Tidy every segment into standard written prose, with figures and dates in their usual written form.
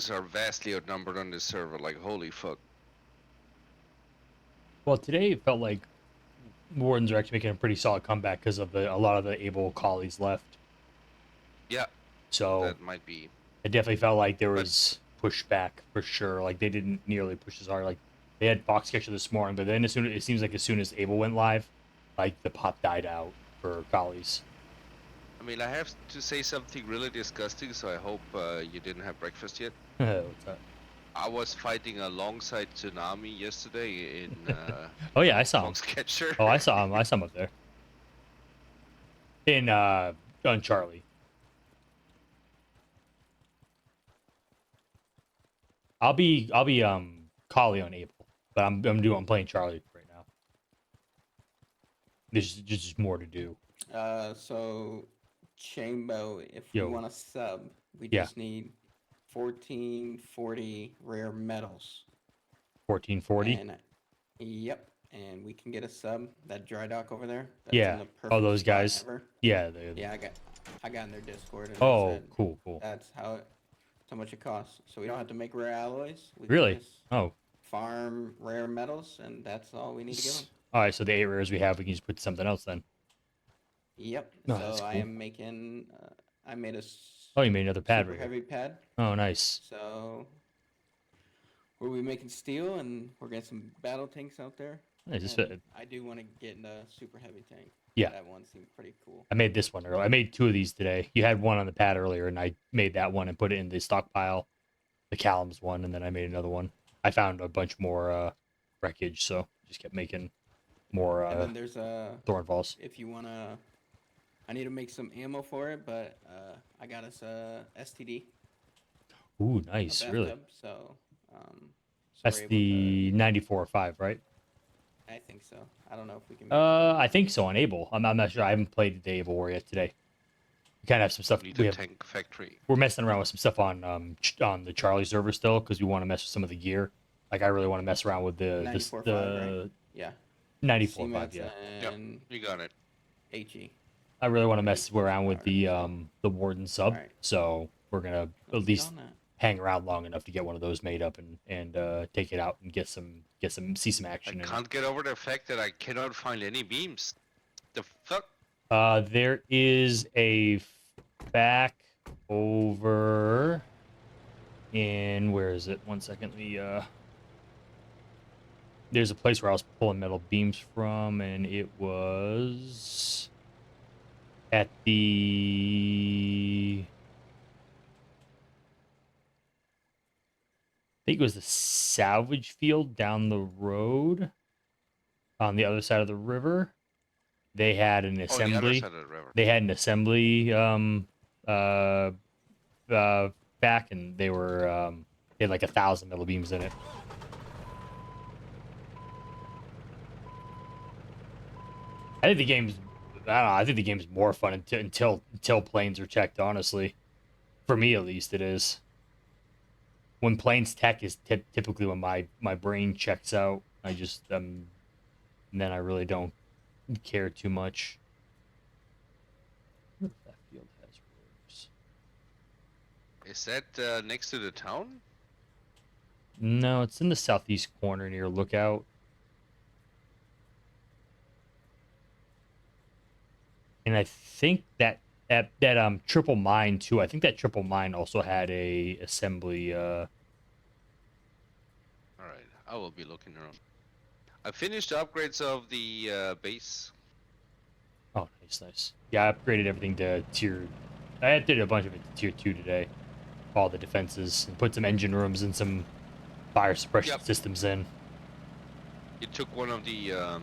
are vastly outnumbered on this server. Like, holy fuck. Well, today it felt like Wardens are actually making a pretty solid comeback because of a lot of the able collies left. Yeah, So that might be. it definitely felt like there But was pushback for sure. Like they didn't nearly push as hard. Like they had Foxcatcher this morning, but then as soon it seems like as soon as Able went live, like the pot died out for collies. I mean, I have to say something really disgusting, so I hope you didn't have breakfast yet. What's that? I was fighting alongside Tsunami yesterday in Oh yeah, I saw him. Foxcatcher. Oh, I saw him. I saw him up there in on Charlie. I'll be Collie on Able, but I'm playing Charlie right now. There's just more to do. So Chambo, if we Yo, want to sub, we yeah, just need 1440 rare metals. 1440. And yep, and we can get a sub. That dry dock over there, that's in Yeah. the Oh, perfect those spot guys. ever. Yeah. Yeah, I got in their Discord and I Oh, said cool, cool. that's how much it costs. So we don't have to make rare alloys. We can Really? just Oh. farm rare metals, and that's all we need to give them. All right. So the 8 rares we have, we can just put something else then. Yep. Oh, So that's I cool. am making. I made a Oh, you made another pad super right here. heavy pad. Oh, nice. So we'll be making steel, and we're getting some battle tanks out there. Nice. And I do want to get in a super heavy tank. Yeah. That one seemed pretty cool. I made this one earlier. I made 2 of these today. You had one on the pad earlier, and I made that one and put it in the stockpile, the Callum's one, and then I made another one. I found a bunch more wreckage, so just kept making more And then there's a Thornfalls. if you wanna, I need to make some ammo for it, but I got us a STD, Ooh, a nice. Really? bathtub, um, so we're That's able to. the 94.5, right? I think so. I don't know if we can make it or I not. think so on Able. I'm not sure. I haven't played the Able War yet today. We kind of have some stuff. Need a tank factory. We're messing around with some stuff on the Charlie server still because we want to mess with some of the gear. Like I really want to mess around with the this 94.5, right? the Yeah. 94.5. CMATs Yeah, Yep, and you got it. HE. I really want to Heavy mess around with horsepower. So, the Warden all sub. right, So we're gonna let's at get least on that. hang around long enough to get one of those made up and take it out and see some I action in it. can't get over the fact that I cannot find any beams. The fuck? There is a back over in where is it? One second. There's a place where I was pulling metal beams from, and it was at I think it was the salvage field down the road on the other side of the river. They had an Oh, the other assembly. side of the river. They had an assembly uh, back, and they had like 1,000 metal beams in it. I think the game's I don't know. I think the game's more fun until planes are checked. Honestly, for me at least, it is. When planes tech is typically when my brain checks out. I just and then I really don't care too much. What if that field has roofs? Is that next to the town? No, it's in the southeast corner near Lookout. And I think that triple mine too. I think that triple mine also had a assembly. All right, I will be looking around. I finished the upgrades of the base. Oh, nice. Yeah, I upgraded everything to tier. I did a bunch of it to tier 2 today. All the defenses and put some engine rooms and some fire suppression Yep. systems in. You took one of the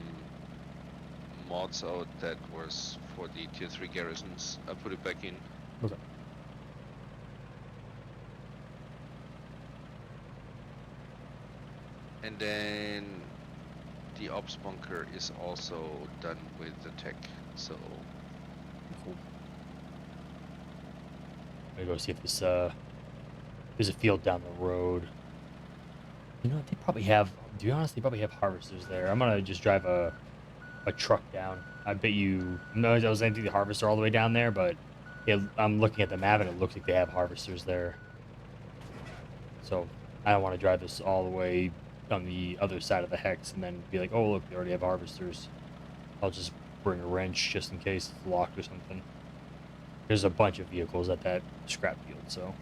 mods out that was for the tier 3 garrisons. I put it back in. Okay. And then the ops bunker is also done with the tech, so Cool. I'm gonna go see if there's a field down the road. You know, they probably have. To be honest, they probably have harvesters there. I'm gonna just drive a truck down. I bet you. No, I was empty the harvester all the way down there, but I'm looking at the map and it looks like they have harvesters there. So I don't want to drive this all the way on the other side of the hex and then be like, oh look, they already have harvesters. I'll just bring a wrench just in case it's locked or something. There's a bunch of vehicles at that scrap field, so.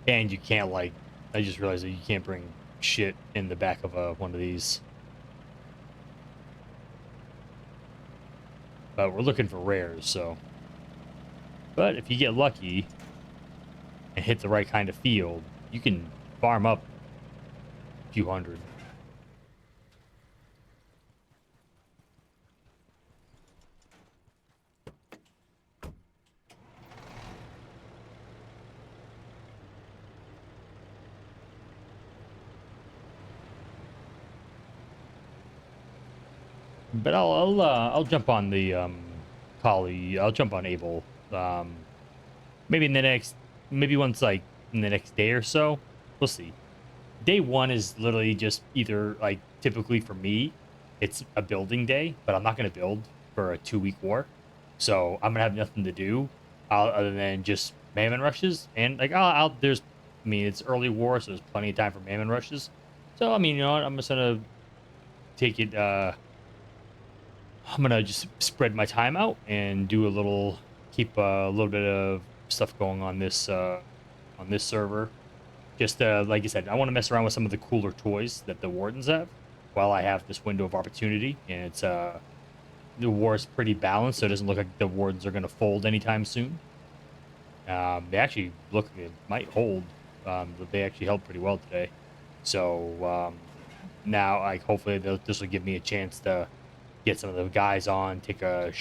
And you can't, like, I just realized that you can't bring shit in the back of one of these. But we're looking for rares, so. But if you get lucky and hit the right kind of field, you can farm up a few hundred. But I'll jump on the collie. I'll jump on Abel. Maybe in the next, maybe once like in the next day or so. We'll see. Day one is literally just either like typically for me, it's a building day, but I'm not gonna build for a 2-week war, so I'm gonna have nothing to do other than just mammon rushes and like I'll there's, I mean it's early war, so there's plenty of time for mammon rushes. So I mean you know what, I'm just gonna take it. I'm gonna just spread my time out and do a little, keep a little bit of stuff going on this server. Just like I said, I want to mess around with some of the cooler toys that the wardens have, while I have this window of opportunity. And it's the war is pretty balanced, so it doesn't look like the wardens are gonna fold anytime soon. They actually look, it might hold. They actually held pretty well today. So now, like hopefully this will give me a chance to get some of the guys on, take a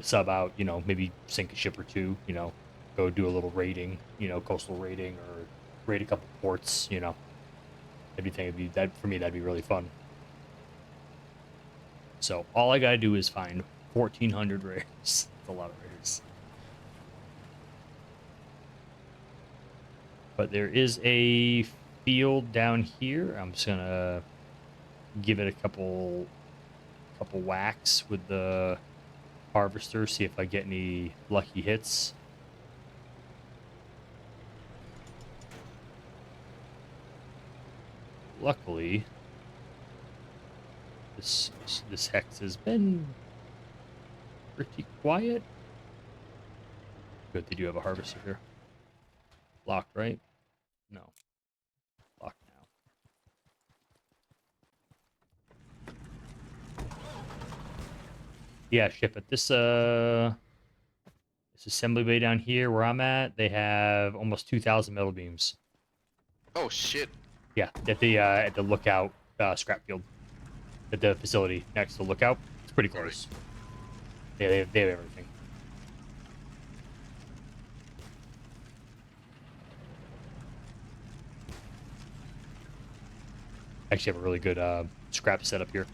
sub out, you know, maybe sink a ship or two, you know, go do a little raiding, you know, coastal raiding or raid a couple ports, you know. Everything would be that for me. That'd be really fun. So all I gotta do is find 1,400 rares. That's a lot of rares. But there is a field down here. I'm just gonna give it a couple whacks with the harvester, see if I get any lucky hits. Luckily, this hex has been pretty quiet. Good, they do have a harvester here. Locked, right? No. Locked now. Yeah, ship it. This assembly bay down here where I'm at, they have almost 2,000 metal beams. Oh shit. Yeah, at the lookout scrap field, at the facility next to lookout. It's pretty close. Right. Yeah, they have everything. Actually have a really good scrap setup here.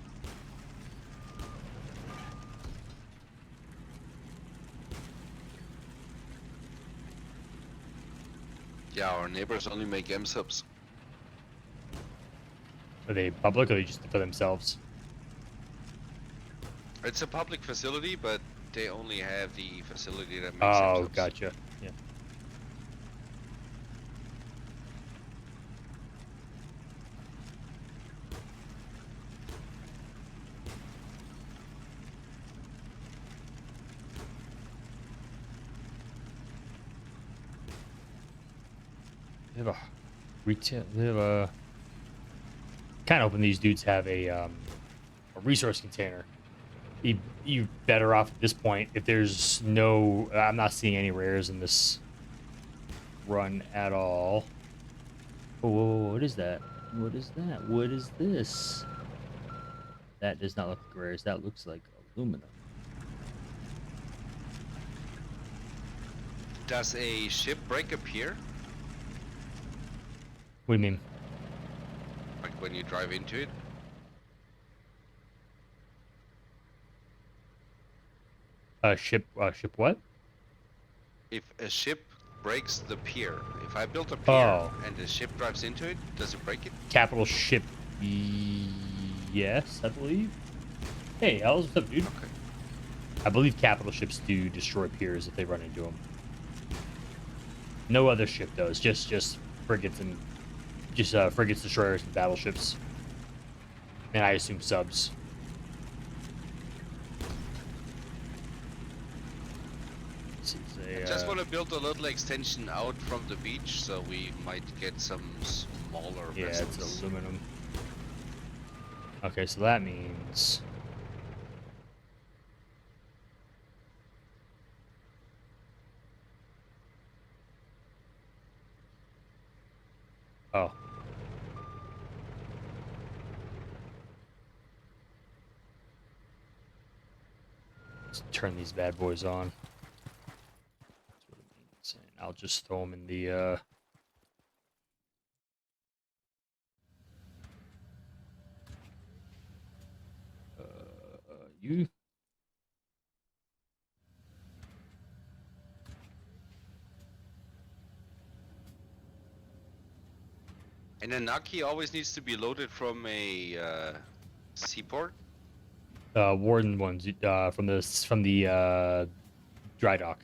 Yeah, our neighbors only make M subs. Are they public or are they just for themselves? It's a public facility, but they only have the facility that makes Oh, M subs. gotcha. Yeah. They have a retail. They have a. Kind of hoping these dudes have a resource container. You better off at this point if there's no. I'm not seeing any rares in this run at all. Oh, whoa, whoa, what is that? What is that? What is this? That does not look like rares. That looks like aluminum. Does a ship break appear? What do you mean? Like when you drive into it? Ship what? If a ship breaks the pier, if I built a pier Oh. and the ship drives into it, does it break it? Capital ship. Yes, I believe. Hey, how's what's up, dude? Okay. I believe capital ships do destroy piers if they run into them. No other ship does. Just frigates and frigates, destroyers, and battleships. And I assume subs. This is I a, just want to build a little extension out from the beach, so we might get some smaller yeah, vessels. it's aluminum. Okay, so that means oh. Let's turn these bad boys on. That's what it means. And I'll just throw them in the you. And a Naki always needs to be loaded from a seaport. Warden ones from the dry dock.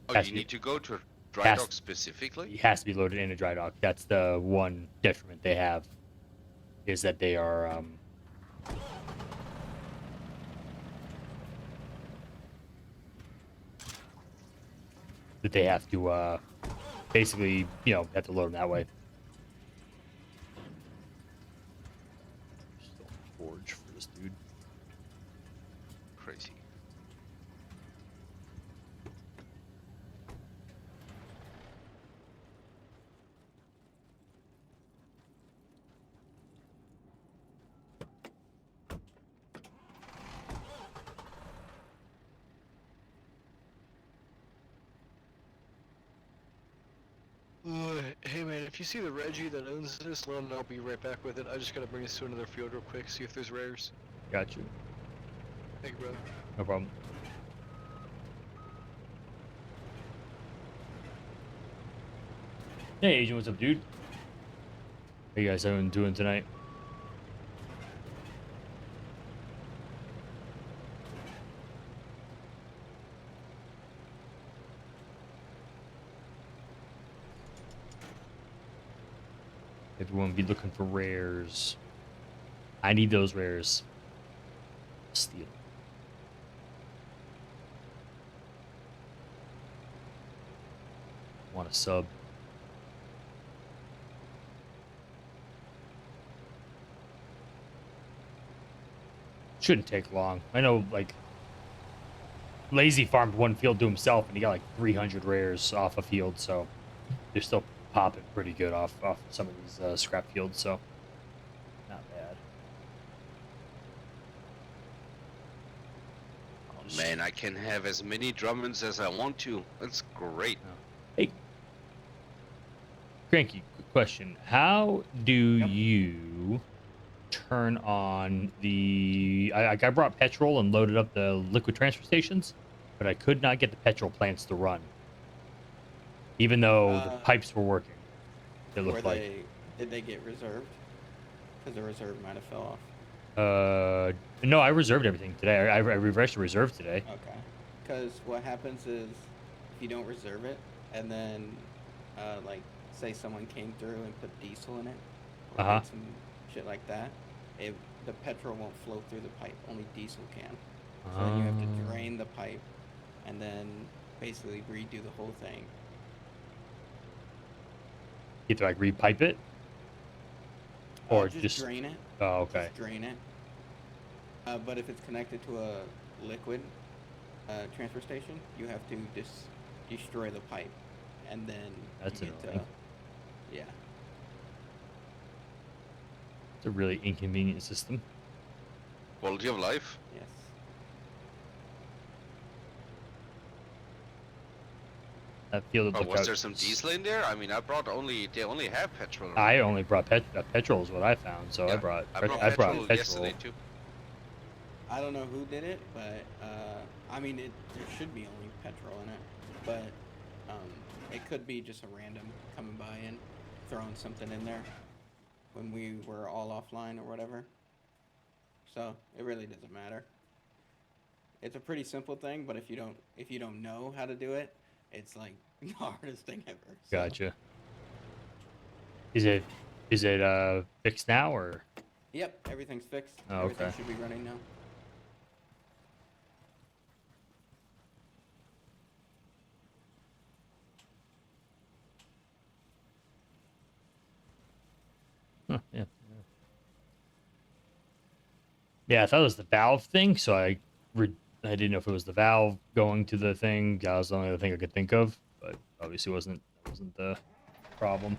Oh, Has you to be, need to go to a dry has, dock specifically? it has to be loaded in a dry dock. That's the one detriment they have, is that they are that they have to basically, have to load them that way. Still forge for this dude. Crazy. Hey man, if you see the Reggie that owns this land, I'll be right back with it. I just gotta bring us to another field real quick, see if there's rares. Got you. Thank you, brother. No problem. Hey, Agent, what's up, dude? How you guys doing tonight? Everyone be looking for rares. I need those rares. Steal. Want a sub. Shouldn't take long. I know, like, Lazy farmed one field to himself, and he got like 300 rares off a field, so they're still popping pretty good off some of these scrap fields, so not bad. Man, I can have as many Drummonds as I want to. That's great. Hey, Cranky, quick question. How do you turn on the... I brought petrol and loaded up the liquid transfer stations, but I could not get the petrol plants to run. Even though the pipes were working. It looked like. Did they get reserved? Because the reserve might have fell off. No, I reserved everything today. I refreshed the reserve today. Okay. Because what happens is, if you don't reserve it, and then, like, say someone came through and put diesel in it, or did some shit like that, the petrol won't flow through the pipe. Only diesel can. So then you have to drain the pipe, and then basically redo the whole thing. You have to like repipe it, or just drain it. Oh, okay. Just drain it. But if it's connected to a liquid transfer station, you have to destroy the pipe, and then That's you get annoying. yeah. It's a really inconvenient system. Quality of life. Yes. That field Oh, looked was out. there some diesel in there? I mean, they only have petrol. I only brought petrol is what I found, so Yeah, I brought petrol petrol. yesterday too. I don't know who did it, but I mean, there should be only petrol in it, but it could be just a random coming by and throwing something in there when we were all offline or whatever. So it really doesn't matter. It's a pretty simple thing, but if you don't know how to do it, It's like the hardest thing ever. So. Gotcha. Is it fixed now or? Yep, everything's fixed. Oh, Everything okay. should be running now. Huh, yeah. Yeah, I thought it was the valve thing, so I didn't know if it was the valve going to the thing. That was the only other thing I could think of, but obviously wasn't the problem.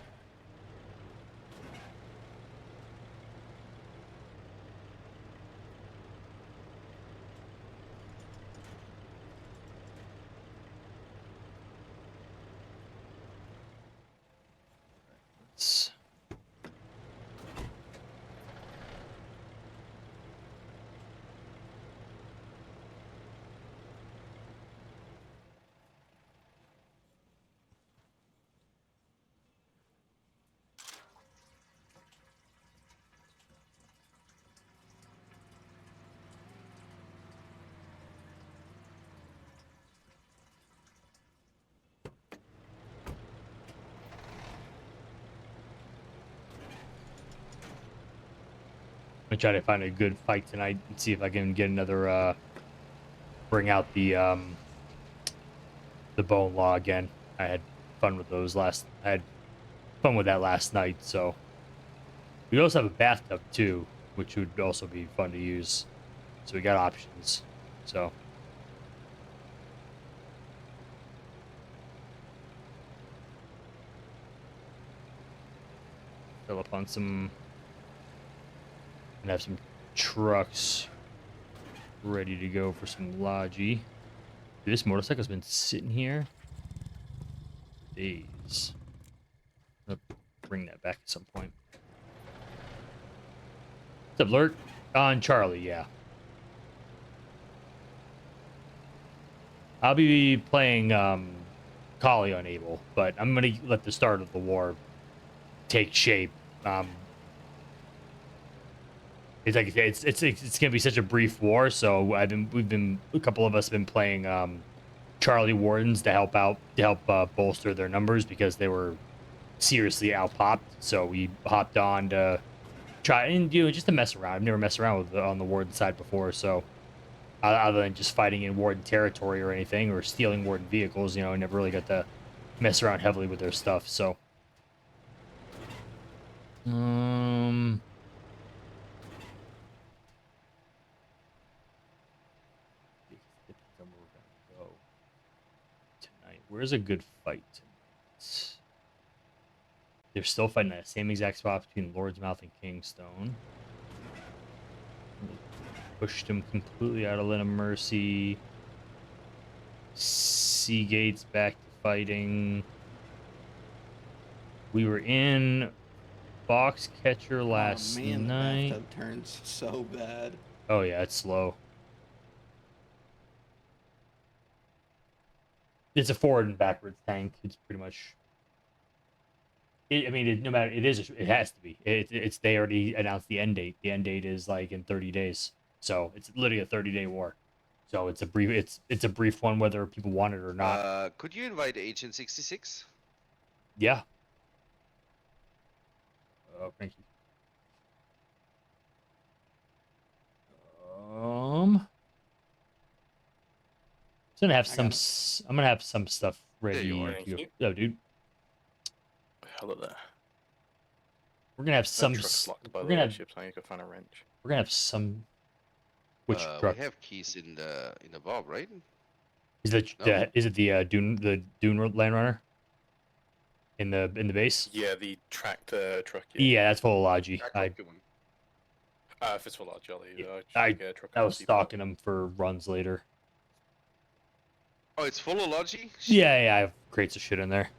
Let's I'm gonna try to find a good fight tonight and see if I can get another bring out the bone law again. I had fun with those I had fun with that last night, so we also have a bathtub too, which would also be fun to use. So we got options. So fill up on some and have some trucks ready to go for some logi. This motorcycle's been sitting here for days. I'll bring that back at some point. What's up, Lurk? On Charlie, yeah. I'll be playing Kali on Able, but I'm gonna let the start of the war take shape. It's gonna be such a brief war, so we've been a couple of us have been playing Charlie Wardens to help bolster their numbers because they were seriously outpopped. So we hopped on to try and just to mess around. I've never messed around with on the Warden side before, so other than just fighting in Warden territory or anything or stealing Warden vehicles, I never really got to mess around heavily with their stuff. So, depends on where we're gonna go tonight. Where's a good fight tonight? They're still fighting that same exact spot between Lord's Mouth and Kingstone. Pushed him completely out of Len of Mercy. Seagate's back to fighting. We were in Foxcatcher last Oh man, the night. bathtub turns so bad. Oh yeah, it's slow. It's a forward and backwards tank. It's pretty much. No matter it has to be. It's they already announced the end date. The end date is like in 30 days. So it's literally a 30-day war. So it's a brief one whether people want it or not. Could you invite Agent 66? Yeah. Oh, thank you. I'm gonna have some stuff ready. There you are. To go. Oh, dude. Hello there. We're gonna have That some. truck's locked, by We're the gonna way. have. Ship's on, you can find a wrench. We're gonna have some. Which truck? We have keys in the Bob, right? Is it No? is it the Dune Land Runner? In the base? Yeah, the tractor truck. Yeah, that's full of Logi. If it's for large, I'll leave. I was stalking them for runs later. Oh, it's full of Logi? Yeah, I have crates of shit in there.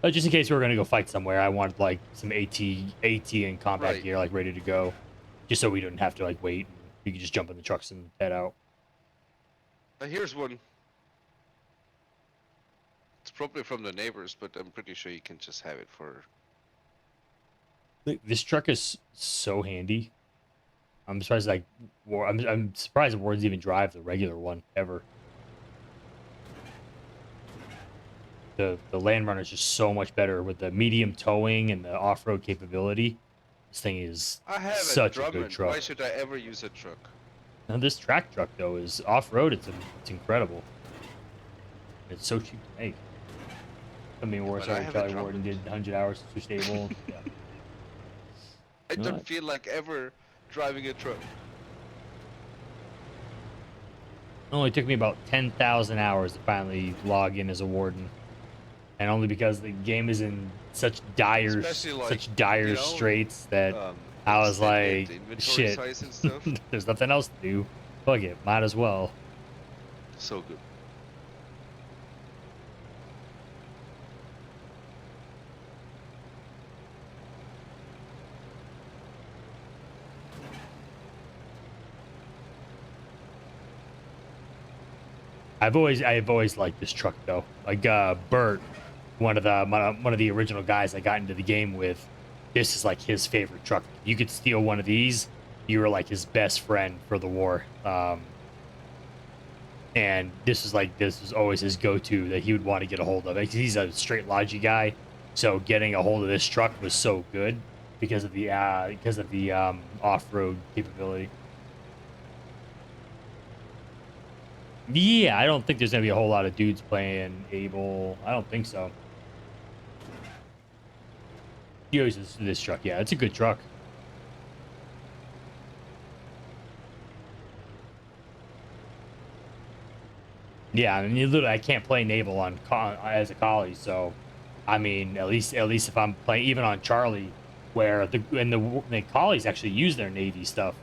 Just in case we were gonna go fight somewhere, I wanted like some AT and combat gear like ready to go, just so we didn't have to like wait. You could just jump in the trucks and head out. Here's one. It's probably from the neighbors, but I'm pretty sure you can just have it for. This truck is so handy. I'm surprised I'm surprised the Wards even drive the regular one ever. the Land Runner is just so much better with the medium towing and the off-road capability. This thing is I have such a a good Drummond. truck. Why should I ever use a truck? Now this track truck though is off-road. It's incredible. It's so cheap to make. I mean, Yeah, War but I Sergeant have a Charlie Warden Drummond. did 100 hours to stable. Yeah. I No, don't feel like ever driving a truck. it only took me about 10,000 hours to finally log in as a warden, and only because the game is in Especially like, such dire you know, straits that I was extended like, inventory shit, size and stuff. there's nothing else to do. Fuck it, might as well. So good. I've always liked this truck though. Like Bert, one of the original guys I got into the game with, this is like his favorite truck. If you could steal one of these, you were like his best friend for the war. And this was always his go-to that he would want to get a hold of. Like, he's a straight Logi guy, so getting a hold of this truck was so good because of the off-road capability. Yeah, I don't think there's gonna be a whole lot of dudes playing Able. I don't think so. He always uses this truck. Yeah, it's a good truck. Yeah, I mean, I can't play naval on as a collie, so I mean, at least if I'm playing even on Charlie, where the collies actually use their navy stuff,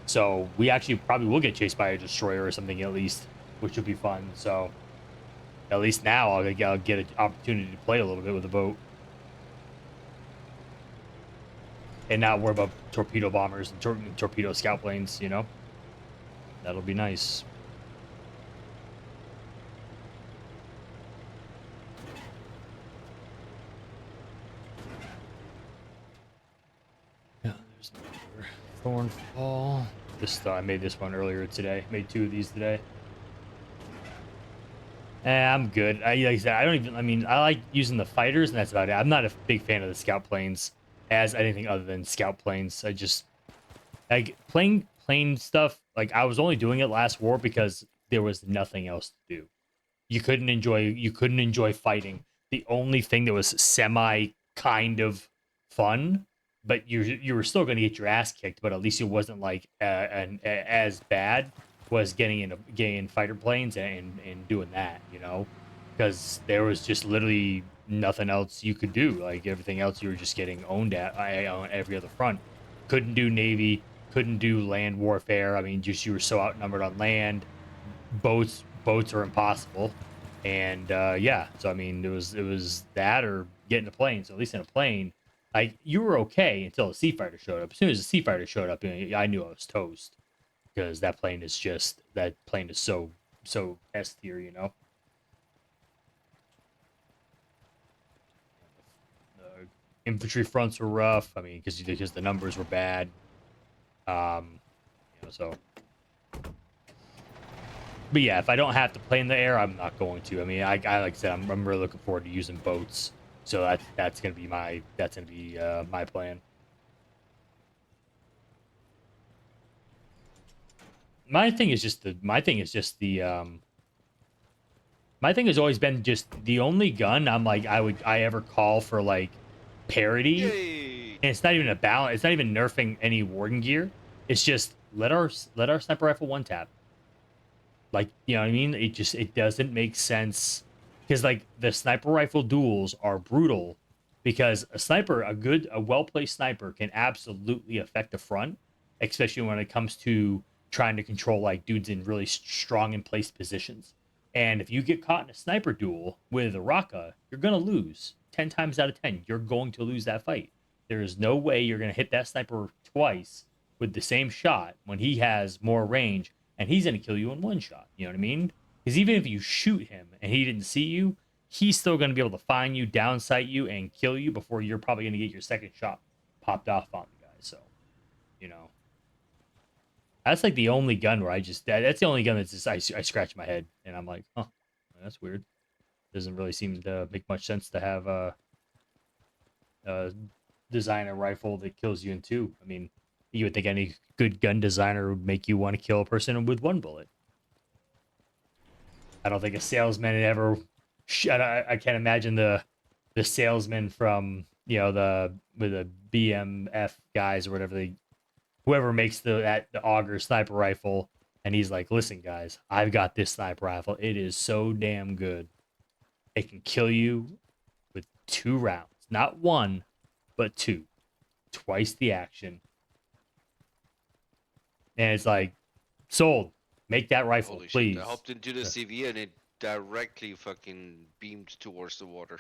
so we actually probably will get chased by a destroyer or something at least, which would be fun. So at least now I'll get an opportunity to play a little bit with the boat, and not worry about torpedo bombers and torpedo scout planes. You know, that'll be nice. Yeah, there's another Thornfall. I made this one earlier today. Made 2 of these today. I'm good. Like I said, I don't even. I mean, I like using the fighters, and that's about it. I'm not a big fan of the scout planes as anything other than scout planes. I just like playing plane stuff. Like, I was only doing it last war because there was nothing else to do. You couldn't enjoy fighting. The only thing that was semi kind of fun, but you were still going to get your ass kicked, but at least it wasn't like as bad, was getting in fighter planes and doing that, you know, because there was just literally nothing else you could do. Like, everything else you were just getting owned on every other front. Couldn't do navy, couldn't do land warfare. I mean, just you were so outnumbered on land. Boats are impossible, and yeah, so I mean, it was that or getting a plane. So at least in a plane, like, you were okay until a sea fighter showed up. As soon as the sea fighter showed up, I knew I was toast, because that plane is so S tier, you know. The infantry fronts were rough. I mean, because the numbers were bad. So. But yeah, if I don't have to play in the air, I'm not going to. I mean, I like I said, I'm really looking forward to using boats. So that's gonna be my plan. My thing has always been just the only gun I ever call for, like, parity. Yay! And it's not even a balance. It's not even nerfing any warden gear. It's just let our sniper rifle one tap. Like, you know what I mean? It doesn't make sense, because, like, the sniper rifle duels are brutal, because a well-placed sniper can absolutely affect the front, especially when it comes to trying to control, like, dudes in really strong and placed positions. And if you get caught in a sniper duel with a Raka, you're going to lose. 10 times out of 10, you're going to lose that fight. There is no way you're going to hit that sniper twice with the same shot when he has more range, and he's going to kill you in one shot. You know what I mean? Because even if you shoot him and he didn't see you, he's still going to be able to find you, downsight you, and kill you before you're probably going to get your second shot popped off on the guy. So, you know, that's like the only gun where that's the only gun that's just I scratch my head and I'm like, huh, that's weird. Doesn't really seem to make much sense to have design a rifle that kills you in 2. I mean, you would think any good gun designer would make you want to kill a person with 1 bullet. I don't think a salesman ever. I can't imagine the salesman from the BMF guys or whatever whoever makes the auger sniper rifle, and he's like, listen guys, I've got this sniper rifle. It is so damn good. It can kill you with 2 rounds, not 1, but 2, twice the action. And it's like, sold. Make that rifle, Holy please. shit! I hopped into the CV and it directly fucking beamed towards the water.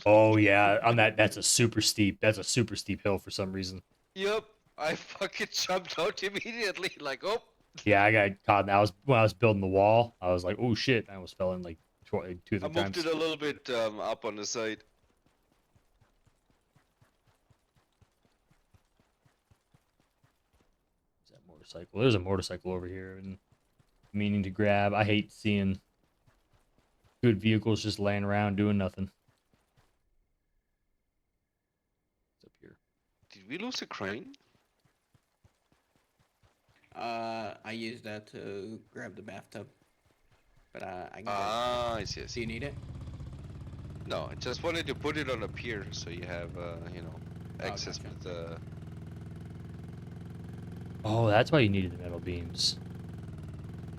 Oh yeah, on that's a super steep hill for some reason. Yep, I fucking jumped out immediately. Like, oh. Yeah, I got caught. When I was building the wall, I was like, oh shit! I almost fell in like 2 or 3 I times. moved it a little bit up on the side. Is that motorcycle? There's a motorcycle over here, and meaning to grab. I hate seeing good vehicles just laying around doing nothing. It's up here. Did we lose a crane? I used that to grab the bathtub. But I can Ah, I see, I Do see. you need it? No, I just wanted to put it on a pier so you have, access gotcha. with the... Oh, that's why you needed the metal beams.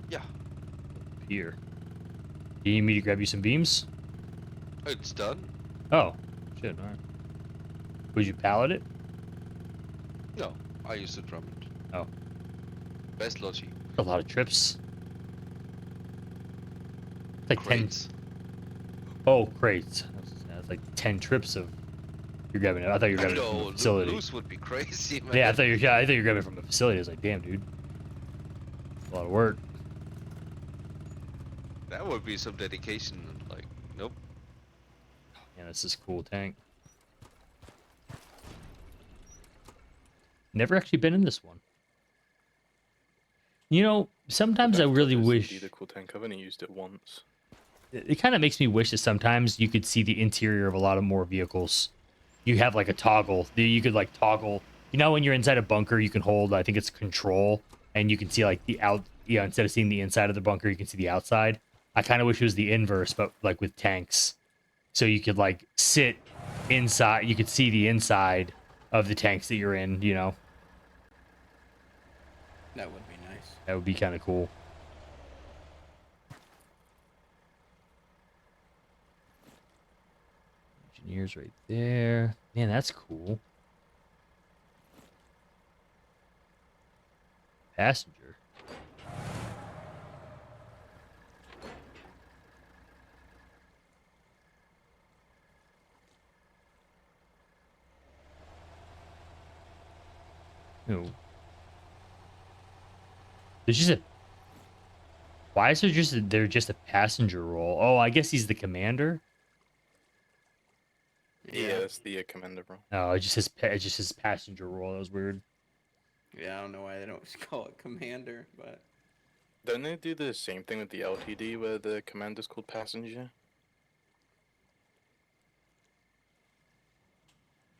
Yeah, Here. Do you need me to grab you some beams? it's done. Oh, shit, alright. Would you pallet it? No, I used the Drummond. Oh. Best logic. A lot of trips. It's like 10. Crates. Oh, crates. That's like 10 trips of. You're grabbing it. I thought you were grabbing it from a facility. Loose would be crazy, man. Yeah, I thought you were grabbing it from a facility. I was like, damn, dude. A lot of work. That would be some dedication. Like, nope. Yeah, this is a cool tank. Never actually been in this one. You know, sometimes I really wish. The cool tank. I've only used it once. It kind of makes me wish that sometimes you could see the interior of a lot of more vehicles. You have like a toggle. You could like toggle. You know, when you're inside a bunker, you can hold, I think it's control, and you can see like instead of seeing the inside of the bunker, you can see the outside. I kind of wish it was the inverse, but like with tanks. So you could like sit inside, you could see the inside of the tanks that you're in, you know? That would be nice. That would be kind of cool. Engineers right there. Man, that's cool. Passenger. No. There's just a. Why is there just a passenger role? Oh, I guess he's the commander. Yeah, it's the commander role. No, it just says passenger role. That was weird. Yeah, I don't know why they don't call it commander, but Don't they do the same thing with the LTD where the commander's called passenger?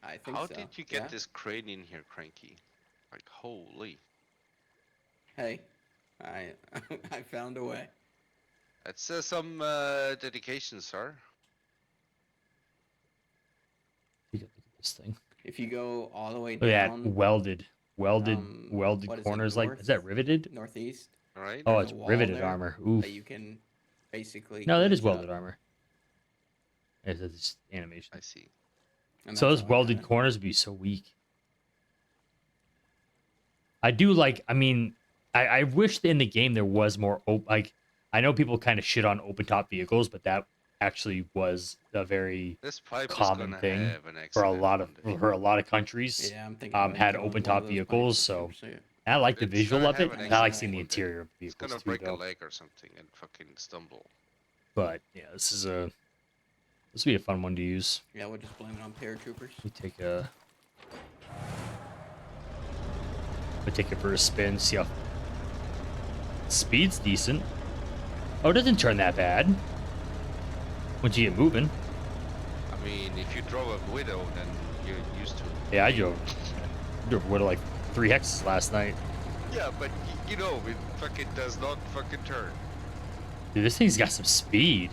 I think How so. did you get Yeah? this crane in here, Cranky? Like, holy. Hey, I I found a way. That's some dedication, sir. Look at this thing. If you go all the way Look at down that welded what is it, corners. Like, is that north? riveted? northeast, Alright? Oh, there's it's a wall riveted there armor. Oof. that you can basically No, that is glitch welded up, armor. It's just animation. I see. and So that's those how I got welded it. corners would be so weak. I do like. I mean, I wish in the game there was more. Like, I know people kind of shit on open top vehicles, but that actually was a very This pipe common is gonna thing have an for a accident lot of one day. countries. Yeah, I'm thinking about Had killing open one top of those vehicles, pipes so and see it. I like the It's visual gonna of it. have an And I like accident seeing the one day. interior of It's vehicles gonna too, break a though. leg or something and fucking stumble. But yeah, this will be a fun one to use. Yeah, we'll just blame it on paratroopers. Let me take a. Take it for a spin. See how speed's decent. Oh, it doesn't turn that bad. Once you get moving. I mean, if you drove a Widow, then you're used to it. Yeah, I drove with like 3 hexes last night. Yeah, but you know, it fucking does not fucking turn. Dude, this thing's got some speed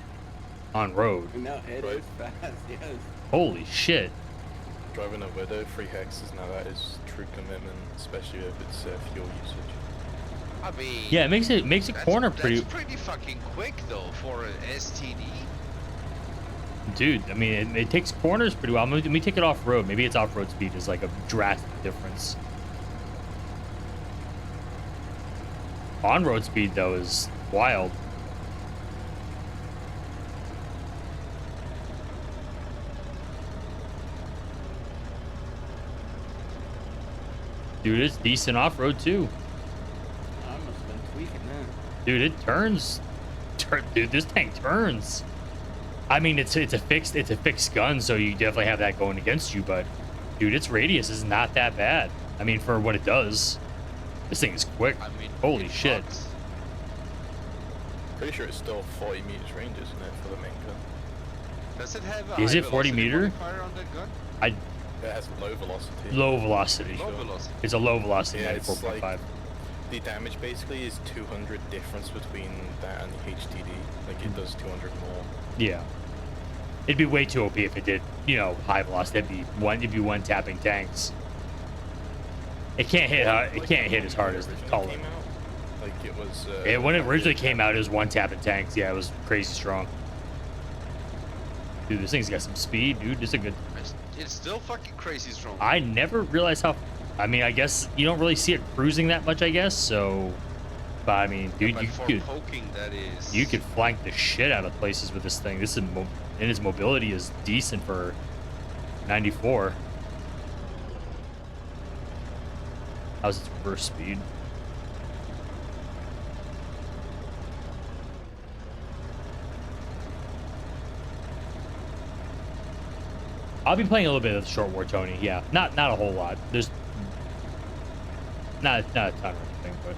on road. No, it Right. is fast. Yes. Holy shit. Driving a Widow, 3 hexes, now that is true commitment, especially if it's fuel usage. I mean, Yeah, it makes a corner pretty. That's pretty fucking quick though for an STD. Dude, I mean, it takes corners pretty well. Let me take it off road. Maybe its off road speed is like a drastic difference. On road speed though is wild. Dude, it's decent off road too. I must have been tweaking that. Dude, it turns. Dude, this tank turns. I mean, it's a fixed gun, so you definitely have that going against you. But, dude, its radius is not that bad. I mean, for what it does, this thing is quick. I mean, Holy it shit! fucks. Pretty sure it's still 40 meters range, isn't it, for the main gun? Does it have a Is high it 40 velocity meter? modifier on that gun? It has low velocity. Low velocity. Low velocity. It's a low velocity Yeah, it's 94.5. like- The damage basically is 200 difference between that and the HTD. Like it does 200 more. Yeah. It'd be way too OP if it did, high velocity. It'd be one tapping tanks. It can't hit. It can't hit as hard as the originally color. came out. Like it was. When it originally came out, it was one tapping tanks. Yeah, it was crazy strong. Dude, this thing's got some speed, dude. It's a good. It's still fucking crazy strong. I never realized how. I mean, I guess you don't really see it cruising that much. I guess so. But I mean, dude, but you for could poking, that is. you could flank the shit out of places with this thing. This is and its mobility is decent for 94. How's its reverse speed? I'll be playing a little bit of the short war, Tony. Yeah, not a whole lot. There's not a ton or anything, but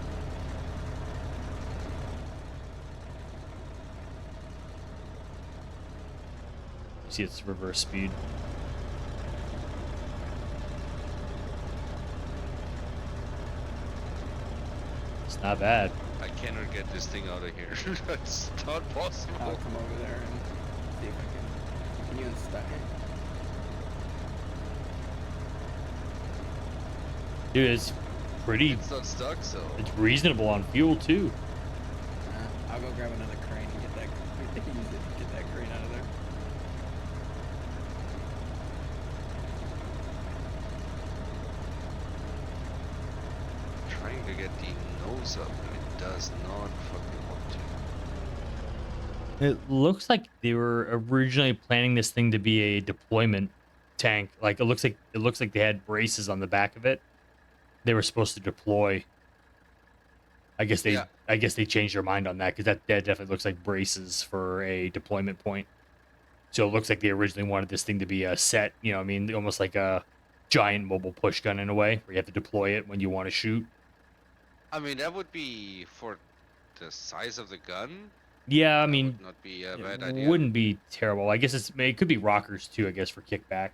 see its reverse speed. It's not bad. I cannot get this thing out of here. It's not possible. I'll come over there and see if I can. Can you unstuck it? Dude, it's pretty. It's not stuck, so. It's reasonable on fuel too. I'll go grab another crane and get that. Use it to get that crane out of there. Trying to get the nose up, and it does not fucking want to. It looks like they were originally planning this thing to be a deployment tank. Like it looks like they had braces on the back of it. They were supposed to deploy. I guess they changed their mind on that because that definitely looks like braces for a deployment point. So it looks like they originally wanted this thing to be a set, I mean, almost like a giant mobile push gun in a way, where you have to deploy it when you want to shoot. I mean, that would be for the size of the gun. Yeah, I That mean, would not be a bad it idea. wouldn't be terrible. I guess it could be rockers too, I guess, for kickback.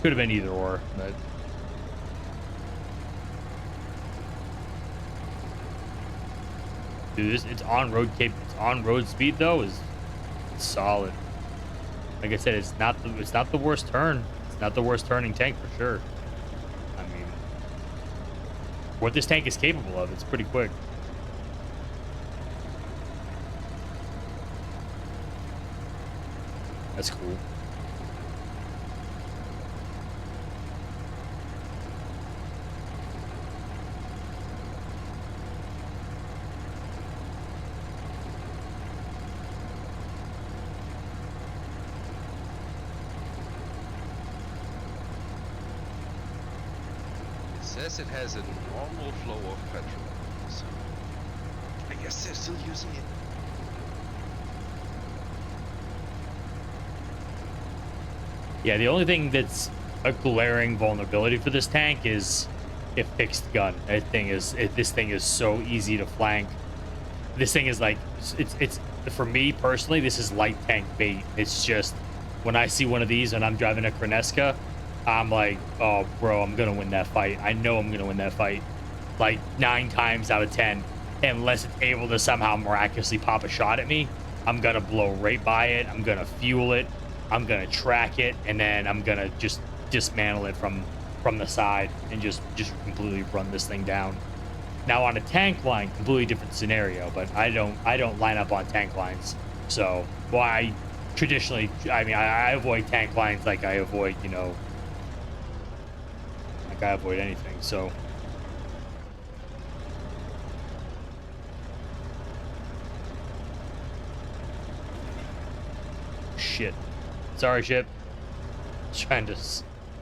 Could have been either or, but dude, it's on road speed though is solid. Like I said, it's not the worst turn. It's not the worst turning tank for sure. I mean, what this tank is capable of, it's pretty quick. That's cool. It says it has a normal flow of petrol, so I guess they're still using it. Yeah, the only thing that's a glaring vulnerability for this tank is a fixed gun. This thing is so easy to flank. this thing is like it's for me personally, this is light tank bait. It's just when I see one of these and I'm driving a Kreneska, I'm like, oh bro, I'm gonna win that fight. I know I'm gonna win that fight like 9 times out of 10, unless it's able to somehow miraculously pop a shot at me. I'm gonna blow right by it. I'm gonna fuel it. I'm gonna track it, and then I'm gonna just dismantle it from the side and just completely run this thing down. Now on a tank line, completely different scenario, but I don't line up on tank lines. So, well, I traditionally, I mean, I avoid tank lines like I avoid, like I avoid anything. So, shit. Sorry, ship. Trying to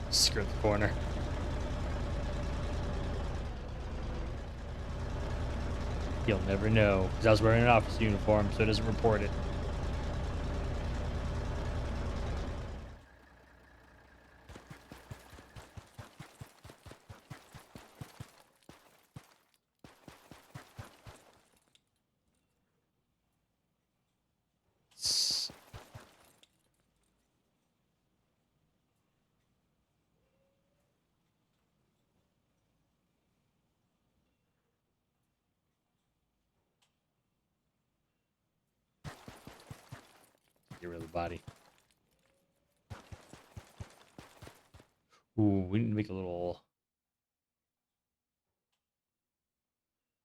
skirt the corner. You'll never know, because I was wearing an office uniform, so it doesn't report it. Get rid of the body. Ooh, we need to make a little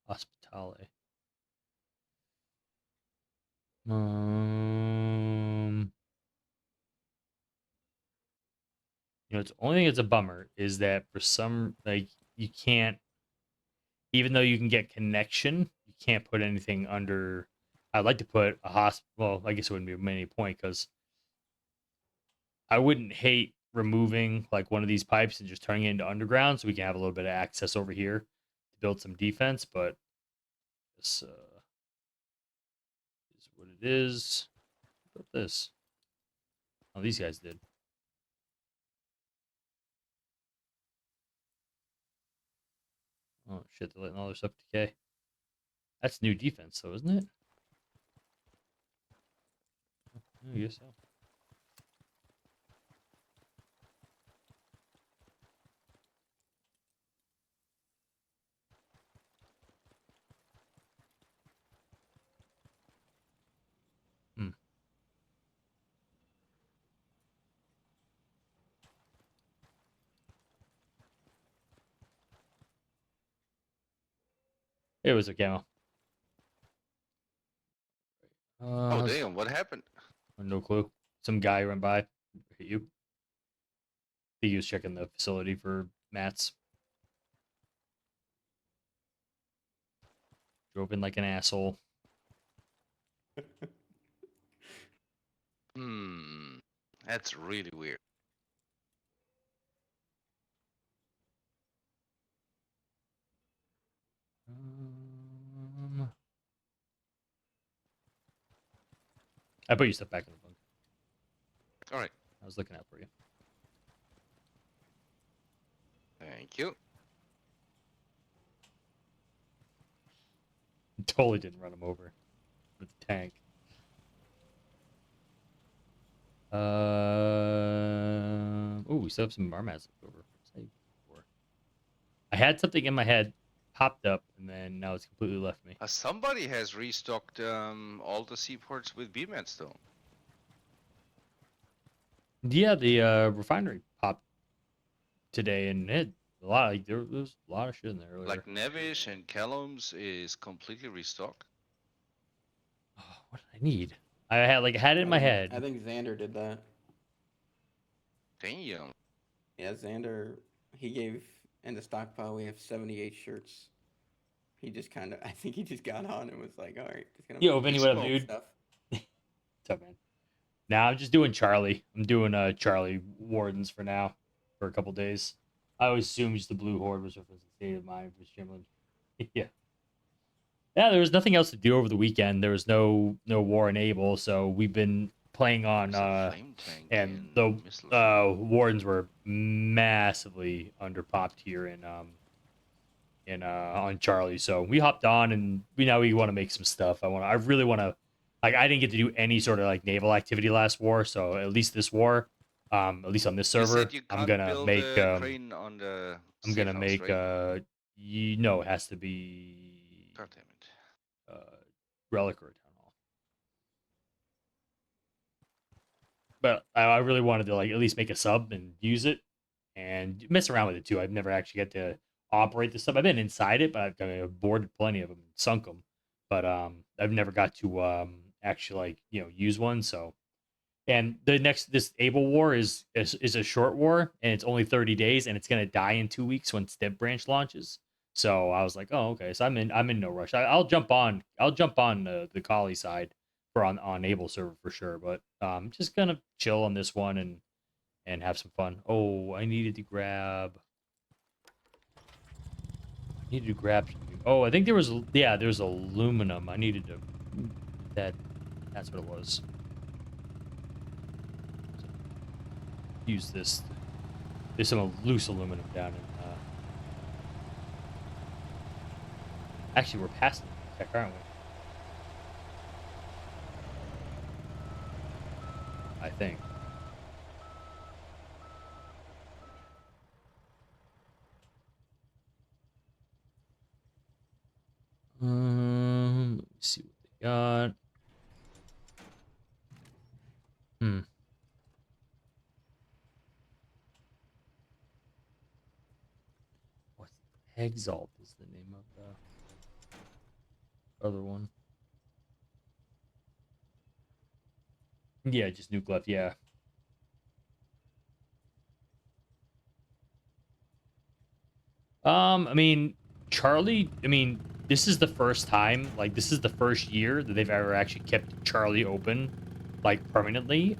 hospitale. It's the only thing that's a bummer is that for some, like, you can't, even though you can get connection, you can't put anything under. I'd like to put a hospital. Well, I guess it wouldn't be many point because I wouldn't hate removing like one of these pipes and just turning it into underground so we can have a little bit of access over here to build some defense. But this is what it is. What about this? Oh, these guys did. Oh shit! They're letting all their stuff decay. That's new defense, though, isn't it? I guess so. Hmm. It was a camo. Oh damn! What happened? No clue. Some guy ran by, hit you. He was checking the facility for mats. Drove in like an asshole. That's really weird. I put your stuff back in the bunk. All right. I was looking out for you. Thank you. Totally didn't run him over with the tank. Oh, we still have some Marmats left over. I had something in my head, popped up, and then now it's completely left me. Somebody has restocked all the seaports with BMATs though. Yeah, the refinery popped today, and it a lot. Like, there was a lot of shit in there earlier. Like Nevis and Callum's is completely restocked. Oh, what did I need? I had it in my head. I think Xander did that. Damn. Yeah, Xander, he gave in the stockpile. We have 78 shirts. He just kind of, I think he just got on and was like, all right, just gonna. Yo, Vinny, what up, dude? Stuff. What's up, man? Now I'm just doing Charlie. I'm doing Charlie Wardens for now, for a couple days. I always assumed just the Blue Horde was referencing State of Mind for Shimlin. Yeah. Yeah, there was nothing else to do over the weekend. There was no war in Able, so we've been playing on and the Wardens were massively underpopped here in in on Charlie. So we hopped on, and we want to make some stuff. I really want to, like, I didn't get to do any sort of like naval activity last war, so at least this war, at least on this You said server, you I'm can't gonna build make a crane on the I'm safe gonna house, make right? it has to be God damn it. relic or town hall. But I really wanted to like at least make a sub and use it and mess around with it too. I've never actually got to operate the sub. I've been inside it, but I've boarded plenty of them, sunk them, but I've never got to actually like use one. So, and this Able War is a short war, and it's only 30 days, and it's gonna die in 2 weeks when Step Branch launches. So I was like, oh okay, so I'm in no rush. I'll jump on the Kali side for on Able server for sure, but just gonna chill on this one and have some fun. Oh, I needed to grab. Oh, I think there's aluminum. I needed to. That that's what it was. Use this. There's some loose aluminum down in. Actually, we're past the tech, aren't we? I think. Let me see what they got. Hmm. What's Exalt is the name of the other one. Yeah, just nuke left. Yeah. I mean, Charlie. I mean, this is the first time. Like, this is the first year that they've ever actually kept Charlie open, like permanently.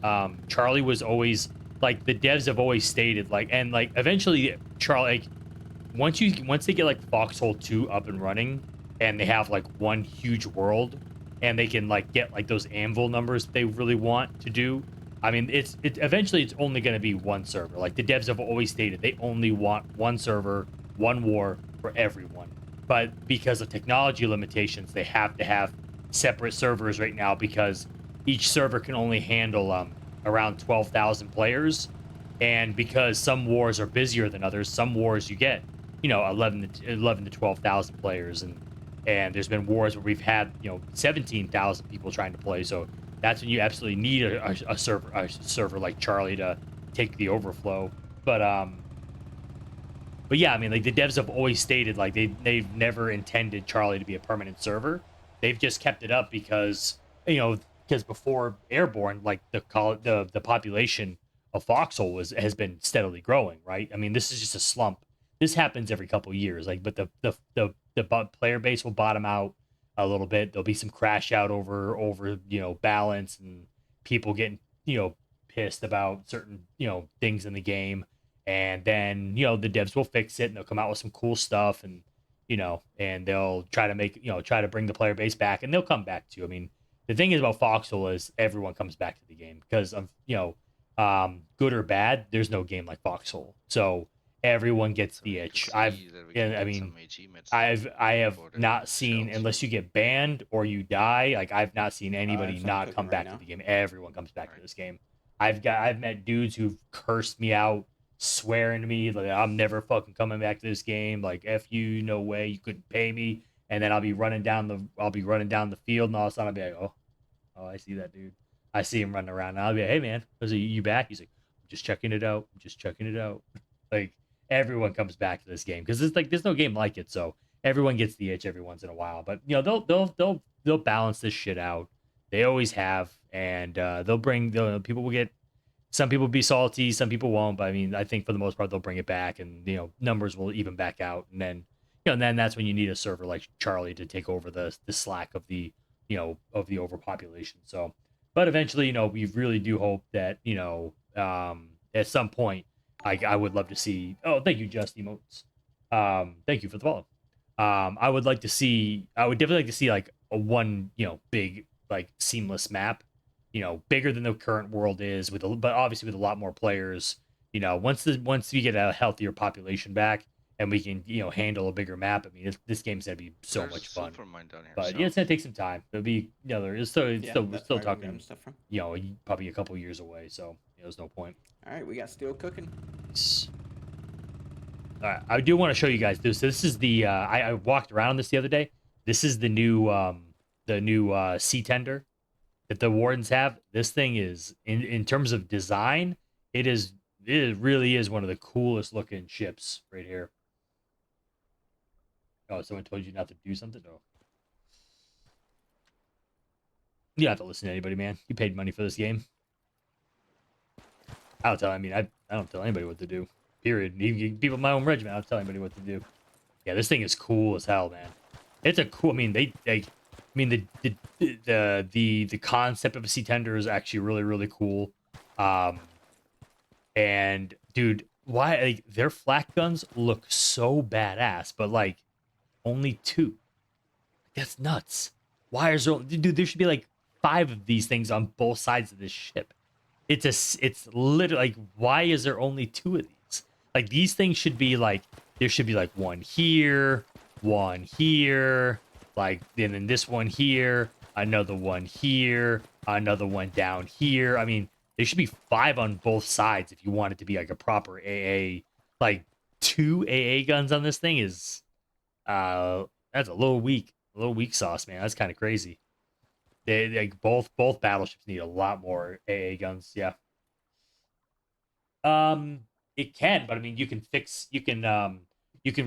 Charlie was always like the devs have always stated like, and like eventually Charlie, like, once they get like Foxhole 2 up and running, and they have like one huge world, and they can like get like those anvil numbers they really want to do. I mean, it eventually it's only going to be one server. Like the devs have always stated, they only want one server, one war for everyone. But because of technology limitations, they have to have separate servers right now because each server can only handle around 12,000 players. And because some wars are busier than others, some wars you get 11 to 12,000 players, and there's been wars where we've had 17,000 people trying to play. So that's when you absolutely need a server like Charlie to take the overflow. But yeah, I mean, like the devs have always stated like they've never intended Charlie to be a permanent server. They've just kept it up because because before Airborne, like the population of Foxhole has been steadily growing, right? I mean, this is just a slump. This happens every couple years, like, but the player base will bottom out a little bit. There'll be some crash out over balance and people getting pissed about certain things in the game, and then the devs will fix it and they'll come out with some cool stuff, and they'll try to try to bring the player base back, and they'll come back to. I mean, the thing is about Foxhole is everyone comes back to the game because of good or bad, there's no game like Foxhole, so everyone gets So the we could itch. see that we can I get mean, some AG meds I have for the not seen, shells. unless you get banned or you die, like I've not seen I anybody have some not cooking come right back to now. the game. Everyone comes back to Right. this game. I've met dudes who've cursed me out, swearing to me like I'm never fucking coming back to this game. Like F you, no way, you couldn't pay me. And then I'll be running down the field, and all of a sudden I'll be like, oh, I see that dude. I see him running around. And I'll be like, hey man, is you back? He's like, I'm just checking it out. I'm just checking it out. Like everyone comes back to this game because it's like there's no game like it. So everyone gets the itch every once in a while. But they'll balance this shit out. They always have, and people will get. Some people be salty, some people won't. But I mean, I think for the most part they'll bring it back, and numbers will even back out, and then and then that's when you need a server like Charlie to take over the slack of the overpopulation. So, but eventually, we really do hope that at some point, I would love to see. Oh, thank you, Just Emotes. Thank you for the follow. I would definitely like to see like a one big like seamless map, bigger than the current world is, but obviously with a lot more players. Once we get a healthier population back, and we can handle a bigger map. I mean, this game's gonna be so There's much a fun. silver mine down here. But so. yeah, it's gonna take some time. It'll be we're That's still where I'm getting talking stuff from. probably a couple years away. So there's no point. All right, we got steel cooking. All right, I do want to show you guys this. This is the I walked around this the other day. This is the new sea tender that the wardens have. This thing is in terms of design, it really is one of the coolest looking ships right here. Oh, someone told you not to do something? No. You don't have to listen to anybody, man. You paid money for this game. I don't tell anybody what to do. Period. Even people in my own regiment, I don't tell anybody what to do. Yeah, this thing is cool as hell, man. It's a cool. I mean, the concept of a sea tender is actually really really cool. And dude, why their flak guns look so badass, but like only 2. That's nuts. Why is there? Dude, there should be like 5 of these things on both sides of this ship. It's literally like, why is there only 2 of these? Like these things should be like, there should be like one here, like then this one here, another one here, another one down here. I mean, there should be 5 on both sides if you want it to be like a proper AA. Like 2 AA guns on this thing is that's a little weak sauce, man. That's kind of crazy. Both battleships need a lot more AA guns. Yeah. It can, but I mean, you can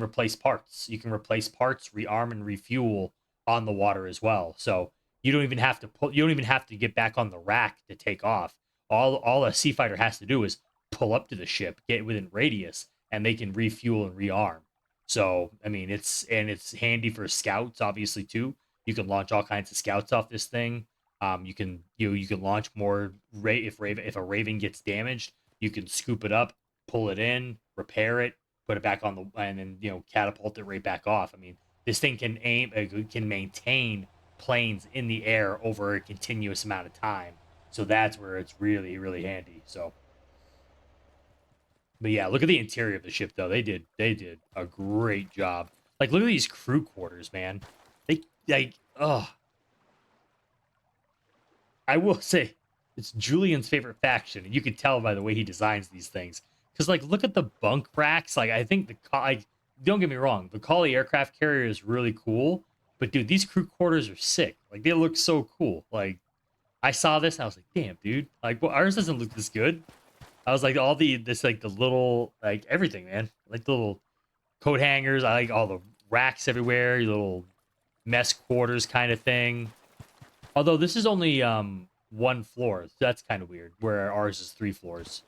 replace parts. You can replace parts, rearm, and refuel on the water as well. So you don't even have to you don't even have to get back on the rack to take off. All a sea fighter has to do is pull up to the ship, get within radius, and they can refuel and rearm. So I mean, it's handy for scouts, obviously too. You can launch all kinds of scouts off this thing. You can launch more. If a Raven gets damaged, you can scoop it up, pull it in, repair it, put it back on the, and then catapult it right back off. I mean, this thing can can maintain planes in the air over a continuous amount of time. So that's where it's really really handy. So, but yeah, look at the interior of the ship though. They did a great job. Like look at these crew quarters, man. They I will say it's Julian's favorite faction, and you can tell by the way he designs these things. Because like, look at the bunk racks. Like, I think don't get me wrong, the Collie aircraft carrier is really cool, but dude, these crew quarters are sick. Like, they look so cool. Like, I saw this, and I was like, damn, dude. Like, well, ours doesn't look this good. I was like, the little everything, man. Like the little coat hangers. I like all the racks everywhere. Your little mess quarters kind of thing. Although this is only 1 floor, so that's kind of weird. Where ours is 3 floors.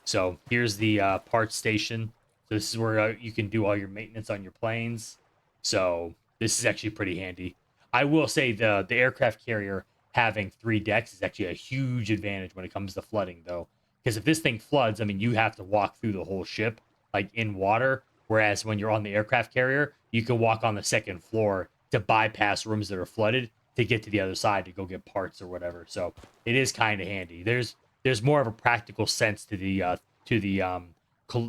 So here's the parts station. So this is where you can do all your maintenance on your planes. So this is actually pretty handy. I will say the aircraft carrier having 3 decks is actually a huge advantage when it comes to flooding, though. Because if this thing floods, I mean, you have to walk through the whole ship, like in water. Whereas when you're on the aircraft carrier, you can walk on the 2nd floor to bypass rooms that are flooded to get to the other side to go get parts or whatever. So it is kind of handy. There's more of a practical sense to the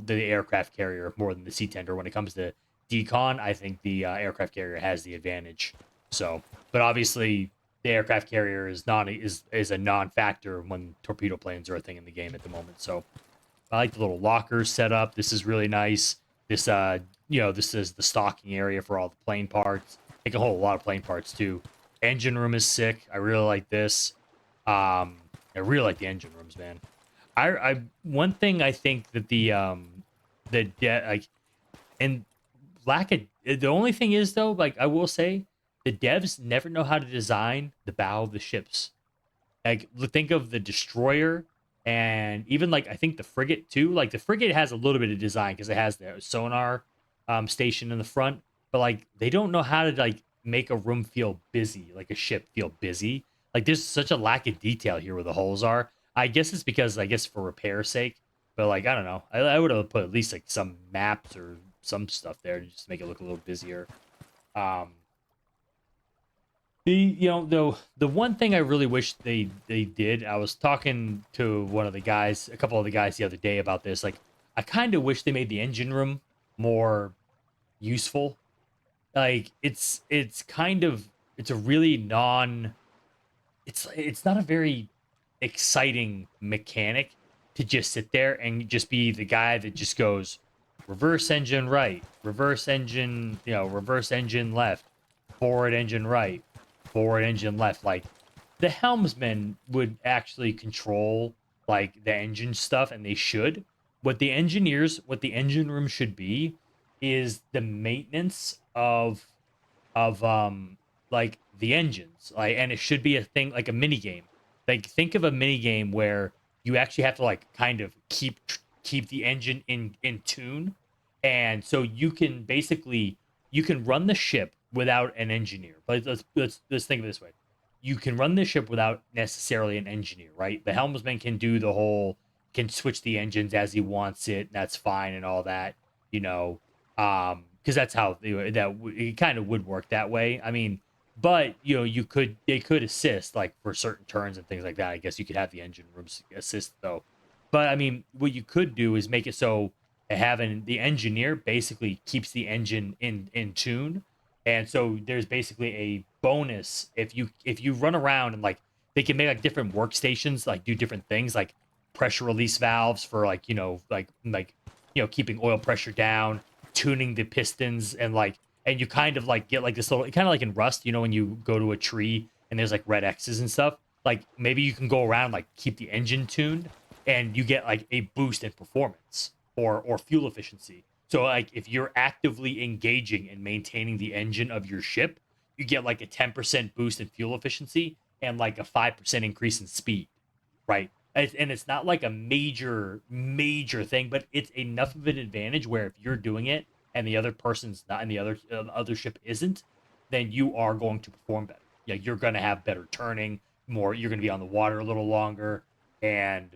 aircraft carrier more than the sea tender when it comes to decon. I think the aircraft carrier has the advantage. So, but obviously the aircraft carrier is a non-factor when torpedo planes are a thing in the game at the moment. So I like the little lockers set up. This is really nice. This this is the stocking area for all the plane parts. They can hold a lot of plane parts too. Engine room is sick. I really like this. I really like the engine rooms, man. I one thing I think that the only thing is though, like I will say, the devs never know how to design the bow of the ships. Like think of the destroyer and even like I think the frigate too. Like the frigate has a little bit of design because it has the sonar station in the front, but like they don't know how to like make a room feel busy, like a ship feel busy. Like there's such a lack of detail here where the holes are. I guess it's because for repair's sake, but like I don't know. I would have put at least like some maps or some stuff there to just make it look a little busier. The one thing I really wish they did. I was talking to a couple of the guys the other day about this. Like I kind of wish they made the engine room more useful. Like it's kind of it's a really non it's not a very exciting mechanic to just sit there and just be the guy that just goes reverse engine right, reverse engine, reverse engine left, forward engine right, forward engine left. Like the helmsman would actually control like the engine stuff, and they should. What the engine room should be is the maintenance of like the engines, like, and it should be a thing like a mini game. Like think of a mini game where you actually have to like kind of keep the engine in tune, and so you can basically you can run the ship without an engineer. But let's think of it this way: you can run the ship without necessarily an engineer, right? The helmsman can do the whole can switch the engines as he wants it, and that's fine and all that, you know. Because that's how it kind of would work that way. I mean, but they could assist like for certain turns and things like that. I guess you could have the engine rooms assist though. But I mean, what you could do is make it so having the engineer basically keeps the engine in tune, and so there's basically a bonus if you run around and like they can make like different workstations like do different things like pressure release valves for like keeping oil pressure down, tuning the pistons, and like and you kind of like get like this little kind of like in Rust, when you go to a tree and there's like red X's and stuff. Like maybe you can go around like keep the engine tuned, and you get like a boost in performance or fuel efficiency. So like if you're actively engaging and maintaining the engine of your ship, you get like a 10% boost in fuel efficiency and like a 5% increase in speed, right? And it's not like a major thing, but it's enough of an advantage where if you're doing it and the other person's not and the other ship isn't, then you are going to perform better. Yeah, you're going to have better turning, more you're going to be on the water a little longer, and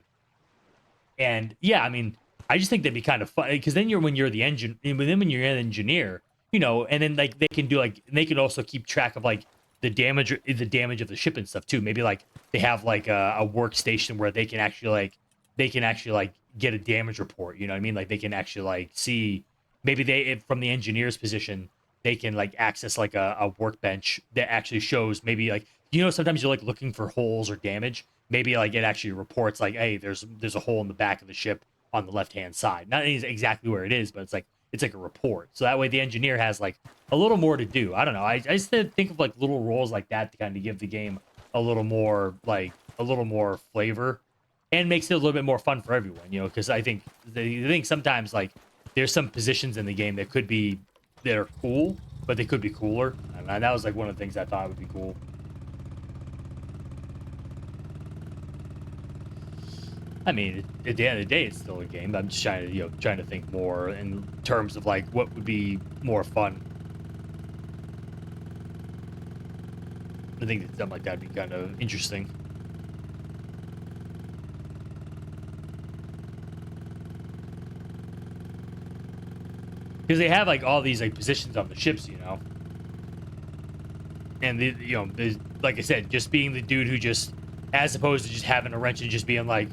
yeah, I mean, I just think that'd be kind of fun because then when you're the engine, and then when you're an engineer, and then like they can do like they can also keep track of like the damage of the ship and stuff too. Maybe like they have like a workstation where they can actually like get a damage report. You know what I mean? Like they can actually like see maybe from the engineer's position they can like access like a workbench that actually shows maybe like sometimes you're like looking for holes or damage. Maybe like it actually reports like, hey, there's a hole in the back of the ship on the left hand side. Not exactly where it is, but it's like a report. So that way the engineer has like a little more to do. I don't know. I just think of like little roles like that to kind of give the game a little more flavor, and makes it a little bit more fun for everyone. Because I think sometimes like there's some positions in the game that are cool, but they could be cooler. And that was like one of the things I thought would be cool. I mean, at the end of the day, it's still a game. I'm just trying to think more in terms of like what would be more fun. I think that something like that'd be kind of interesting. Because they have like all these like positions on the ships, and there's, like I said, just being the dude who just, as opposed to just having a wrench and just being like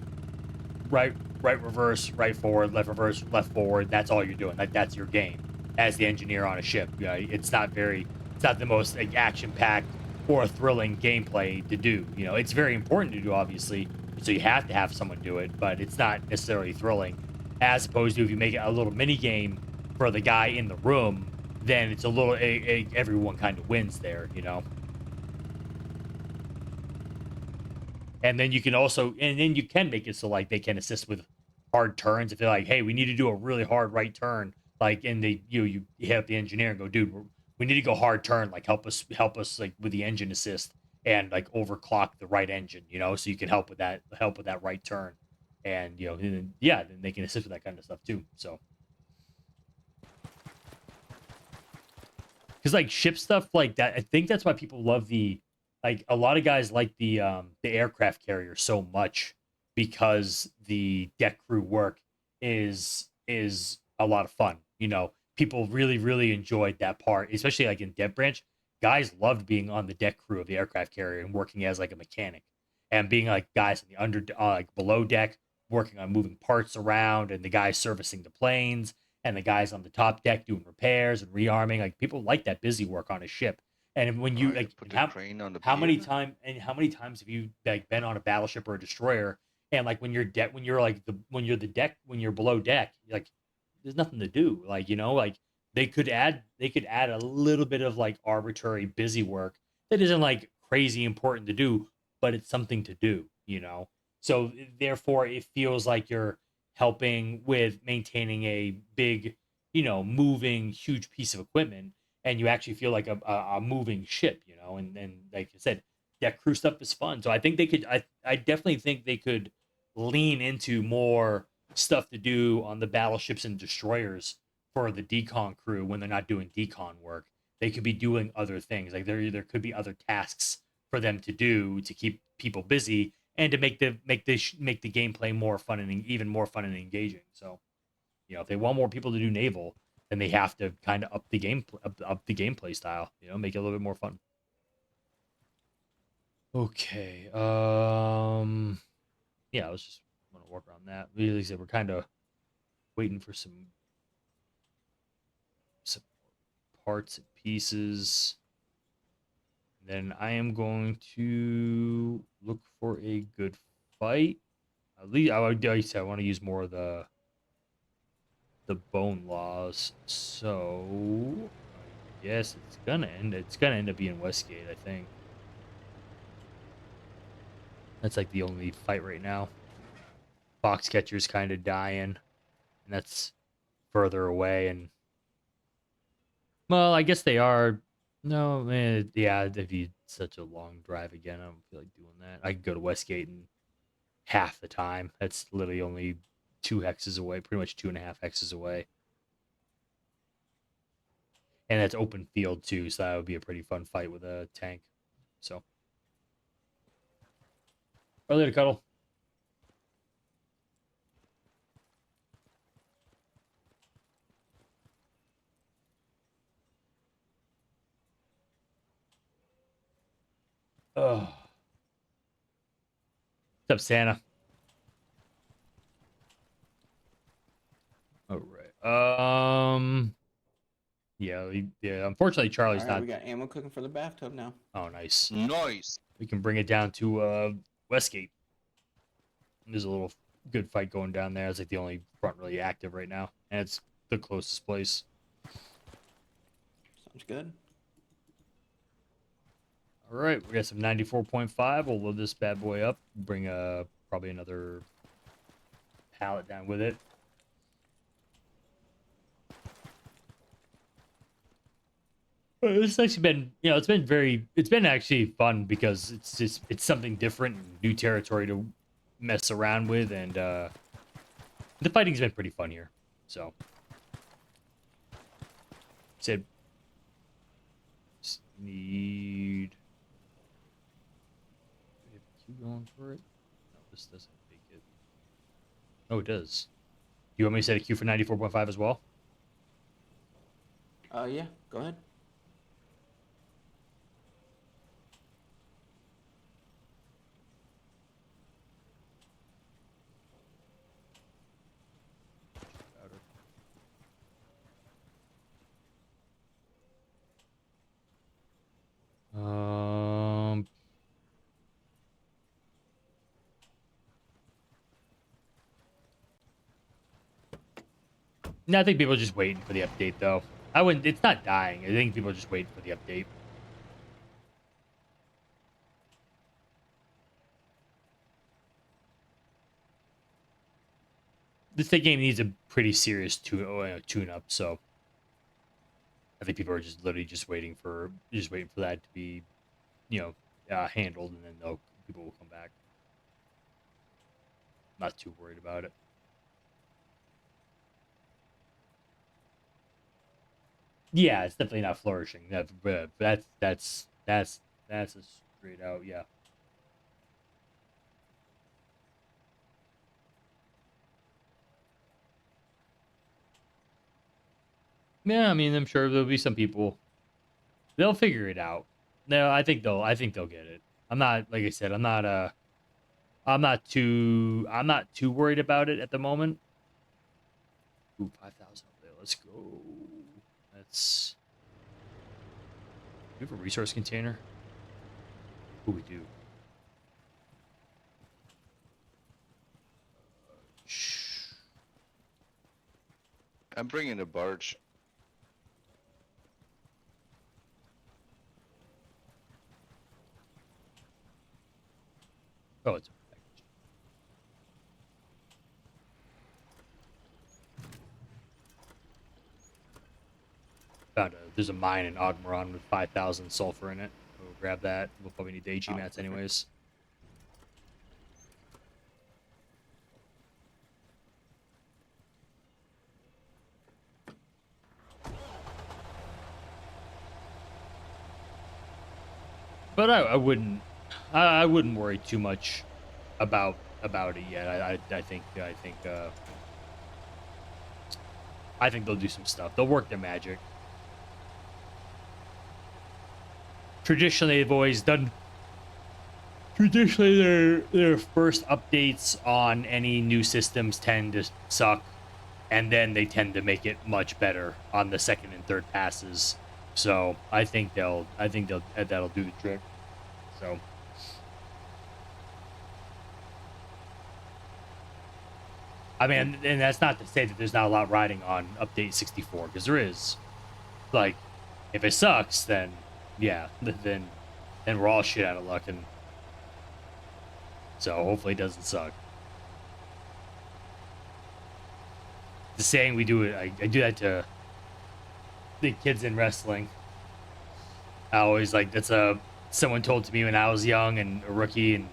right reverse, right forward, left reverse, left forward. That's all you're doing. Like that's your game as the engineer on a ship. It's not the most like action packed or thrilling gameplay to do. It's very important to do, obviously, so you have to have someone do it, but it's not necessarily thrilling. As opposed to if you make it a little mini game for the guy in the room, then it's a little everyone kind of wins there. And then you can make it so like they can assist with hard turns if they're like, hey, we need to do a really hard right turn, like, and you hit up the engineer and go, dude, we need to go hard turn, like help us like with the engine assist and like overclock the right engine, so you can help with that right turn, and then they can assist with that kind of stuff too. So because like ship stuff like that, I think that's why people love like a lot of guys like the aircraft carrier so much, because the deck crew work is a lot of fun. People really enjoyed that part, especially like in Dead Branch. Guys loved being on the deck crew of the aircraft carrier and working as like a mechanic, and being like guys in the like below deck working on moving parts around, and the guys servicing the planes, and the guys on the top deck doing repairs and rearming. Like people like that busy work on a ship. And when you Right, like, put and the crane on the how many pier. time and how many times have you like been on a battleship or a destroyer, and like when you're when you're below deck, like there's nothing to do. Like like they could add a little bit of like arbitrary busy work that isn't like crazy important to do, but it's something to do. So therefore, it feels like you're helping with maintaining a big, moving huge piece of equipment, and you actually feel like a moving ship. And like I said, that crew stuff is fun. So I think they could. I definitely think they could lean into more stuff to do on the battleships and destroyers for the decon crew when they're not doing decon work. They could be doing other things. Like there could be other tasks for them to do to keep people busy and to make the gameplay more fun and even more fun and engaging. So, if they want more people to do naval, then they have to kind of up the gameplay style. Make it a little bit more fun. Okay. Yeah, I was just want to work on that. Like I said, we're kind of waiting for some parts and pieces. Then I am going to look for a good fight. At least I would like I said, I want to use more of the bone laws. So I guess it's gonna end up being Westgate, I think. That's like the only fight right now. Foxcatcher's kind of dying, and that's further away. And well, I guess they are. No, man, yeah, it'd be such a long drive again. I don't feel like doing that. I could go to Westgate in half the time. That's literally only 2 hexes away, pretty much 2.5 hexes away. And that's open field too, so that would be a pretty fun fight with a tank. So, early to cuddle. Oh, what's up, Santa? All right. Yeah, yeah. Unfortunately, All Charlie's right, not. we got ammo cooking for the bathtub now. Oh, nice. Nice. We can bring it down to Westgate. There's a little good fight going down there. It's like the only front really active right now, and it's the closest place. Sounds good. All right, we got some 94.5. We'll load this bad boy up. Bring probably another pallet down with it. It's actually been, it's been actually fun because it's something different, new territory to mess around with, and the fighting's been pretty fun here. So, said, need. Do we have a queue going for it? No, this doesn't make it. Oh, it does. Do you want me to set a queue for 94.5 as well? Yeah, go ahead. Um, no, I think people are just waiting for the update, though. I wouldn't. It's not dying. I think people are just waiting for the update. This game needs a pretty serious tune up. So I think people are just literally just waiting for that to be, handled, and then people will come back. Not too worried about it. Yeah, it's definitely not flourishing. That's a straight out, yeah. Yeah, I mean, I'm sure there'll be some people. They'll figure it out. No, I think they'll get it. I'm not, like I said, I'm not too worried about it at the moment. Ooh, 5,000 up there. let's go. Let's. Do we have a resource container? Oh, we do. Shh. I'm bringing a barge. Oh, it's a package. There's a mine in Ogmaron with 5,000 sulfur in it. We'll grab that. We'll probably need the HE mats anyways. But I wouldn't worry too much about it yet. I think they'll do some stuff. They'll work their magic. Traditionally, they've always done. Traditionally, their first updates on any new systems tend to suck, and then they tend to make it much better on the second and third passes. So I think that'll do the trick. So. I mean, and that's not to say that there's not a lot riding on update 64, because there is. Like, if it sucks, then yeah, then we're all shit out of luck, and so hopefully it doesn't suck. The saying we do it, I do that to the kids in wrestling. I always like someone told to me when I was young and a rookie, and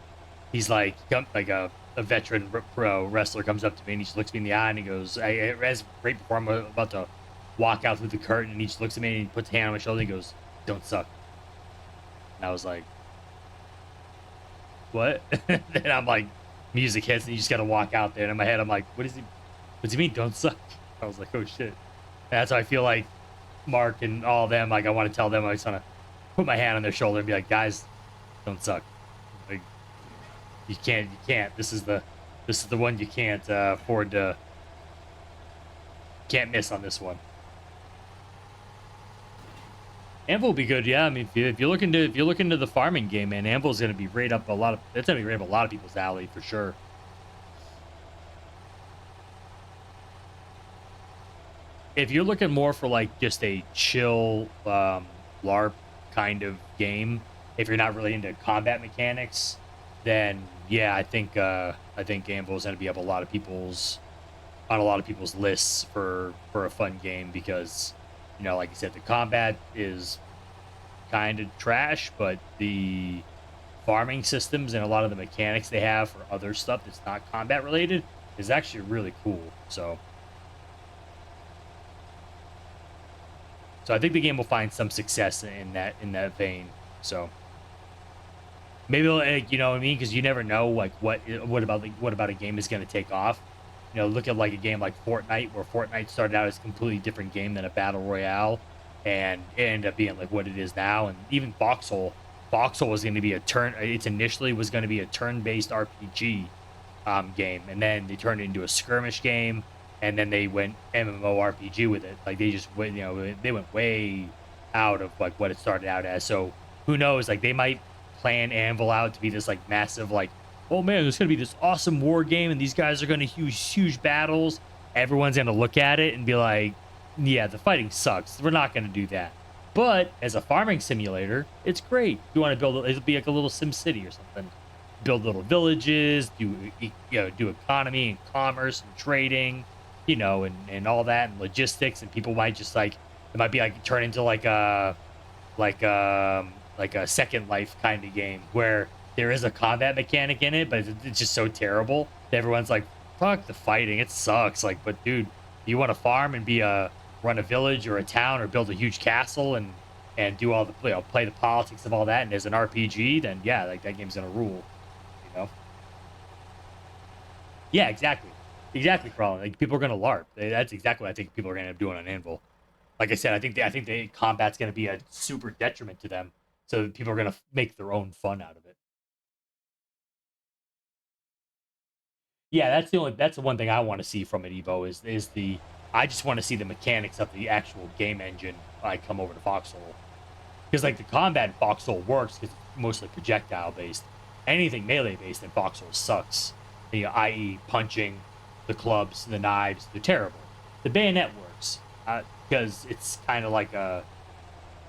he's like a veteran pro wrestler comes up to me and he just looks me in the eye and he goes, as right before I'm about to walk out through the curtain, and he just looks at me and he puts a hand on my shoulder and he goes, "Don't suck." And I was like, "What?" Then I'm like, music hits and you just gotta walk out there. And in my head, I'm like, What's he mean, don't suck?" I was like, "Oh shit." And that's how I feel like Mark and all of them, like I want to tell them, I just want to put my hand on their shoulder and be like, "Guys, don't suck. Like, you can't. This is the one you can't afford to. Can't miss on this one." Anvil will be good, yeah. I mean, if you look into the farming game, man, Anvil's gonna be right up a lot of. It's gonna be right up a lot of people's alley for sure. If you're looking more for like just a chill LARP kind of game, if you're not really into combat mechanics, then yeah, I think Anvil is gonna be up on a lot of people's lists for a fun game, because like you said, the combat is kind of trash, but the farming systems and a lot of the mechanics they have for other stuff that's not combat related is actually really cool. So I think the game will find some success in that vein. So maybe you know what I mean, because you never know like what about a game is going to take off. Look at like a game like Fortnite, where Fortnite started out as a completely different game than a battle royale, and it ended up being like what it is now. And even Foxhole was going to be initially was going to be a turn-based RPG game, and then they turned it into a skirmish game, and then they went MMORPG with it. Like they just went, they went way out of like what it started out as. So who knows? Like they might plan Anvil out to be this like massive like, oh man, there's gonna be this awesome war game, and these guys are gonna huge battles. Everyone's gonna look at it and be like, yeah, the fighting sucks. We're not gonna do that. But as a farming simulator, it's great. You want to build it'll be like a little Sim City or something. Build little villages, do economy and commerce and trading, and all that, and logistics. And people might just like it might be like turn into like a Second Life kind of game where there is a combat mechanic in it, but it's just so terrible that everyone's like, fuck the fighting, it sucks. Like, but dude, you want to farm and run a village or a town or build a huge castle and do all the play the politics of all that, and as an RPG, then yeah, like that game's gonna rule. Yeah, exactly, Crawling. Like people are gonna LARP. That's exactly what I think people are gonna end up doing on Anvil. Like I said, I think the combat's gonna be a super detriment to them, so people are gonna make their own fun out of it. Yeah, that's the one thing I want to see from it, Evo, is the I just want to see the mechanics of the actual game engine like come over to Foxhole. Because like the combat in Foxhole works because it's mostly projectile based. Anything melee based in Foxhole sucks. You know, i.e., punching, the clubs, the knives, they're terrible. The bayonet works because it's kind of like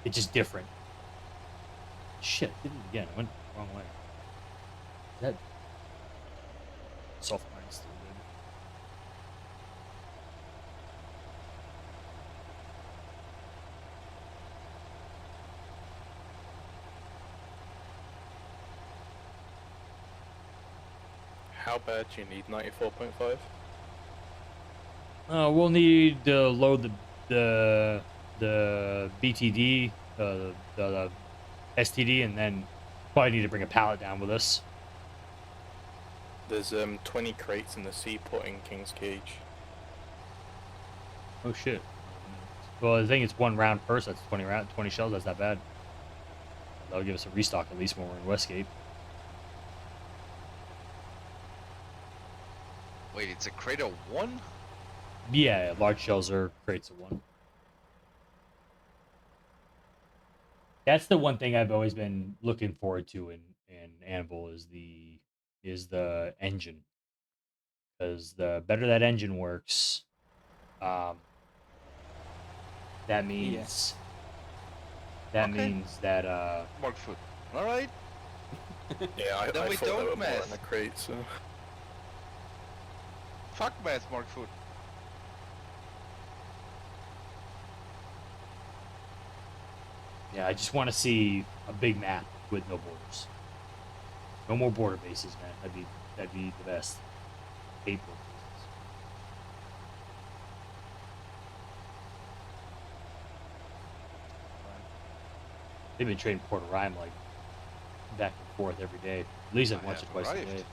it's just different. Shit, I did it again. I went the wrong way. Is that soft mine still good? How bad do you need 94.5? We'll need to load the BTD, the STD, and then probably need to bring a pallet down with us. There's 20 crates in the seaport in King's Cage. Oh shit. Well, I think it's 1 round per, so that's 20 shells. That's not bad. That'll give us a restock at least when we're in Westgate. Wait, it's a crate of 1? Yeah, large shells are crates of 1. That's the one thing I've always been looking forward to in Anvil is the engine, because the better that engine works, that means that Okay. means that Markfoot. All right. Yeah, Then I we thought there don't were more mess. in the crate, so... Fuck math, Markfoot. yeah, I just want to see a big map with no borders. No more border bases, man. That'd be the best. Hate border bases. They've been trading Port of Rhyme like back and forth every day. At least like I once or have twice arrived. a day.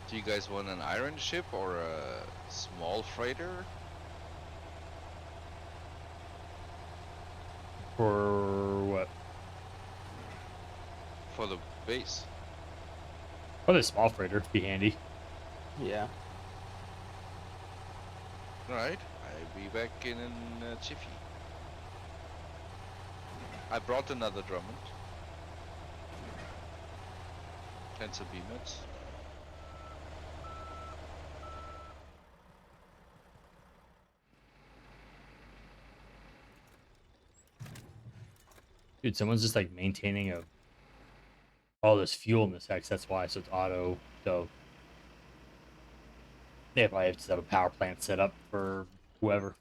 Do you guys want an iron ship or a small freighter? For what? For the base. Probably a small freighter. Be handy. Yeah. Alright, I'll be back in Jiffy. I brought another Drummond. And some B-nuts. Dude, someone's just like maintaining all this fuel in this hex. That's why. So it's auto. So they probably have to have a power plant set up for whoever.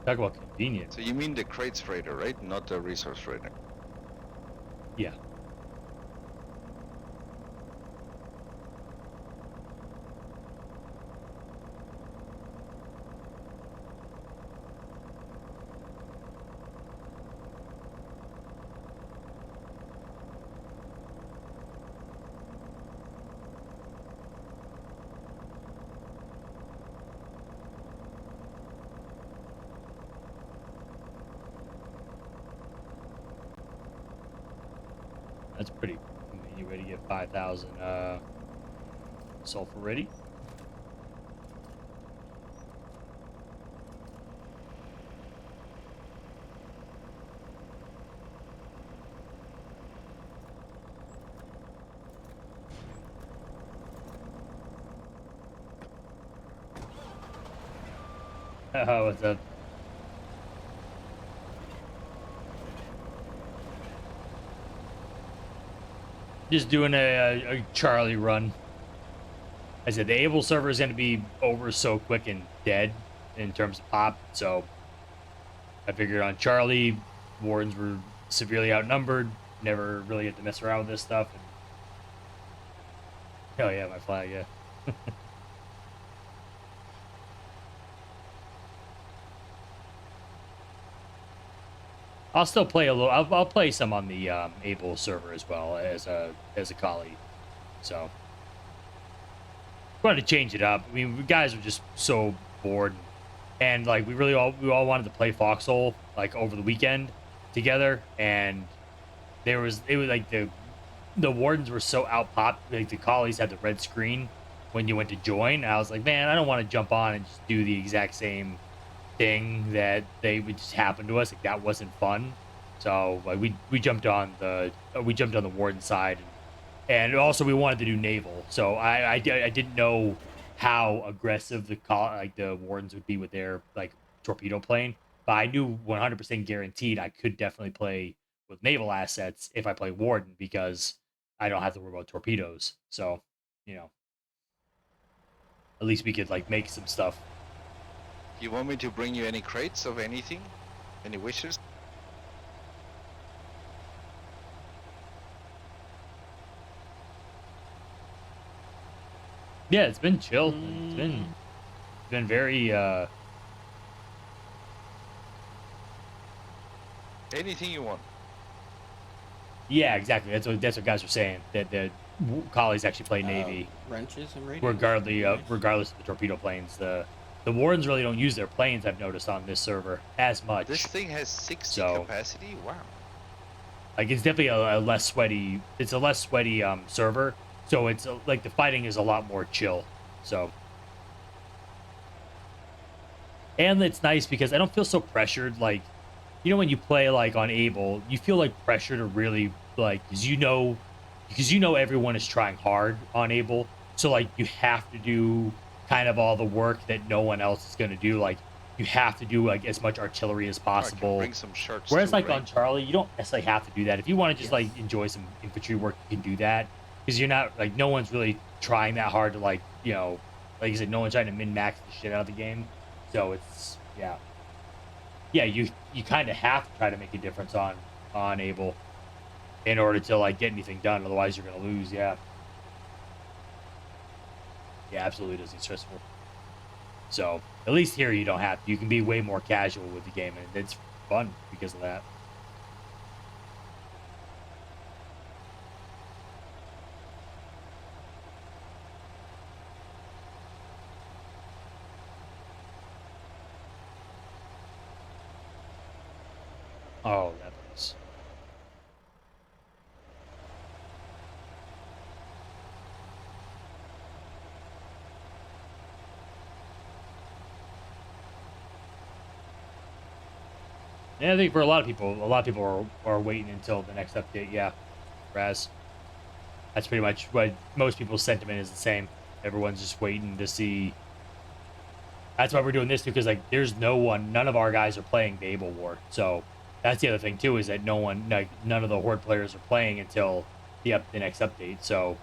Talk about convenient. So you mean the crates freighter, right? Not the resource freighter. Yeah. That's pretty. You ready to get 5,000 sulfur ready? Oh, what's up? Just doing a Charlie run. I said the Able server is going to be over so quick and dead in terms of pop, so I figured on Charlie, Wardens were severely outnumbered, never really get to mess around with this stuff. And... oh yeah, my flag, yeah. I'll still play a little. I'll play some on the Able server as well as a collie. So wanted to change it up. I mean, we guys were just so bored, and like we all wanted to play Foxhole like over the weekend together, and it was like the wardens were so out pop. Like the collies had the red screen when you went to join. And I was like, man, I don't want to jump on and just do the exact same thing that they would just happen to us. Like that wasn't fun. So like we jumped on the warden side, and also we wanted to do naval. So I didn't know how aggressive the wardens would be with their like torpedo plane, but I knew 100% guaranteed I could definitely play with naval assets if I play warden because I don't have to worry about torpedoes. So you know, at least we could like make some stuff. You want me to bring you any crates of anything? Any wishes? Yeah, it's been chill. It's been very Anything you want. yeah, exactly. That's what guys were saying that the collies actually play navy Wrenches and radios. regardless of the torpedo planes. The wardens really don't use their planes. I've noticed on this server as much. This thing has 60 So- capacity? Wow. Like it's definitely a less sweaty. It's a less sweaty server. So it's like the fighting is a lot more chill. So. And it's nice because I don't feel so pressured. Like, you know, when you play like on Able, you feel like pressure to really like because you know everyone is trying hard on Able, so like you have to do kind of all the work that no one else is going to do. Like you have to do like as much artillery as I can possible. bring some shirts Whereas too, like right? on Charlie, you don't necessarily have to do that. If you want to just like enjoy some infantry work, you can do that because you're not like no one's really trying that hard to like like you said, no one's trying to min max the shit out of the game. So it's yeah, you kind of have to try to make a difference on Able in order to like get anything done. Otherwise, you're gonna lose. Yeah, absolutely does get stressful. So at least here you don't have to. You can be way more casual with the game, and it's fun because of that. Oh, that place. Yeah, I think for a lot of people are waiting until the next update. Yeah, Raz. That's pretty much what most people's sentiment is the same. Everyone's just waiting to see. That's why we're doing this too, because like there's none of our guys are playing the Able War. So that's the other thing too, is that none of the Horde players are playing until the next update. So,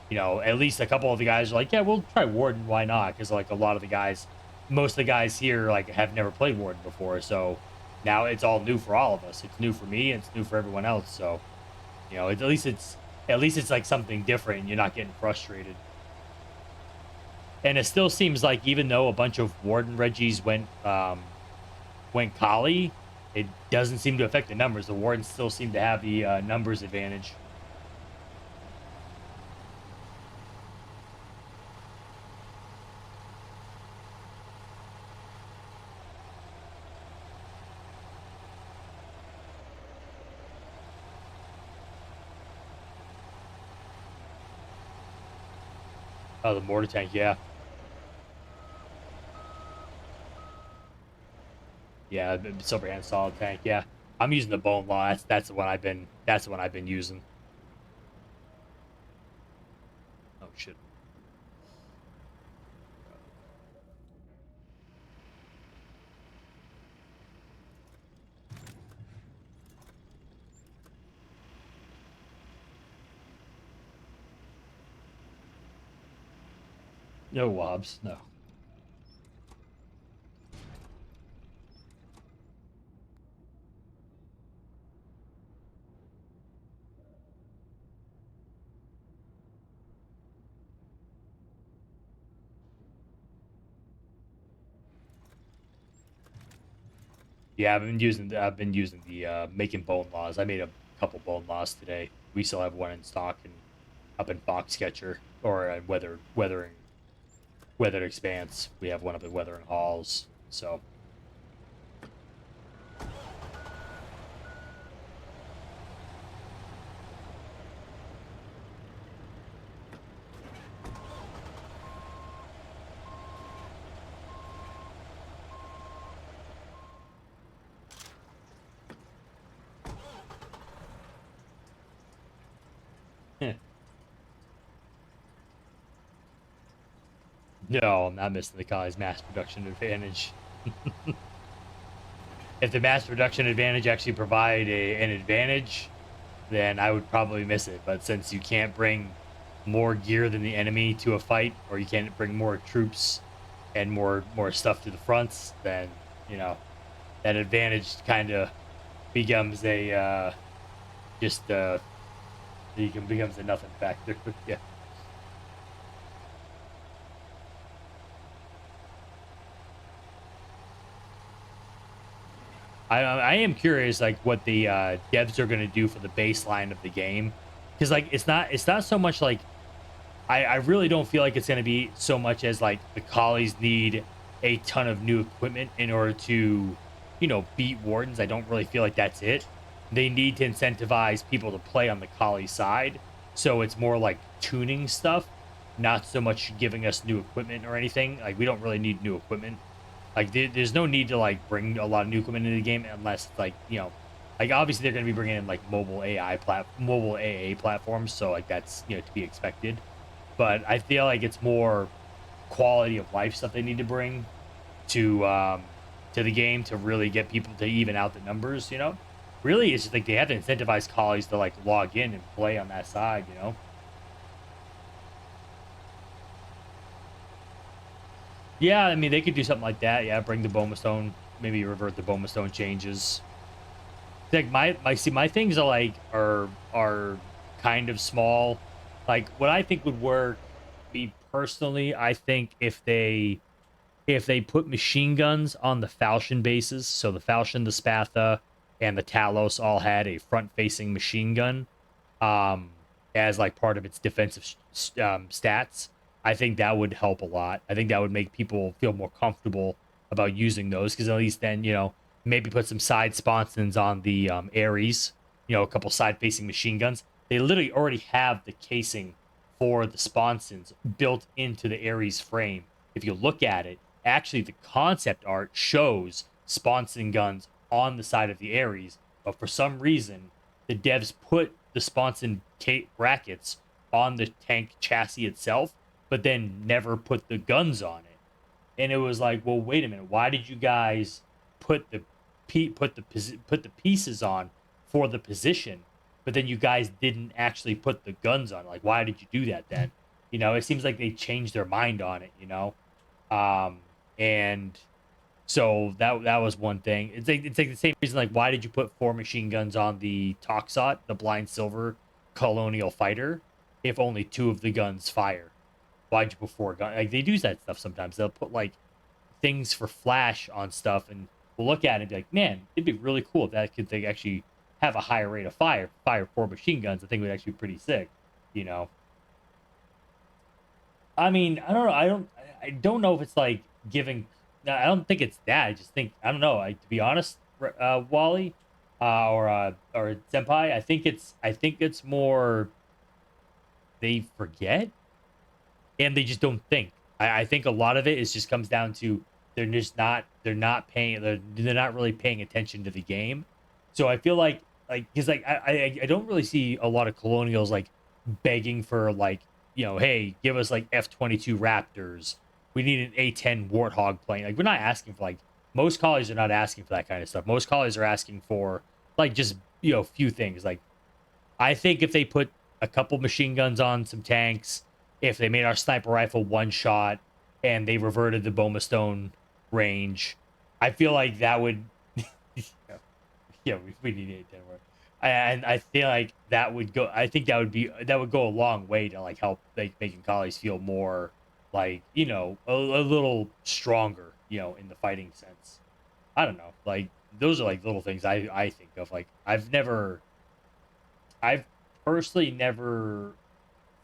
at least a couple of the guys are like, yeah, we'll try Warden, why not? Because like a lot of the guys, most of the guys here like have never played Warden before. So now it's all new for all of us. It's new for me, and it's new for everyone else. So, at least it's like something different and you're not getting frustrated. And it still seems like even though a bunch of Warden Reggies went Collie, it doesn't seem to affect the numbers. The Wardens still seem to have the numbers advantage. Oh, the mortar tank, yeah. Yeah, the silver hand solid tank, yeah. I'm using the bone law. That's the one I've been using. Oh shit. No wobs, no. Yeah, I've been using the making bone laws. I made a couple bone laws today. We still have one in stock and up in Foxcatcher or Weathered Expanse. We have one up in Weathering Halls. So no, I'm not missing the Kali's mass production advantage. If the mass production advantage actually provide an advantage, then I would probably miss it. But since you can't bring more gear than the enemy to a fight, or you can't bring more troops and more stuff to the fronts, then that advantage kind of becomes a just becomes a nothing factor. Yeah. I am curious like what the devs are going to do for the baseline of the game, because like it's not so much like I really don't feel like it's going to be so much as like the collies need a ton of new equipment in order to beat wardens. I don't really feel like that's it. They need to incentivize people to play on the collie side, so it's more like tuning stuff, not so much giving us new equipment or anything. Like we don't really need new equipment. Like there's no need to like bring a lot of new equipment into the game unless like like obviously they're going to be bringing in like mobile AA platforms, so like that's to be expected. But I feel like it's more quality of life stuff they need to bring to the game to really get people to even out the numbers. Really it's just like they have to incentivize collies to like log in and play on that side. Yeah, I mean they could do something like that. Yeah, bring the Boma Stone, maybe revert the Boma Stone changes. Like my things are like are kind of small. Like what I think would work, me personally, I think if they put machine guns on the falchion bases, so the falchion, the spatha, and the talos all had a front-facing machine gun, um, as like part of its defensive stats. I think that would help a lot. I think that would make people feel more comfortable about using those because at least then maybe put some side sponsons on the Ares. A couple side-facing machine guns. They literally already have the casing for the sponsons built into the Ares frame. If you look at it, actually the concept art shows sponson guns on the side of the Ares, but for some reason the devs put the sponson brackets on the tank chassis itself, but then never put the guns on it. And it was like, well, wait a minute, why did you guys put the pieces on for the position, but then you guys didn't actually put the guns on? Like, why did you do that then? It seems like they changed their mind on it. And so that was one thing. It's like the same reason. Like, why did you put 4 machine guns on the Toxot, the blind silver colonial fighter, if only 2 of the guns fire? Why'd you put 4 guns? Like they do that stuff sometimes. They'll put like things for flash on stuff, and we'll look at it and be like, man, it'd be really cool if that could they actually have a higher rate of fire 4 machine guns. I think it would actually be pretty sick. You know. I mean, I don't know. I don't know if it's like giving. I don't think it's that. I just think I don't know. To be honest, Wally, or Senpai, I think it's more they forget and they just don't think. I think a lot of it is just comes down to they're not really paying attention to the game. So I feel like because like I don't really see a lot of colonials like begging for like hey, give us like F-22 Raptors. We need an A-10 Warthog plane. Like we're not asking for like most colleges are not asking for that kind of stuff. Most colleges are asking for like just few things. Like I think if they put a couple machine guns on some tanks, if they made our sniper rifle one shot, and they reverted the Boma Stone range, I feel like that would, we need 810 work. And I feel like that would go. I think that would go a long way to like help like making colleagues feel more like a little stronger, in the fighting sense. I don't know, like those are like little things I think of. Like I've personally never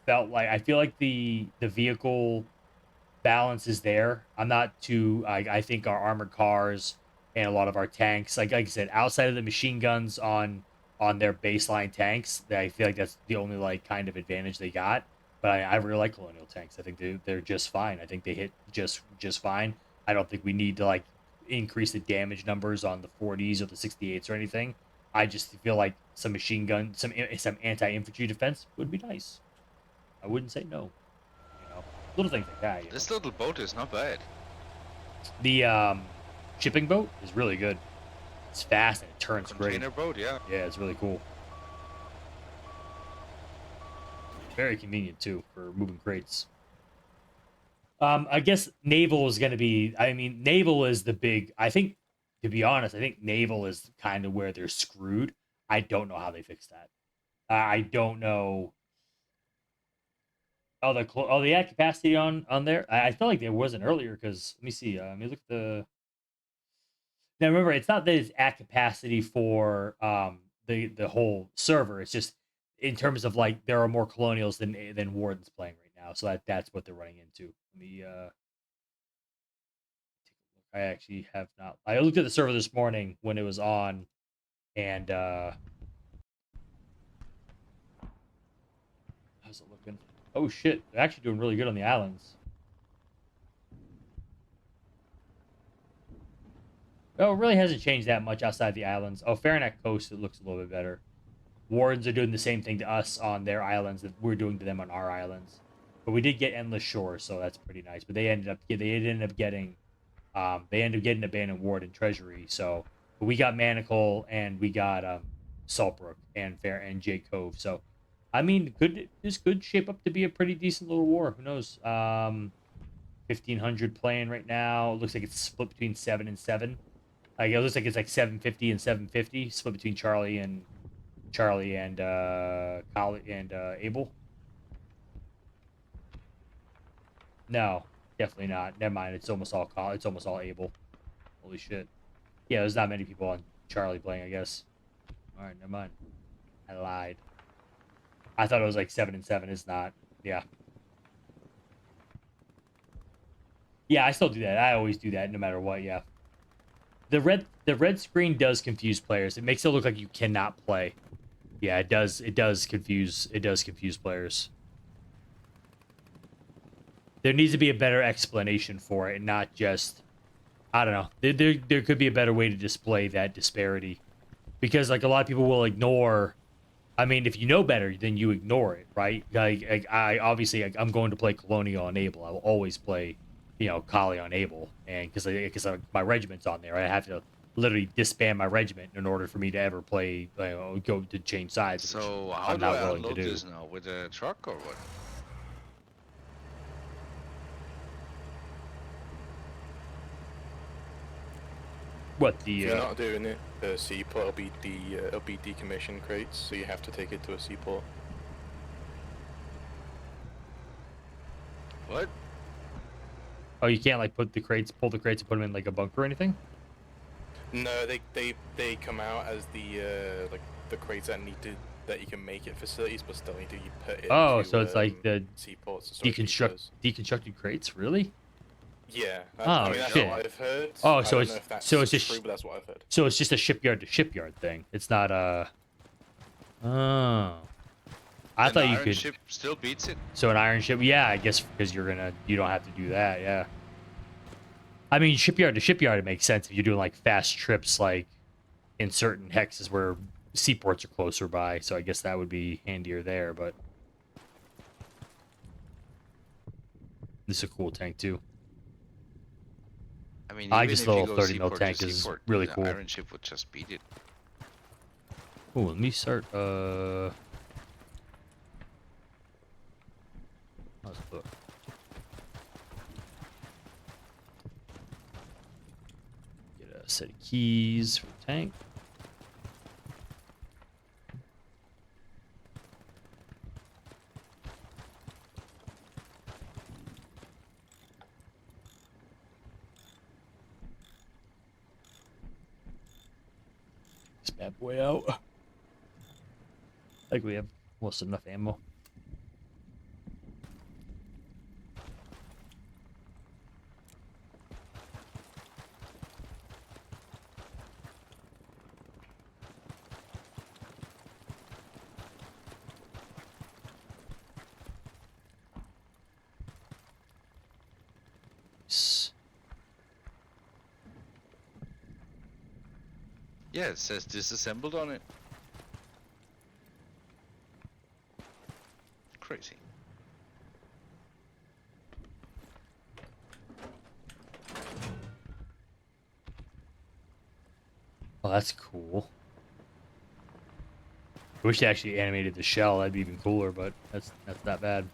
felt like I feel like the vehicle balance is there. I'm not too. I think our armored cars and a lot of our tanks, like I said, outside of the machine guns on their baseline tanks, that I feel like that's the only like kind of advantage they got. But I really like colonial tanks. I think they're just fine. I think they hit just fine. I don't think we need to like increase the damage numbers on the 40s or the 68s or anything. I just feel like some machine gun, some anti infantry defense would be nice. I wouldn't say no. Little things like that. This little boat is not bad. The shipping boat is really good. It's fast and it turns great. Container boat, yeah. Yeah, it's really cool. Very convenient too for moving crates. I guess naval is going to be. I mean, naval is the big. I think, to be honest, I think naval is kind of where they're screwed. I don't know how they fix that. I don't know. They had capacity on there. I felt like there wasn't earlier because let me see. Let me look at the. Now remember, it's not that it's at capacity for the whole server. It's just in terms of like there are more colonials than wardens playing right now, so that's what they're running into. Let me take a look. I actually have not. I looked at the server this morning when it was on, and how's it looking? Oh shit, they're actually doing really good on the islands. Oh, it really hasn't changed that much outside the islands. Oh, Farinac Coast, it looks a little bit better. Wardens are doing the same thing to us on their islands that we're doing to them on our islands. But we did get Endless Shore, so that's pretty nice. But they ended up getting Abandoned Ward and Treasury. So but we got Manacle and we got Saltbrook and Jade Cove. So I mean, this could shape up to be a pretty decent little war. Who knows? 1,500 playing right now. Looks like it's split between 7 and 7. Like it looks like it's like 750 and 750 split between Charlie and Abel. No, definitely not. Never mind. It's almost all Abel. Holy shit. Yeah, there's not many people on Charlie playing, I guess. All right, never mind. I lied. I thought it was like 7 and 7. It's not. Yeah. Yeah, I still do that. I always do that, no matter what. Yeah. The red screen does confuse players. It makes it look like you cannot play. Yeah, it does. It does confuse players. There needs to be a better explanation for it, not just. I don't know. There could be a better way to display that disparity, because like a lot of people will ignore. I mean, if you know better, then you ignore it, right? Like I obviously I'm going to play Colonial on Able. I will always play, Kali on Able, and because my regiment's on there, I have to literally disband my regiment in order for me to ever play, go to change sides. So how I'm do not I willing to unload do. this now? With a truck or what? What If the? you're not doing it, seaport it'll be decommissioned crates, so you have to take it to a seaport. What? Oh, you can't like pull the crates and put them in like a bunker or anything. No, they come out as the like the crates that you can make it facilities, but still need to be put into. Oh, so it's like the seaports and deconstructed crates, really? Yeah. Oh, I mean, that's shit. what I've heard. Oh, I so don't it's know if that's so it's just true, but that's what I've heard. so it's just a shipyard to shipyard thing. It's not a. Oh, I An thought you iron could. ship still beats it. So an iron ship, yeah, I guess because you don't have to do that, yeah. I mean, shipyard to shipyard, it makes sense if you're doing like fast trips, like in certain hexes where seaports are closer by. So I guess that would be handier there. But this is a cool tank too. I mean, I even this if you little go 30 mil seaport tank to is seaport, really the cool. iron ship would just beat it. Oh, let me start. Let's look. Get a set of keys for the tank. that boy out. I think we have almost enough ammo. Yeah, it says disassembled on it. Crazy. Oh, that's cool. I wish they actually animated the shell. That'd be even cooler, but that's not bad.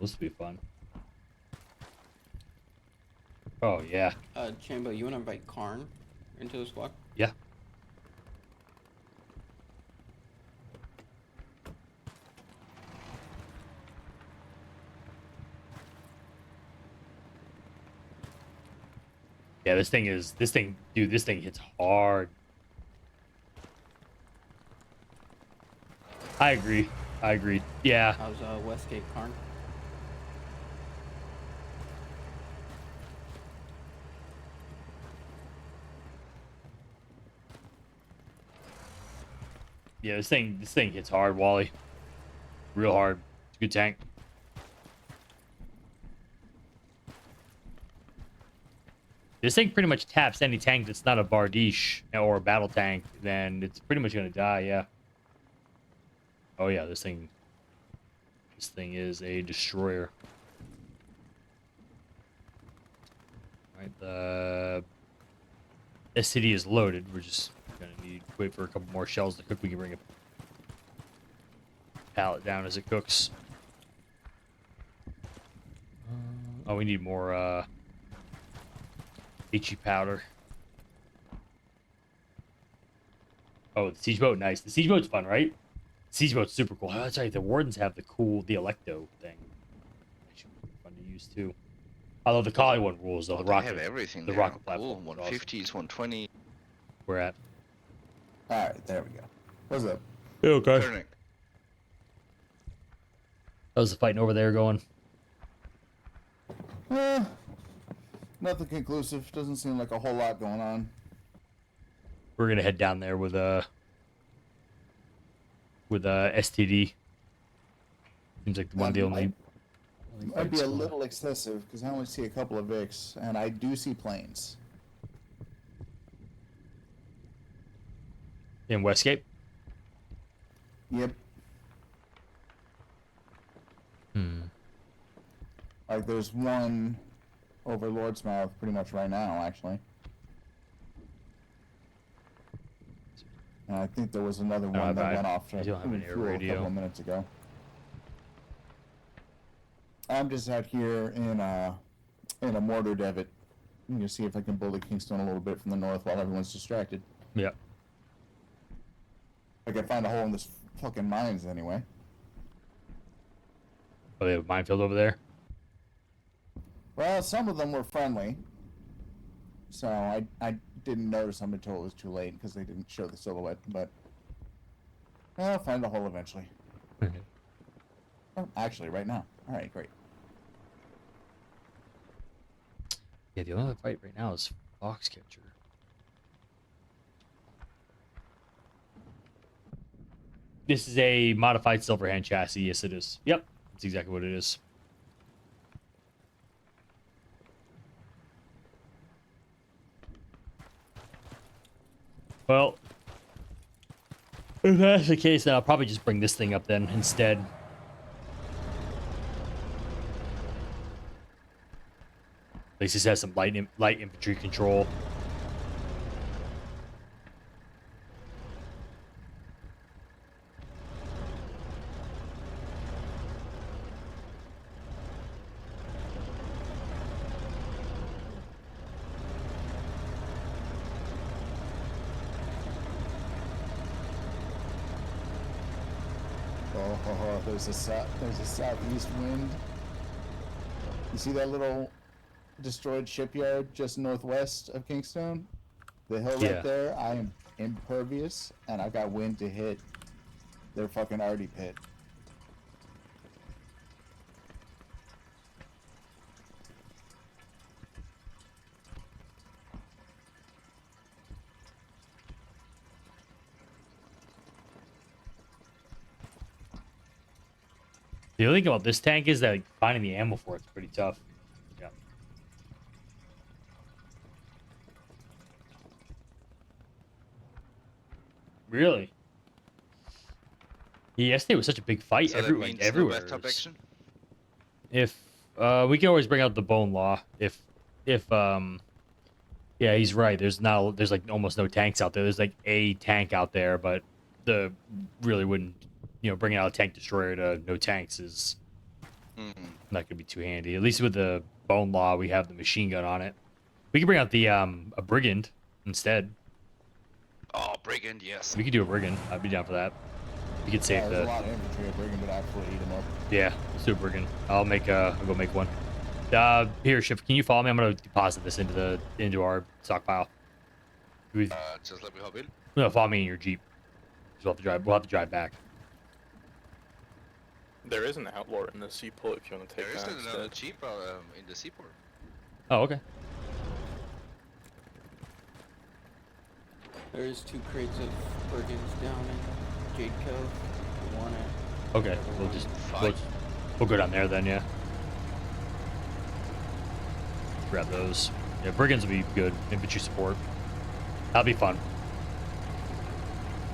This would be fun. Oh yeah. Chambo, you want to invite Karn into the squad? Yeah. Yeah, this thing hits hard. I agree. Yeah. How's Westgate, Karn? Yeah, this thing hits hard, Wally. Real hard. It's a good tank. This thing pretty much taps any tank that's not a Bardiche or a battle tank, then it's pretty much gonna die, yeah. Oh yeah, this thing is a destroyer. Alright, the SCD is loaded. We're just gonna need to wait for a couple more shells to cook. We can bring a pallet down as it cooks. Oh, we need more HE powder. Oh, the siege boat, nice. The siege boat's fun, right? Siege boat's super cool. Oh, that's right. The wardens have the Electo thing. Actually, fun to use too. Although the Kali one rules though. Oh, The they rocket, have everything the there. rocket Cool. platform. is 150s, 120. Awesome. We're at. Alright, there we go. What's up? Hey, okay. Turning. How's the fighting over there going? Nothing conclusive. Doesn't seem like a whole lot going on. We're gonna head down there with STD. Seems like the one deal only Might be a little excessive because I only see a couple of Vicks, and I do see planes. in Westgate. Yep. Like there's one over Lord's Mouth pretty much right now, actually. And I think there was another one that went off to I don't have an air fuel radio. a couple of minutes ago. I'm just out here in a mortar devet. I'm gonna see if I can bully Kingston a little bit from the north while everyone's distracted. Yeah. I can find a hole in this fucking mines anyway. Oh, they have a minefield over there. Well, some of them were friendly, so I didn't notice them until it was too late because they didn't show the silhouette. But I'll find a hole eventually. Oh, actually, right now. All right, great. Yeah, the only other fight right now is Foxcatcher. This is a modified Silverhand chassis. Yes, it is. Yep, that's exactly what it is. Well, if that's the case, then I'll probably just bring this thing up then instead. At least this has some light infantry control. Oh, there's a southeast wind. You see that little destroyed shipyard just northwest of Kingstone? The hill Yeah. right there. I am impervious, and I've got wind to hit their fucking arty pit. The only thing about this tank is that like, finding the ammo for it's pretty tough. Yeah. Really? Yeah, yesterday was such a big fight. So that Everywhere, means everywhere. no bathtub action? If we can always bring out the bone law. If yeah, he's right. There's like almost no tanks out there. There's like a tank out there, but the really wouldn't bringing out a tank destroyer to no tanks is not gonna be too handy. At least with the bone law, we have the machine gun on it. We can bring out the a brigand instead. Oh, brigand, yes. We could do a brigand. I'd be down for that. You could save There's a the. lot of infantry at Brigham, but I absolutely eat them up. Yeah, let's do a brigand. I'll go make one. Here, Shift, can you follow me? I'm gonna deposit this into our stockpile. Just let me hop in. No, follow me in your Jeep. 'Cause we'll have to drive back. There is an outlaw in the seaport if you want to take There is that another instead. jeep in the seaport. Oh, okay. There's 2 crates of Bergens down in Jade Cove. If you want it. Okay, we'll go down there then, yeah. Grab those. Yeah, brigands will be good. Infantry support. That'll be fun.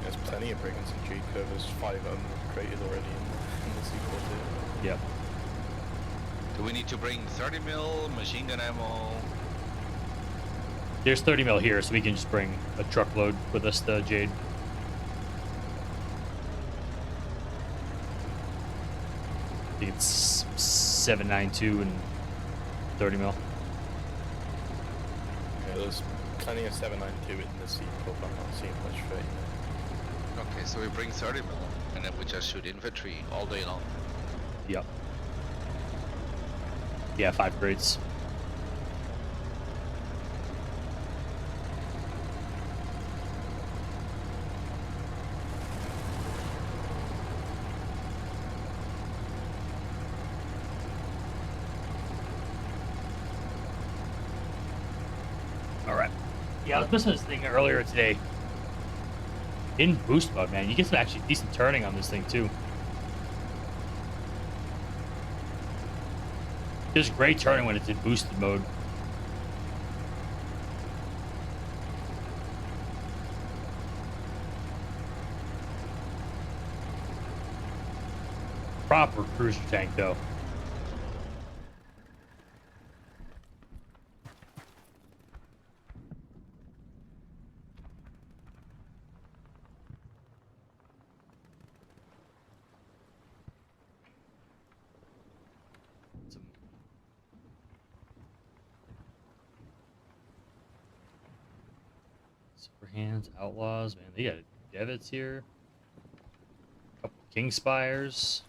There's plenty of brigands in G Cove. There's 5 of them created already in the seaport here. Yep. Do we need to bring 30 mil machine gun ammo? There's 30 mil here, so we can just bring a truckload with us to Jade. I think it's 792 and 30 mil. Yeah, there's plenty of 792 in the seaport. I'm not seeing much for it. Okay, so we bring 30 mil, and then we just shoot infantry all day long. Yep. Yeah, 5 crates. Alright. Yeah, I was missing this thing earlier today. In boost mode, man. You get some actually decent turning on this thing, too. There's great turning when it's in boosted mode. Proper cruiser tank, though. Super hands, outlaws, man. They got Devits here. Couple King Spires.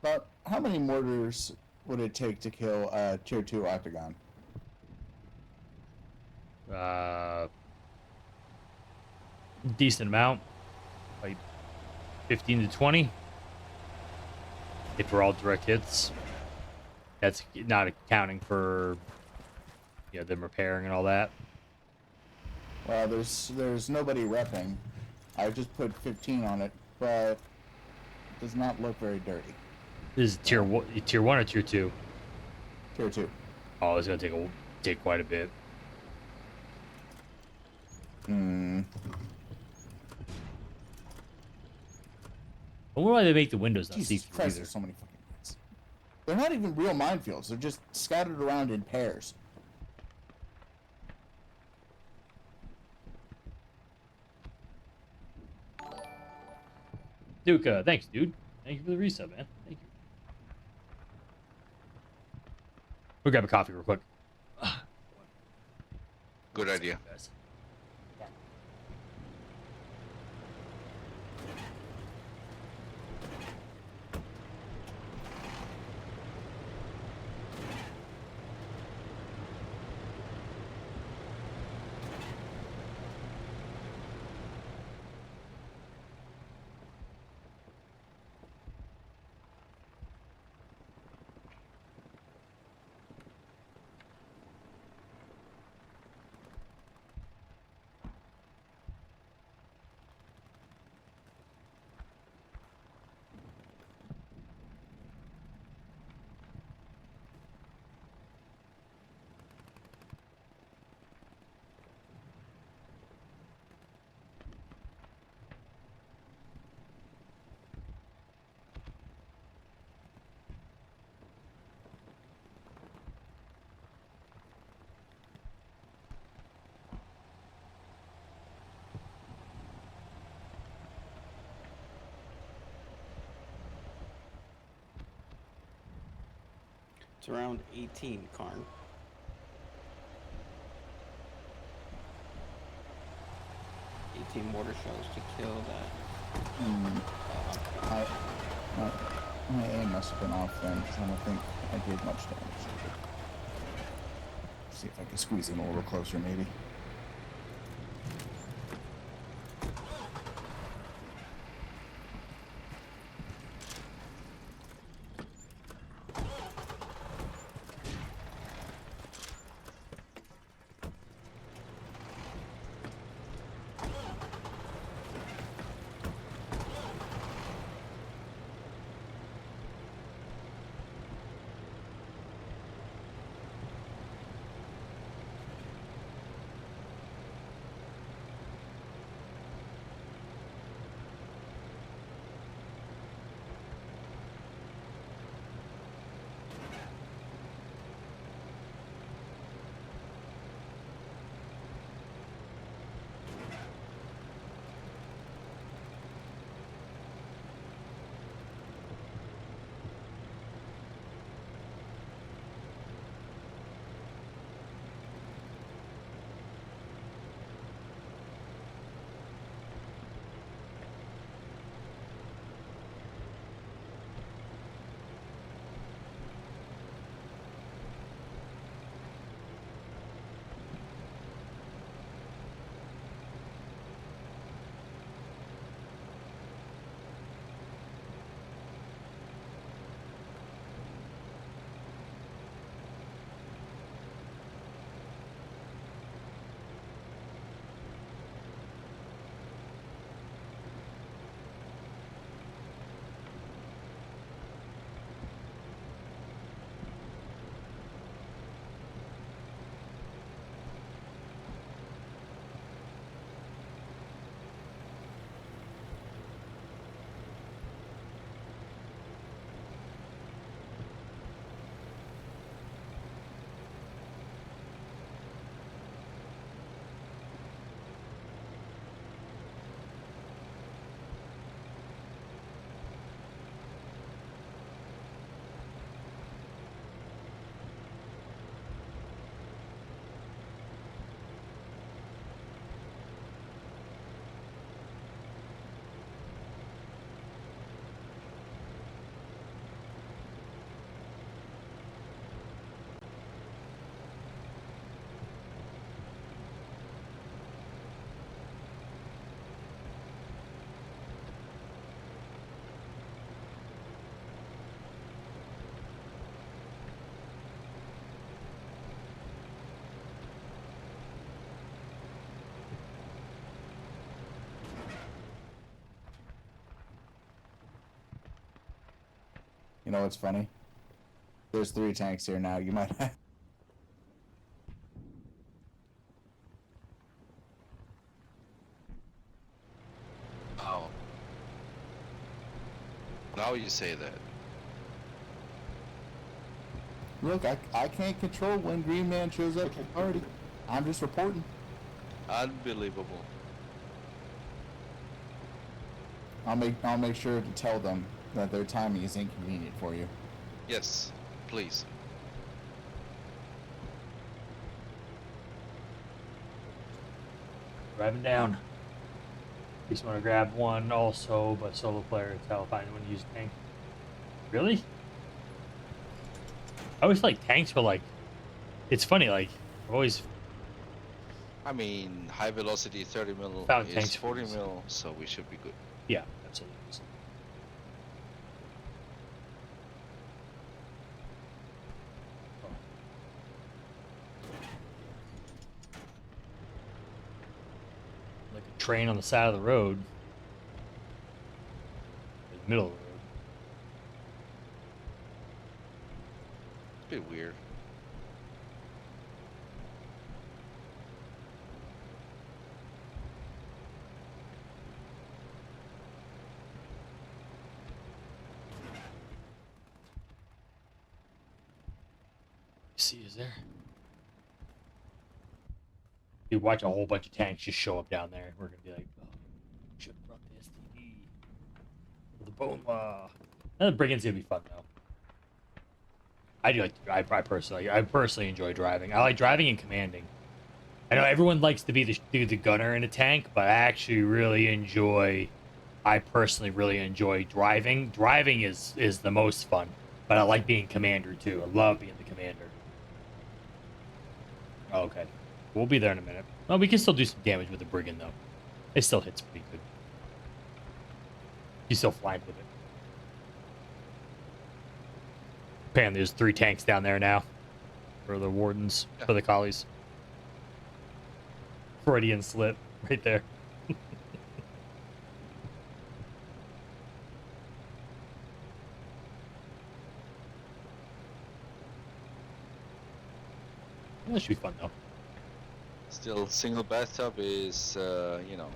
But how many mortars would it take to kill a tier 2 octagon? Decent amount. Like 15 to 20. If we're all direct hits. That's not accounting for them repairing and all that. Well, there's nobody repping. I just put 15 on it but does not look very dirty. This is tier 1 or tier 2? Tier 2. Oh, it's gonna take quite a bit. Hmm. I wonder why they make the windows not Jesus see-through Christ, either. there's so many fucking mines. They're not even real minefields. They're just scattered around in pairs. Duke, thanks, dude. Thank you for the resub, man. Thank you. We'll grab a coffee real quick. Good idea. It's around 18, Karn. Mortar shells to kill that. My aim must have been off then, because I don't think I did much damage. See if I can squeeze in a little closer, maybe. know what's funny? There's 3 tanks here now. You might have. Oh. Now you say that. Look, I can't control when Green Man shows up at the party. I'm just reporting. Unbelievable. I'll make sure to tell them that their timing is inconvenient for you. Yes, please. Driving down. Just want to grab one also, but solo player tell if anyone use tank. Really? I always like tanks, but like, it's funny. Like, I've always I mean, high velocity 30 mil Found is tanks 40 freeze. mil, so we should be good. yeah, absolutely. Like a train on the side of the road, in the middle of the road. It's a bit weird. See, is there? You watch a whole bunch of tanks just show up down there. We're gonna be like, oh, should have brought the STD. The bone law. The brigand's gonna be fun though. I do like. I personally enjoy driving. I like driving and commanding. I know everyone likes to be the gunner in a tank, but I actually really enjoy. I personally really enjoy driving. Driving is the most fun, but I like being commander too. I love being the commander. Oh, okay. We'll be there in a minute. Well, we can still do some damage with the brigand, though. It still hits pretty good. He's still flying with it. Apparently, there's 3 tanks down there now. For the wardens, for the collies. Freudian slip, right there. That should be fun, though. Still, single bathtub is, you know.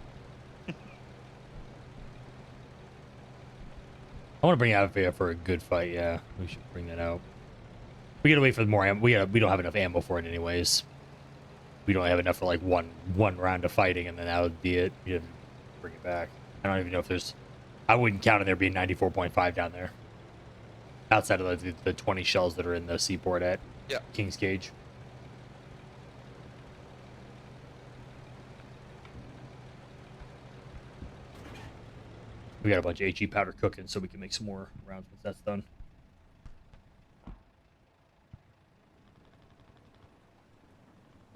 I want to bring it out here for a good fight. Yeah, we should bring that out. We gotta wait for more ammo. We don't have enough ammo for it, anyways. We don't have enough for like one round of fighting, and then that would be it. We have to bring it back. I don't even know if there's. I wouldn't count on there being 94.5 down there. Outside of the 20 shells that are in the seaport at King's Cage. We got a bunch of HE powder cooking, so we can make some more rounds once that's done.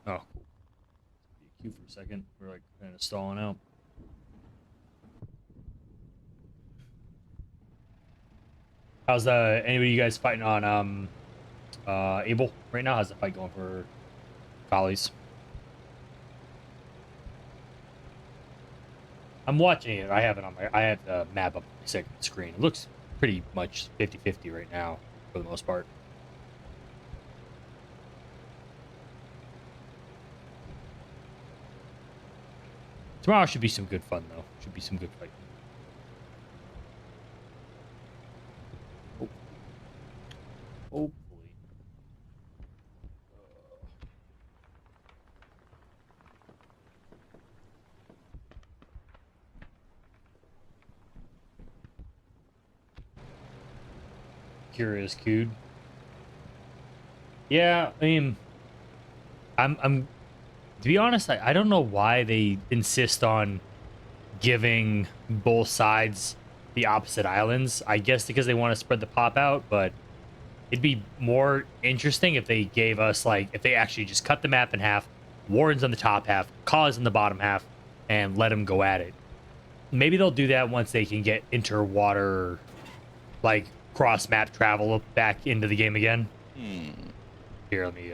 Oh, cool. Be a queue for a second. We're like kind of stalling out. How's anybody of you guys fighting on Able right now? How's the fight going for collies? I'm watching it. I have the map up on my second screen. It looks pretty much 50-50 right now, for the most part. Tomorrow should be some good fun, though. Should be some good fighting. Hopefully. Curious, Cood. Yeah, I mean, I'm to be honest, I don't know why they insist on giving both sides the opposite islands. I guess because they want to spread the pop out, but it'd be more interesting if they gave us, like, if they actually just cut the map in half, Wardens on the top half, Cause on the bottom half, and let them go at it. Maybe they'll do that once they can get interwater, like, cross-map travel back into the game again. Here, let me,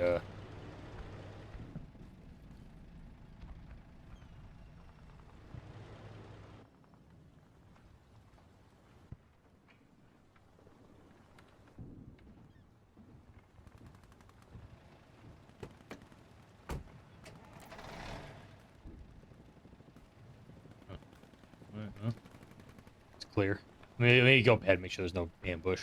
Alright, well, it's clear. Maybe go ahead and make sure there's no ambush.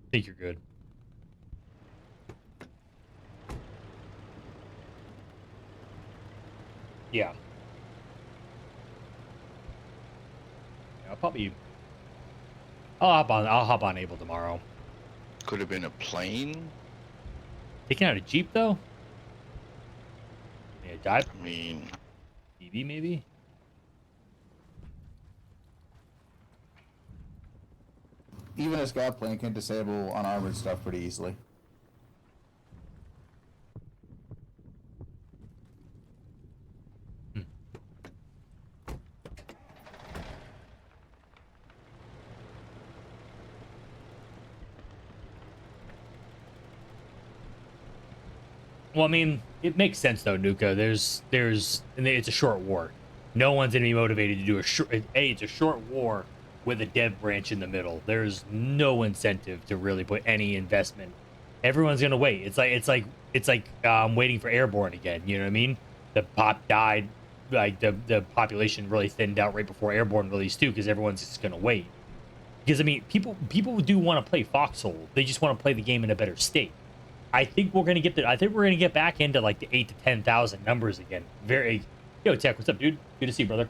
I think you're good. Yeah. I'll probably. I'll hop on Able tomorrow. Could have been a plane. Taking out a Jeep though. Yeah, dive. I mean, TV maybe. Even a scout plane can disable unarmored stuff pretty easily. Well, I mean, it makes sense though, Nuka. And it's a short war. No one's gonna be motivated to do a short. It's a short war with a dev branch in the middle. There's no incentive to really put any investment. Everyone's gonna wait. It's like waiting for Airborne again. You know what I mean? The pop died, like the population really thinned out right before Airborne released too, because everyone's just gonna wait. Because I mean, people do want to play Foxhole. They just want to play the game in a better state. I think we're gonna get back into like the 8 to 10,000 numbers again. Yo, Tech, what's up, dude? Good to see you, brother.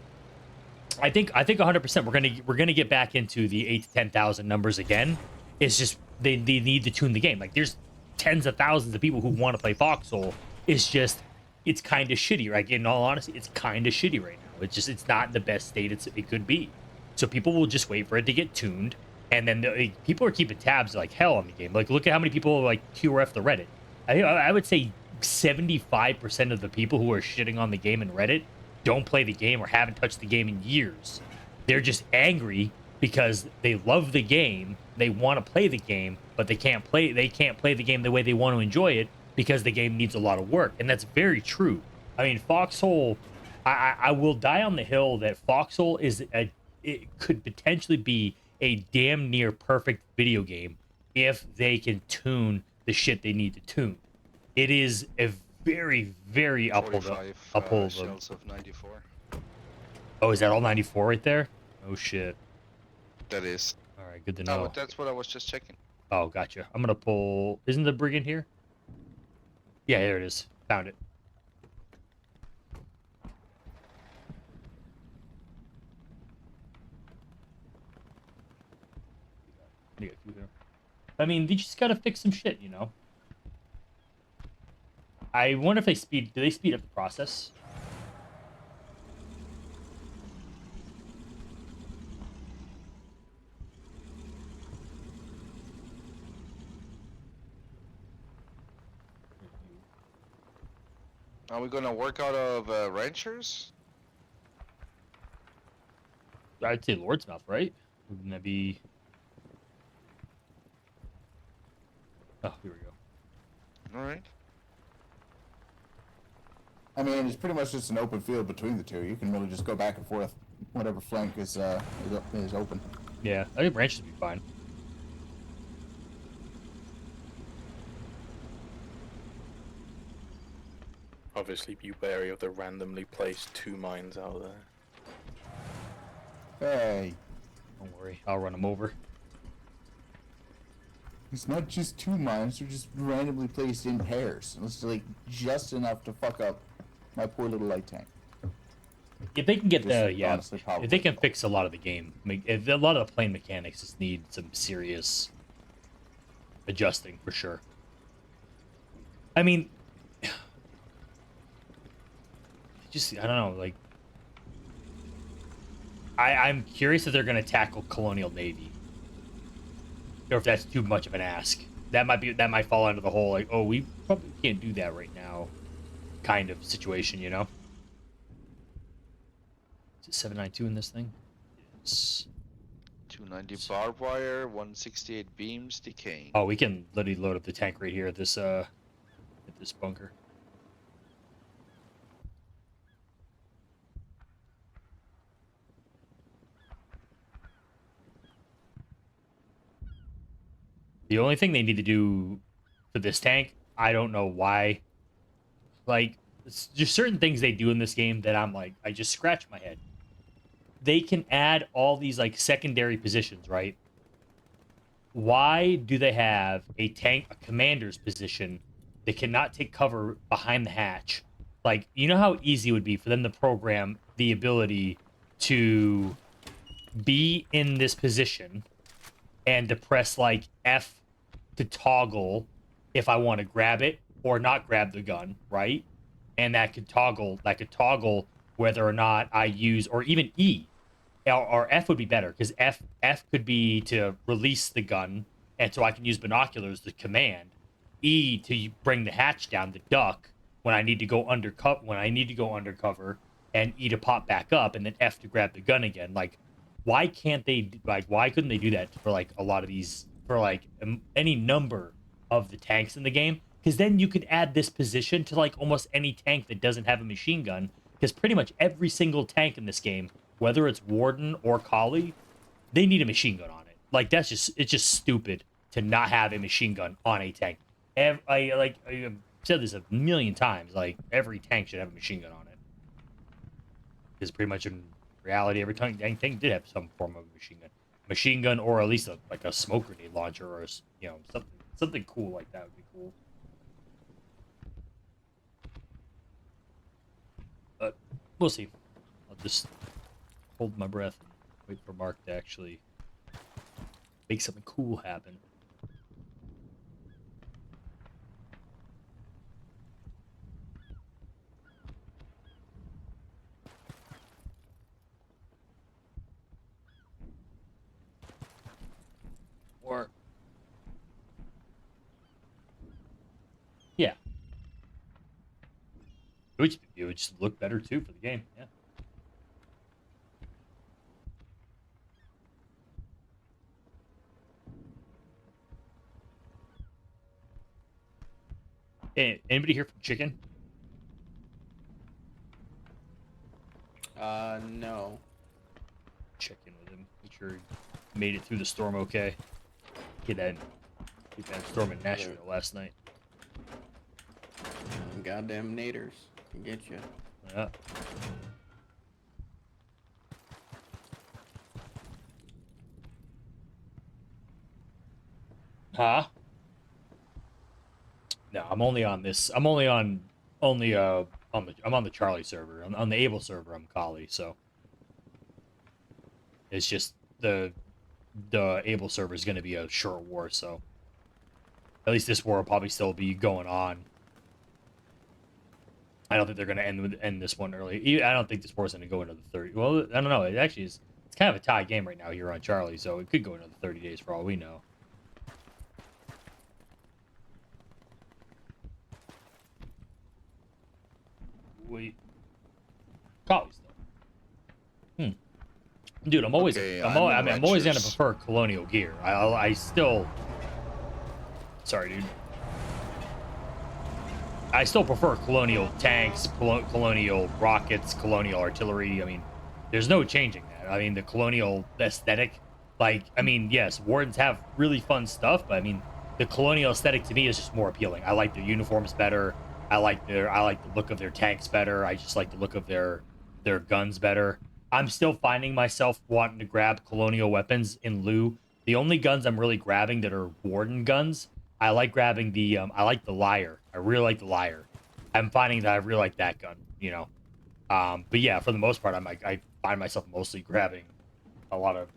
I think 100% we're gonna get back into the 8 to 10,000 numbers again. It's just they need to tune the game. Like there's tens of thousands of people who want to play Foxhole. It's kind of shitty. Like in all honesty, it's kind of shitty right now. It's not in the best state it could be. So people will just wait for it to get tuned. And then people are keeping tabs like hell on the game. Like, look at how many people like QRF the Reddit. I would say 75% of the people who are shitting on the game in Reddit don't play the game or haven't touched the game in years. They're just angry because they love the game, they want to play the game, but they can't play the game the way they want to enjoy it because the game needs a lot of work. And that's very true. I mean, Foxhole, I will die on the hill that Foxhole it could potentially be a damn near perfect video game if they can tune the shit they need to tune. It is a very, very uphold. 45 shells of 94. Oh, is that all 94 right there? Oh shit. That is. All right, good to No, know. but that's what I was just checking. Oh, gotcha. I'm gonna pull. Isn't the brigand here? Yeah, there it is. Found it. I mean, they just gotta fix some shit, you know. I wonder if do they speed up the process? Are we gonna work out of ranchers? I'd say Lord's Mouth, right? Wouldn't that be? Oh, here we go. All right. I mean, it's pretty much just an open field between the two. You can really just go back and forth, whatever flank is open. Yeah, I think ranches would be fine. Obviously, be wary of the randomly placed 2 mines out there. Hey, Don't worry, I'll run them over. it's not just 2 mines; they're just randomly placed in pairs. It's like just enough to fuck up my poor little light tank. If they can get Honestly, if they can fix a lot of the game, if a lot of the plane mechanics just need some serious adjusting for sure. I mean, I don't know, like, I'm curious if they're going to tackle Colonial Navy, or if that's too much of an ask. That might fall into the whole like, oh, we probably can't do that right now, kind of situation, you know. Is it 792 in this thing? It's 290 barbed wire, 168 beams decaying. Oh, we can literally load up the tank right here at this bunker. The only thing they need to do for this tank, I don't know why. Like, it's just certain things they do in this game that I'm like, I just scratch my head. They can add all these like secondary positions, right? Why do they have a commander's position that cannot take cover behind the hatch? Like, you know how easy it would be for them to program the ability to be in this position and to press like F to toggle if I want to grab it or not grab the gun, right? And that could toggle whether or not I use, or even E or F would be better, because F could be to release the gun, and so I can use binoculars to command. E to bring the hatch down, to duck when I need to go undercover, and E to pop back up, and then F to grab the gun again. Like, why can't they, like, why couldn't they do that for like a lot of these, for like any number of the tanks in the game? Because then you could add this position to like almost any tank that doesn't have a machine gun, because pretty much every single tank in this game, whether it's Warden or Collie, they need a machine gun on it. Like, it's just stupid to not have a machine gun on a tank. I've said this a million times. Like, every tank should have a machine gun on it. Because pretty much in reality, every tank did have some form of machine gun, or at least like a smoke grenade launcher, or something cool like that would be cool. But we'll see. I'll just hold my breath and wait for Mark to actually make something cool happen. Or yeah, it would just look better too for the game. Yeah. Hey, anybody here from Chicken? No. Check in with him. Make sure he made it through the storm okay. Get that storm in Nashville last night. Them goddamn naders can get you. Yeah. Huh? No, I'm only on this. I'm on the Charlie server. On the Able server, I'm Collie, so it's just the Able server is going to be a short war, so at least this war will probably still be going on. I don't think they're going to end this one early. I don't think this war is going to go into the 30. Well, I don't know. It actually is. It's kind of a tie game right now here on Charlie, so it could go another 30 days for all we know. Wait. Collie still. Dude, I'm always I'm always gonna prefer colonial gear. I still. Sorry, dude. I still prefer colonial tanks, colonial rockets, colonial artillery. I mean, there's no changing that. I mean, the colonial aesthetic, like, I mean, yes, Wardens have really fun stuff, but I mean, the colonial aesthetic to me is just more appealing. I like their uniforms better. I like the look of their tanks better. I just like the look of their guns better. I'm still finding myself wanting to grab colonial weapons in lieu. The only guns I'm really grabbing that are Warden guns, I like grabbing the I like the Liar. I really like the Liar. I'm finding that I really like that gun, you know. But yeah, for the most part, I find myself mostly grabbing a lot of,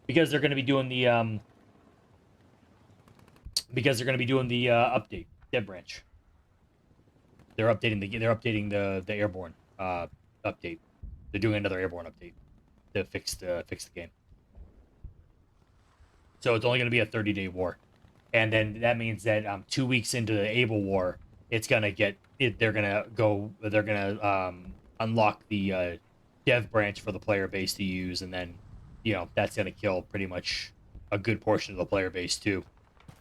because they're going to be doing the update Dev Branch. They're updating the airborne update. They're doing another airborne update to fix the game. So it's only going to be a 30-day war, and then that means that 2 weeks into the Able War, it's gonna get it. They're gonna unlock the dev branch for the player base to use, and then that's gonna kill pretty much a good portion of the player base too,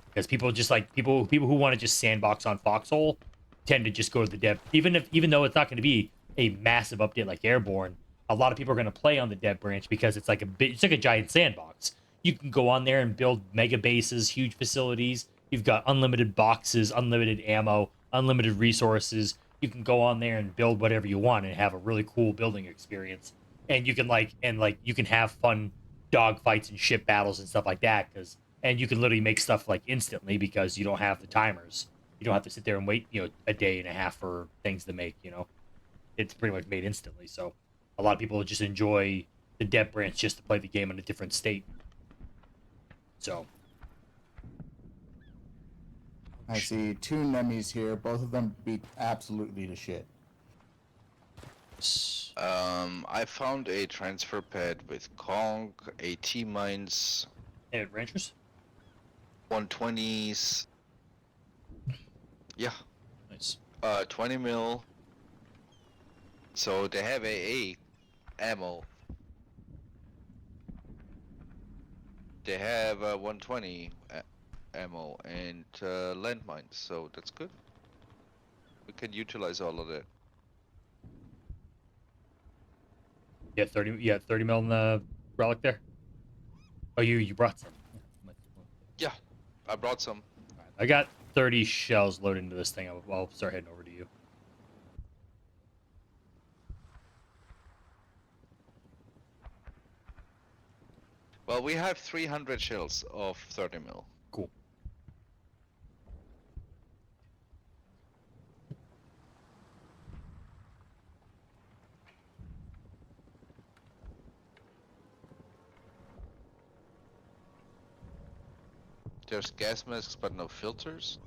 because people who want to just sandbox on Foxhole tend to just go to the dev, even though it's not going to be a massive update like Airborne. A lot of people are going to play on the dev branch because it's like a giant sandbox. You can go on there and build mega bases, huge facilities. You've got unlimited boxes, unlimited ammo, unlimited resources. You can go on there and build whatever you want and have a really cool building experience. And you can you can have fun dog fights and ship battles and stuff like that and you can literally make stuff like instantly because you don't have the timers. You don't have to sit there and wait, a day and a half for things to make. It's pretty much made instantly. So a lot of people just enjoy the dev branch just to play the game in a different state. So I see 2 Nemmies here. Both of them beat absolutely to shit. I found a transfer pad with Kong, AT mines, and ranchers. 120s. Yeah. Nice. 20 mil. So they have AA ammo. They have 120 ammo and landmines, so that's good. We can utilize all of that. Yeah, 30. Yeah, 30 mil in the relic there. Oh, you brought some. Yeah, I brought some. All right, I got 30 shells loaded into this thing. I'll start heading over to you. Well, we have 300 shells of 30 mil. Cool. There's gas masks, but no filters.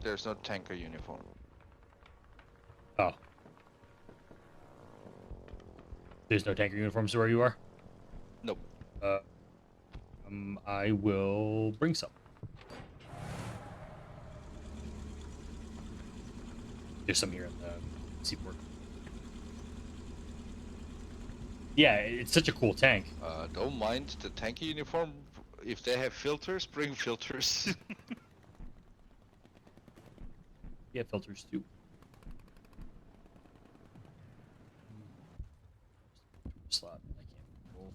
There's no tanker uniform. Oh. There's no tanker uniforms where you are? Nope. I will bring some. There's some here in the seaport. Yeah, it's such a cool tank. Don't mind the tanker uniform. If they have filters, bring filters. Yeah, filters too. Slot. I can't roll.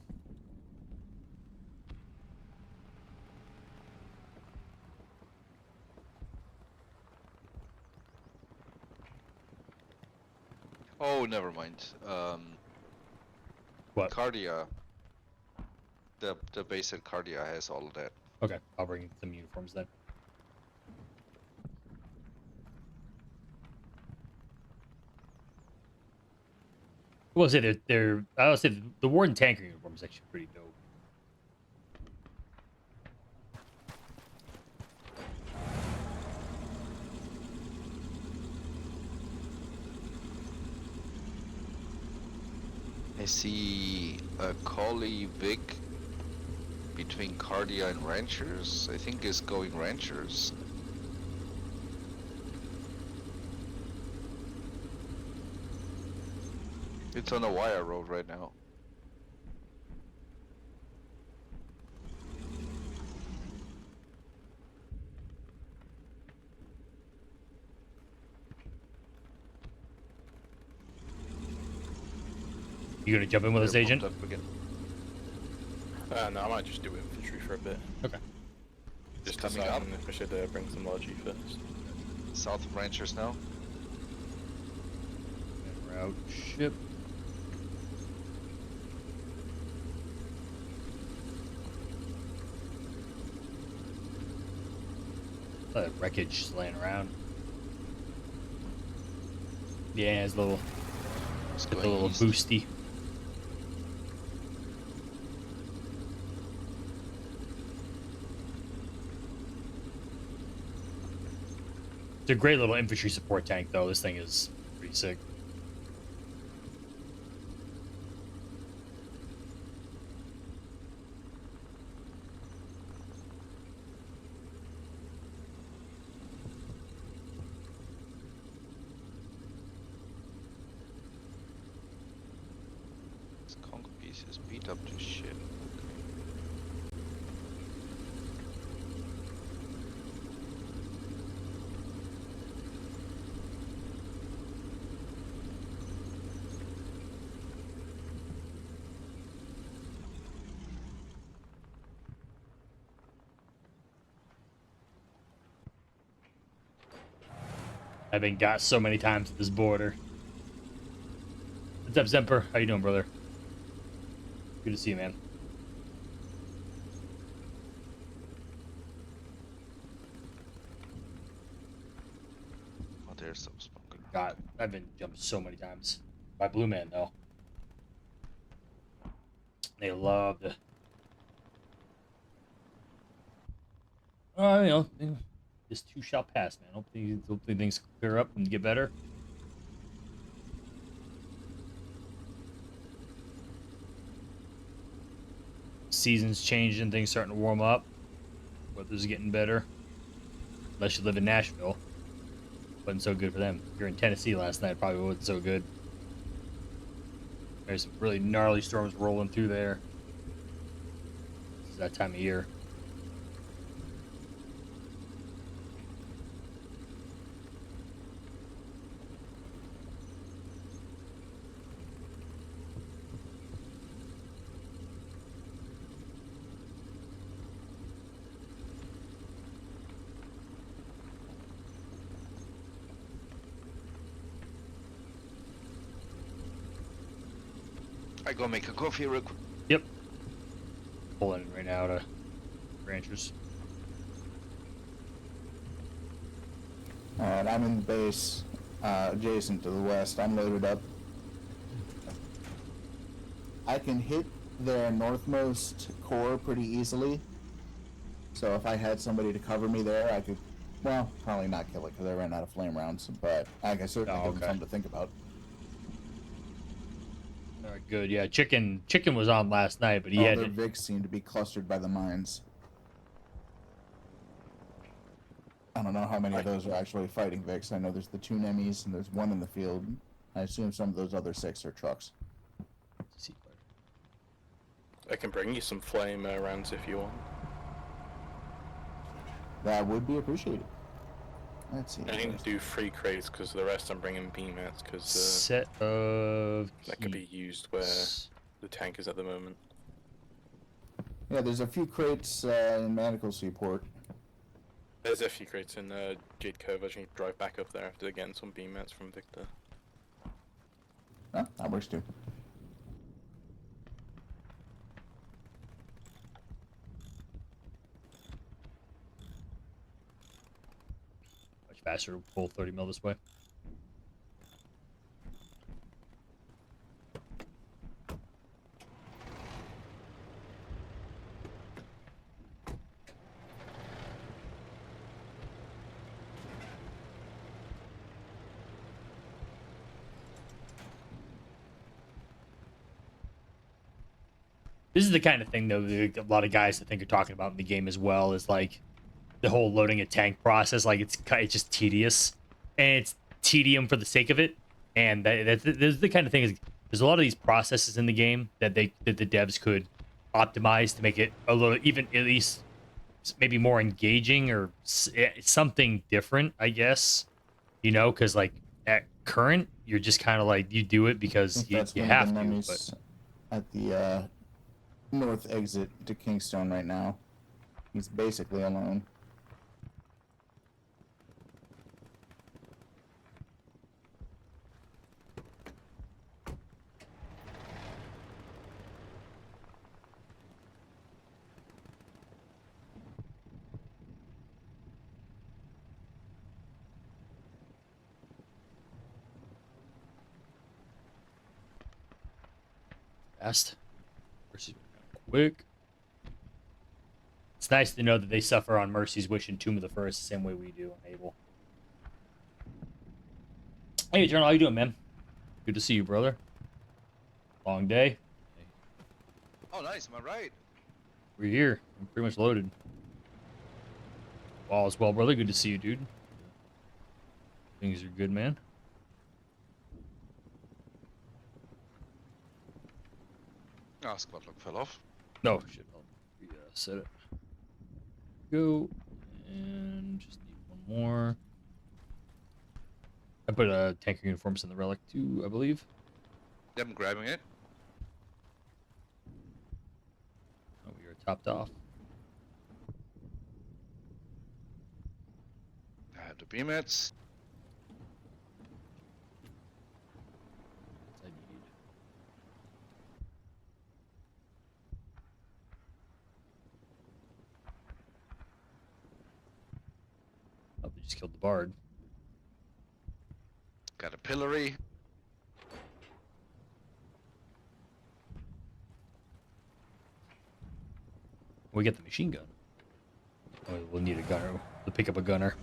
Oh, never mind. What? Cardia. The base at Cardia has all of that. Okay, I'll bring some uniforms then. Well, say I'll say the Warden tanker uniform is actually pretty dope. I see a Collie Big between Cardia and Ranchers. I think is going Ranchers. It's on a wire road right now. You gonna jump in with us, They're Agent? pumped up again. No, I might just do infantry for a bit. Okay. Just coming decide up. if I should bring some logi first. South of Ranchers now. Route ship. Wreckage just laying around. Yeah, it's a little East. boosty. It's a great little infantry support tank, though. This thing is pretty sick. This Congo piece is beat up to shit. I've been got so many times at this border. What's up, Zemper? How you doing, brother? Good to see you, man. Oh, there's some spunker. God, I've been jumped so many times. By Blue Man, though. They love the... you know, this too shall pass, man. Hopefully things clear up and get better. Seasons changing, things starting to warm up. Weather's getting better. Unless you live in Nashville. Wasn't so good for them. If you're in Tennessee last night, probably wasn't so good. There's some really gnarly storms rolling through there. This is that time of year. I go make a coffee real quick. Yep. Pulling in right now to ranchers. Alright, I'm in the base, adjacent to the west. I'm loaded up. I can hit their northmost core pretty easily. So if I had somebody to cover me there, I could, well, probably not kill it because I ran out of flame rounds, but I can certainly give them something to think about. All right, good. Yeah, Chicken was on last night, but he had their Vics seem to be clustered by the mines. I don't know how many of those are actually fighting Vics. I know there's the 2 Nemis and there's 1 in the field. I assume some of those other 6 are trucks. I can bring you some flame rounds if you want. That would be appreciated. Let's see. I can do 3 crates because the rest I'm bringing BMATs because set of that could be used where the tank is at the moment. Yeah, there's a few crates in Manacle Seaport. There's a few crates in Jade Cove. I just need to drive back up there after getting some BMATs from Victor. Oh, that works too. much faster to pull 30 mil this way. This is the kind of thing, though, that a lot of guys I think are talking about in the game as well, is like the whole loading a tank process. Like it's just tedious, and it's tedium for the sake of it. And that's the kind of thing is there's a lot of these processes in the game that the devs could optimize to make it a little, even at least maybe more engaging or something different, I guess. You know, because like at current, you're just kind of like you do it because you have to. But at the north exit to Kingstone right now, he's basically alone. fast. Quick. It's nice to know that they suffer on Mercy's Wish and Tomb of the First the same way we do on Able. Hey, Eternal, how you doing, man? Good to see you, brother. Long day. Oh, nice. Am I right? We're here. I'm pretty much loaded. All is well, brother. Good to see you, dude. Things are good, man. Ah, squad lock fell off. No, shit. I'll reset it. Go. And just need one more. I put tanker uniforms in the relic too, I believe. I'm grabbing it. Oh, we are topped off. I have the BMATs. just killed the bard. Got a pillory. We get the machine gun. Oh, we'll need a gunner to pick up a gunner.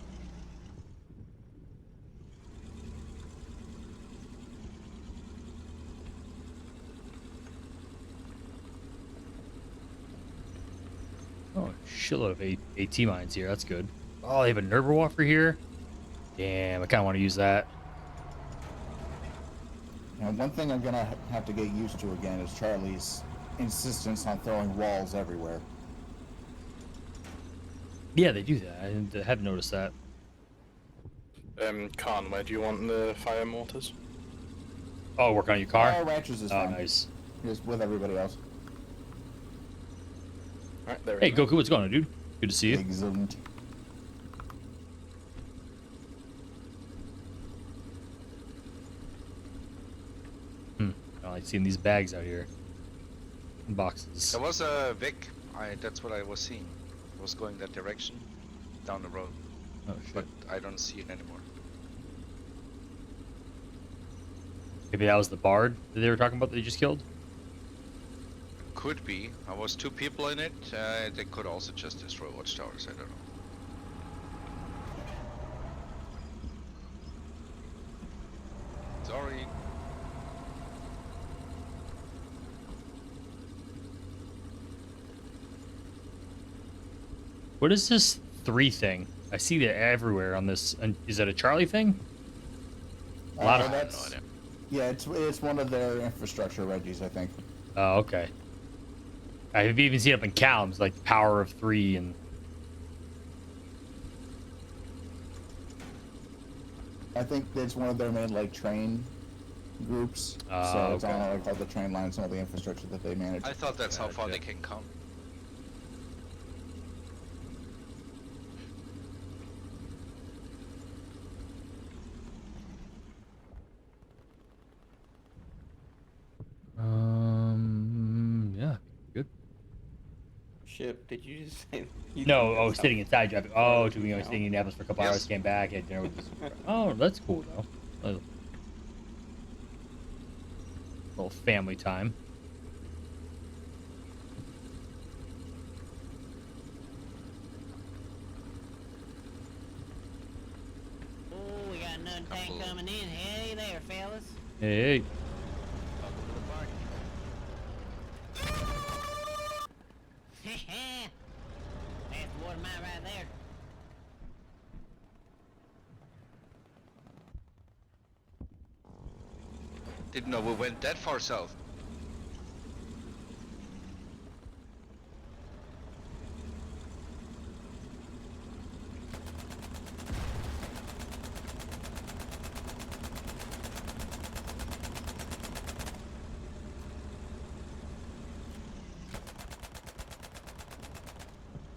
Oh, shitload of AT mines here. That's good. Oh, they have a Nerberwaffer here. Damn, I kind of want to use that. Now, one thing I'm gonna have to get used to again is Charlie's insistence on throwing walls everywhere. Yeah, they do that. I have noticed that. Khan, where do you want the fire mortars? Oh, work on your car? Ranchers is Oh, fine. nice. Just with everybody else. Alright, there Hey, we go. Goku, what's going on, dude? Good to see you. Excellent. I like seeing these bags out here. In boxes. There was a Vic. That's what I was seeing. It was going that direction, down the road. Oh, shit. But I don't see it anymore. Maybe that was the bard that they were talking about that they just killed? Could be. I was 2 people in it. They could also just destroy watchtowers. I don't know. Sorry. What is this 3 thing? I see that everywhere on this. Is that a Charlie thing? A lot of. That's, yeah, it's one of their infrastructure Reggies, I think. Oh, okay. I've even seen it up in Callum's, like Power of 3 and. I think it's one of their main like train groups. Ah, So it's okay. on like all the train lines and all the infrastructure that they manage. I thought that's how far Gotcha. they can come. Yeah, good. Ship, did you just say? You No, think oh, that's how- sitting inside driving. Oh, to me, I was No. staying in Indianapolis for a couple Yes. hours, came back, had dinner with this. Oh, that's cool though. A little family time. Oh, we got another tank Couple. coming in. Hey there, fellas. Hey, Welcome to the party. That's the water mine right there. Didn't know we went that far south.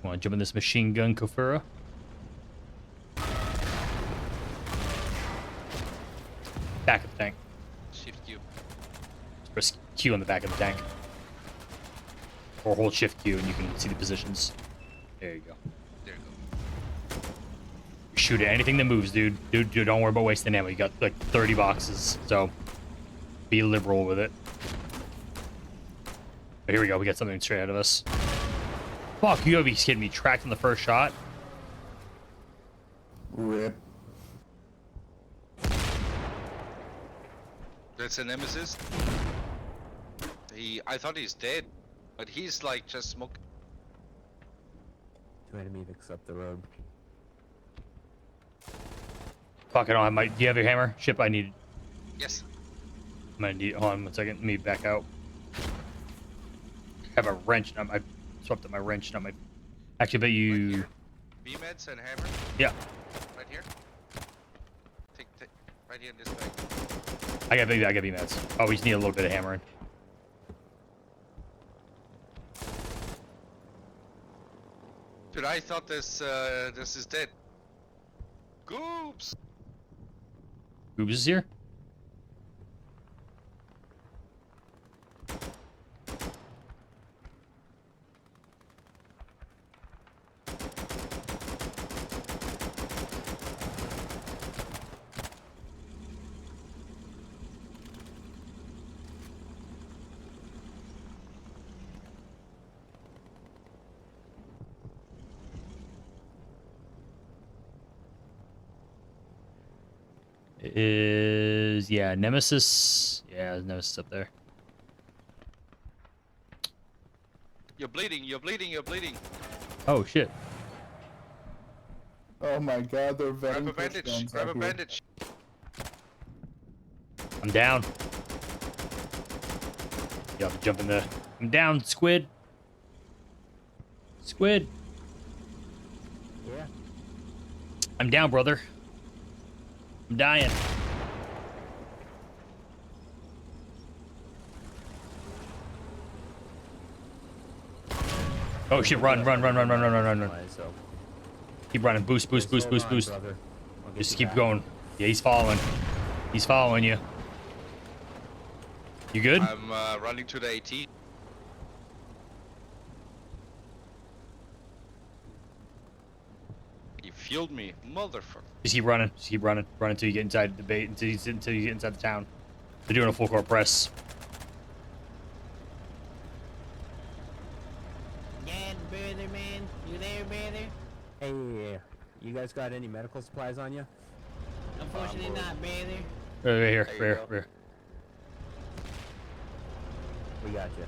want to jump in this machine gun, Kofura? Back of the tank. Shift Q. Press Q on the back of the tank. Or hold Shift Q and you can see the positions. There you go. There you go. Shoot at anything that moves, dude. Dude, don't worry about wasting ammo. You got like 30 boxes, so be liberal with it. But here we go. We got something straight ahead of us. Fuck, you gotta be kidding me. Tracked on the first shot. Rip. That's a nemesis. I thought he's dead, but he's like just smoking. 2 enemies up the road. Fuck, I don't have my. Do you have your hammer? Ship, I need. Yes. I'm gonna need. Hold on 1 second. Let me back out. I have a wrench. I swapped up my wrench. Not my. Actually, but you. B-meds and hammer. Yeah. Right here. Take right here in this bag. I got B-mats. Oh, we just need a little bit of hammering. Dude, I thought this is dead. Goops. Goobs is here. Is yeah, Nemesis. Yeah, there's Nemesis up there. You're bleeding, you're bleeding, you're bleeding. Oh shit. Oh my god, they're Grab vetting a bandage, pushguns grab a out here. bandage. I'm down. You have to jump in the. I'm down, squid. Squid. Yeah. I'm down, brother. I'm dying. Oh shit! Run! So Keep running. Boost! just hold on, brother. I'll get Just you keep back. going. Yeah, he's following. He's following you. You good? I'm running to the AT. He fueled me, motherfucker. Just keep running. Just keep running. Run until you get inside the bait. Until you get inside the town. They're doing a full court press. Dad, brother, man. You there, brother? Hey, you guys got any medical supplies on you? Unfortunately not, brother. Right here. There you Right here. go. Right here. We got you.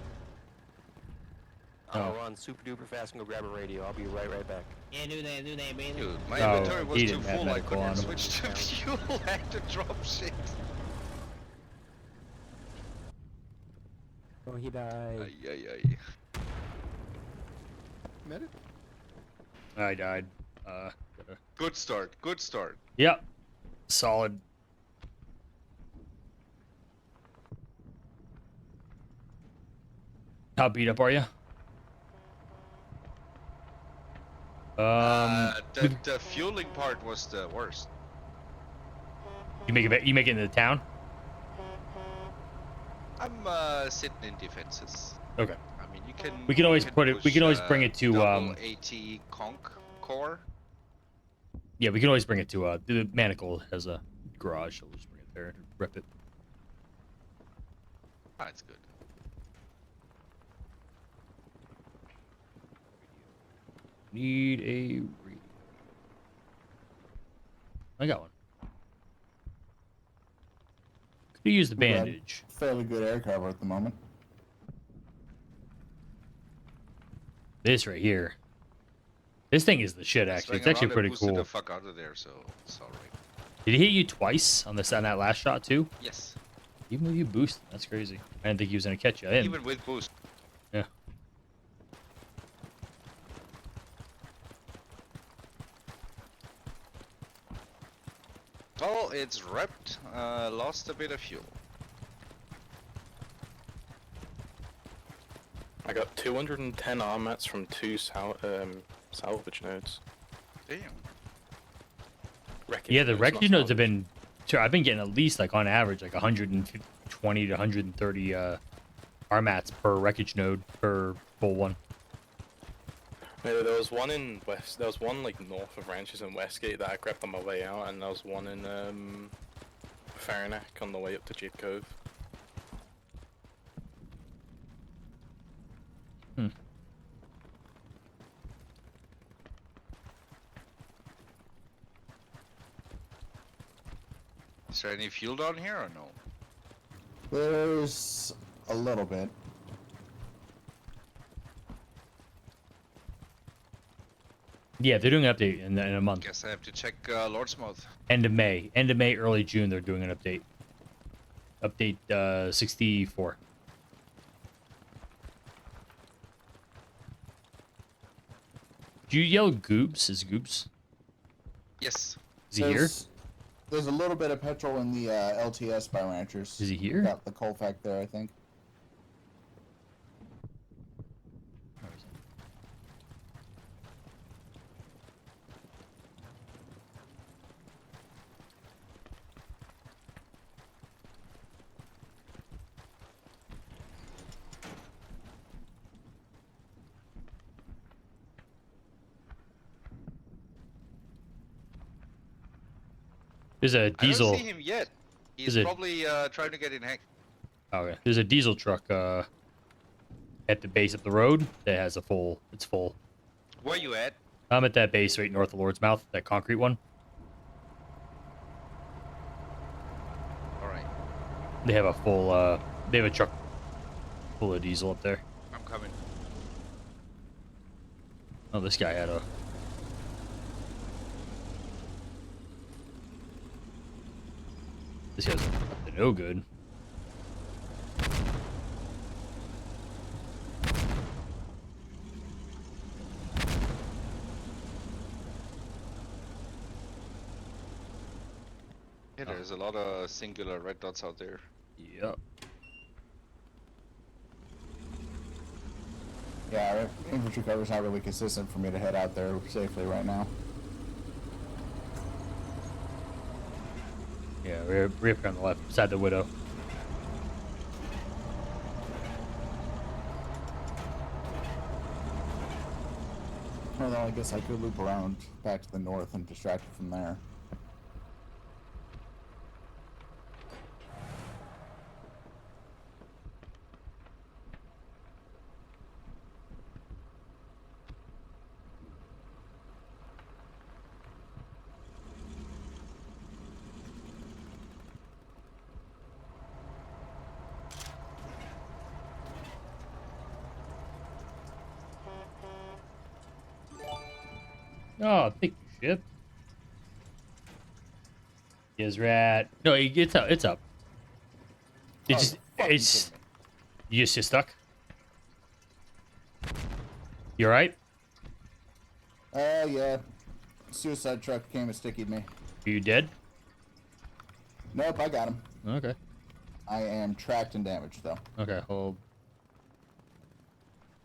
Oh. Run super duper fast and go grab a radio. I'll be right back. Yeah, do that, brother. Dude, my Oh, inventory was he too didn't have full, I medical on couldn't him. switch to fuel, I had to drop shit. Oh, he died. Ay, ay, ay. Medic? I died. Good start, good start. Yep. Solid. How beat up are you? The fueling part was the worst. You make it. You make it into the town. I'm sitting in defenses. Okay. I mean, you can. We can always you put it. We push, can always bring it to. double AT conch core. Yeah, we can always bring it to. The Manacle has a garage, so we'll just bring it there and rip it. Ah, it's good. Need a radio. I got one. Could use the We got bandage. Fairly good air cover at the moment. This right here. This thing is the shit. Actually, it's Swing actually around and pretty boosted cool. the fuck out of there, so it's alright. Did he hit you twice on this on that last shot too? Yes, Even with you boost, that's crazy. I didn't think he was gonna catch you. I didn't. even with boost. Yeah. Well, it's repped. Lost a bit of fuel. I got 210 arm mats from 2 salvage nodes. Damn. Wreckage Yeah, the nodes, wreckage not nodes have salvage. been. I've been getting at least like on average like 120 to 130 RMATs per wreckage node per full one. Yeah, there was one in West. There was one like north of Ranches in Westgate that I grabbed on my way out, and there was one in Farinac on the way up to Jade Cove. Is there any fuel down here or no? There's a little bit. Yeah, they're doing an update in a month. Guess I have to check Lord's Mouth. End of May, early June. They're doing an update. Update 64. Do you yell Goobs? Is Goobs? Yes. Is he here? There's a little bit of petrol in the LTS by Ranchers. Is he here? Got the Colfax there, I think. Where is he? There's a I diesel. don't see him yet. He's Is it- probably trying to get in hack. Oh, okay. There's a diesel truck at the base of the road that has a full. It's full. Where you at? I'm at that base right north of Lord's Mouth, that concrete one. They have a full, they have a truck full of diesel up there. I'm coming. Oh, this guy had a... This guy's up to no good. Yeah, there's a lot of singular red dots out there. Yep. Yeah, our infantry cover's not really consistent for me to head out there safely right now. Yeah, we're up here on the left, beside the Widow. Although I guess I could loop around back to the north and distract it from there. Oh, thank you, ship. Is rat. No, it's up. It's up. It's just. You just stuck. You alright? Yeah. Suicide truck came and stickied me. Are you dead? Nope, I got him. Okay. I am tracked and damaged though. Okay, hold.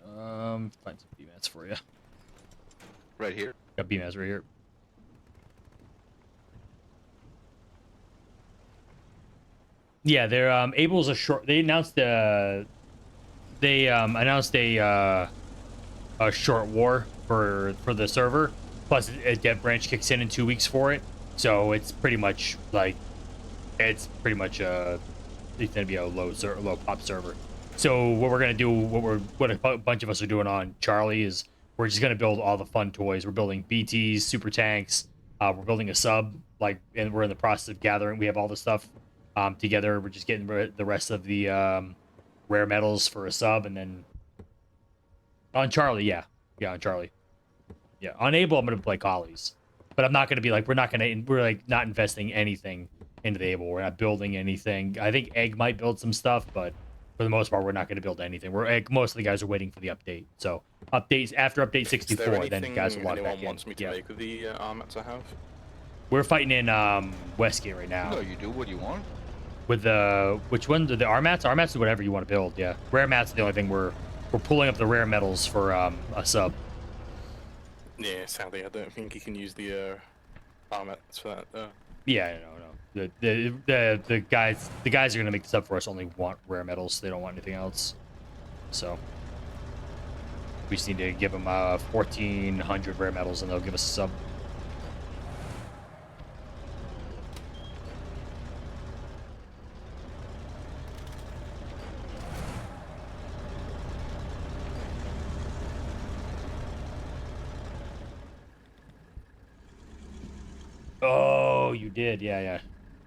Find some B-mats for you. Right here. Got B-mats right here. Yeah, they're Abel's a short. They announced a short war for the server. Plus, a dev branch kicks in 2 weeks for it, so it's pretty much like it's gonna be a low pop server. So what we're gonna do, what a bunch of us are doing on Charlie is we're just gonna build all the fun toys. We're building BTs, super tanks. We're building a sub, and we're in the process of gathering. We have all the stuff together. We're just getting the rest of the rare metals for a sub, and then on Charlie, yeah, on Charlie, yeah. On Able, I'm gonna play collies, but I'm not gonna be like we're like not investing anything into the Able. We're not building anything. I think Egg might build some stuff, but for the most part, we're not going to build anything. Most of the guys are waiting for the update. So updates after update 64, then guys will log back in. Wants me to make with the armaments I have? We're fighting in Westgate right now. No, you do what you want. With the which one? The R-mats? R-mats is whatever you want to build. Yeah, rare mats are the only thing we're pulling up the rare metals for a sub. Yeah, sadly, I don't think you can use the armaments for that though. Yeah, no. The guys are gonna make the sub for us only want rare metals. They don't want anything else. So we just need to give them 1,400 rare metals, and they'll give us a sub. Oh, you did, yeah.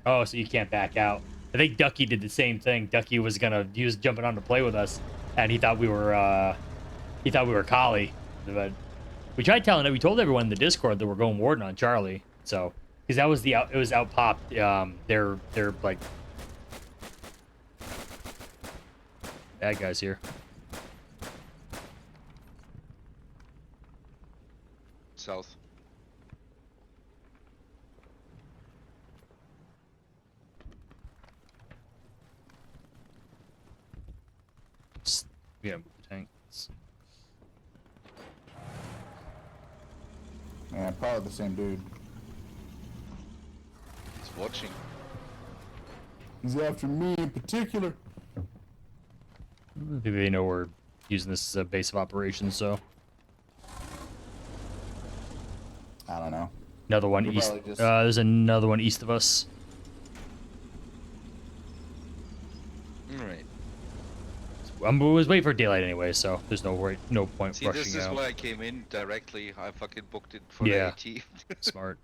Oh, so you can't back out. I think Ducky did the same thing. Ducky was jumping on to play with us, and he thought we were collie. But we told everyone in the Discord that we're going Warden on Charlie. So, because that was it was out popped. They're like bad guys here. South. Yeah, tanks. Yeah, probably the same dude. He's watching. He's after me in particular. I think they know we're using this as a base of operations, so. I don't know. Another one east. There's another one east of us. Alright. I was waiting for daylight anyway, so there's no point See, rushing this is out. why I came in directly. I fucking booked it for Yeah. the AT. Smart.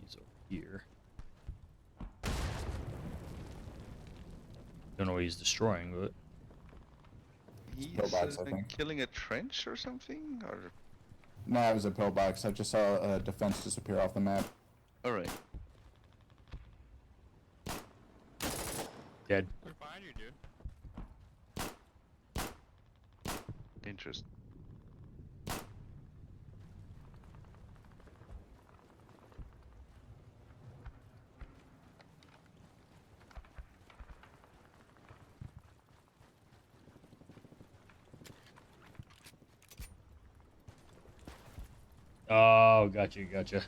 He's over here. Don't know what he's destroying, but He's Pillbox, I think. killing a trench or something? Or No, it was a pillbox. I just saw a defense disappear off the map. alright. dead. Look behind you, dude. Interesting. Oh, gotcha. Yeah,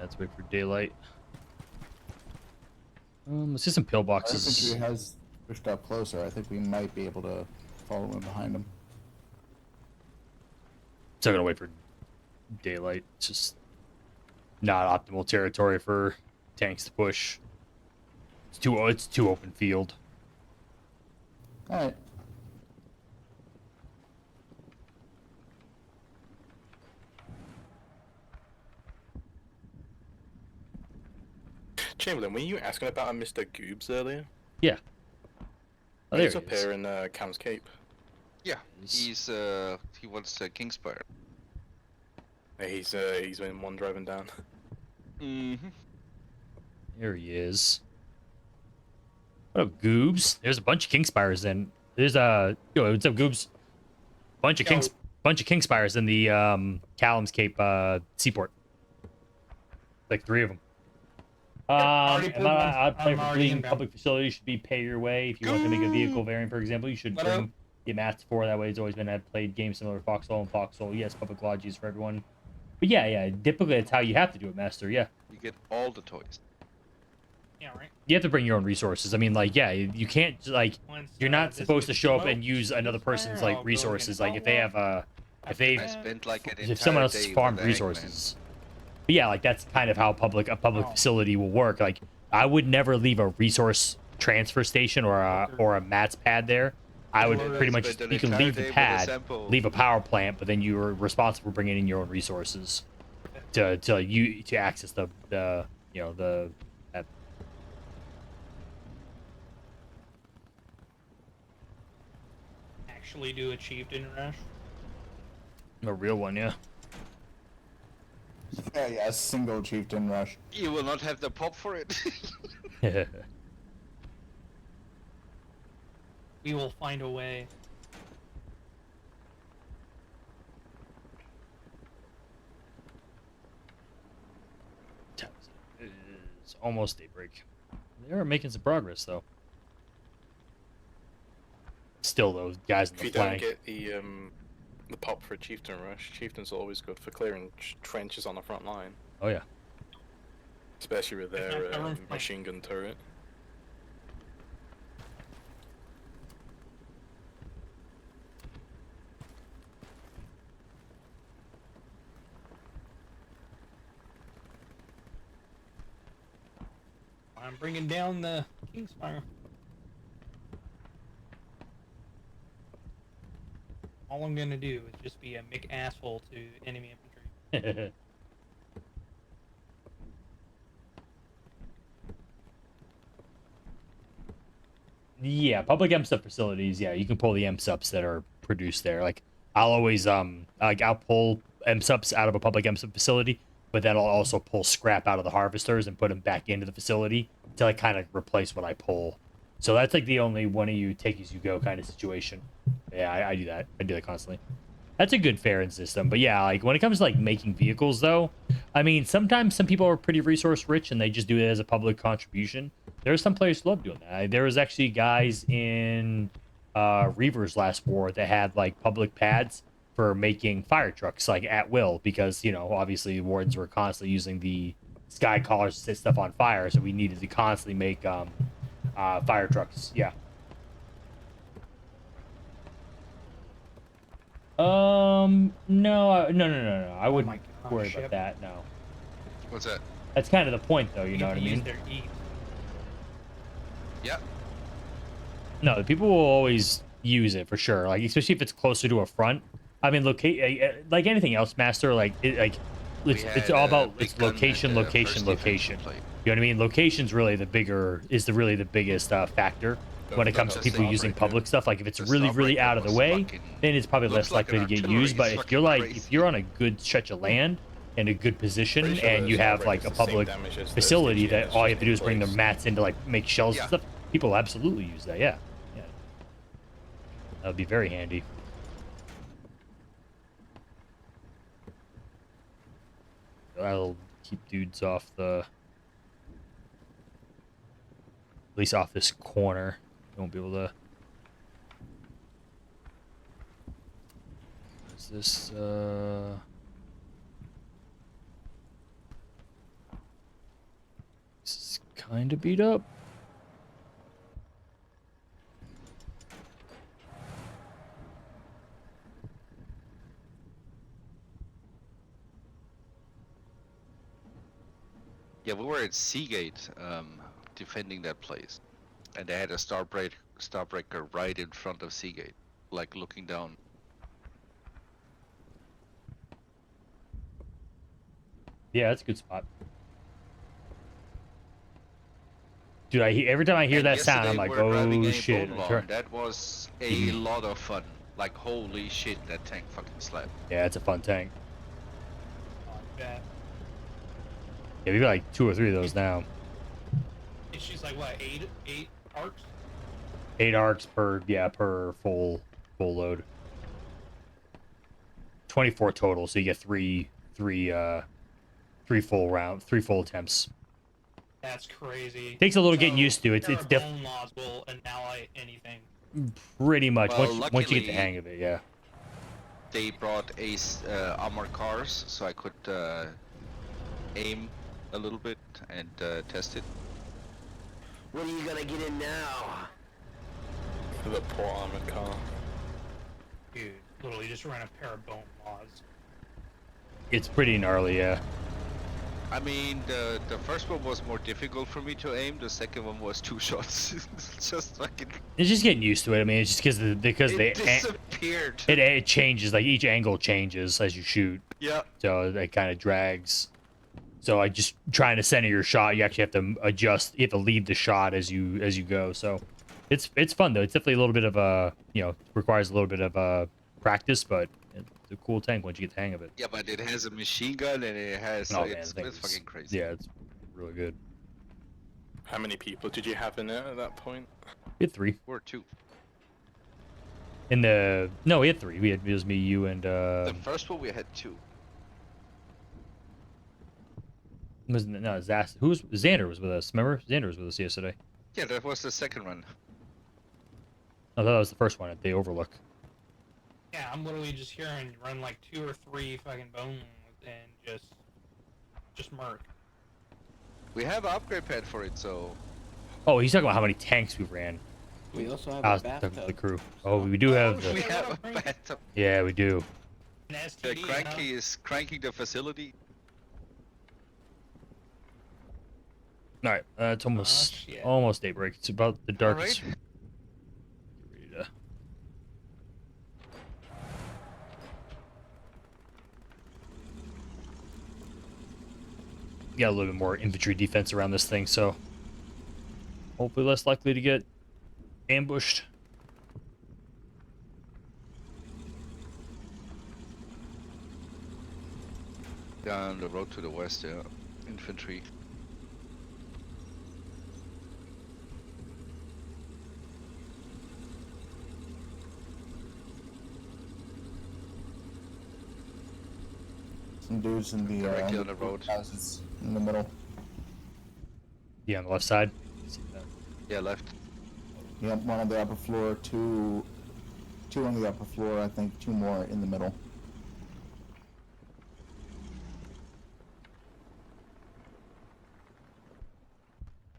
let's wait for daylight. Let's see some Our pillboxes. infantry has pushed up closer. I think we might be able to follow in behind them. Still gonna wait for daylight. It's just not optimal territory for tanks to push. It's too open field. All right. Chamberlain, were you asking about a Mr. Goobs earlier? Yeah. Oh, there He's he up is. here in Cam's Cape. Yeah, he wants Kingspire. He's in one driving down. Mm-hmm. There he is. What up, Goobs? There's a bunch of Kingspires in. There's yo, what's up, Goobs? Bunch of Kingspires in the Callum's Cape seaport. Like 3 of them. I'd play for fleeing public facilities should be pay your way. If you want to make a vehicle variant, for example, you should bring the mats 4. That way, it's always been I've played games similar to Foxhole and Foxhole. Yes, public lodges for everyone. But yeah, typically that's how you have to do it, Master. Yeah. You get all the toys. Yeah, right. You have to bring your own resources. I mean, like, yeah, you can't like. You're not supposed to show up and use another person's like resources. Like if they have if they I spent like an entire if someone else has day farmed with resources. But yeah, like that's kind of how a public facility will work. Like I would never leave a resource transfer station or a mats pad there. I would pretty much spent an you can entire leave day the with a pad, sample. leave a power plant, but then you're responsible for bringing in your own resources to access the you know the that. Actually do a chieftain rush. A real one, yeah. Yeah, a single chieftain rush. You will not have the pop for it. We will find a way. It's almost daybreak. They are making some progress though. Still, those guys in If the you don't flank. get the pop for a chieftain rush, chieftain's always good for clearing trenches on the front line, Oh yeah. especially with It's their not covered flank. machine gun turret. I'm bringing down the Kingspire. All I'm gonna do is just be a Mick asshole to enemy infantry. Yeah, public MSUP facilities. Yeah, you can pull the MSUPs that are produced there. Like I'll always like I'll pull MSUPs out of a public MSUP facility, but then I'll also pull scrap out of the harvesters and put them back into the facility to like kind of replace what I pull. So that's like the only one of you take as you go kind of situation. Yeah, I do that. I do that constantly. That's a good fairing system. But yeah, like when it comes to like making vehicles though, I mean, sometimes some people are pretty resource rich and they just do it as a public contribution. There are some players who love doing that. There was actually guys in Reaver's last war that had like public pads for making fire trucks like at will because, you know, obviously wardens were constantly using the sky collars to set stuff on fire. So we needed to constantly make fire trucks. Yeah. No. I wouldn't my God, worry ship. about that. No. What's that? That's kind of the point, though. You know have what I to use mean? their eat. Yeah. No, people will always use it for sure. Like especially if it's closer to a front. I mean, like anything else, Master. It's all about it's location, location, location. You know what I mean? Location's really the biggest factor when it comes to people using public stuff. Like if it's really, really out of the way, then it's probably less likely to get used. But if you're on a good stretch of land in a good position and you have like a public facility that all you have to do is bring their mats in to like make shells and stuff, people absolutely use that. Yeah, yeah, that would be very handy. That'll keep dudes off at least off this corner. You won't be able to. Is this this is kind of beat up. Yeah, we were at Seagate, defending that place, and they had a starbreaker right in front of Seagate, like looking down. Yeah, that's a good spot. Dude, every time I hear that sound, I'm like, oh shit. That was a lot of fun. Like, holy shit, that tank fucking slapped. Yeah, it's a fun tank. Like that. Yeah, we've got like 2 or 3 of those now. And she's like, what, eight arcs? 8 arcs per full load. 24 total, so you get three full attempts. That's crazy. Takes a little getting used to. It's bone laws will annihilate anything. Pretty much. Well, once you get the hang of it, yeah. They brought armored cars, so I could aim a little bit and test it. When are you gonna get in now? The poor armored car. Dude, literally just ran a pair of bone laws. It's pretty gnarly, yeah. I mean, the first one was more difficult for me to aim. The second one was 2 shots. Just fucking. It's just getting used to it. I mean, it's just because it disappeared. It changes, like each angle changes as you shoot. Yeah. So it kind of drags. So I just trying to center your shot. You actually have to adjust. You have to lead the shot as you go. So it's fun though. It's definitely a little bit of a requires a little bit of practice, but it's a cool tank once you get the hang of it. Yeah, but it has a machine gun and it has. It's fucking crazy. Yeah, it's really good. How many people did you have in it at that point? We had 3. Or 2. We had 3. It was me, you, and The first one we had 2. Xander was with us. Remember? Xander was with us yesterday. Yeah, that was the second one. Oh, that was the first one at the Overlook. Yeah, I'm literally just hearing run like 2 or 3 fucking bone and just murk. We have an upgrade pad for it, so. Oh, he's talking about how many tanks we ran. We also have a bathtub. The crew. Oh, we do have the. We have a bathtub. Yeah, we do. The cranky is cranking the facility. All right, it's almost daybreak. It's about the darkest. All right. Got a little bit more infantry defense around this thing, so hopefully less likely to get ambushed. Down the road to the west, yeah. Infantry. Some dudes in the Directly on the road. houses in the middle. Yeah, on the left side. Yeah, left. Yep, one on the upper floor, two on the upper floor, I think 2 more in the middle.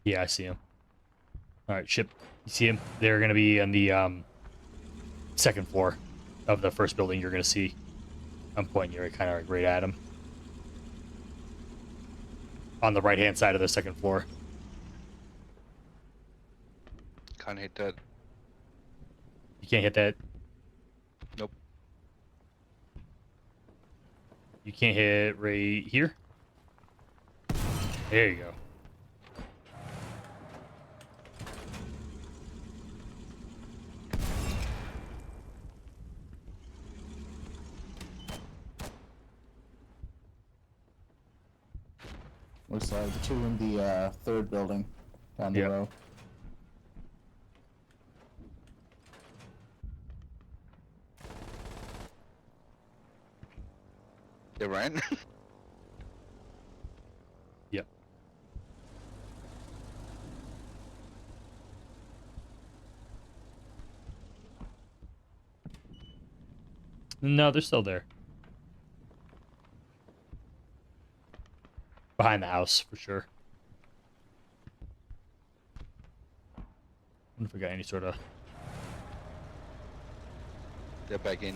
Yeah, I see him. All right, ship. You see him? They're gonna be on the second floor of the first building. You're gonna see. I'm pointing you kind of right at him. on the right-hand side of the second floor. Can't hit that. You can't hit that. Nope. You can't hit right here. There you go. Looks like the two in the third building down the Yep. row. They ran. Yep. No, they're still there. Behind the house, for sure. I wonder if we got any sort of... They're back in.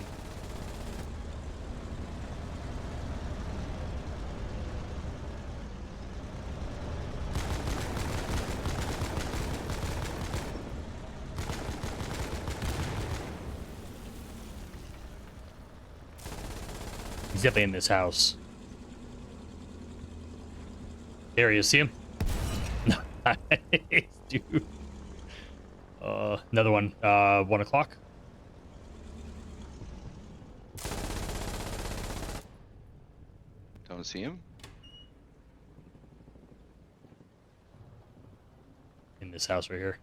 He's definitely in this house. There he is. See him? Nice, dude. Another one. 1 o'clock. Don't see him. In this house right here.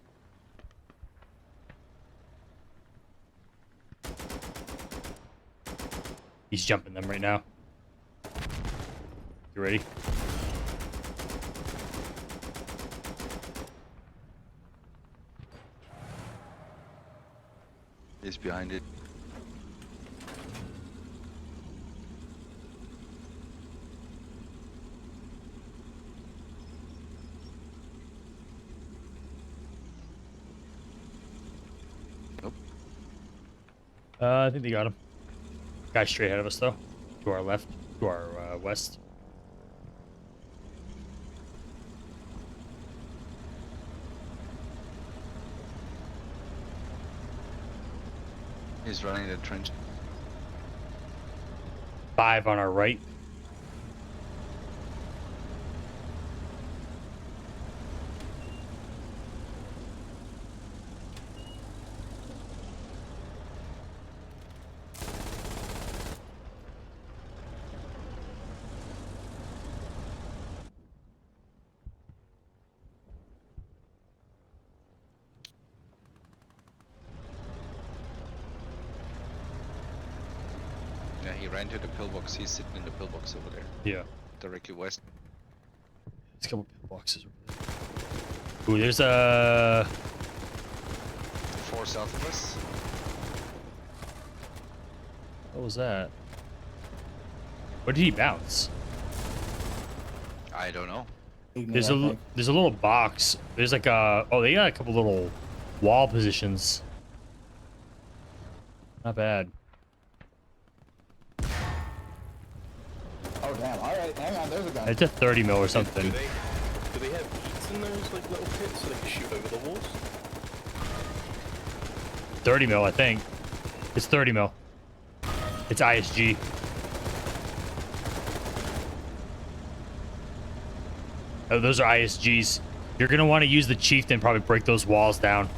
He's jumping them right now. You ready? He's behind it. Nope. I think they got him. Guy straight ahead of us, though. To our left. To our west. He's running the trench. 5 on our right. Yeah, he ran to the pillbox. He's sitting in the pillbox over there. Yeah. Directly west. There's a couple boxes over there. Ooh, there's a... 4 south of us. What was that? Where did he bounce? I don't know. There's a little box. There's like a... Oh, they got a couple little wall positions. Not bad. Oh damn! All right, hang on. There's a gun. It's a 30 mil or something. Do they have eats in those like little pits so they can shoot over the walls? 30 mil, I think. It's 30 mil. It's ISG. Oh, those are ISGs. You're gonna want to use the chieftain, probably break those walls down.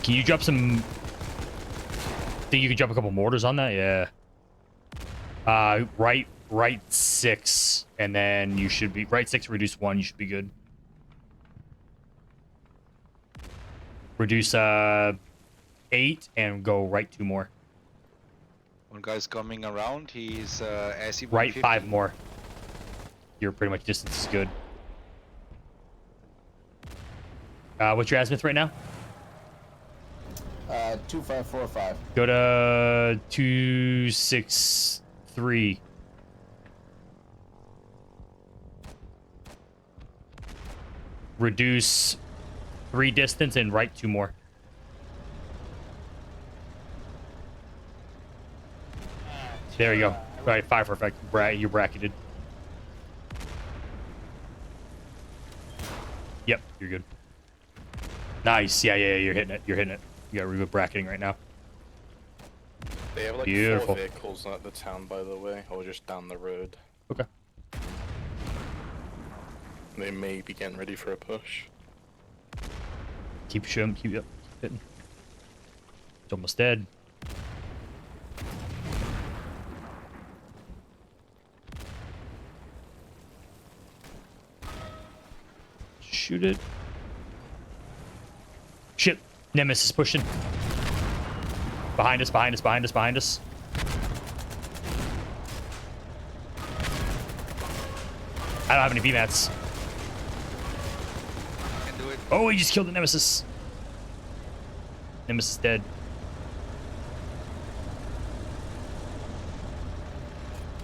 Can you drop some... Think you can drop a couple mortars on that? Yeah. Right 6, and then you should be... Right 6, reduce 1, you should be good. Reduce 8, and go right 2 more. One guy's coming around. He's SE Right 5 more. Your pretty much distance is good. What's your azimuth right now? 2545. Go to 263. Reduce 3 distance and right 2 more. There you go. All right, 5 for effect. You're bracketed. Yep, you're good. Nice. Yeah, you're hitting it. You're hitting it. You got really good bracketing right now. They have like Beautiful. 4 vehicles at the town, by the way, or just down the road. Okay. They may be getting ready for a push. Keep shooting. Keep hitting. It's almost dead. Shoot it. Shit. Nemesis is pushing. Behind us, behind us, behind us, behind us. I don't have any VMATs. Can do it. Oh, he just killed the Nemesis. Nemesis dead.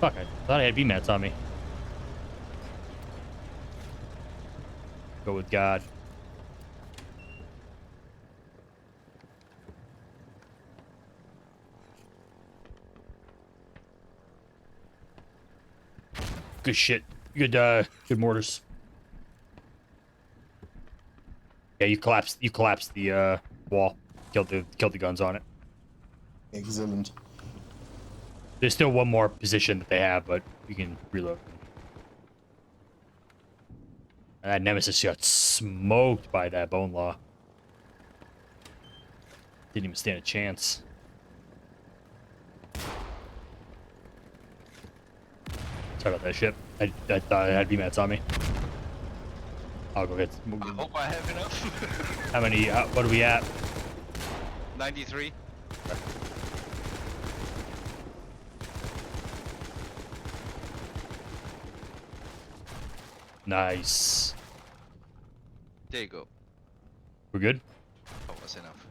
Fuck, I thought I had VMATs on me. Go with God. Good shit. Good good mortars. Yeah, you collapsed the wall. Killed the guns on it. Excellent. There's still one more position that they have, but you can reload. And that Nemesis got smoked by that Bone Law. Didn't even stand a chance. Sorry about that shit. I thought I had VMATs on me. I'll go get. I hope I have enough. How many? What are we at? 93. Nice. There you go. We're good. That was enough.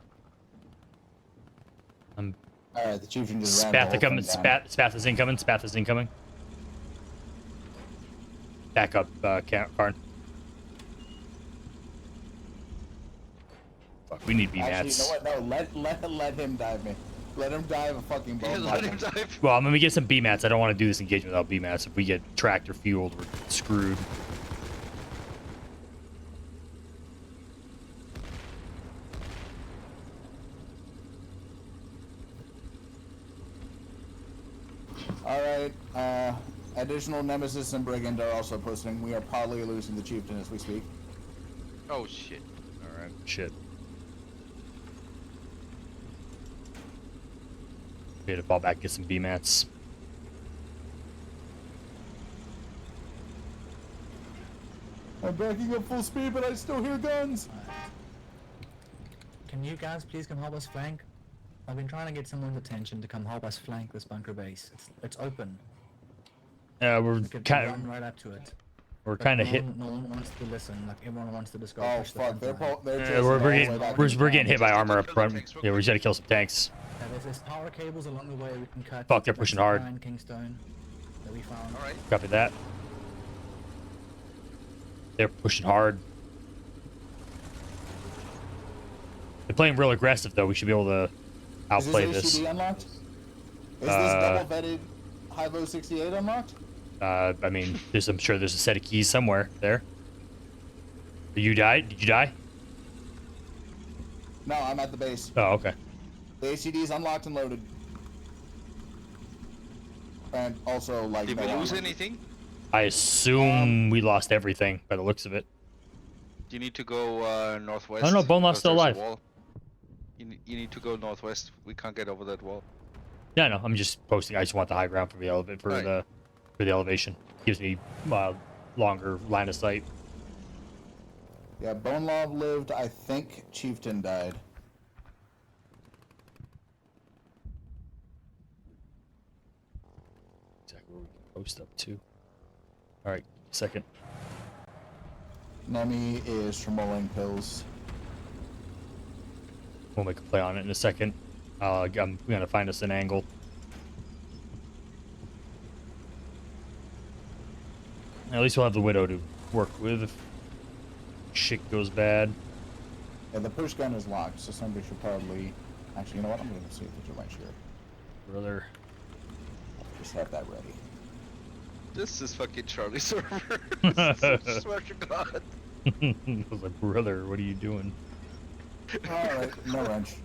Alright, the chieftain just ran the Spath whole coming. thing down. Spath is incoming. Spath is incoming. Back up, Karn. Fuck, we need Actually, you know BMATs. what? No, let him dive me. Let him dive a fucking Yeah, bone. let him dive. Well, I'm gonna get some BMATs. I don't want to do this engagement without BMATs. If we get tracked or fueled, we're screwed. Alright, additional Nemesis and Brigand are also posting. We are probably losing the chieftain as we speak. Oh shit. Alright. Shit. We had to fall back, get some BMATs. I'm backing up full speed, but I still hear guns! Can you guys please come help us flank? I've been trying to get someone's attention to come help us flank this bunker base. It's open. We're We could kind run of right up to it. we're But kind of no hit. one- No one wants to listen. Like everyone wants to just go Oh push the fuck, front they're line. chasing We're all the way getting back we're into getting hit by town. armor up front. Yeah, we just gotta kill some tanks. Yeah, there's power cables along the way we can cut. Fuck, they're That's pushing the hard. Iron Kingstone that we found. Alright. Copy that. They're pushing hard. They're playing real aggressive though. We should be able to outplay Is this this. HCD unlocked? Is this double vetted high-low 68 unlocked? I mean, I'm sure there's a set of keys somewhere there. You died? Did you die? No, I'm at the base. Oh, okay. The HCD is unlocked and loaded. And also, like, Did no we lose armor. anything? I assume we lost everything by the looks of it. You need to go northwest. Oh, no, Bone Law's because still there's a alive. wall. You need to go northwest. We can't get over that wall. Yeah, no, I'm just posting. I just want the high ground for the Right. for the elevation. Gives me longer line of sight. Yeah, Bone Law lived. I think Chieftain died. Exactly where we can post up to. All right, second. Nemi is tremolling pills. We'll make a play on it in a second. I'm gonna find us an angle. At least we'll have the widow to work with if shit goes bad. Yeah, the push gun is locked, so somebody should probably... Actually, you know what? I'm going to see if there's a light here. Brother. just have that ready. This is fucking Charlie server. Swear to God. I was like, brother, what are you doing? Alright, no wrench.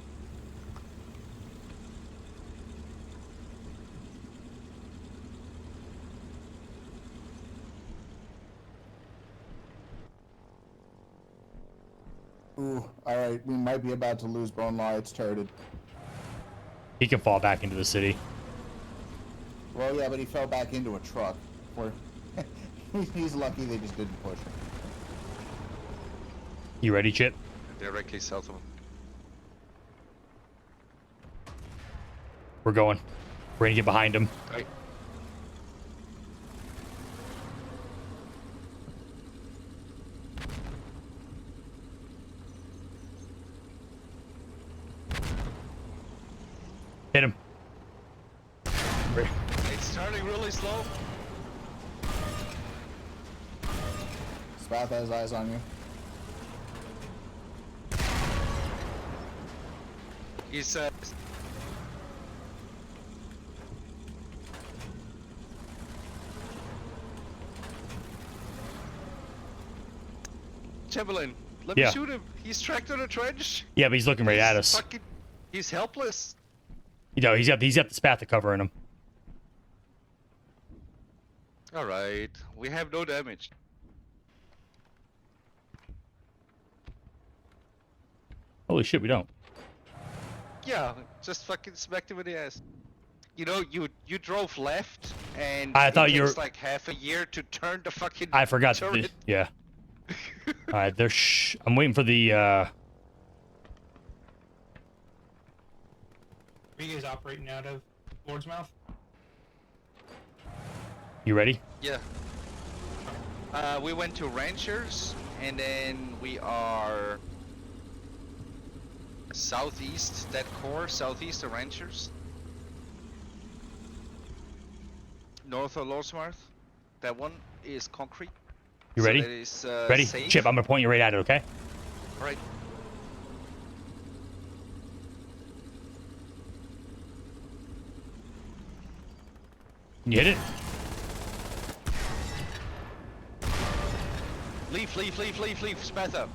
Ooh, alright, we might be about to lose Bone Law, it's turreted. He can fall back into the city. Well, yeah, but he fell back into a truck. Where he's lucky they just didn't push him. You ready, Chip? Directly south of him. We're going. We're gonna get behind him. Right. Hit him. It's turning really slow. Spath has eyes on you. He's Chamberlain, let me Yeah. shoot him. He's tracked on a trench. Yeah, but he's looking right at us. Fucking, he's helpless. You know, he's got the Spath covering him. All right, we have no damage. Holy shit, we don't. Yeah, just fucking smacked him in the ass. You know, you drove left, and I thought it you takes were- like half a year to turn the fucking. I forgot. turret. Yeah. All right, there's. I'm waiting for the. Are you guys operating out of Lord's Mouth? You ready? Yeah. We went to Ranchers, and then we are southeast, that core, southeast of Ranchers. North of Lordsmouth. That one is concrete. You So ready? that is, Ready? safe. Chip, I'm gonna point you right at it. Okay. Right. Can you hit it? Leave, Spatha.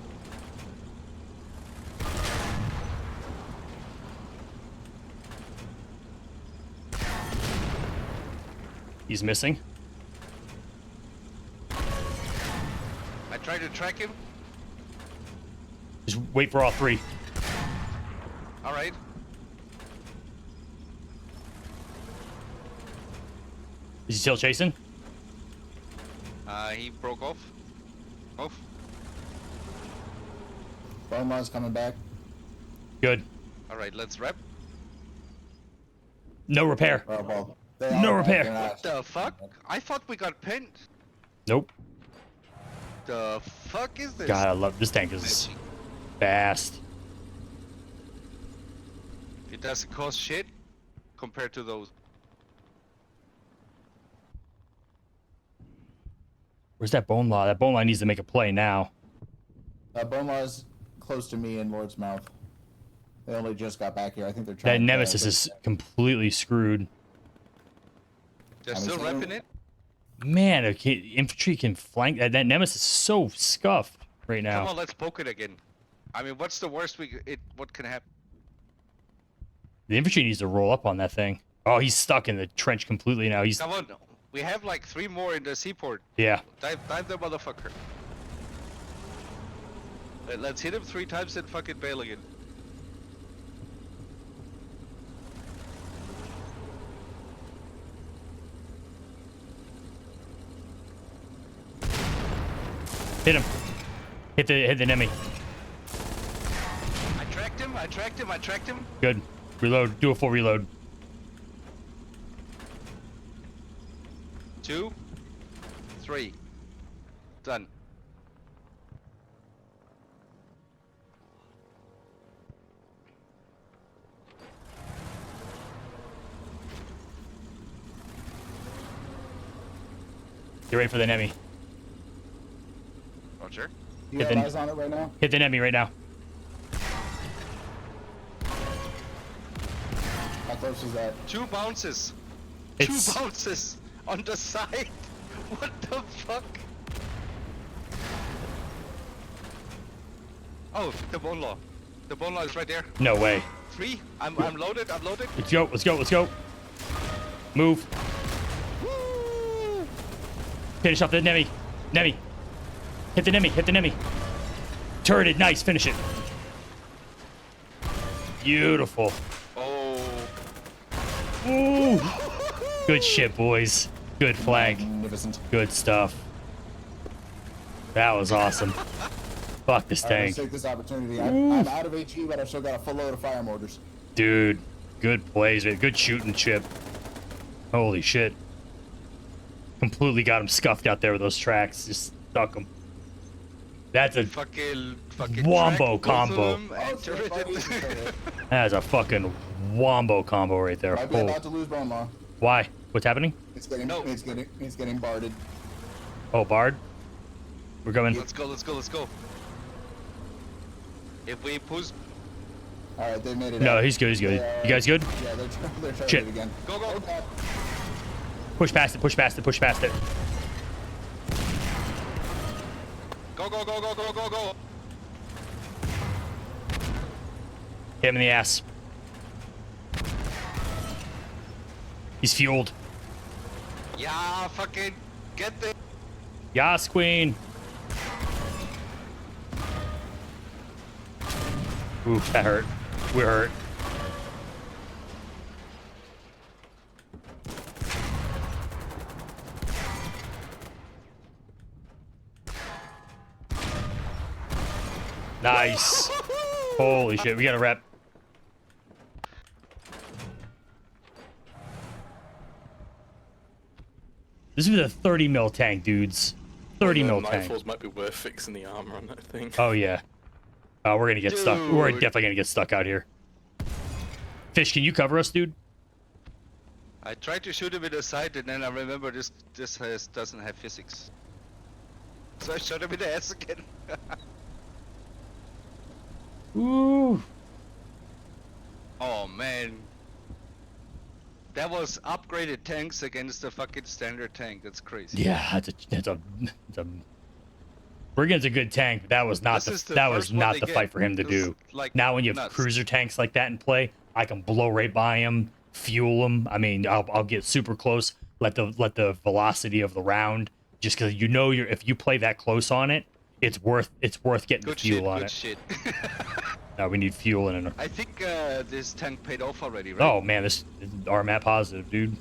He's missing. I tried to track him. Just wait for all three. Alright. Is he still chasing? He broke off. Off. Bone Law's coming back. Good. Alright, let's wrap. No repair. Oh, well, they No are back, repair. they're not. What the fuck? I thought we got pinned. Nope. The fuck is this? God, I love this tank. Is fast. It doesn't cost shit compared to those. Where's that Bone Law? That Bone Law needs to make a play now. Bone Law's close to me in Lord's Mouth. They only just got back here. I think they're That trying. Nemesis is completely screwed. They're I mean, still so- repping it. Man, okay, infantry can flank. That Nemesis is so scuffed right now. Come on, let's poke it again. I mean, what's the worst what can happen? The infantry needs to roll up on that thing. Oh, he's stuck in the trench completely now. He's Come on, we have like 3 more in the seaport. yeah. Dive the motherfucker. Let's hit him 3 times and fucking bail again. Hit him. Hit the enemy. I tracked him. Good. Reload. Do a full reload. 2, 3. Done. Get ready for the enemy. Roger. You Hit have the- eyes on it right now? Hit the enemy right now. How close is that? 2 bounces. It's- Two bounces on the side. What the fuck? Oh, the bone law. The bone law is right there. No way. 3. I'm loaded. I'm loaded. Let's go. Let's go. Let's go. Move. Finish off the Nemi. Nemi. Hit the Nemi. Hit the Nemi. Turreted. Nice. Finish it. Beautiful. Oh. Ooh. Good shit, boys. Good flag. Magnificent. Good stuff. That was awesome. Fuck this All right, tank. let's take this opportunity. I'm out of HE, but I've still got a full load of fire mortars. Dude, good plays, man. Good shooting, Chip. Holy shit. Completely got him scuffed out there with those tracks. Just stuck him. That's a Fucking wombo track, both of combo. them, and turreted. That's a fucking wombo combo right there. Might be Holy- about to lose bone law. Why? What's happening? It's getting No. it's getting barded. Oh, Bard. We're coming. Let's go. Let's go. Let's go. If we push, All right, they made it. No, out. he's good. He's good. They, You guys good? Yeah, they're trying Shit. it again. go go. Okay. Push past it. Push past it. Push past it. Go go go go go go go. Hit him in the ass. He's fueled. Yeah, fucking get the. Yas, queen. Oof, that hurt. We're hurt. Nice. Holy shit, we got a rep. This is a 30 mil tank, dudes. 30 mil tank. Nightfalls might be worth fixing the armor on that thing. Oh yeah. We're gonna get stuck. We're Dude. definitely gonna get stuck out here. Fish, can you cover us, dude? I tried to shoot him in the side, and then I remember this doesn't have physics. So I shot him in the ass again. Ooh. Oh man. That was upgraded tanks against the fucking standard tank. That's crazy. Yeah, it's a Brigand's a good tank, but that was not This is the the that was first one not they the get. fight for him to This do. is, like, Now when you have nuts. cruiser tanks like that in play, I can blow right by him, fuel him. I mean, I'll get super close, let the velocity of the round, just because if you play that close on it, it's worth getting Good the fuel shit. on Good it. shit. Now we need fuel in it. I think this tank paid off already, right? Oh man, this is RMAT positive, dude.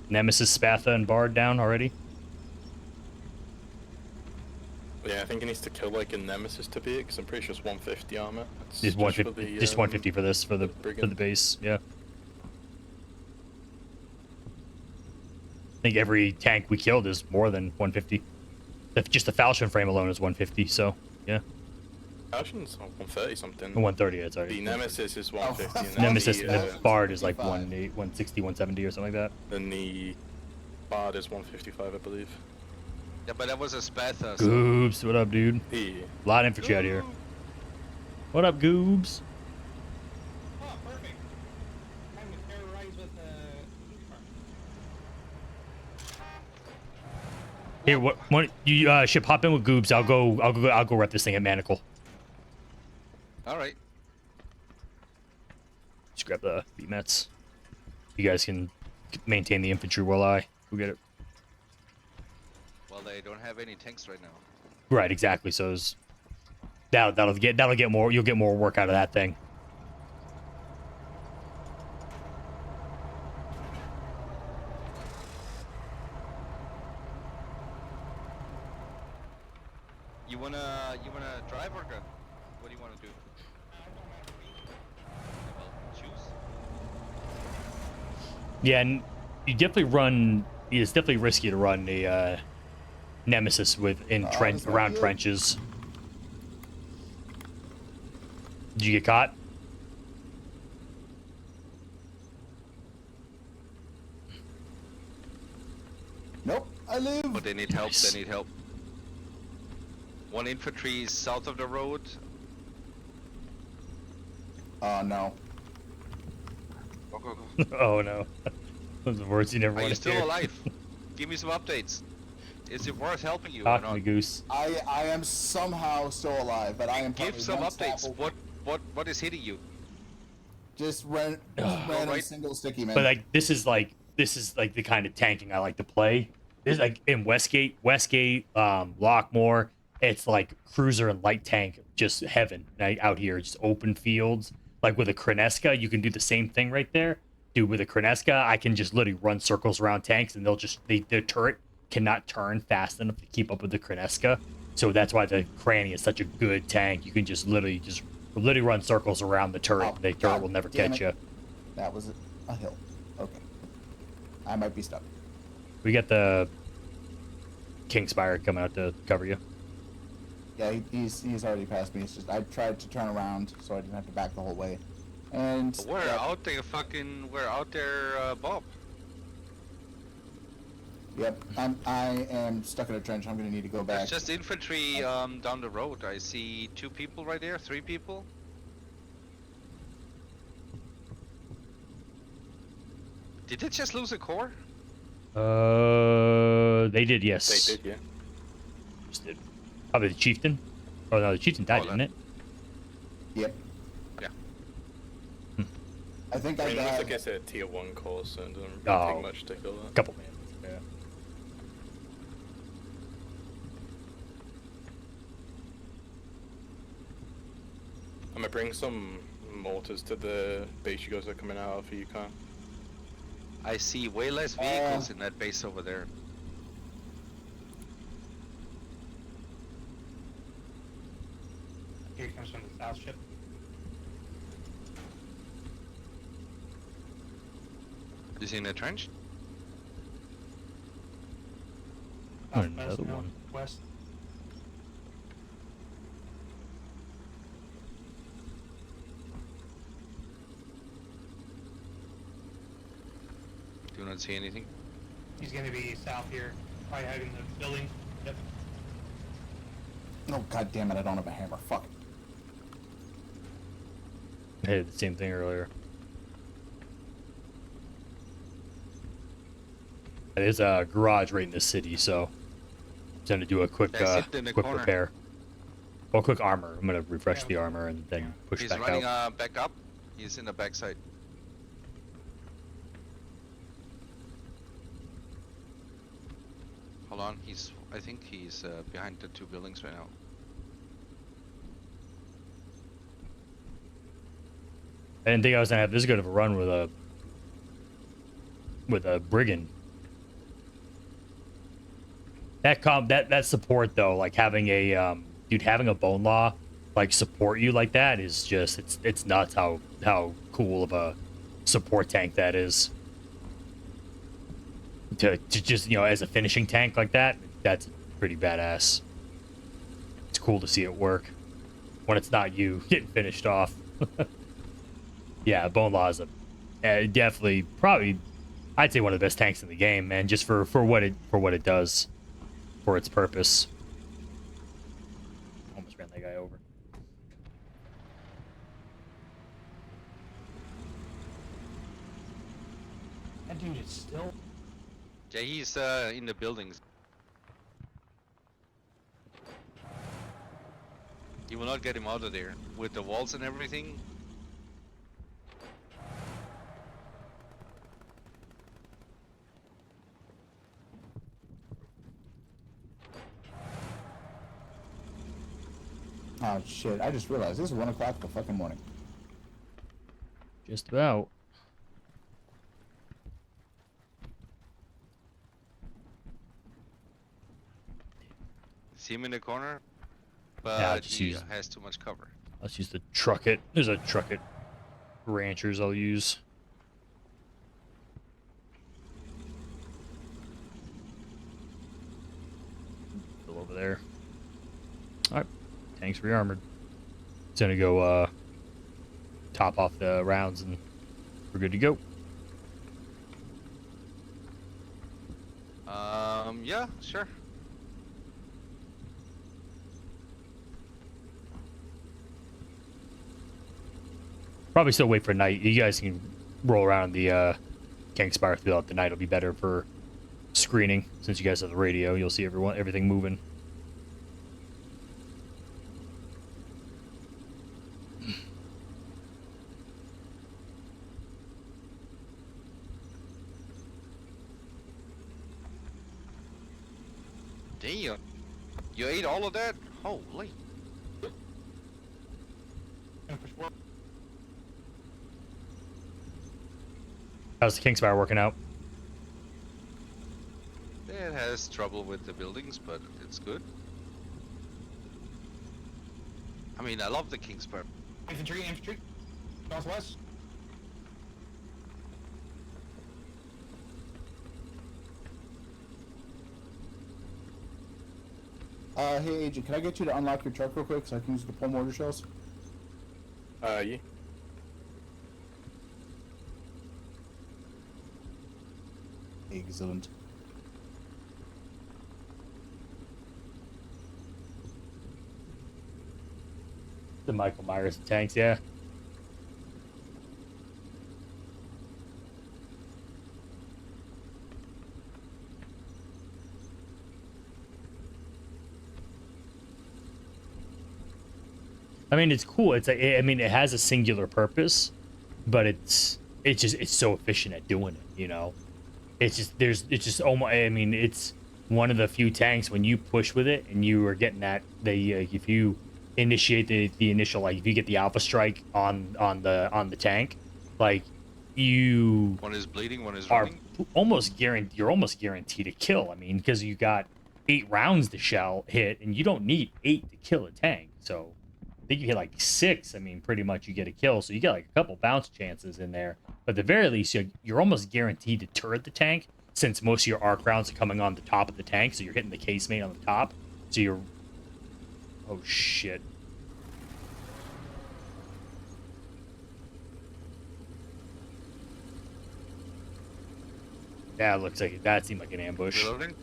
Nemesis, Spatha, and Bard down already. Yeah, I think he needs to kill like a Nemesis to beat it, because I'm pretty sure it's 150 armor. It's Just for 150, the, just 150 for this, for the Brigand. base. Yeah. I think every tank we killed is more than 150. Just the falchion frame alone is 150. So yeah, Falchion's 130 something. 130. It's The already. Nemesis is 150. and then Nemesis, the, the Bard is like 160, 170 or something like that. Then the Bard is 155, I believe. Yeah, but that was a Spatha. So. Goobs, what up, dude? Yeah. A lot of infantry out here. What up, Goobs? Oh, perfect. Time to terrorize with Here, what you ship hop in with Goobs. I'll go rep this thing at Manacle. All right. Just grab the BMETs. You guys can maintain the infantry while I go get it. Well, they don't have any tanks right now. Right, exactly. So that'll get more. You'll get more work out of that thing. You wanna drive or go? What do you wanna do? Well, choose. Yeah, and you definitely run. It's definitely risky to run a Nemesis around trenches. Did you get caught? Nope, I live. But they need help. Nice. They need help. One infantry is south of the road. Oh no. Go go go. Oh no. Those are the words you never Are want you to still hear. alive? Give me some updates. Is it worth helping you or Talk to not? me, Goose. I am somehow still alive, but I am Give probably some one updates. step What is hitting you? just Ugh. random right. single sticky man. But like this is like the kind of tanking I like to play. This is like in Westgate, Lockmore. It's like cruiser and light tank, just heaven out here. Just open fields. Like with a Kreneska, you can do the same thing right there. Dude, with a Kreneska, I can just literally run circles around tanks, and their turret cannot turn fast enough to keep up with the Kreneska. So that's why the Cranny is such a good tank. You can just literally run circles around the turret. Oh, The turret God will never damn catch it. you. That was a hill. Okay. I might be stuck. We got the Kingspire coming out to cover you. Yeah, he's already passed me. It's just I tried to turn around so I didn't have to back the whole way. And We're out there, Bob. Yep, I am stuck in a trench. I'm gonna need to go back. There's just infantry down the road. I see 2 people right there, 3 people. Did it just lose a core? They did, yes. They did, yeah. Just did. Probably the chieftain. Oh no, the chieftain died, didn't it? Yep. Yeah. I think I I mean, it looks got. like it's a tier 1 course, so it doesn't really Oh. take much to kill that. Couple minutes. Yeah. I'm gonna bring some mortars to the base you guys are coming out of for Yukon. I see way less vehicles in that base over there. Here he comes from the south ship. You see in the trench? Oh, Southwest, another no, one. West. Do not see anything. He's gonna be south here, probably hugging the building. Yep. Oh, god damn it! I don't have a hammer. Fuck. I did the same thing earlier. There's a garage right in the city, so I'm gonna do a quick Yeah, sit in the quick corner. repair. Well, quick armor. I'm gonna refresh the armor and then push He's back running out. back up. He's in the backside. Hold on, I think he's behind the 2 buildings right now. I didn't think I was gonna have this good of a run with a brigand. That support though, like having a having a bone law like support you like that is just it's nuts how cool of a support tank that is. To just as a finishing tank like that, that's pretty badass. It's cool to see it work when it's not you getting finished off. Yeah, Bone Law is definitely probably I'd say one of the best tanks in the game, man. Just for what it does, for its purpose. Almost ran that guy over. That dude is still. Yeah, he's in the buildings. You will not get him out of there with the walls and everything. Oh shit! I just realized this is 1 o'clock in the fucking morning. Just about. See him in the corner, Yeah, but just he use- has too much cover. Let's use the truck it. There's a truck it ranchers I'll use. Still over there. Alright. Tanks rearmored. It's gonna go top off the rounds and we're good to go. Yeah, sure. Probably still wait for night. You guys can roll around the Kingspire throughout the night will be better for screening. Since you guys have the radio, you'll see everything moving. Damn. You ate all of that? Holy. How's the Kingspire working out? It has trouble with the buildings, but it's good. I mean, I love the Kingspire. Infantry, northwest. Hey Agent, can I get you to unlock your truck real quick so I can use the pull mortar shells? Yeah. Excellent. The Michael Myers tanks, yeah. I mean, it's cool. It's I mean, it has a singular purpose, but it's so efficient at doing it. You know, it's just almost. I mean, it's one of the few tanks when you push with it and you are getting that if you initiate the initial, like if you get the alpha strike on the tank, like you One is bleeding, one is are running. you're almost guaranteed to kill. I mean, because you got 8 rounds to shell hit, and you don't need 8 to kill a tank. So I think you hit like 6. I mean, pretty much you get a kill. So you get like a couple bounce chances in there. But at the very least, you're almost guaranteed to turret the tank, since most of your arc rounds are coming on the top of the tank. So you're hitting the casemate on the top. So you're... Oh, shit. That looks like... That seemed like an ambush. Reloading.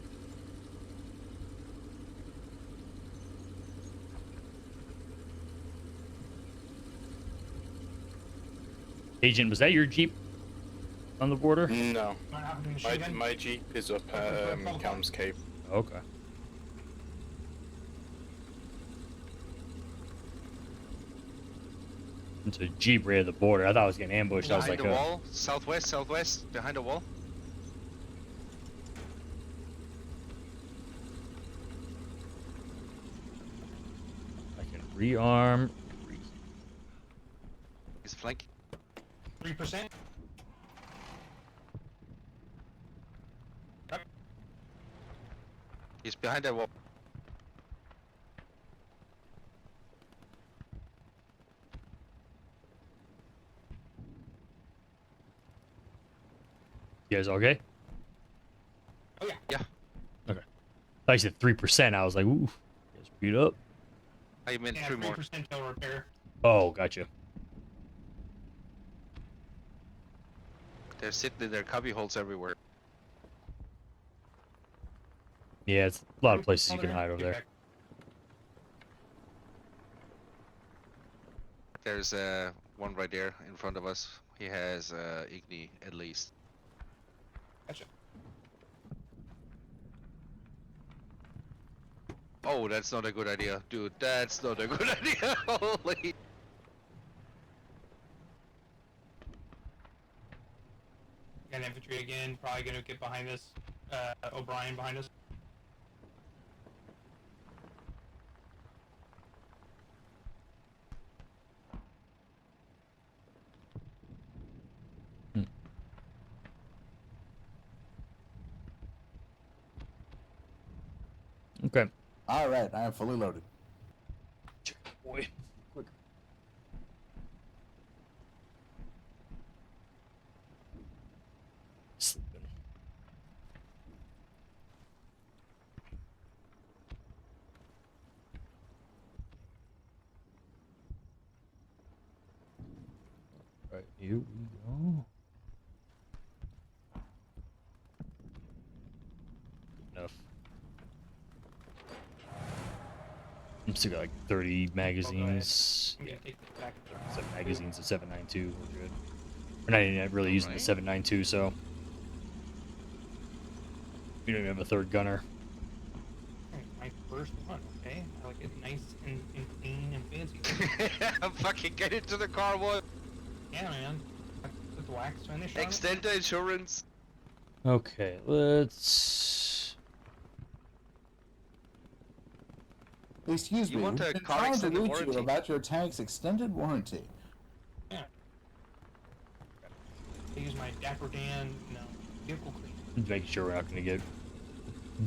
Agent, was that your Jeep on the border? No. My Jeep is up at Calms Cape. Okay. It's a Jeep right at the border. I thought I was getting ambushed. I was Behind like, the wall, southwest, behind the wall. I can rearm. He's flanking. 3%. He's behind that wall. You guys okay? Oh yeah. Yeah. Okay. I said 3%. I was like, ooh, guys beat up. I meant Yeah, 3 more. 3% tail repair. Oh, gotcha. They're sitting in their cubby holes everywhere. Yeah, it's a lot of places you can hide over there. There's one right there in front of us. He has Igni at least. Gotcha. Oh, that's not a good idea, dude. That's not a good idea. Holy. Got infantry again. Probably gonna get behind us. O'Brien behind us. Okay. All right, I am fully loaded. Boy. Quick. Sleeping. Right, here we go. Good enough. I'm still got like 30 magazines. I'm Yeah, gonna take this back. 7 magazines of 7.92. We're good. We're not even really using the 7.92, so We don't even have a third gunner. My first one, okay? I like it nice and clean and fancy. Fucking get into the car, boy. Yeah, man. Put the wax finish on Extend the insurance. Okay, let's. Excuse You me, want we've a been car trying to extended reach warranty? you about your tank's extended warranty. it. I use my Dapper Dan, vehicle clean. Making sure we're not going to get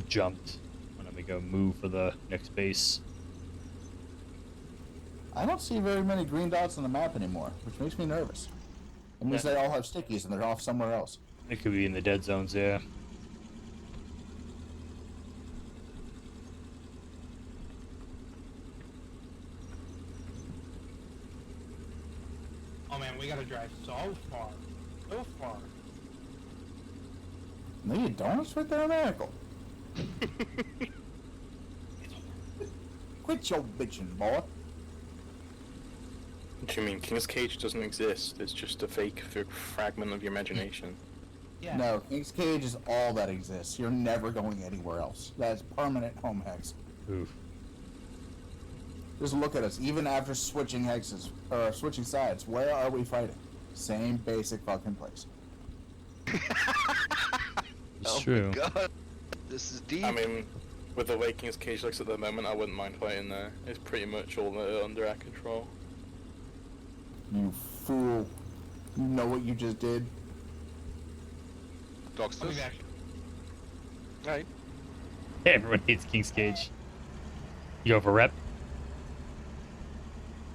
jumped when I make a move for the next base. I don't see very many green dots on the map anymore, which makes me nervous. It means they all have stickies and they're off somewhere else. It could be in the dead zones, yeah. Oh man, we gotta drive so far. So far. No, you don't. It's right there in Miracle. Quit your bitching, boy. What do you mean? King's Cage doesn't exist. It's just a fake fragment of your imagination. Yeah. No, King's Cage is all that exists. You're never going anywhere else. That's permanent home hex. Oof. Just look at us. Even after switching hexes, or switching sides, where are we fighting? Same basic fucking place. It's true. God, this is deep. I mean, with the way King's Cage looks at the moment, I wouldn't mind fighting there. It's pretty much all under our control. You fool. You know what you just did? Dogs I'll be this. back. Right. Hey, everyone hates King's Cage. You go for rep?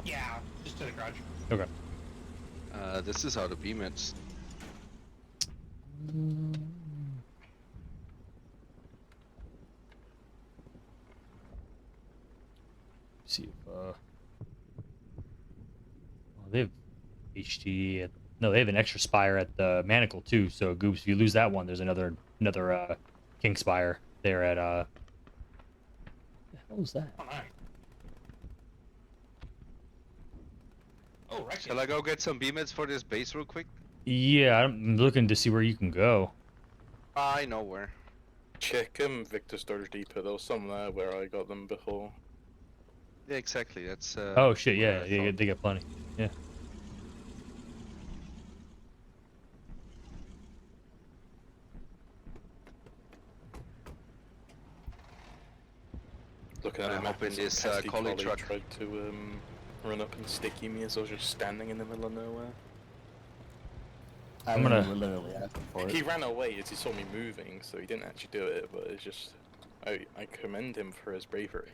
Yeah, just to the garage. Okay. This is how to beam it. See if well, they have HT at, no, they have an extra spire at the Manacle too, so Goops, if you lose that one, there's another King Spire there at what the hell is that? Oh, nice. Oh, right. Shall I go get some beamits for this base real quick? Yeah, I'm looking to see where you can go. I know where. Check Victor Storage Depot. There was some there where I got them before. Yeah, exactly. That's. Oh shit, where yeah, I they thought. got plenty. Yeah. Looking at I'm the map, hoping some this, pesky collie collie truck- tried to run up and sticky me as I was just standing in the middle of nowhere. I'm gonna- We're literally asking for He it. ran away as he saw me moving, so he didn't actually do it, but it's just... I commend him for his bravery.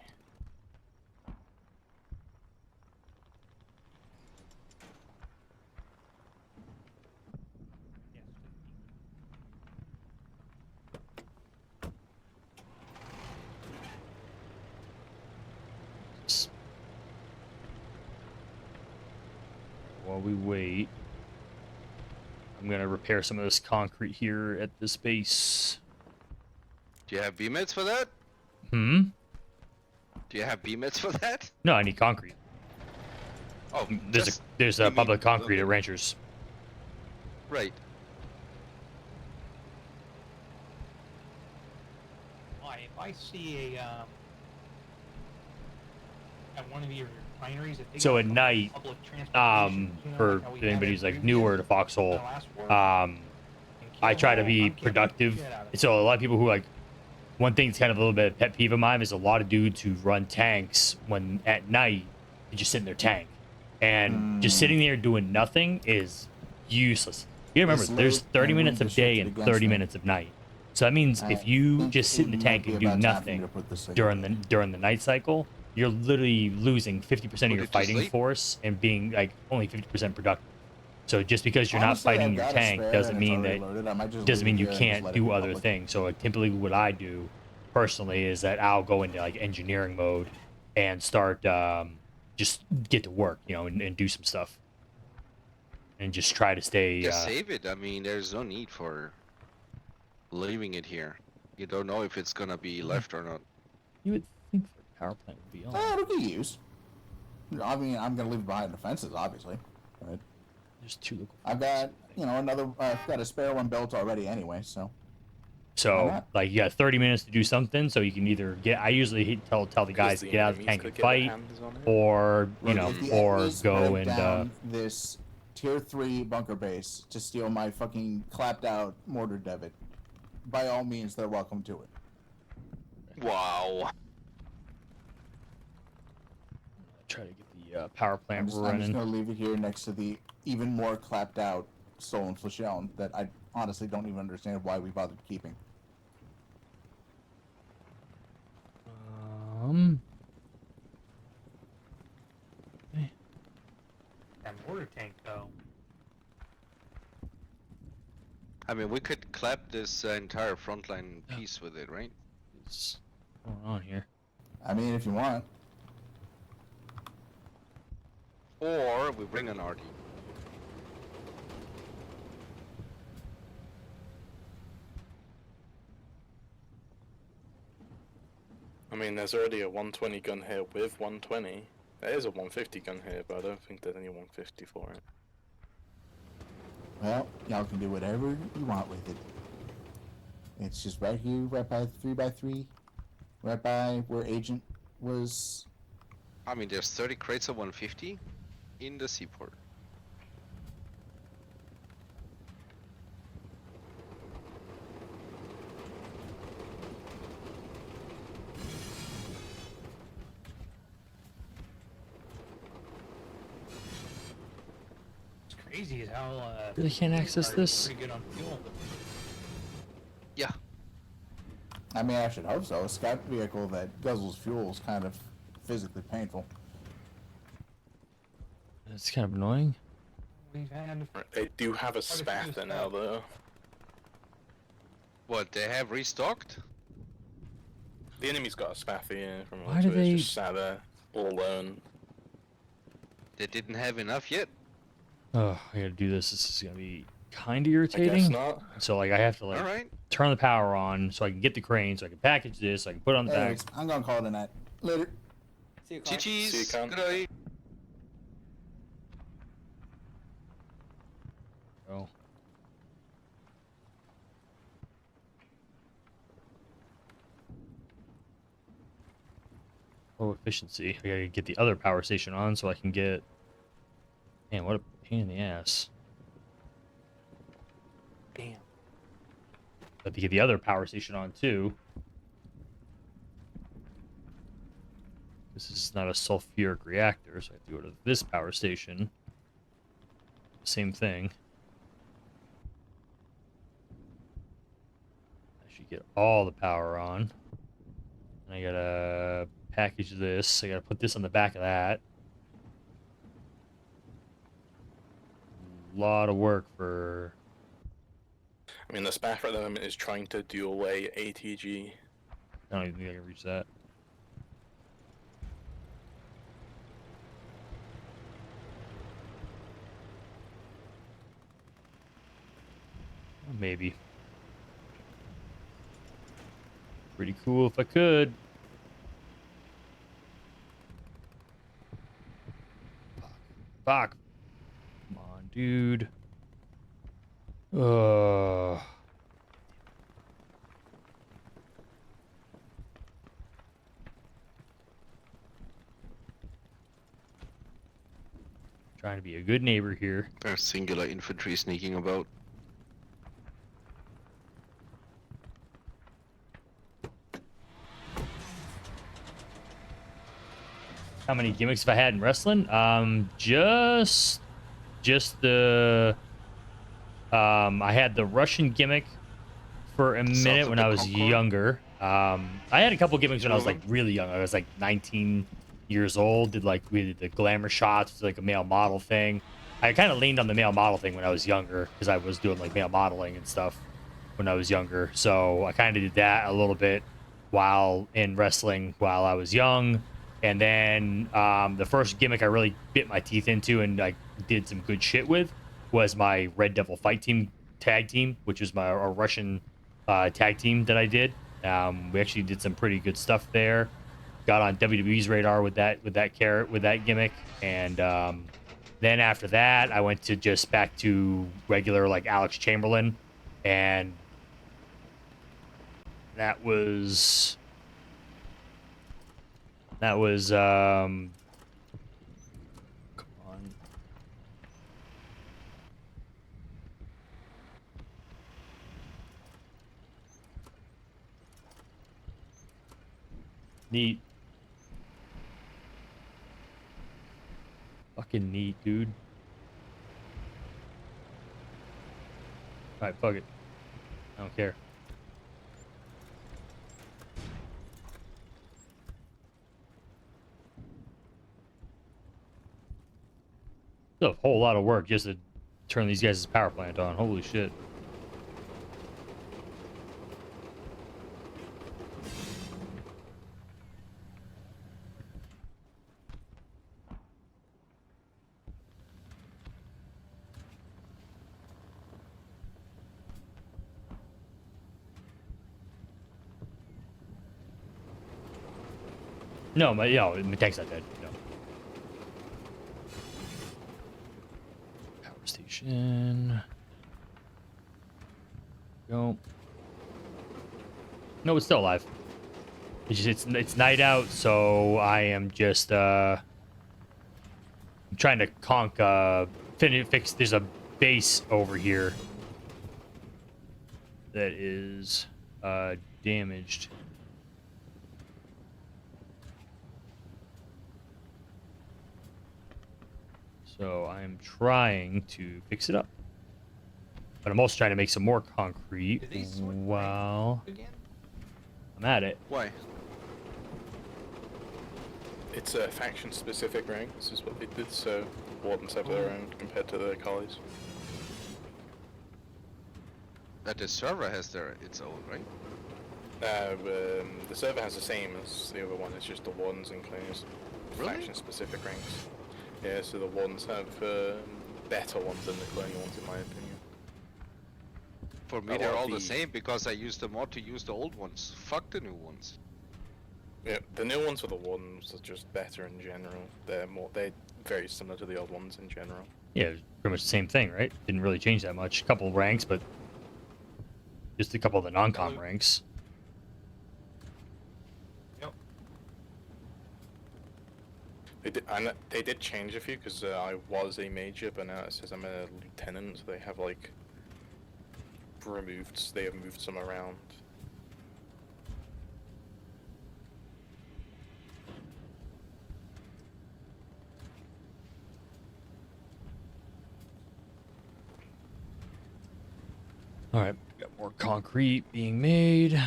While we wait, I'm gonna repair some of this concrete here at this base. Do you have beamits for that? Hmm? Do you have beamits for that? No, I need concrete. Oh, There's you a mean public concrete at building. Ranchers. Right. If I see at one of your refineries, if they So got at night, public transportation, for like how we had anybody it who's like previously, newer to Foxhole, I'll ask for it I and try to kill be them all. I'm kicking the productive. shit out of it. So a lot of people who like, one thing's kind of a little bit pet peeve of mine is a lot of dudes who run tanks when at night they just sit in their tank, and just sitting there doing nothing is useless. You remember, It's there's late 30 and we minutes of day shifted and against 30 them. minutes of night. So that means if I you think just sit in the it tank might and be do about time for me nothing to put this thing during the night cycle, you're literally losing 50% of Put your it to fighting sleep. force and being like only 50% productive. So just because you're Honestly, not fighting I've your got a tank spare doesn't and it's mean already that loaded. I might just doesn't leave mean it you here and just can't let it do be other public. things. So typically what I do personally is that I'll go into like engineering mode and start just get to work, and do some stuff. And just try to stay Just save it. I mean, there's no need for leaving it here. You don't know if it's gonna be left or not. you would think the power plant would be on. It'll get used. I mean, I'm gonna leave it behind the fences, obviously. But There's two local I've got, another. I've got a spare one built already anyway, so. So not? like you got 30 minutes to do something. So you can either get. I usually tell the Because guys the to get out of the enemies tank could and get their fight, hands on it. or you Look, know, if the or enemies go break and down this tier 3 bunker base to steal my fucking clapped out mortar debit, by all means, they're welcome to it. Wow. try to get the power plant I'm just running. gonna leave it here next to the even more clapped out stolen flechette that I honestly don't even understand why we bothered keeping. That mortar tank, though. I mean, we could clap this entire frontline piece with it, right? What's going on here? I mean, if you want. Or we bring an RD. I mean, there's already a 120 gun here with 120. There is a 150 gun here, but I don't think there's any 150 for it. Well, y'all can do whatever you want with it. It's just right here, right by 3x3, right by where Agent was. I mean, there's 30 crates of 150 in the seaport. It's crazy as how Really can't access this? pretty good on fuel. Yeah. I mean, I should hope so. A scout vehicle that guzzles fuel is kind of physically painful. It's kind of annoying. We've had They do have a spather now, though. What, they have restocked? The enemy's got a spather, yeah, from Why do it's they- just sat there, all alone. They didn't have enough yet? Oh, I gotta do this. This is gonna be kind of I irritating. guess not. So like I have to like Alright. turn the power on so I can get the crane, so I can package this, so I can put it on the back. Anyways, I'm gonna call it a night. Later. See you, Clark. See you, Cheese. cunt. Good eye. Oh. Oh, efficiency. I gotta get the other power station on so I can get. Man, what a pain in the ass. damn. But to get the other power station on too. This is not a sulfuric reactor, so I have to go to this power station. Same thing. I should get all the power on. And I gotta package this. I gotta put this on the back of that. A lot of work for. I mean, the spather at the moment is trying to do away ATG. I don't even think I can reach that. Maybe. Pretty cool if I could. Fuck. Come on, dude. Trying to be a good neighbor here. There's singular infantry sneaking about. How many gimmicks have I had in wrestling? Just the I had the Russian gimmick for a South minute of when the I was Concord? younger. I had a couple gimmicks when I was like really young. I was like 19 years old. Did like we did the glamour shots, like a male model thing. I kind of leaned on the male model thing when I was younger because I was doing like male modeling and stuff when I was younger. So I kind of did that a little bit while in wrestling while I was young. And then the first gimmick I really bit my teeth into and I did some good shit with was my Red Devil Fight Team tag team, which was my a Russian tag team that I did. We actually did some pretty good stuff there. Got on WWE's radar with that gimmick, and then after that, I went to just back to regular like Alex Chamberlain, and That was come on. Neat. Fucking neat, dude. Alright, fuck it. I don't care. Still a whole lot of work just to turn these guys' power plant on. Holy shit. No, my tank's not dead. No. Power station. Go. No, it's still alive. It's night out, so I am just trying to fix. There's a base over here that is damaged. So I'm trying to fix it up. But I'm also trying to make some more concrete while I'm at it. Why? It's a faction-specific rank. This is what they did, so the Wardens have their own compared to the Collies. The server has its own, right? The server has the same as the other one. It's just the Wardens and Claims. Really? Faction-specific ranks. Yeah, so the Wardens have better ones than the Colonial ones, in my opinion. For me, they're all the same because I use the mod to use the old ones. Fuck the new ones. Yeah, the new ones for the Wardens are just better in general. They're very similar to the old ones in general. Yeah, pretty much the same thing, right? Didn't really change that much. A couple of ranks, but just a couple of the non-com ranks. Yep. They did change a few because I was a major, but now it says I'm a lieutenant. So they have they have moved some around. All right, got more concrete being made.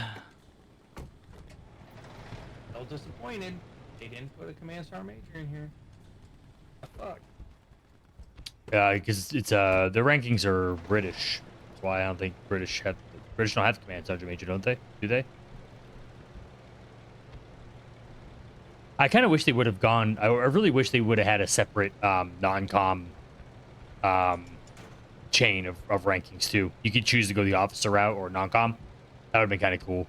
Still disappointed. They didn't put a command star major in here. Fuck. Because it's the rankings are British. That's why I don't think British don't have command sergeant major, don't they? Do they? I kind of wish they would have gone. I really wish they would have had a separate non-com chain of rankings too. You could choose to go the officer route or non-com. That would have been kind of cool.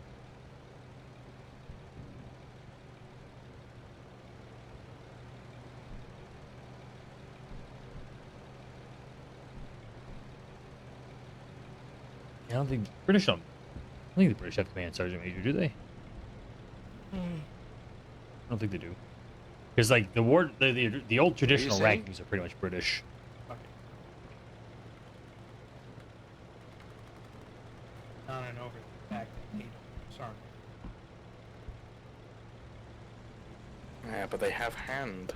I don't think British don't. I think the British have command sergeant major, do they? I don't think they do. Because like the old traditional rankings are pretty much British. Okay. On and over the fact that they don't. Sorry. Yeah, but they have hand.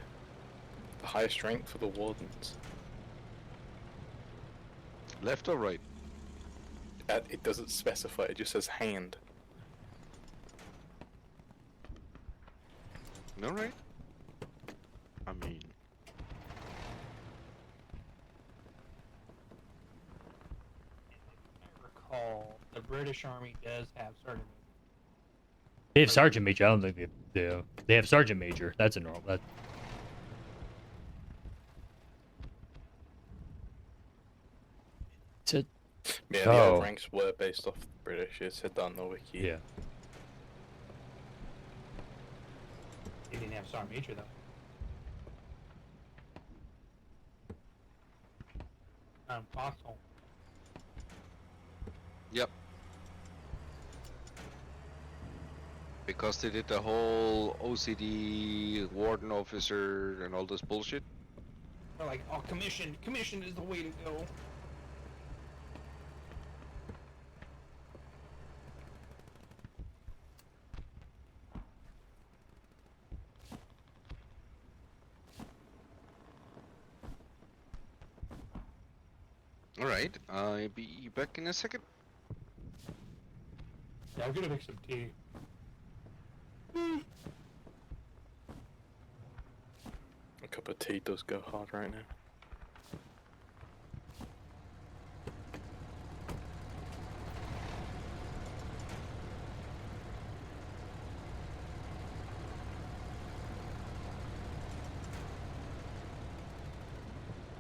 The highest strength for the Wardens. Left or right? It doesn't specify, it just says hand. No, right? I mean... I recall the British Army does have sergeant major. They have sergeant major. I don't think they do. They have sergeant major. That's a normal. That. Yeah, the old ranks were based off British. It said that on the wiki. Yeah. They didn't have sergeant major though. Foxhole. Yep. Because they did the whole OCD warden officer and all this bullshit. They're like, oh, commission is the way to go. Alright, I'll be back in a second. Yeah, I'm gonna make some tea. A cup of tea does go hard right now.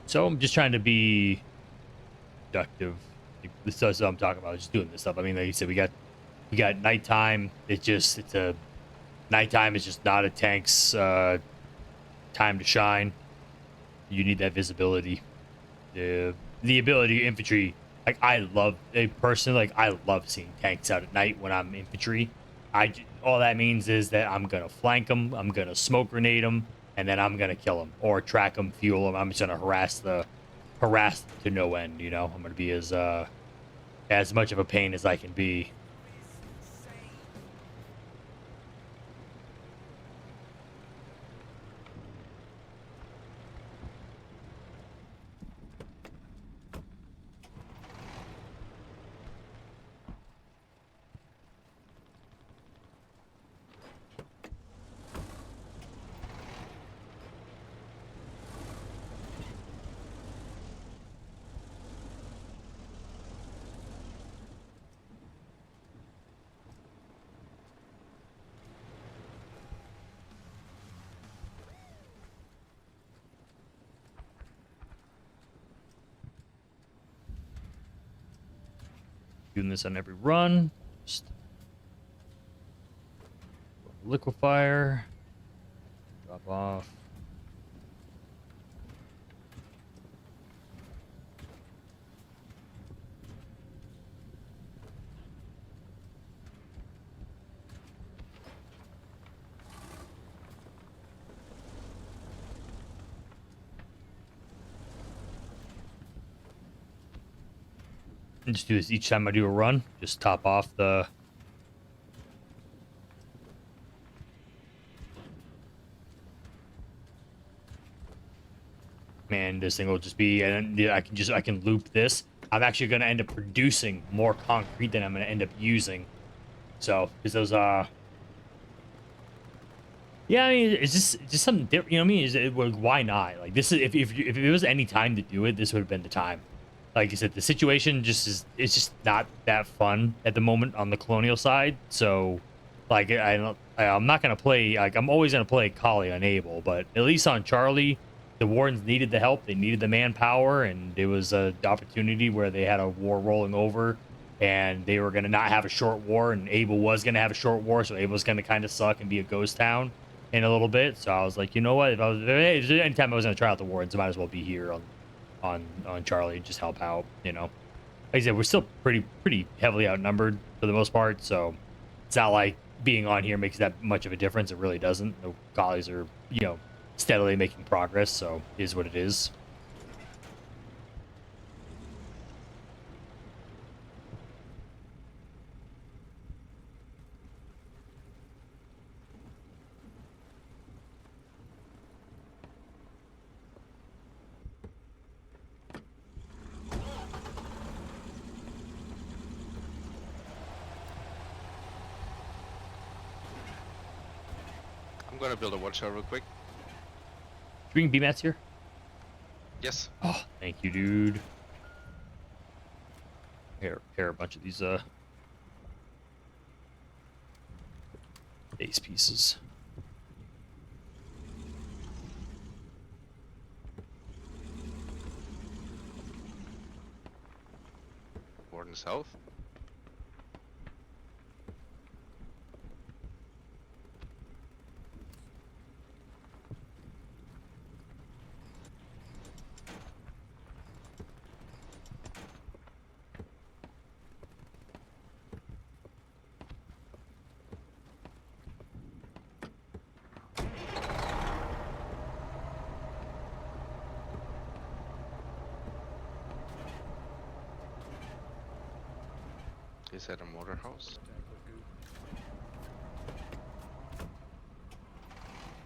So I'm just trying to be productive. Like, this is what I'm talking about. Just doing this stuff. I mean, like you said, we got nighttime. It's a nighttime is just not a tank's time to shine. You need that visibility. The ability infantry. Like I love personally. Like I love seeing tanks out at night when I'm infantry. All that means is that I'm gonna flank them. I'm gonna smoke grenade them, and then I'm gonna kill them or track them, fuel them. I'm just gonna harass to no end. You know, I'm gonna be as much of a pain as I can be. Doing this on every run. Just liquefier. Drop off. And just do this each time I do a run. Just top off the... Man, this thing will just be... And yeah, I can loop this. I'm actually going to end up producing more concrete than I'm going to end up using. So, because those, yeah, I mean, it's just something different, you know what I mean? Why not? Like, this is... If it was any time to do it, this would have been the time. Like I said, the situation it's just not that fun at the moment on the colonial side. So, like, I'm not gonna play, like, I'm always gonna play Kali on Able, but at least on Charlie, the Wardens needed the help, they needed the manpower, and it was an opportunity where they had a war rolling over, and they were gonna not have a short war, and Able was gonna have a short war, so Able was gonna kind of suck and be a ghost town in a little bit. So I was like, you know what? If anytime I was gonna try out the Wardens, I might as well be here on Charlie and just help out, you know. Like I said, we're still pretty heavily outnumbered for the most part, so it's not like being on here makes that much of a difference. It really doesn't. The collies are, you know, steadily making progress, so it is what it is. I'm gonna build a watchtower real quick. Bring B-mats here? Yes. Oh, thank you, dude. Here, a bunch of these base pieces. Warden South. Is that a motor house?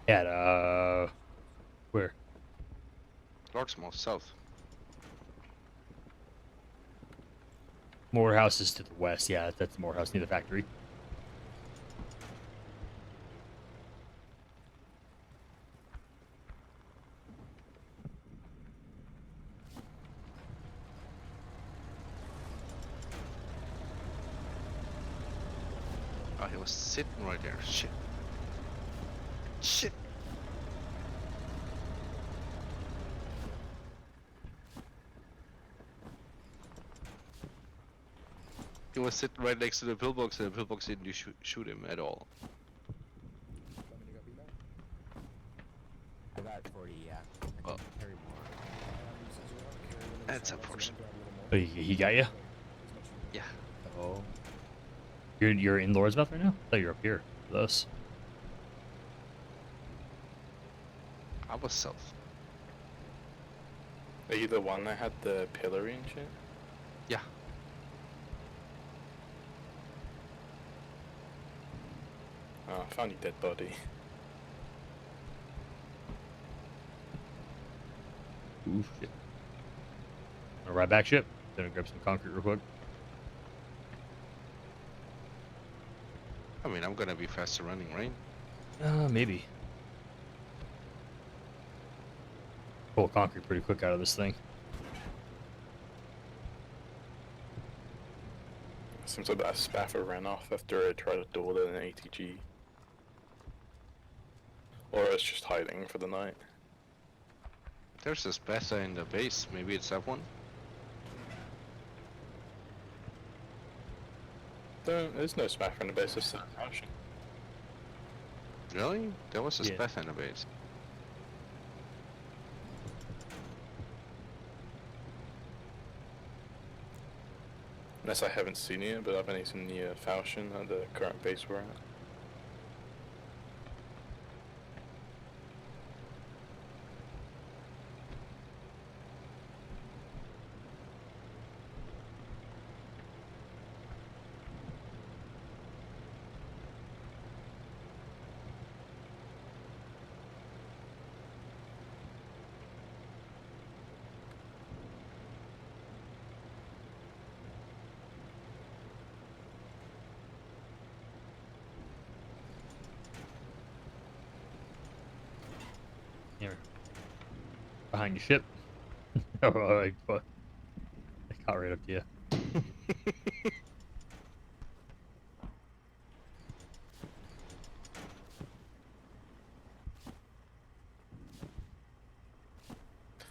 At where? Larksmore, south. Morehouse is to the west. Yeah, that's the Morehouse near the factory. Oh, he was sitting right there. Shit. Shit. He was sitting right next to the pillbox, and the pillbox didn't shoot him at all. I got 40, yeah. I Well, can carry more. that's unfortunate. Oh, he got you? Yeah. Oh. You're in Lordsmouth right now? I thought you were up here with us. I was south. Are you the one that had the pillory and shit? Yeah. Oh, I found your dead body. Ooh, shit. Wanna ride back ship? Gonna grab some concrete real quick. I mean, I'm gonna be faster running, right? Maybe. Pull concrete pretty quick out of this thing. Seems like that spaffer ran off after I tried to duel an ATG. Or it's just hiding for the night. There's this Bessa in the base. Maybe it's that one? There's no spaffer in the base, it's ocean. Really? There was a Yeah. Bessa in the base. Unless I haven't seen it, but I've only seen the falchion at the current base we're at. Here. Behind your ship. Oh, I caught right up to you.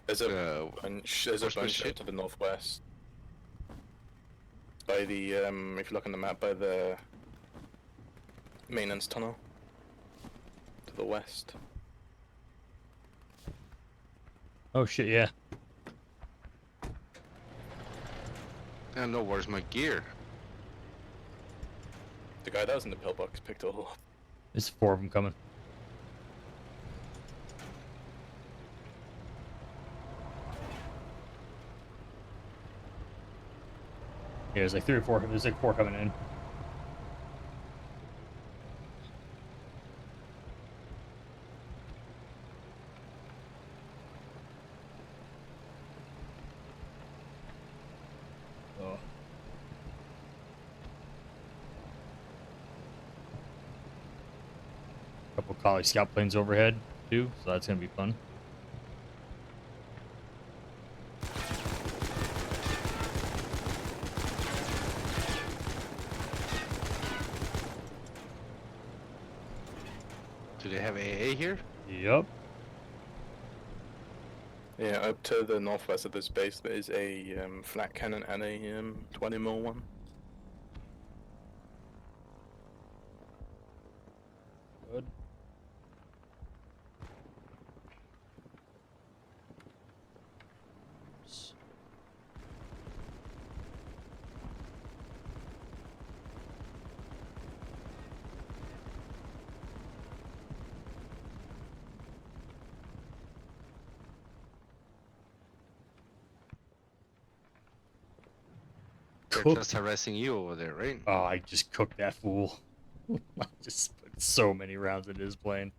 There's a bunch ship? to the northwest. By the, if you look on the map, by the maintenance tunnel. To the west. Oh shit, yeah. I know, where's my gear? The guy that was in the pillbox picked it all up. There's 4 of them coming. Yeah, there's like 3 or 4. There's like 4 coming in. Oh. Couple collie scout planes overhead too, so that's gonna be fun. Do they have AA here? Yup. Yeah, up to the northwest of this base there is a flat cannon and a 20mm one. Good. They're cooked. just harassing you over there, right? Oh, I just cooked that fool. I just put so many rounds into his plane.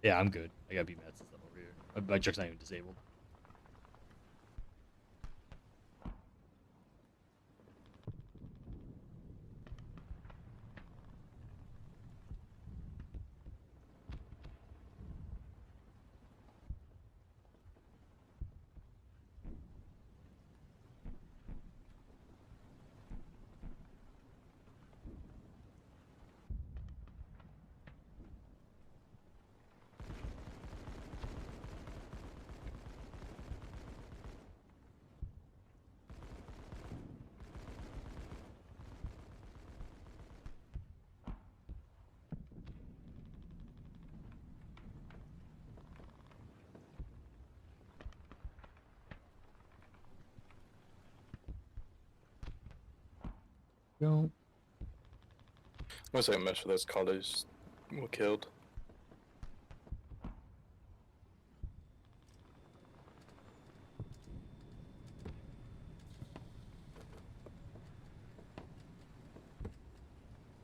Yeah, I'm good. I got BMATs and stuff over here. My truck's not even disabled. Go. Looks like most of those collars were killed.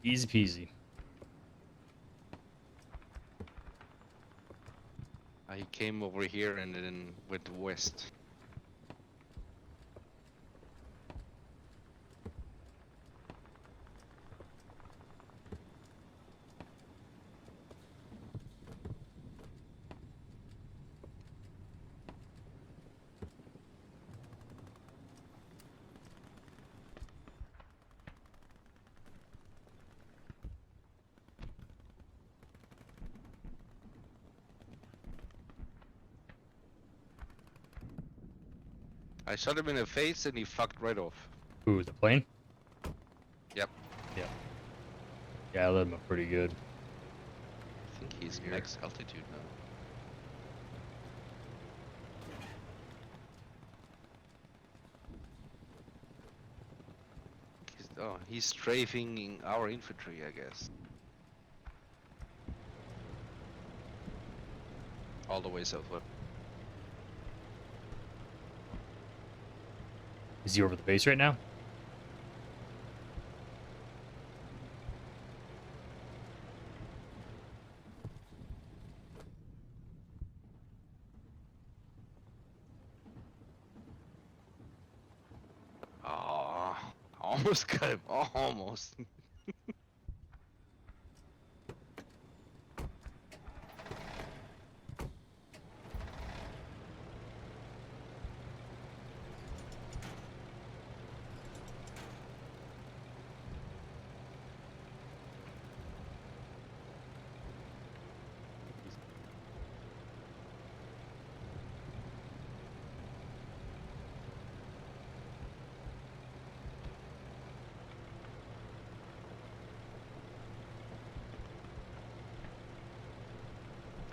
Easy peasy. I came over here and then went west. I shot him in the face and he fucked right off. Ooh, the plane? Yep. Yeah. Yeah, I let him up pretty good. I think he's max altitude now. He's strafing our infantry, I guess. All the way southward. Is he over the base right now? Oh, almost got him. Almost.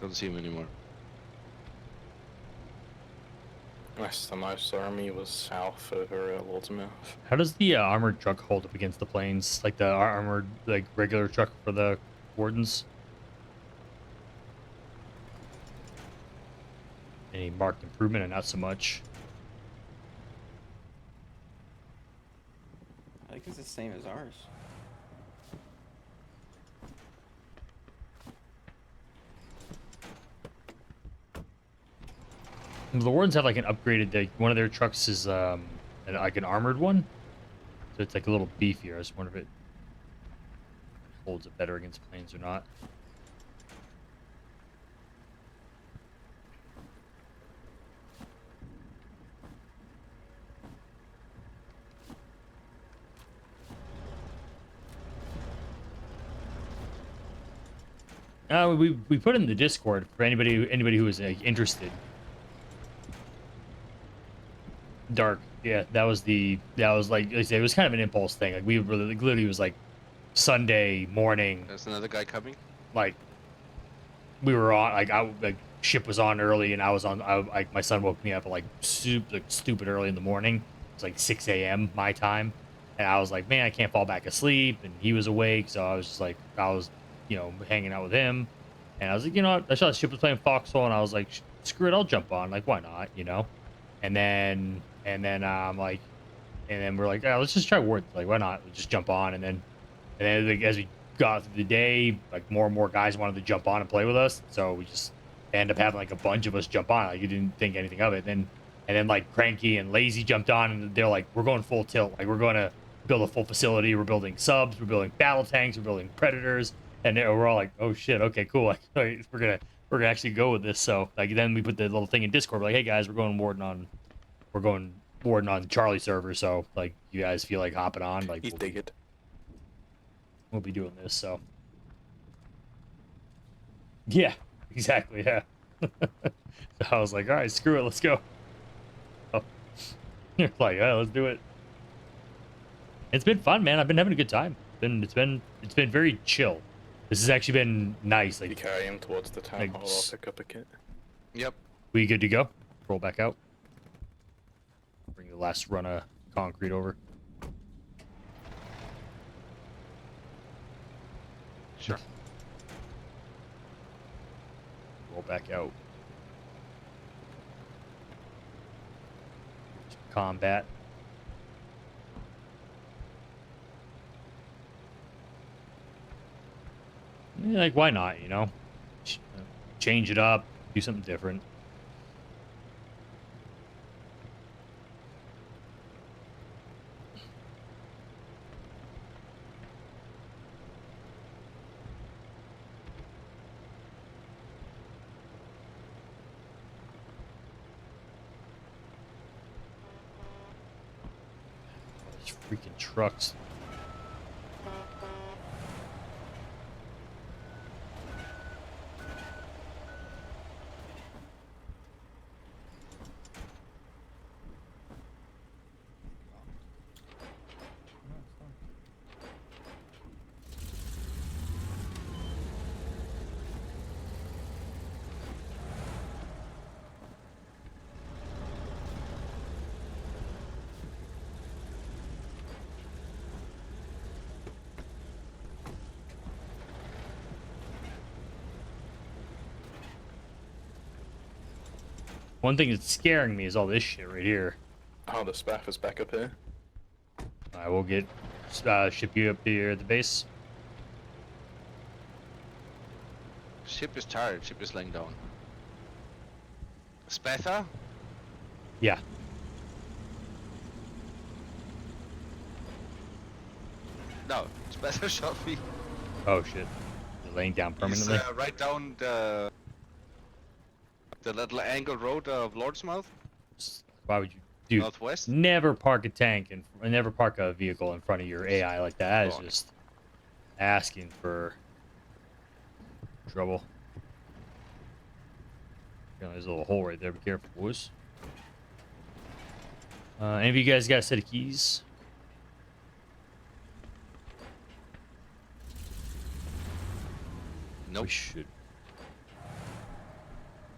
Don't see him anymore. Last time I saw him, he was south over Waltermouth. How does the armored truck hold up against the planes? Like the armored, like regular truck for the wardens? Any marked improvement or not so much? I think it's the same as ours. The wardens have like an upgraded, like one of their trucks is like an armored one. So it's like a little beefier. I just wonder if it holds it better against planes or not. We put it in the Discord for anybody who is interested. Dark, yeah, that was like I say, it was kind of an impulse thing. Like we really, like, literally, it was like Sunday morning. There's another guy coming. Like we were on, like ship was on early, and I was on. Like my son woke me up at like stupid early in the morning. It's like 6 a.m. my time, and I was like, man, I can't fall back asleep. And he was awake, so I was just like, hanging out with him, and I was like, I saw the ship was playing Foxhole, and I was like, screw it, I'll jump on. Like, why not, And then I'm like, and then we're like, oh, let's just try Wards. Like, why not? Let's just jump on, and then like, as we got through the day, like more and more guys wanted to jump on and play with us, so we just end up having like a bunch of us jump on. Like, you didn't think anything of it. And then like Cranky and Lazy jumped on, and they're like, we're going full tilt. Like, we're going to build a full facility. We're building subs. We're building battle tanks. We're building predators. And we're all like, oh shit, okay, cool. Like, we're gonna actually go with this. So like, then we put the little thing in Discord. We're like, hey guys, we're going Warden on Charlie server. So like, you guys feel like hopping on? Like, You dig it. we'll be doing this. So yeah, exactly. Yeah. So I was like, all right, screw it, let's go. Oh. You're like, yeah, let's do it. It's been fun, man. I've been having a good time. It's been very chill. This has actually been nice. Like, You carry him towards the town like, hall, I'll pick up a kit. Yep. we good to go? Roll back out. Bring the last run of concrete over. Sure. Roll back out. Combat. Yeah, like, why not, you know? Change it up, do something different. These freaking trucks. One thing that's scaring me is all this shit right here. Oh, the spaff is back up here. I will get ship you up here at the base. Ship is tired. Ship is laying down. Spatha? Yeah. No, Spatha shot me. Oh shit. You're laying down permanently. He's, right down the little angle road of Lordsmouth. Why would you, dude? Northwest. Never park a tank and never park a vehicle in front of your AI like that. That is just asking for trouble. You know, there's a little hole right there. Be careful, boys. Any of you guys got a set of keys? Nope. We should.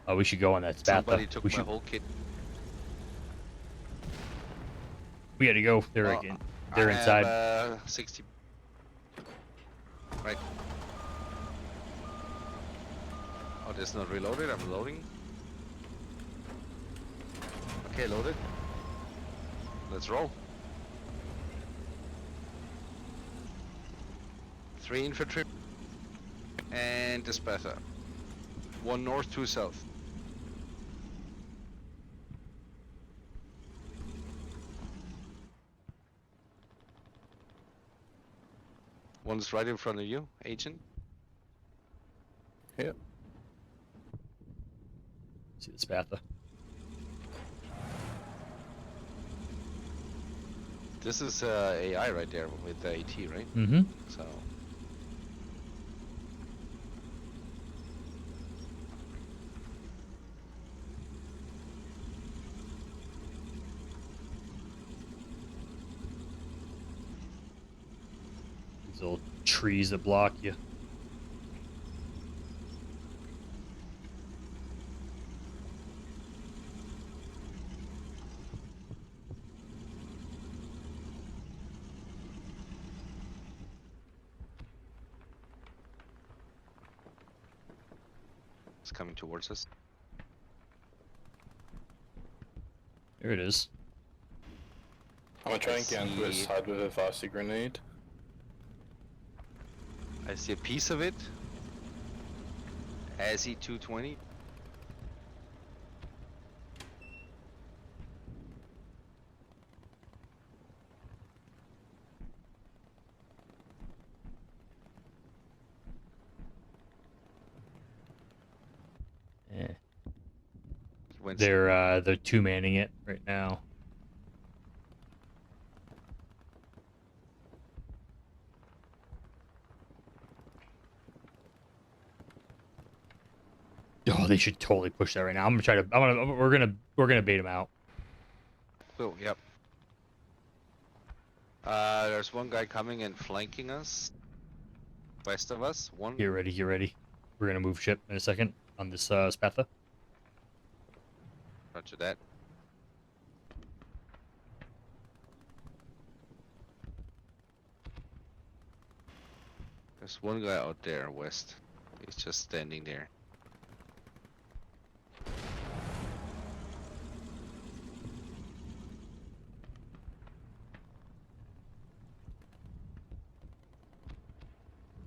Oh, we should go on that spatha. Somebody took we my should. whole kit. We gotta go. They're again. They're I inside. Have, 60. Right. Oh, this is not reloaded. I'm loading. Okay, loaded. Let's roll. 3 infantry and the Spatha. 1 north, 2 south. One's right in front of you, Agent. Yep. See the spatha. This is AI right there with the AT, right? Mm-hmm. So. These little trees that block you. It's coming towards us. There it is. I'm gonna try and get into his side with a varsity grenade. I see a piece of it. Azzy 220. Yeah. Went They're two-manning it right now. Oh, they should totally push that right now. I'm gonna try to. We're gonna bait them out. Oh, yep. There's one guy coming and flanking us. West of us. One. Get ready. Get ready. We're gonna move ship in a second on this Spatha. Roger that. There's one guy out there, west. He's just standing there.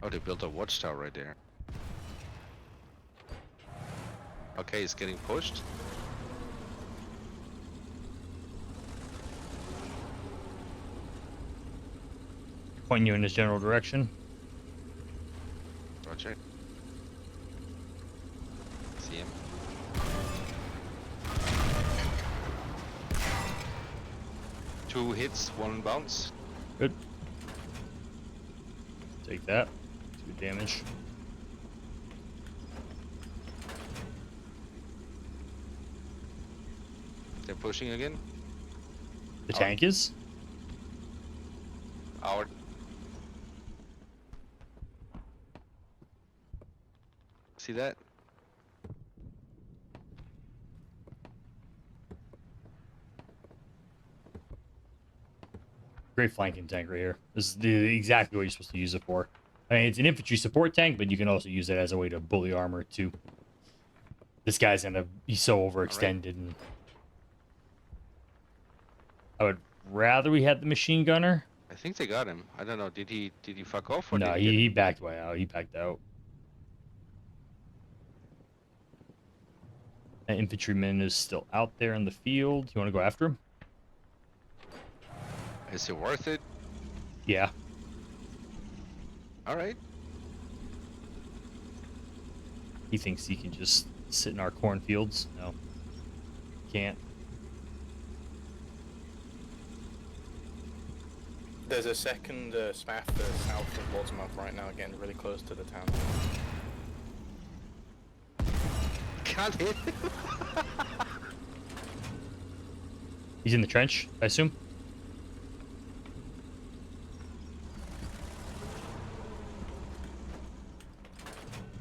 Oh, they built a watchtower right there. Okay, he's getting pushed. Pointing you in his general direction. Roger. See him. Two hits, one bounce. Good. Take that. 2 damage. They're pushing again. The tank is? Our. See that? Great flanking tank right here. This is exactly what you're supposed to use it for. I mean, it's an infantry support tank, but you can also use it as a way to bully armor too. This guy's gonna be so overextended, and I would rather we had the machine gunner. I think they got him. I don't know. Did he fuck off or No, did he? he backed way out. He backed out. That infantryman is still out there in the field. You want to go after him? Is it worth it? Yeah. All right. He thinks he can just sit in our cornfields. No. Can't. There's a second SPAF south of Lordsmouth right now, getting really close to the town. Can't hit. He's in the trench, I assume.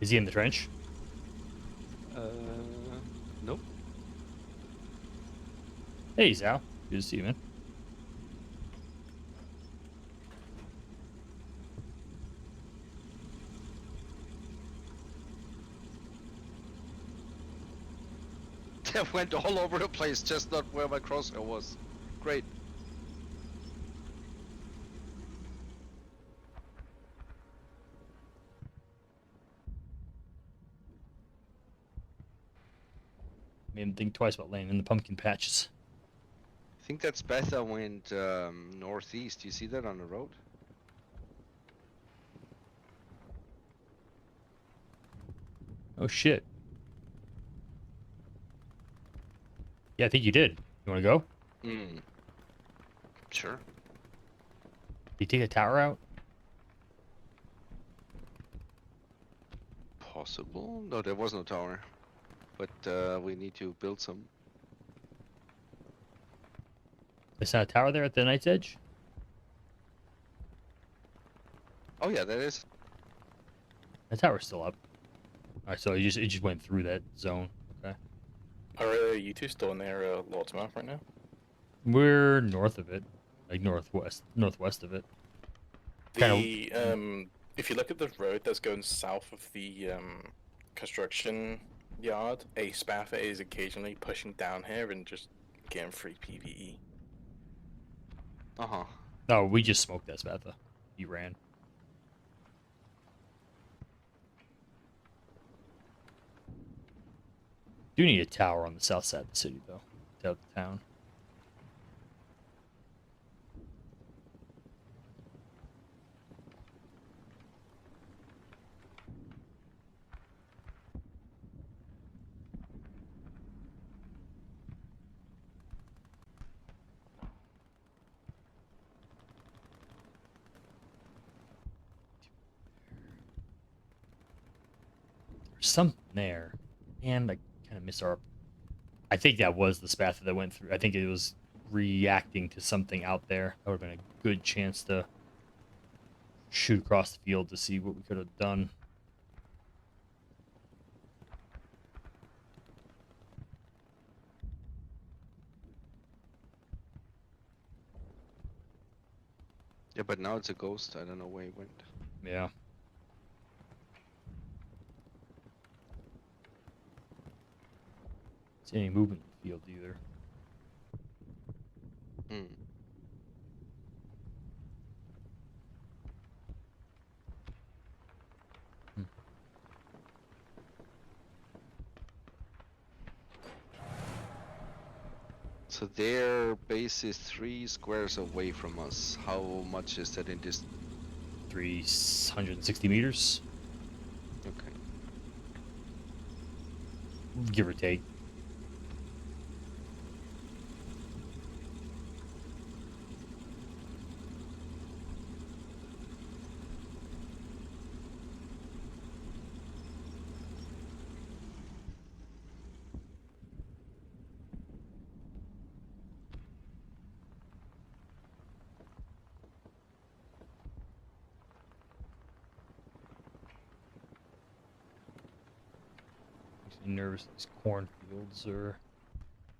Is he in the trench? Nope. Hey, Zal. Good to see you, man. That went all over the place, just not where my crosshair was. Great. Made him think twice about laying in the pumpkin patches. I think that's Betha went northeast. You see that on the road? Oh, shit. Yeah, I think you did. You want to go? Hmm. Sure. Did you take the tower out? Possible. No, there was no tower. But we need to build some. There's not a tower there at the Knight's Edge? Oh yeah, that is. The tower's still up. Alright, so it just went through that zone. Okay. Are you two still near Lordsmouth right now? We're north of it. Like northwest of it. The if you look at the road that's going south of the construction yard, a spaffer is occasionally pushing down here and just getting free PvE. Uh-huh. No, we just smoked that Spatha. He ran. Do need a tower on the south side of the city, though. Out the town. There's something there. And I kind of miss our... I think that was the Spatha that went through. I think it was reacting to something out there. That would have been a good chance to shoot across the field to see what we could have done. Yeah, but now it's a ghost. I don't know where he went. Yeah. See any movement in the field either. Hmm. So their base is 3 squares away from us. How much is that in this? 360 meters, Okay. give or take. Makes me nervous. These cornfields are...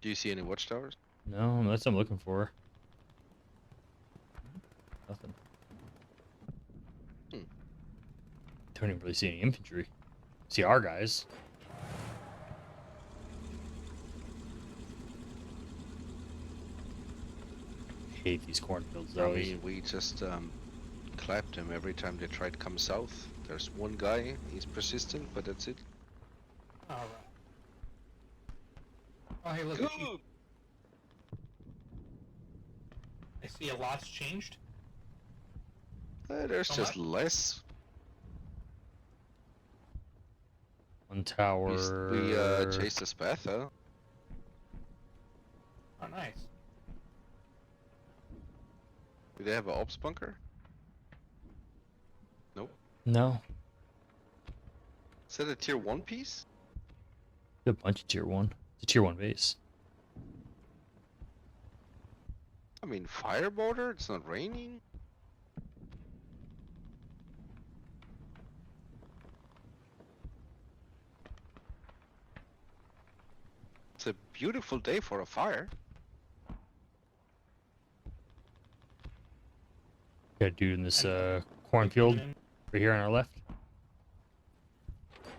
Do you see any watchtowers? No, that's what I'm looking for. Nothing. Don't even really see any infantry. See our guys. Hate these cornfields though. I mean, we just clapped him every time they tried to come south. There's one guy, he's persistent, but that's it. Alright. Oh, hey, look. I see a lot's changed. There's How just much? less. One tower. We chased the Spatha. Oh, nice. Do they have an ops bunker? Nope. No. Is that a tier 1 piece? A bunch of tier 1. It's a tier 1 base. I mean, fireboarder? It's not raining? It's a beautiful day for a fire. Got a dude in this cornfield right here on our left.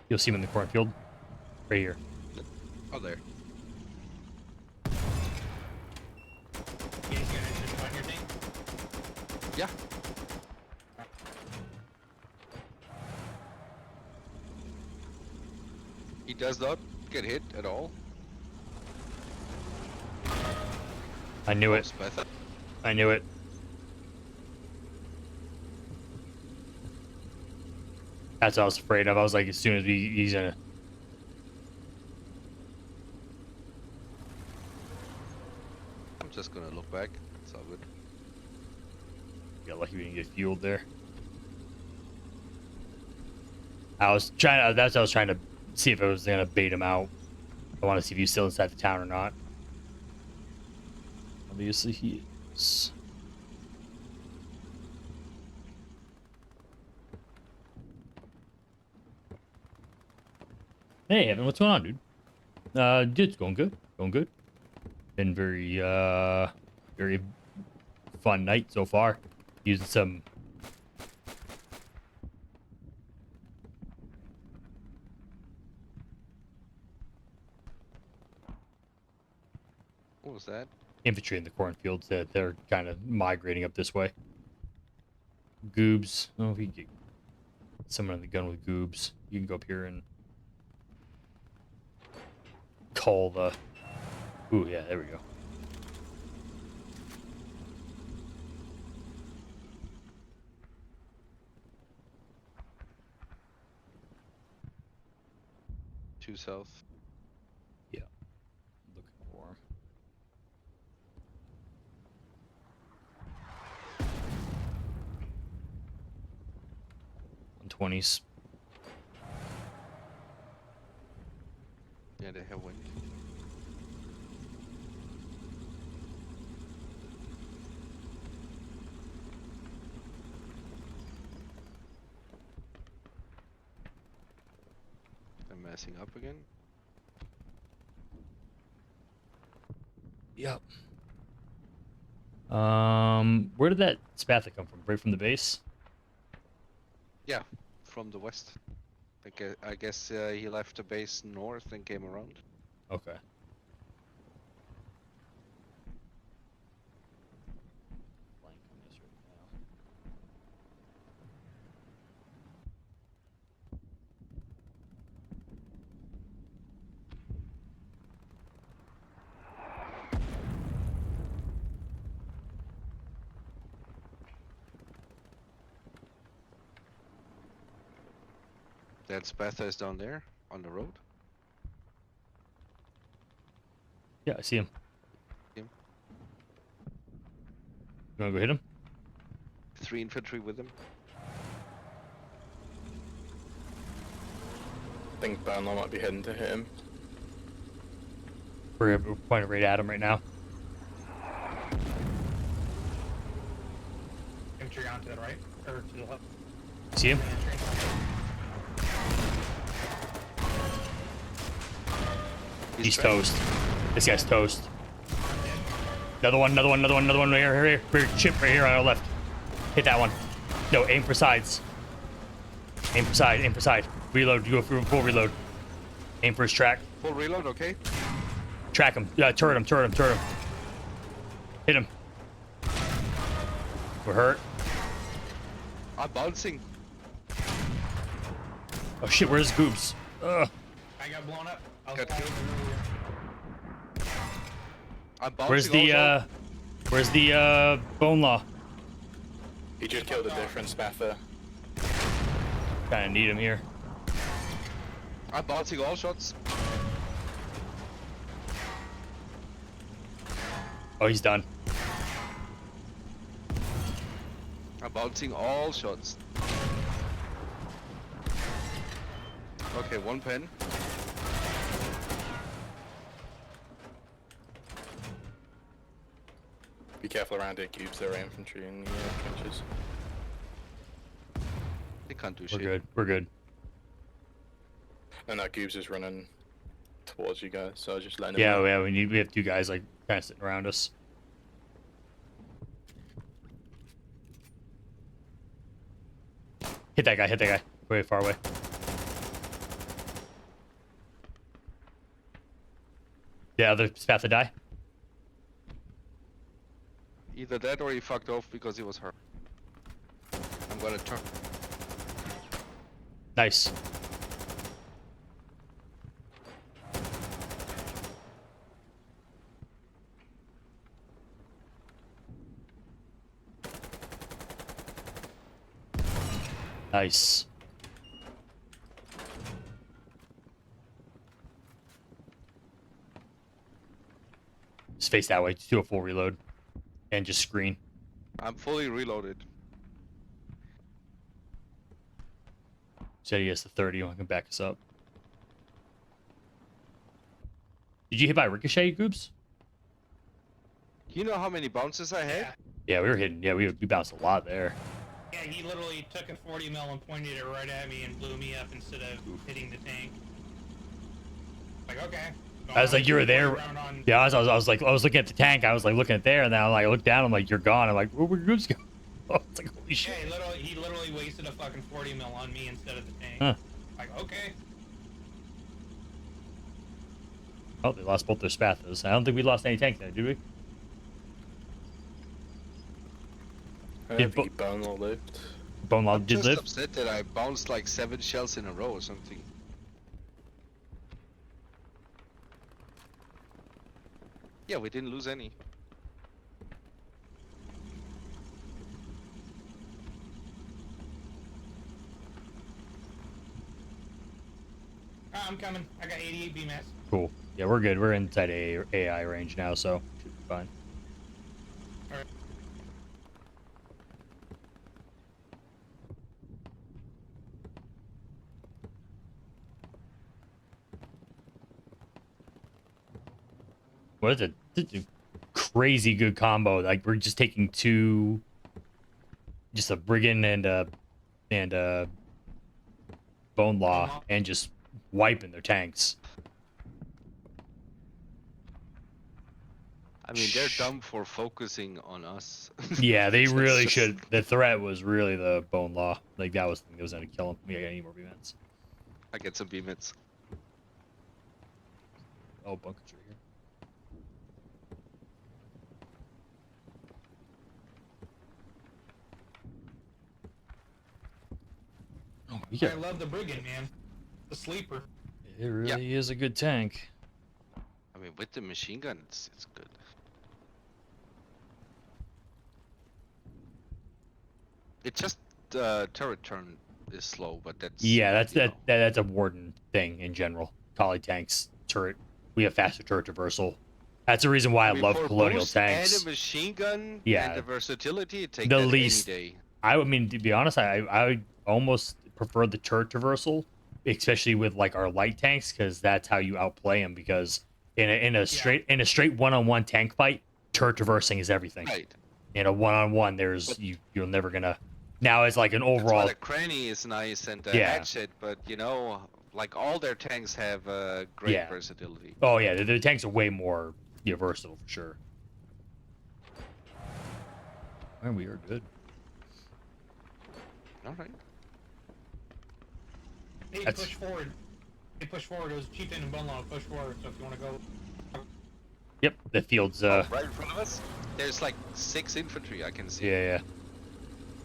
You'll see him in the cornfield right here. Oh, there. You guys gonna just find your thing? Yeah. He does not get hit at all. I knew it. Spatha. I knew it. That's what I was afraid of. I was like, as soon as he's gonna... I'm just gonna look back. It's all good. Got lucky we didn't get fueled there. I was trying to... That's what I was trying to see if I was gonna bait him out. I want to see if he's still inside the town or not. Obviously he is. Hey Evan, what's going on, dude? It's going good. Going good. Been very very fun night so far. Using some What was that? infantry in the cornfields that they're kind of migrating up this way. Goobs. Oh, if you get someone on the gun with goobs, you can go up here and call the. Ooh, yeah, there we go. Two south. Yeah. Looking for him. $120s. Yeah, they have wind. They're messing up again. Yep. Where did that Spatha come from? Right from the base? Yeah, from the west. I guess he left the base north and came around. Okay. Flanking this right now. That Spatha is down there on the road. Yeah, I see him. Him. You wanna go hit him? 3 infantry with him. I think Burnlow might be heading to hit him. We're pointing right at him right now. Infantry on to the right, or to the left. See him? He's toast. This guy's toast. Another one right here, chip right here on our left. Hit that one. No, aim for sides. Aim for side. Reload, you go through full reload. Aim for his track. Full reload, okay. Track him. Yeah, turret him. Hit him. We're hurt. I'm bouncing. Oh shit, where's Goobs? Ugh. I got blown up. Got killed. I'm bouncing Where's the bone law? He just killed a different Spatha. Kinda need him here. I'm bouncing all shots. Oh, he's done. I'm bouncing all shots. Okay, 1 pen. Be careful around their cubes, they're infantry in the trenches. They can't do We're shit. good. We're good. And that cubes is running towards you guys, so I was just letting him Yeah, know. yeah. We have 2 guys like kind of sitting around us. Hit that guy. Way far away. The other Spatha die. Either that or he fucked off because he was hurt. I'm gonna turn. Nice. Nice. Just face that way. Just do a full reload. And just screen. I'm fully reloaded. Said he has the 30. I can back us up. Did you hit by ricochet, Goobs? You know how many bounces I had? Yeah, we were hitting. Yeah, we bounced a lot there. Yeah, he literally took a 40 mil and pointed it right at me and blew me up instead of hitting the tank. Like, okay. I was like, you were there. Yeah, I was looking at the tank. I was like looking at there, and then I looked down. I'm like, you're gone. I'm like, where would Goobs go? Oh, it's like, holy shit. Yeah, he literally wasted a fucking 40 mil on me instead of the tank. Huh. Like, okay. Oh, they lost both their Spathas. I don't think we lost any tank there, did we? Did He bone all looped. Bone Law I'm did just live? upset that I bounced like 7 shells in a row or something. Yeah, we didn't lose any. I'm coming. I got 88 BMS. Cool. Yeah, we're good. We're inside AI range now, so should be fine. Alright. What is it? It's a crazy good combo. Like we're just taking two, just a Brigand and a Bone Law, and just wiping their tanks. I mean, they're dumb for focusing on us. Yeah, they That's really just- should. The threat was really the Bone Law. Like that was the thing that was gonna kill him. We got any more B-mats? I get some B-mits. Oh, bunkers right here. Oh, I love the Brigand, man. The sleeper. It really is a good tank. I mean, with the machine gun, it's good. It's just turret turn is slow, but that's Yeah, that's you that, know. that's a Warden thing in general. Collie tanks, turret. We have faster turret traversal. That's the reason why I mean, love for colonial boost tanks. and a machine gun. Yeah. And the versatility, take The that least- any day. I mean, to be honest, I would almost prefer the turret traversal, especially with like our light tanks, because that's how you outplay them. Because in a straight one-on-one tank fight, turret traversing is everything. Right. In a one-on-one, you're never gonna. Now it's like an overall. That's why the cranny is nice and the Yeah. hatchet, but you know, like all their tanks have great Yeah. versatility. Oh yeah, the tanks are way more versatile for sure. And we are good. All right. Hey, That's- push forward. Hey, push forward. It was Chieftain and Bone Law. Push forward. So if you want to go. Yep, the field's Right in front of us. There's like 6 infantry I can see. yeah.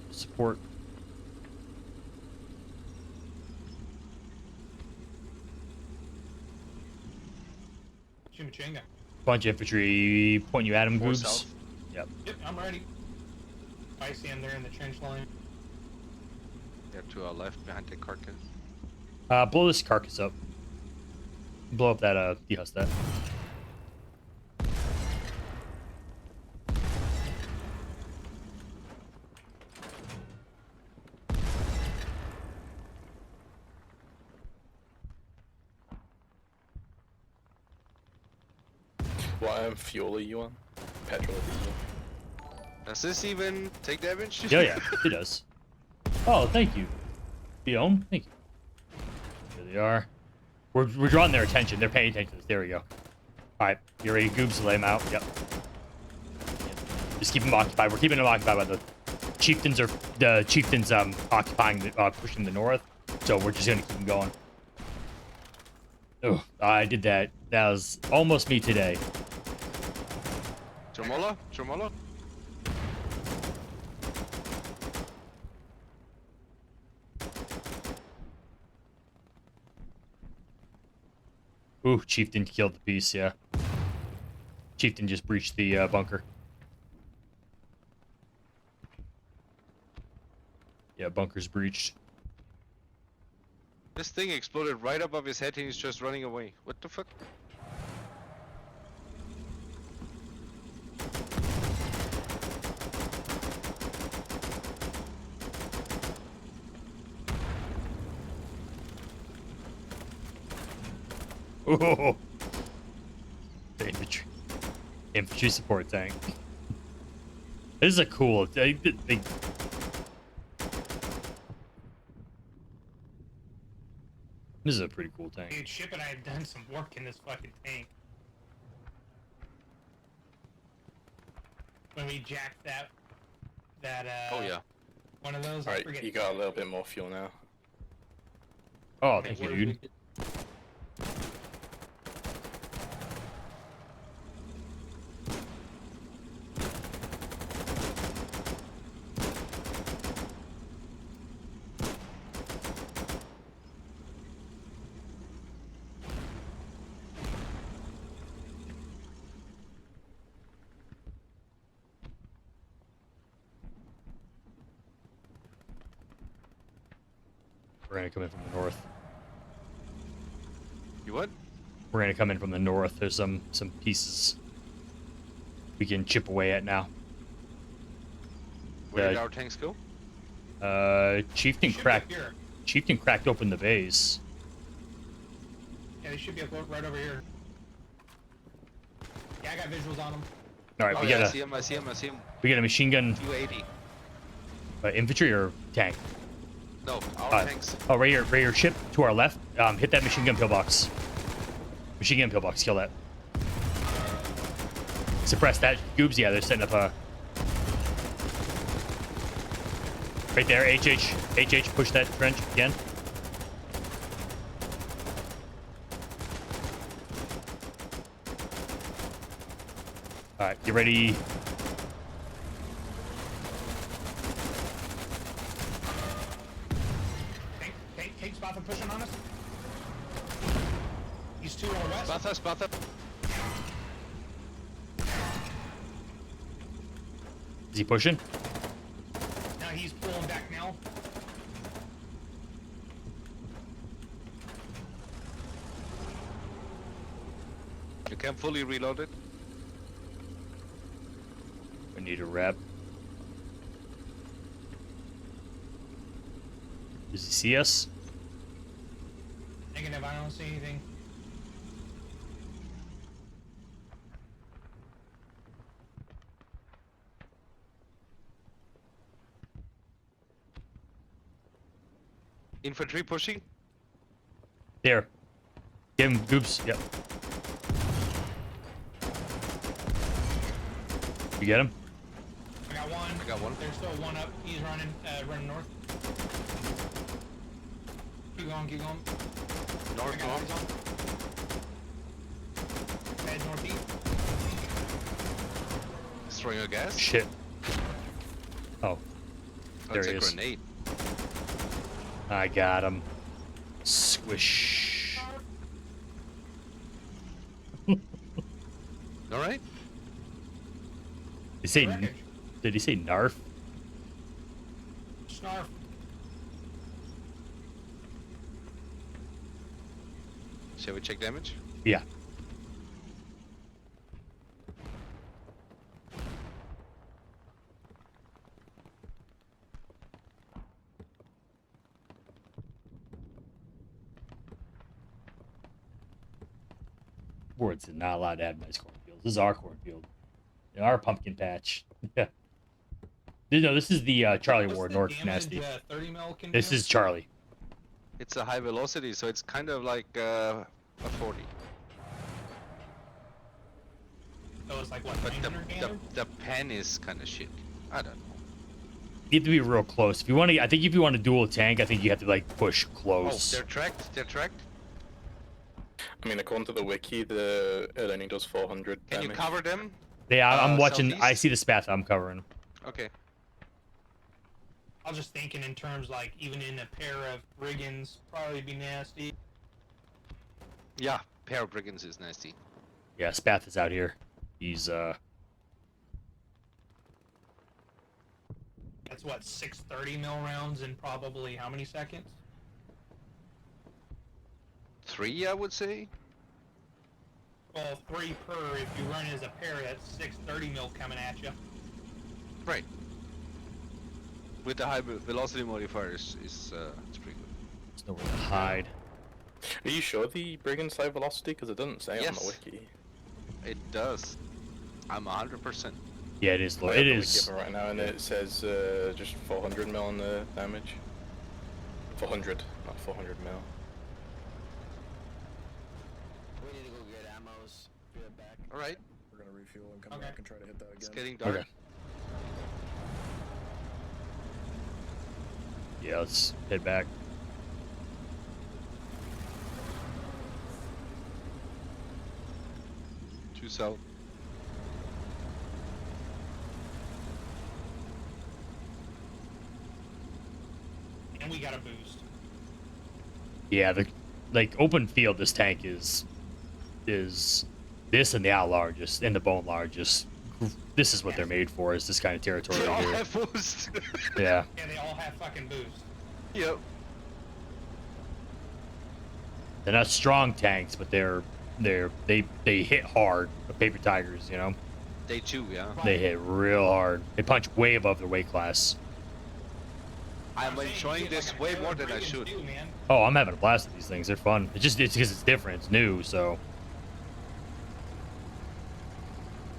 Support. Chimichinga. Bunch of infantry pointing you at him, 4 groups. south. Yep. Yep, I'm ready. I see him there in the trench line. They're to our left behind the carcass. Blow this carcass up. Blow up that dehusk that. What fuel are you on? Petrol or diesel? Does this even take damage? Yeah, it does. Oh, thank you. Guillaume, thank you. There they are. We're drawing their attention. They're paying attention to this. There we go. Alright, you ready, Goobs? Lay them out. Yep. Just keep them occupied. We're keeping them occupied by the chieftains occupying pushing the north. So we're just gonna keep them going. Oh, I did that. That was almost me today. Tremola? Tremola? Ooh, Chieftain killed the beast, yeah. Chieftain just breached the bunker. Yeah, bunker's breached. This thing exploded right above his head and he's just running away. What the fuck? Oh, the infantry support tank. This is a cool. This is a pretty cool tank. Dude, Ship and I have done some work in this fucking tank. When we jacked that Oh yeah. one of those. I Alright, forget. you got a little bit more fuel now. Oh, thank you, dude. We're gonna come in from the north. You what? We're gonna come in from the north. There's some pieces we can chip away at now. Where did our tanks go? Chieftain Should be cracked. up here. Chieftain cracked open the base. Yeah, they should be up right over here. Yeah, I got visuals on them. All right, Oh we yeah, got I see him. I see him. I see him. a machine gun. 280. Infantry or tank? No, our tanks. Oh, right here, ship to our left. Hit that machine gun pillbox. Machine gun pillbox, kill that. Suppress that. Goobs, yeah, they're setting up a... Right there, HH, push that trench again. Alright, get ready. Take spot for pushing on us. He's 2 on west. Spot up. Is he pushing? Now he's pulling back now. You can fully reload it. We need a rep. Does he see us? Negative, I don't see anything. Infantry pushing. There. Give him Goobs. Yep. You get him? I got one. I got one. There's still one up. He's running north. Keep going. North. Head northeast. Throwing a gas. Shit. Oh. There That's he a is. grenade. I got him. Squish. All right. Did he say narf? Snarf. Shall we check damage? Yeah. Boards are not allowed to have nice cornfields. This is our cornfield. Our pumpkin patch. Yeah. No, this is the Charlie What's Ward, the North damage, Nasty. 30 mil can This do? is Charlie. It's a high velocity, so it's kind of like a 40. So it's like what, But 900 gander? the pen is kind of shit. I don't know. You have to be real close. If you want to, I think if you want to dual tank, I think you have to like push close. Oh, they're tracked. They're tracked. I mean, according to the wiki, the it only does 400 Can damage. you cover them? Yeah, I'm watching. Southeast? I see the spath. I'm covering. Okay. I was just thinking in terms like even in a pair of brigands, probably be nasty. Yeah, pair of brigands is nasty. Yeah, spath is out here. He's That's what, 630 mil rounds in probably how many seconds? 3, I would say. Well, 3 per. If you run as a pair, that's 630 mil coming at you. Right. With the high velocity modifiers, it's pretty good. There's nowhere to hide. Are you sure the brigand's high velocity? Because it doesn't say on Yes. the wiki. It does. I'm 100%. Yeah, it is low. I It have the is. wiki right now, and it says just 400 mil on the damage. 400, not 400 mil. We need to go get ammos. Be right back. All right. We're gonna refuel and come Okay. back and try to hit that again. It's getting dark. Okay. Yeah, let's head back. Two south. And we got a boost. Yeah, the like open field. This tank is this and the Outlaw are just and the Bone Law are just. This is what they're made for. Is this kind of territory They right all here? have boost. Yeah. Yeah, they all have fucking boost. Yep. They're not strong tanks, but they hit hard. The paper tigers, you know, They too, yeah. they hit real hard. They punch way above their weight class. I'm enjoying this way more than I should. Oh, I'm having a blast with these things. They're fun. It's because it's different. It's new, so.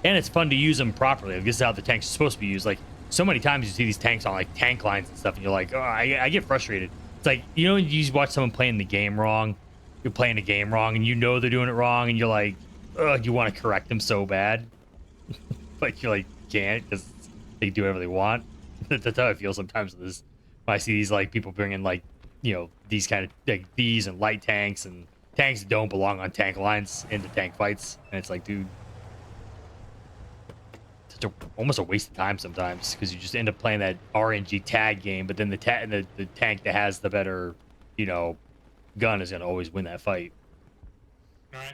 And it's fun to use them properly. This is how the tanks are supposed to be used. Like, so many times you see these tanks on, like, tank lines and stuff, and you're like, oh, I get frustrated. It's like, you know, you watch someone playing the game wrong. You're playing the game wrong, and you know they're doing it wrong, and you're like, ugh, you want to correct them so bad. But you're like, you can't, because they do whatever they want. That's how I feel sometimes with this. When I see these, like, people bringing, like, you know, these kind of, like, these and light tanks, and tanks that don't belong on tank lines into tank fights. And it's like, dude, almost a waste of time sometimes, because you just end up playing that RNG tag game, but then the tank that has the better, you know, gun is gonna always win that fight. All right.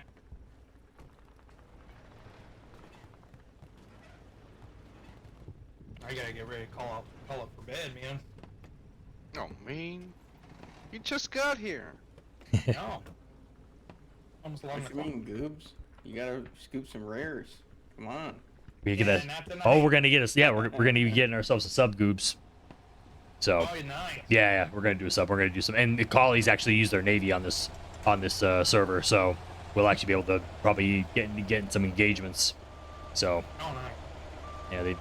I gotta get ready to call up for bed, man. Oh man, you just got here. No. Almost along What the you mean, Goobs? You gotta scoop some rares. Come on. We get Yeah, that. not tonight. Oh, we're gonna get us. Yeah, we're gonna be getting ourselves a sub goobs. So Oh, nice. yeah, we're gonna do a sub. We're gonna do some. And the collies actually use their navy on this server, so we'll actually be able to probably get some engagements. So Oh, nice. yeah,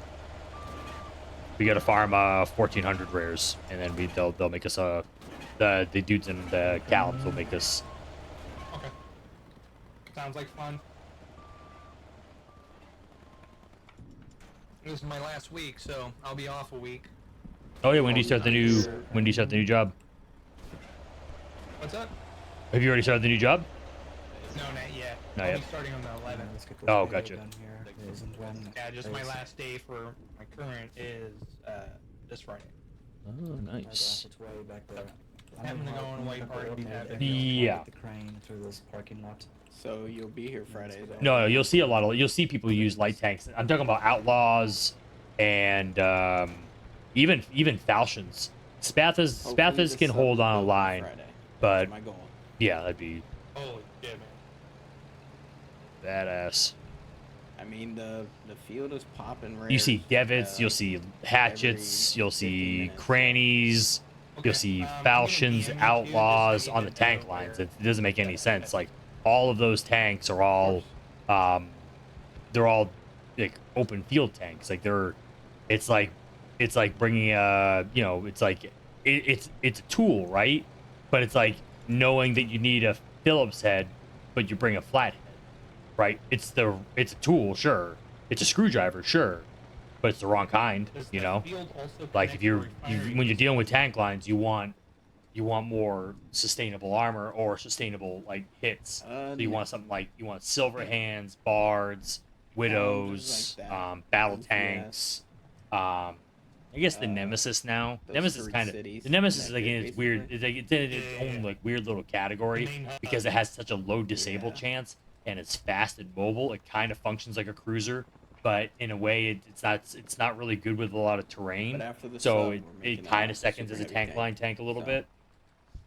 we got to farm 1,400 rares, and then they'll make us the dudes in the Calibs will make us. Okay. Sounds like fun. This is my last week, so I'll be off a week. Oh yeah, when do you start the new job? What's up? Have you already started the new job? No, not yet. Not I'll yet. be starting on the 11th. Let's get this Oh, video gotcha. done here. Isn't when Yeah, just my there's- last day for my current is this Friday. Oh, nice. It's way back there. Having to go on a white party. Yeah. The crane through this parking lot. So you'll be here Friday, though. No, you'll see people use light tanks. I'm talking about outlaws and even falchions. Spathas Hopefully the can sub hold will on a be line, Friday. but That's my goal. yeah, that'd be Holy shit, man. badass. I mean, the field is popping rares. You see devots, you'll see hatchets, every you'll 15 see minutes. crannies, Okay, you'll see I'm gonna falchions, DM you too, outlaws just so you on the can tank know lines. where- It doesn't make any sense. Like all of those tanks are all, they're all like open field tanks. Like it's like bringing you know, it's like it's a tool, right? But it's like knowing that you need a Phillips head, but you bring a flathead, right? It's a tool, sure. It's a screwdriver, sure, but it's the wrong kind, Does you the know. field also Like if connect you're to refinery? when you're dealing with tank lines, you want more sustainable armor or sustainable like hits. So you no. want something like you want silver hands, bards, widows, like that. battle Goofy tanks. I guess the Nemesis now. those Nemesis three kind of cities the Nemesis is like in connected, its weird. It's like it's in its Yeah. own like weird little category The main hub. because it has such a low disable Yeah. chance and it's fast and mobile. It kind of functions like a cruiser, but in a way it's not really good with a lot of terrain. But after the So sub, it we're making kind a of seconds as a super tank heavy line tank a little so- bit.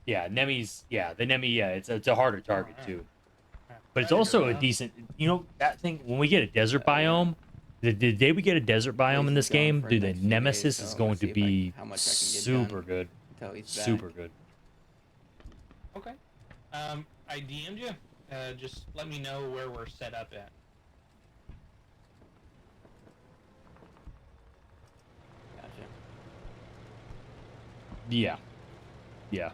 Yeah, the Nemi, yeah, it's a harder target Alright. too. But it's also a decent, you know, that thing when we get a desert biome, the day we get a desert biome in this he's gone game, for dude, the the next few Nemesis days, is so going let's to see be how much I can get super done good, until he's back. super good. Okay. I DM'd you. Just let me know where we're set up at. Gotcha. Yeah, yeah,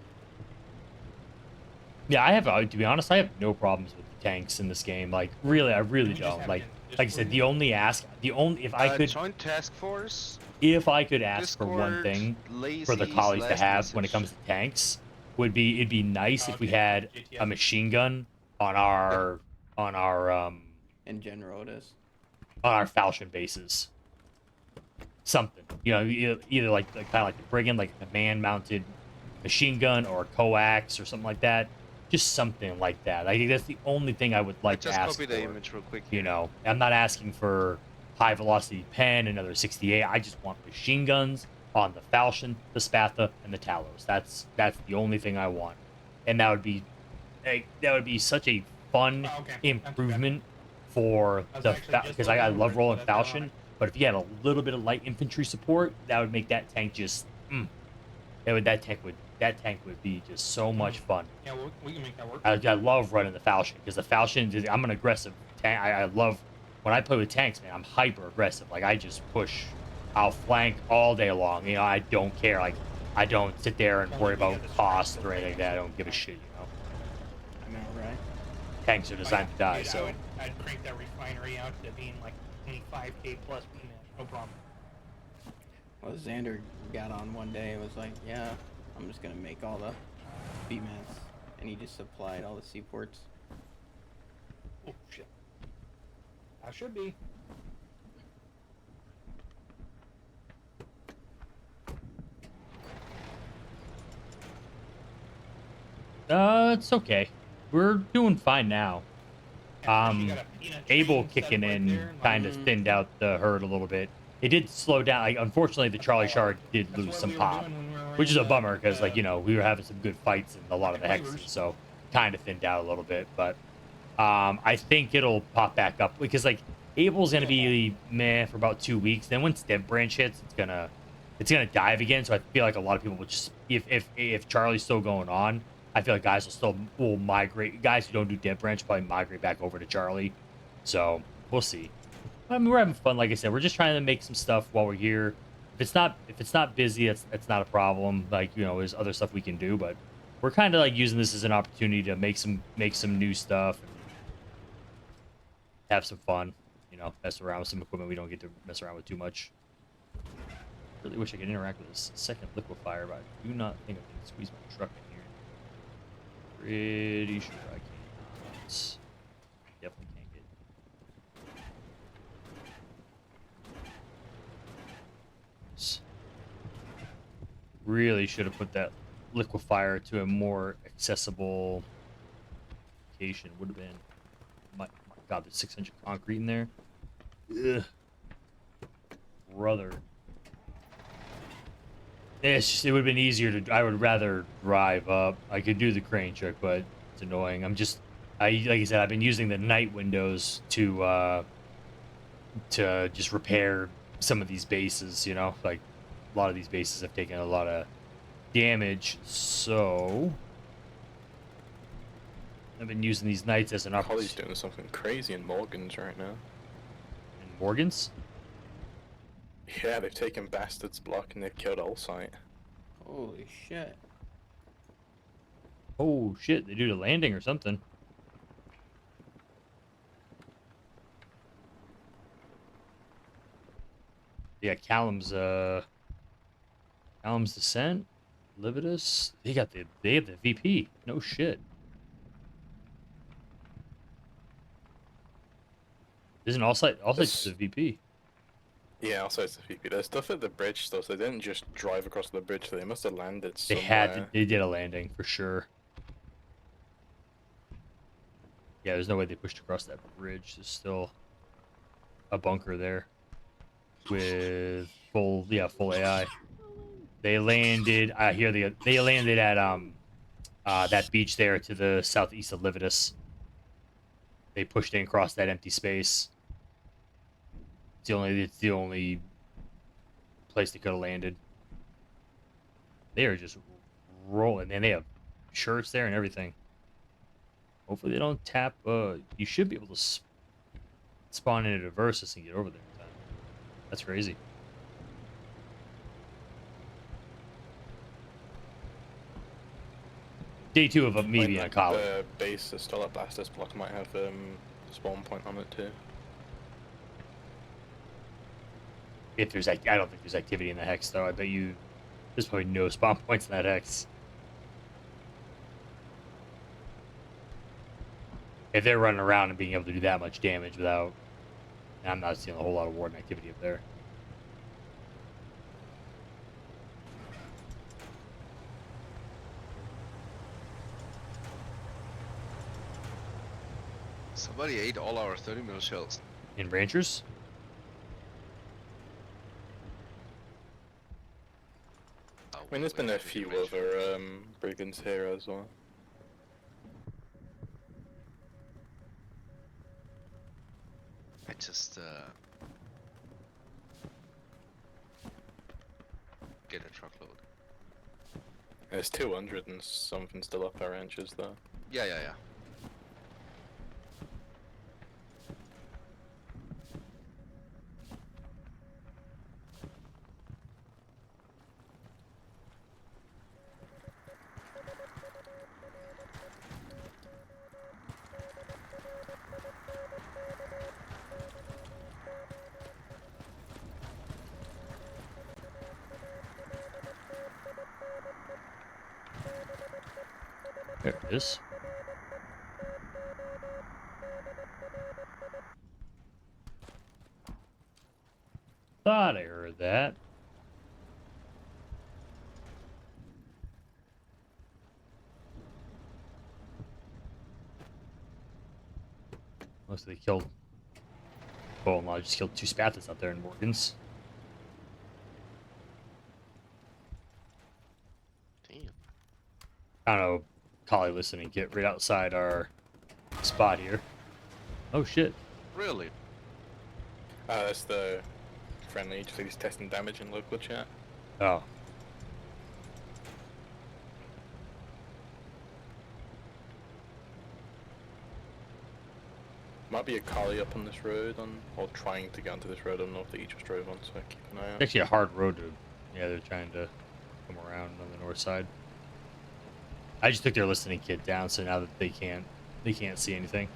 yeah. I have, to be honest, I have no problems with the tanks in this game. Like, really, I really We just don't. have Like, to- like I said, the only if I could, Joint task force. if I could ask for one Discord, thing lazy for the collies to last have when it message. comes to tanks, it'd be nice if we Okay, had GTS. a machine gun on our In general, it is. on our falchion bases. Something, you know, either like kind of like the brigand, like a man-mounted machine gun or a coax or something like that. Just something like that. I think that's the only thing I would like to Just ask copy the for. image real quick. You know, I'm not asking for high velocity pen, another 68. I just want machine guns on the falchion, the spatha, and the talos. That's the only thing I want, and that would be like that would be such a fun Oh, okay. Not too bad. improvement for I was the actually just because looking I over love it, rolling so that's falchion. ironic. But if you had a little bit of light infantry support, that would make that tank just that tank would be just so much fun. Yeah, we can make that work. I love running the falchion because the falchion is, I'm an aggressive tank. I love when I play with tanks, man. I'm hyper aggressive. Like I just push. I'll flank all day long. You know, I don't care. Like I don't sit there and Only worry we got about the strength cost to or anything like take that. I it. don't give a Right. shit. You know, I know, right? tanks are Oh, yeah, designed to die. dude, So I'd crank that refinery out to being like 25k plus BMAX, no problem. Well, Xander got on one day and was like, yeah, I'm just gonna make all the BMAS. And he just supplied all the seaports. Oh shit. I should be. it's okay. We're doing fine now. Yeah, you got a peanut Abel train set kicking up right in there, like, kind of thinned out the herd a little bit. It did slow down. Like unfortunately, the Charlie Shard did that's lose what some we were pop, doing when we were which is in a bummer because like you know we were having some good fights in a lot of the Fucking hexes, waivers. so kind of thinned out a little bit. But I think it'll pop back up because like Abel's gonna be meh for about 2 weeks. Then once Dev Branch hits, it's gonna dive again. So I feel like a lot of people will just if Charlie's still going on, I feel like guys will migrate. Guys who don't do Dev Branch probably migrate back over to Charlie. So we'll see. I mean, we're having fun. Like I said, we're just trying to make some stuff while we're here. If it's not busy, that's not a problem. Like you know, there's other stuff we can do, but we're kind of like using this as an opportunity to make some new stuff and have some fun. You know, mess around with some equipment we don't get to mess around with too much. Really wish I could interact with this second liquefier, but I do not think I can squeeze my truck in here. Pretty sure I can't. Definitely can't get. Really should have put that liquefier to a more accessible location. Would have been. My God, there's 600 concrete in there. Ugh. Brother. It's just, it would have been easier to. I would rather drive up. I could do the crane trick, but it's annoying. Like I said, I've been using the night windows to just repair some of these bases. You know, like a lot of these bases have taken a lot of damage, so I've been using these nights as an Holly's opportunity. doing something crazy in Morgan's right now. In Morgan's? Yeah, they've taken Bastard's Block and they've killed Allsight. Holy shit. Oh shit, they do the landing or something. Yeah, Callum's Descent, Lividus. They have the VP. No shit. Isn't Allsight's the VP? Yeah, Allsight's the VP. There's stuff at the bridge though, so they didn't just drive across the bridge, they must have landed They somewhere. they did a landing for sure. Yeah, there's no way they pushed across that bridge. There's still a bunker there with full AI. They landed. I hear they landed at that beach there to the southeast of Lividus. They pushed in across that empty space. It's the only place they could have landed. They are just rolling, and they have shirts there and everything. Hopefully they don't tap. You should be able to spawn into Versus and get over there in time. That's crazy. Day 2 of me being a college. The base that's still at Bastard's Block might have spawn point on it too. If there's, I don't think there's activity in the hex though. I bet you there's probably no spawn points in that hex. If they're running around and being able to do that much damage without, I'm not seeing a whole lot of warden activity up there. Somebody ate all our 30 mil shells. In ranchers? I mean, there's been a few other brigands here as well. just get a truckload. There's 200 and something still up our ranches though. Yeah, yeah, yeah. There it is. Thought I heard that. Mostly killed. Oh, I just killed 2 Spathis out there in Morgan's. Damn. I don't know. Collie listening. Get right outside our spot here. Oh shit. Really? That's the friendly. Just like he's testing damage in local chat. Oh. Might be a collie up on this road, or trying to get onto this road. I don't know if they just drove on, so keep an eye out. It's actually a hard road to. Yeah, they're trying to come around on the north side. I just took their listening kit down, so now that they can't see anything.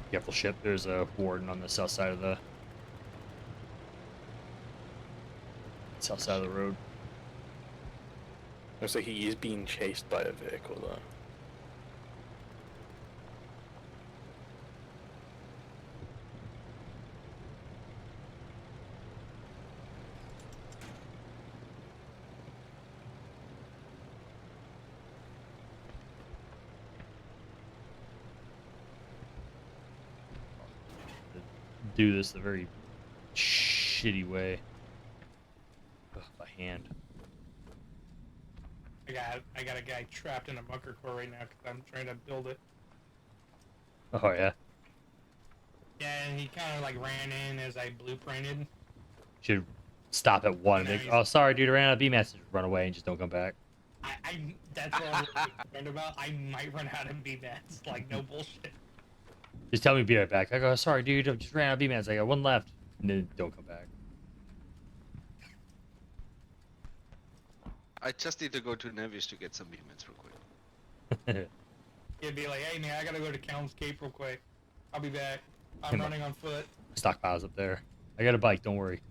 Careful ship. There's a warden on the south side of the road. Looks like he is being chased by a vehicle though. Do this the very shitty way. Ugh, by hand. I got a guy trapped in a bunker core right now because I'm trying to build it. Oh yeah. Yeah, and he kind of like ran in as I blueprinted. Should stop at one. And be, oh, sorry, dude. I ran out of B-mass. Just run away and just don't come back. That's what I'm really concerned about. I might run out of B-mats. Like, no bullshit. Just tell me to be right back. I go, sorry, dude. I just ran out of B-mats. I got 1 left. And then don't come back. I just need to go to Nevis to get some movements real quick. He'd be like, hey man, I gotta go to Kelm's Cape real quick. I'll be back. I'm running on foot. Stockpile's up there. I got a bike, don't worry.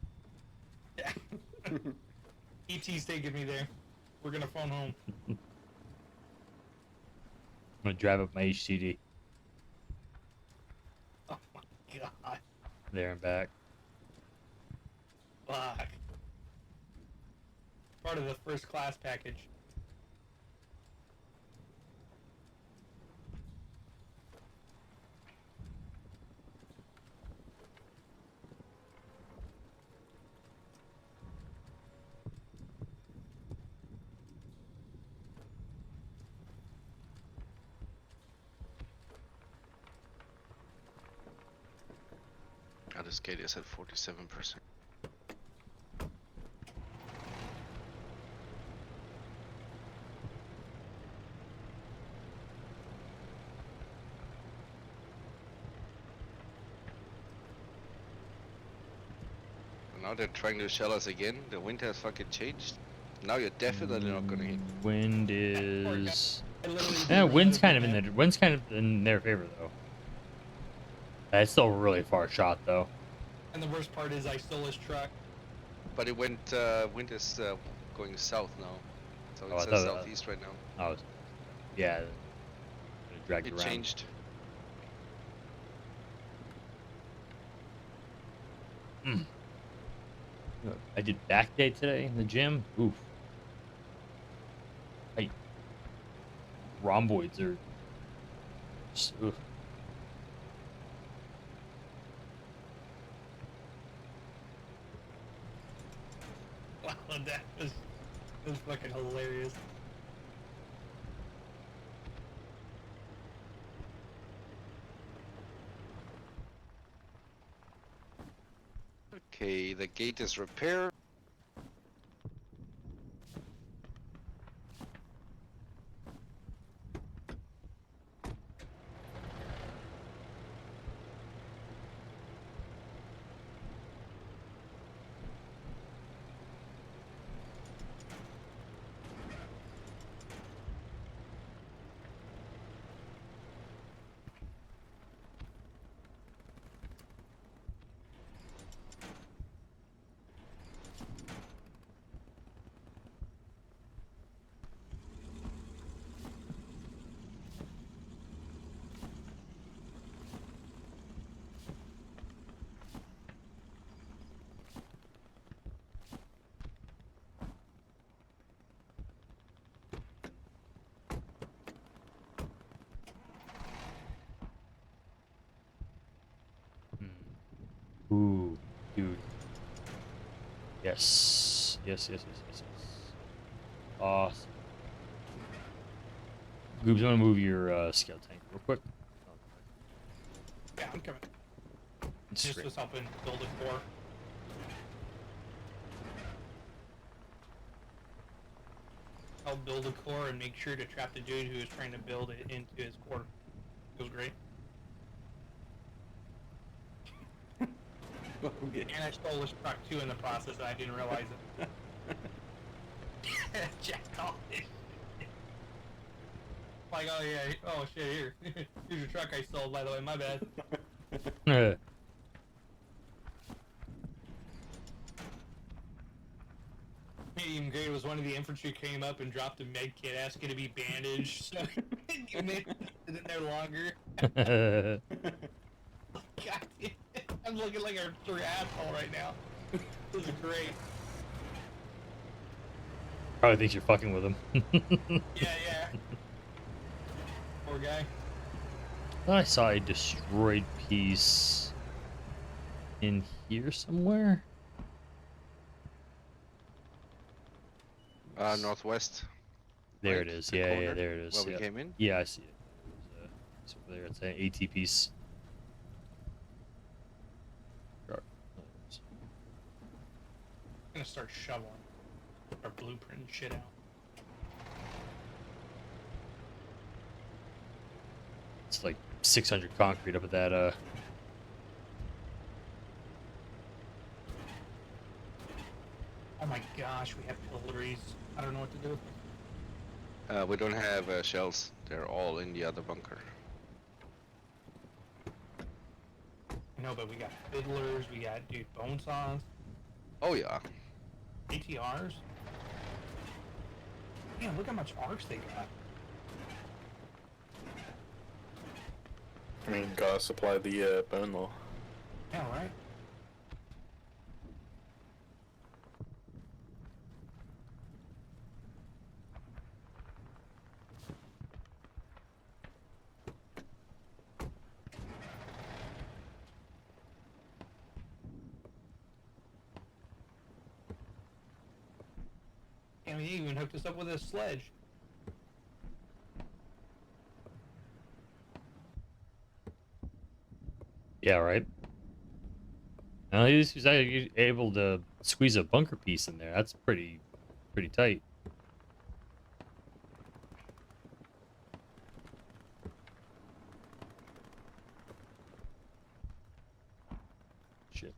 Yeah. ET's taking me there. We're gonna phone home. I'm gonna drive up my HCD. Oh my god. There and back. Fuck. Part of the first class package. Oh, this gate is at 47%. Now they're trying to shell us again. The wind has fucking changed. Now you're definitely not gonna hit. Wind is. Yeah, wind's kind of in their favor though. That's still a really far shot though. And the worst part is I stole his truck. But it went. Wind is going south now, so Oh, it's I thought southeast right now. Oh, yeah. Dragged It around. changed. I did back day today in the gym. Oof. Rhomboids are. Just, oof. Wow, that was fucking hilarious. Okay, the gate is repaired. Ooh, dude. Yes. Yes. Awesome. Goobs, I'm gonna move your scout tank real quick. Yeah, I'm coming. It's Just straight. was helping build a core. Help build a core and make sure to trap the dude who was trying to build it into his core. It was great. Okay. And I stole his truck too in the process, and I didn't realize it. Jack called it. Like, oh yeah, oh shit, here. Here's your truck I stole, by the way, my bad. Even great was one of the infantry came up and dropped a med kit asking to be bandaged, so you made it in there longer. God damn it. I'm looking like a true asshole right now. This is great. Probably thinks you're fucking with him. Yeah. Poor guy. I saw a destroyed piece in here somewhere. Northwest. There Right, it is. the Yeah, corner there it is. where we Yep. came in? Yeah, I see it. It's over there. It's an AT piece. I'm gonna start shoveling our blueprint shit out. It's like 600 concrete up at that. Oh my gosh, we have pillories. I don't know what to do. We don't have shells. They're all in the other bunker. No, but we got fiddlers, we got, dude, bone saws, Oh yeah. ATRs. Damn, look how much arcs they got. I mean, gotta supply the bone though. Yeah, right? I mean, he even hooked us up with a sledge. Yeah, right. Well, he's actually able to squeeze a bunker piece in there. That's pretty tight. Shit.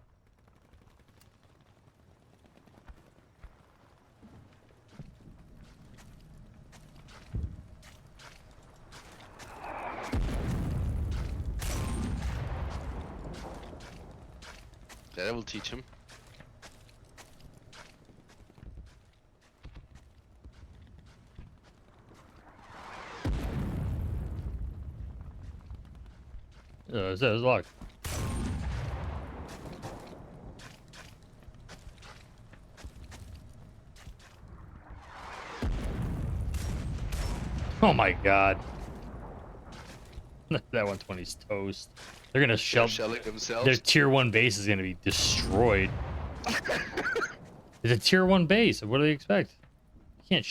That will teach him. There's a lot. Oh my god. That 120's toast. They're gonna They're shell. shelling themselves. Their tier 1 base is gonna be destroyed. It's a tier 1 base. What do they expect? You can't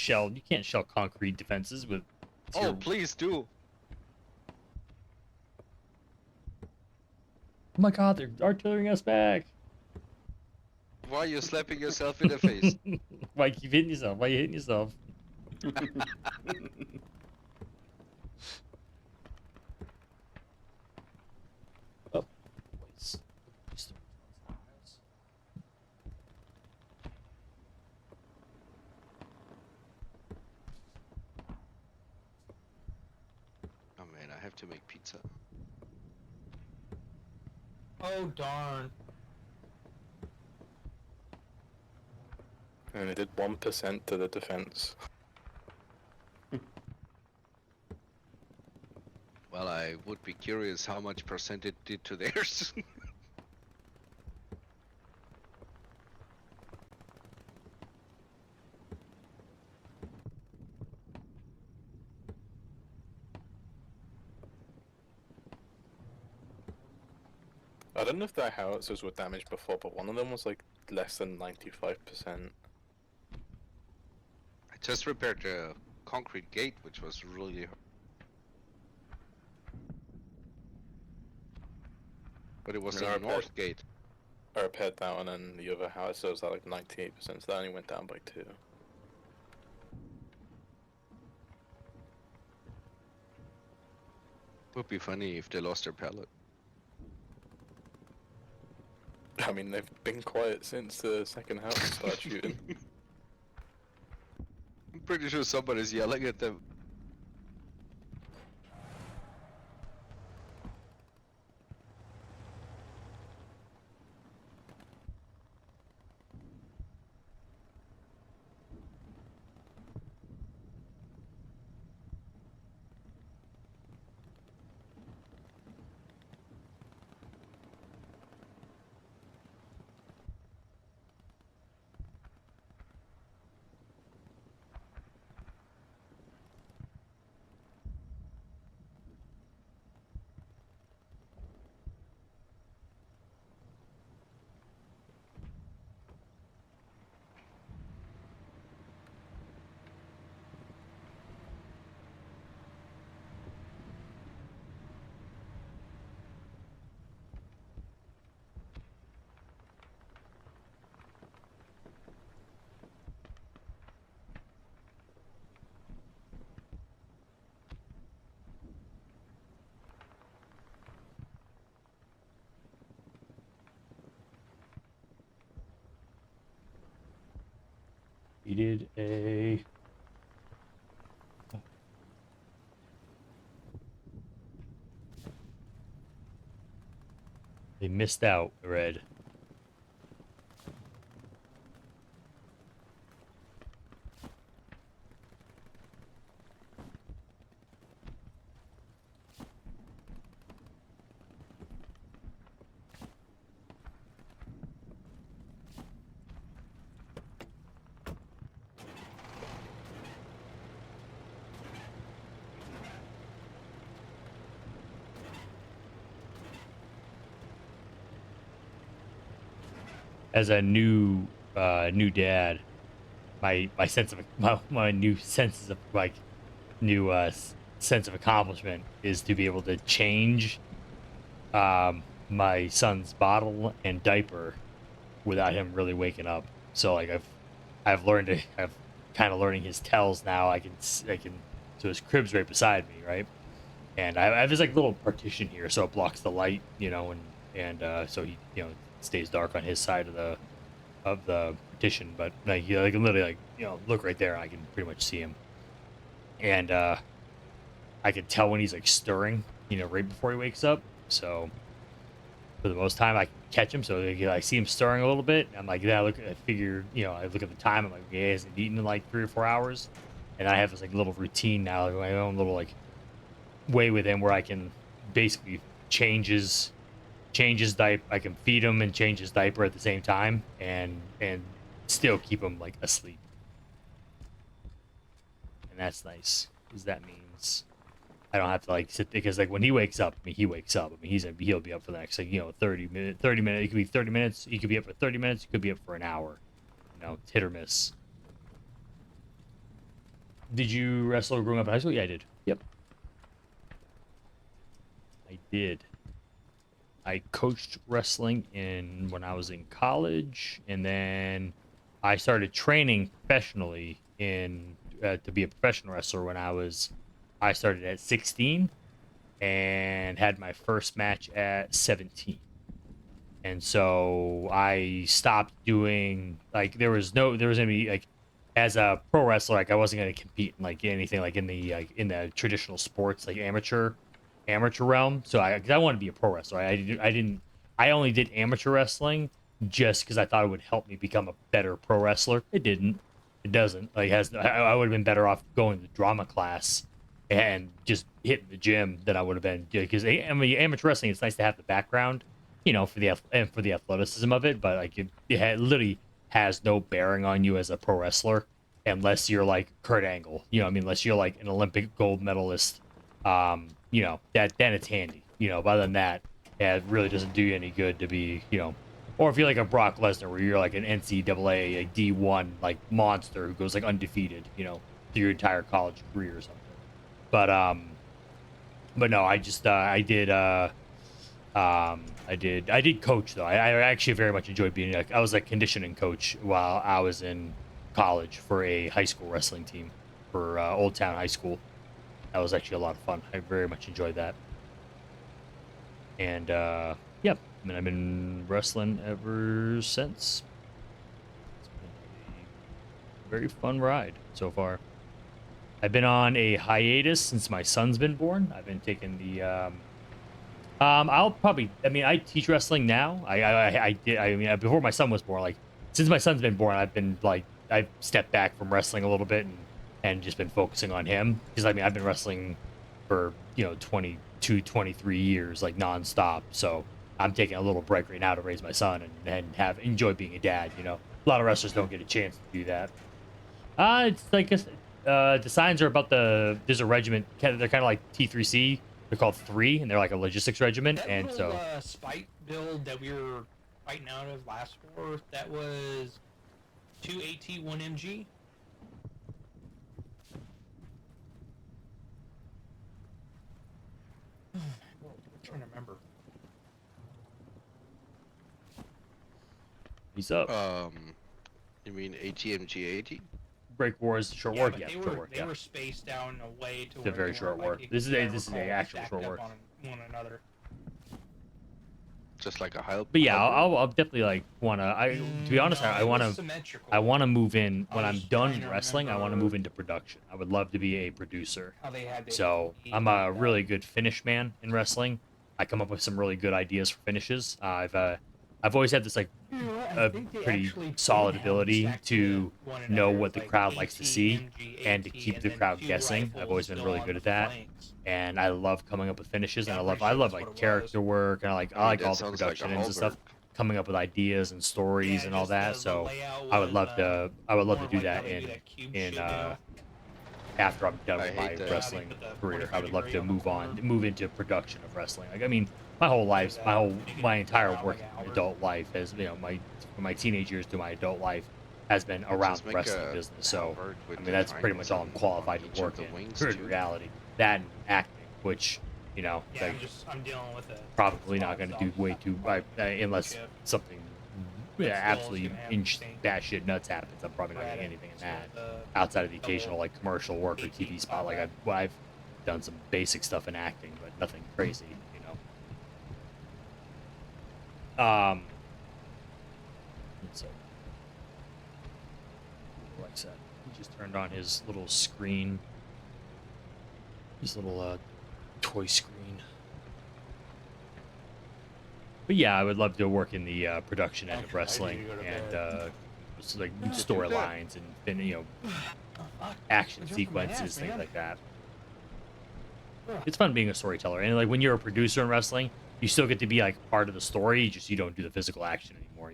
shell concrete defenses with tier... Oh, please do. Oh my god, they're artillerying us back. Why are you slapping yourself in the face? Why you keep hitting yourself? Why you hitting yourself? Oh, boys. Oh man, I have to make pizza. Oh darn. And it did 1% to the defense. Well, I would be curious how much percent it did to theirs. I don't know if their howitzers were damaged before, but one of them was like less than 95%. I just repaired the concrete gate, which was really. But it was I mean, the I repaired, north gate. I repaired that one, and the other howitzer was at like 98%, so that only went down by 2. Would be funny if they lost their pallet. I mean, they've been quiet since the second house started shooting. I'm pretty sure somebody's yelling at them. He did a. They missed out, Red. As a new dad, my sense of my new senses of like new sense of accomplishment is to be able to change my son's bottle and diaper without him really waking up. So like I've learned to I've kind of learning his tells now. I can so his crib's right beside me, right? And I have this like little partition here, so it blocks the light, you know, and so he stays dark on his side of the partition. But like I can literally like look right there, I can pretty much see him, and I can tell when he's like stirring, right before he wakes up. So for the most time, I can catch him. So like, I see him stirring a little bit. I'm like, yeah, look. I figure, I look at the time. I'm like, yeah, he hasn't eaten in like 3 or 4 hours, and I have this like little routine now, like, my own little like way with him where I can basically change his diaper. I can feed him and change his diaper at the same time, and still keep him like asleep. And that's nice, because that means I don't have to like sit, because like when he wakes up, he wakes up. He'll be up for the next like 30 minutes. It could be 30 minutes. He could be up for 30 minutes. He could be up for an hour. It's hit or miss. Did you wrestle growing up in high school? Yeah, I did. Yep. I did. I coached wrestling when I was in college, and then I started training professionally to be a professional wrestler when I started at 16 and had my first match at 17. And so I stopped doing like there was gonna be like as a pro wrestler like I wasn't gonna compete in like anything like in the traditional sports like amateur realm. So I wanted to be a pro wrestler. I only did amateur wrestling just because I thought it would help me become a better pro wrestler. It didn't. It doesn't. Like I would have been better off going to drama class and just hitting the gym than I would have been because I mean amateur wrestling it's nice to have the background for the athleticism of it, but like literally has no bearing on you as a pro wrestler unless you're like Kurt Angle. I mean, unless you're like an Olympic gold medalist. That then it's handy. But other than that, yeah, it really doesn't do you any good to be, or if you're like a Brock Lesnar where you're like an NCAA like D1 like monster who goes like undefeated, through your entire college career or something. But no, I did coach though. I actually very much enjoyed being I was a conditioning coach while I was in college for a high school wrestling team for Old Town High School. That was actually a lot of fun. I very much enjoyed that. And yeah, I mean I've been wrestling ever since. It's been a very fun ride so far. I've been on a hiatus since my son's been born. I've been taking the I teach wrestling now. Before my son was born, like since my son's been born, I've stepped back from wrestling a little bit and just been focusing on him because I've been wrestling for 22 23 years like nonstop. So I'm taking a little break right now to raise my son and enjoy being a dad. A lot of wrestlers don't get a chance to do that. It's like the signs are about there's a regiment. They're kind of like T3C. They're called 3, and they're like a logistics regiment. That and little, so spite build that we were fighting out of last war, that was 2 AT, 1 MG. I'm trying to remember. he's up. You mean ATMG 80? Break war is short Yeah, work. but Yeah, they short were work. they Yeah. were spaced down in a way to It's a where very they short weren't, work. like, This is if I a recall, actual stacked short up work. on one another. Just like a high. But yeah, I'll definitely like wanna. To be honest, No, I it was wanna. symmetrical. I want to move in I when was I'm just done trying to wrestling. I want to remember move into production. I would love to be a producer. how they had the So AT I'm a lined up. really good finish man in wrestling. I come up with some really good ideas for finishes. I've always had this like You know what, I a think they pretty actually solid did have them ability stacked to one know another, what the like crowd likes to see AT, and to MG, keep and the then crowd 2 guessing. I've always rifles been still really on good the at that. flanks. And I love coming up with finishes, Yeah, and I'm I pretty sure love that's like what it character was. work, and I I mean, like that all the sounds like a production ends and stuff, Hallberg. coming up with ideas and stories Yeah, and all just that. the So layout I would was, love to more do of like that how they do that cube shit in now. after I'm done I with hate my that. wrestling They put the career. I 45 would love degree to on the move corner. move into production of wrestling. Like I mean, my whole life, my entire working adult life has from my teenage years to my adult life has been around Just the make wrestling a business. So Hallberg with I mean, the that's pretty triangles much all I'm on qualified each to of work the in. wings In too. reality, that and acting, which Yeah, like, I'm dealing with it. probably not going to do way too unless something absolutely batshit nuts happens. I'm probably not getting anything in that outside of the occasional like commercial work or TV spot. Like I've done some basic stuff in acting, but nothing crazy, So, Alexa, he just turned on his little screen, his little toy screen. But yeah, I would love to work in the production end of wrestling and just like storylines and action sequences, things like that. It's fun being a storyteller, and like when you're a producer in wrestling, you still get to be like part of the story. You don't do the physical action anymore,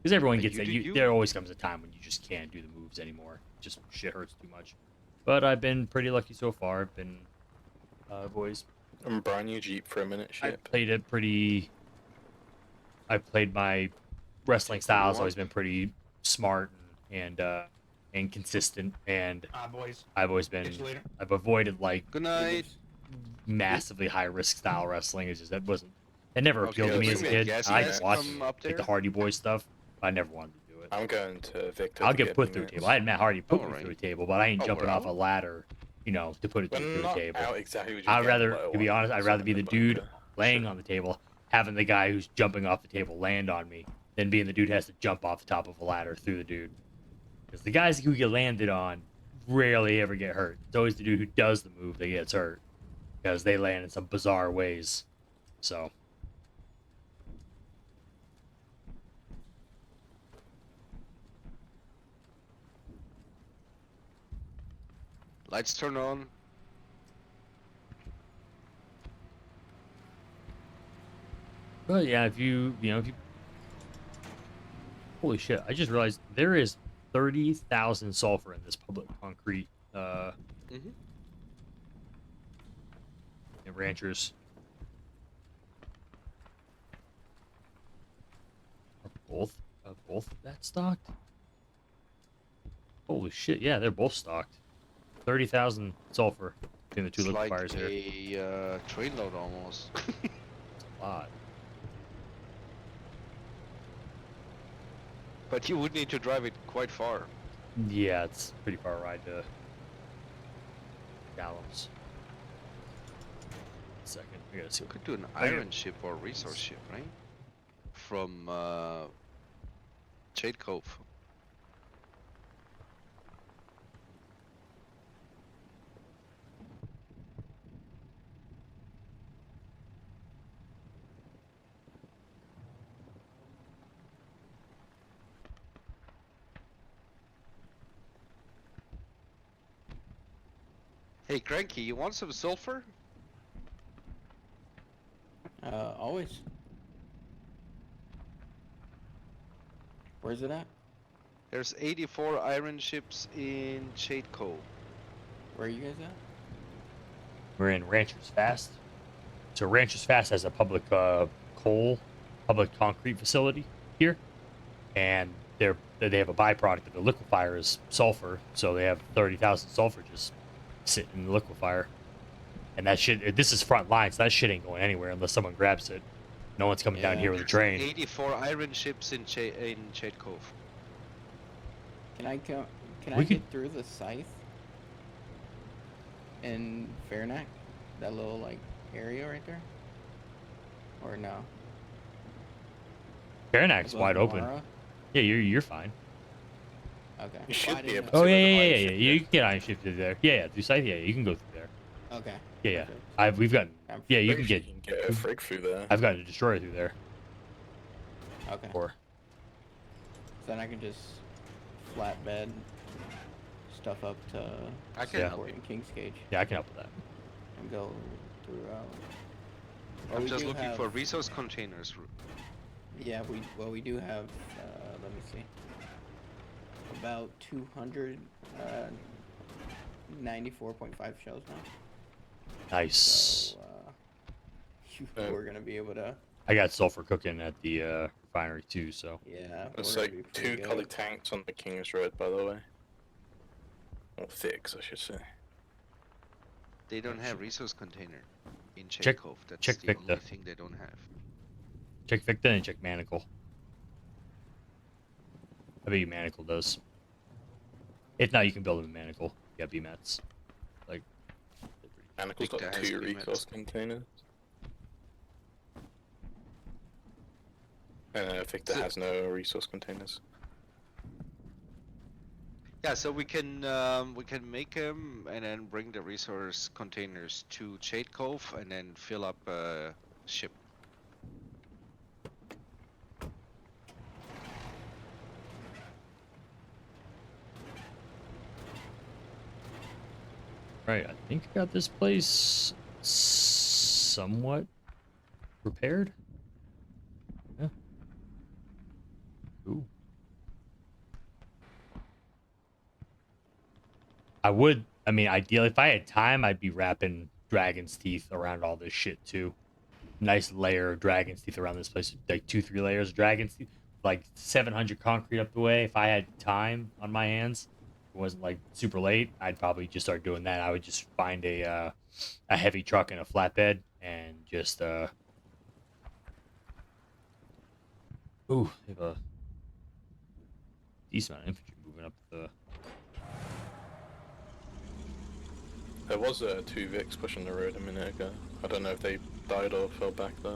because everyone gets that. There always comes a time when you just can't do the moves anymore. Just shit hurts too much. But I've been pretty lucky so far. I've always. I'm brand new Jeep for a minute. Shit. I played my wrestling style has always been pretty smart and consistent, and I've avoided like Good night. massively high risk style wrestling. It's just that wasn't It never Okay, appealed to me bring as a me a kid. gas I mask watched from up like the there. Hardy Boy stuff. I never wanted to do it. I'm going to Victor. I'll to get get put me through a mates. table. I had Matt Hardy put me Alright. through a table, but I ain't Oh, jumping we're off a out? ladder, to put it We're through a not table. out exactly. We're just I'd getting rather, low to be on honest, I'd rather some be in the dude bunker. laying Sure. on the table, having the guy who's jumping off the table land on me, than being the dude who has to jump off the top of a ladder through the dude. Because the guys who get landed on rarely ever get hurt. It's always the dude who does the move that gets hurt because they land in some bizarre ways. So. Lights turn on. Well, yeah, if you holy shit, I just realized there is 30,000 sulfur in this public concrete Mhm. in ranchers. Are both that stocked? Holy shit, yeah, they're both stocked. 30,000 sulfur between the two It's like liquefiers here. a train load almost. It's a lot. But you would need to drive it quite far. Yeah, it's a pretty far ride to Gallows. Second, we gotta see. You could do an iron ship or resource ship, right? From Jade Cove. Hey, Cranky, you want some sulfur? Always. Where's it at? There's 84 iron ships in Jade Cove. Where are you guys at? We're in Ranchers Fast. So Ranchers Fast has a public public concrete facility here, and they have a byproduct of the liquefier is sulfur. So they have 30,000 sulfur just sitting in the liquefier, and that shit. This is front line, so that shit ain't going anywhere unless someone grabs it. No one's coming down Yeah. here with a train. 84 iron ships in Jade Cove. Can I go? Can We I could- get through the scythe? In Fairneck? That little like area right there? Or no? Baronac's Above wide open. Mara? Yeah, you're fine. Okay. You should I be didn't able know. to. Oh See yeah, where the yeah, iron yeah, ship yeah. is. You can get iron shift through there. Yeah, through site. Yeah, you can go through there. Okay. Yeah. perfect. We've got. I'm Yeah, you Pretty can sure get. you can get a frig through there. I've got a destroyer through there. Okay. Or So then I can just flatbed stuff up to I can Yeah. help Port you. and Kings Cage yeah, I can help with that. and go through. Well, I'm we just do looking have- for resource containers. Yeah, we do have. Let me see. About 294.5 shells now. Nice. So we're gonna be able to. I got sulfur cooking at the refinery too, so Yeah. There's we're gonna be like pretty two good. poly tanks on the King's Road, by the way. Or thigs, I should say. They don't have resource container in Jade Check- Cove. That's check the Victor. only thing they don't have. check Victor and check Manacle. I bet you Manacle does. If not, you can build him a Manacle. Yeah, BMATs. Like, they're pretty- Manacle's got Victor has 2 been resource containers. And Victor So- has no resource containers. Yeah, so we can make them and then bring the resource containers to Jade Cove and then fill up a ship. Right, I think I got this place somewhat repaired. Yeah. Ooh. I mean, ideally, if I had time, I'd be wrapping dragon's teeth around all this shit too. Nice layer of dragon's teeth around this place, like 2-3 layers of dragon's teeth, like 700 concrete up the way. If I had time on my hands, it wasn't like super late, I'd probably just start doing that. I would just find a heavy truck and a flatbed and just Ooh, they have a decent amount of infantry moving up the. There was 2 Vics pushing the road a minute ago. I don't know if they died or fell back there.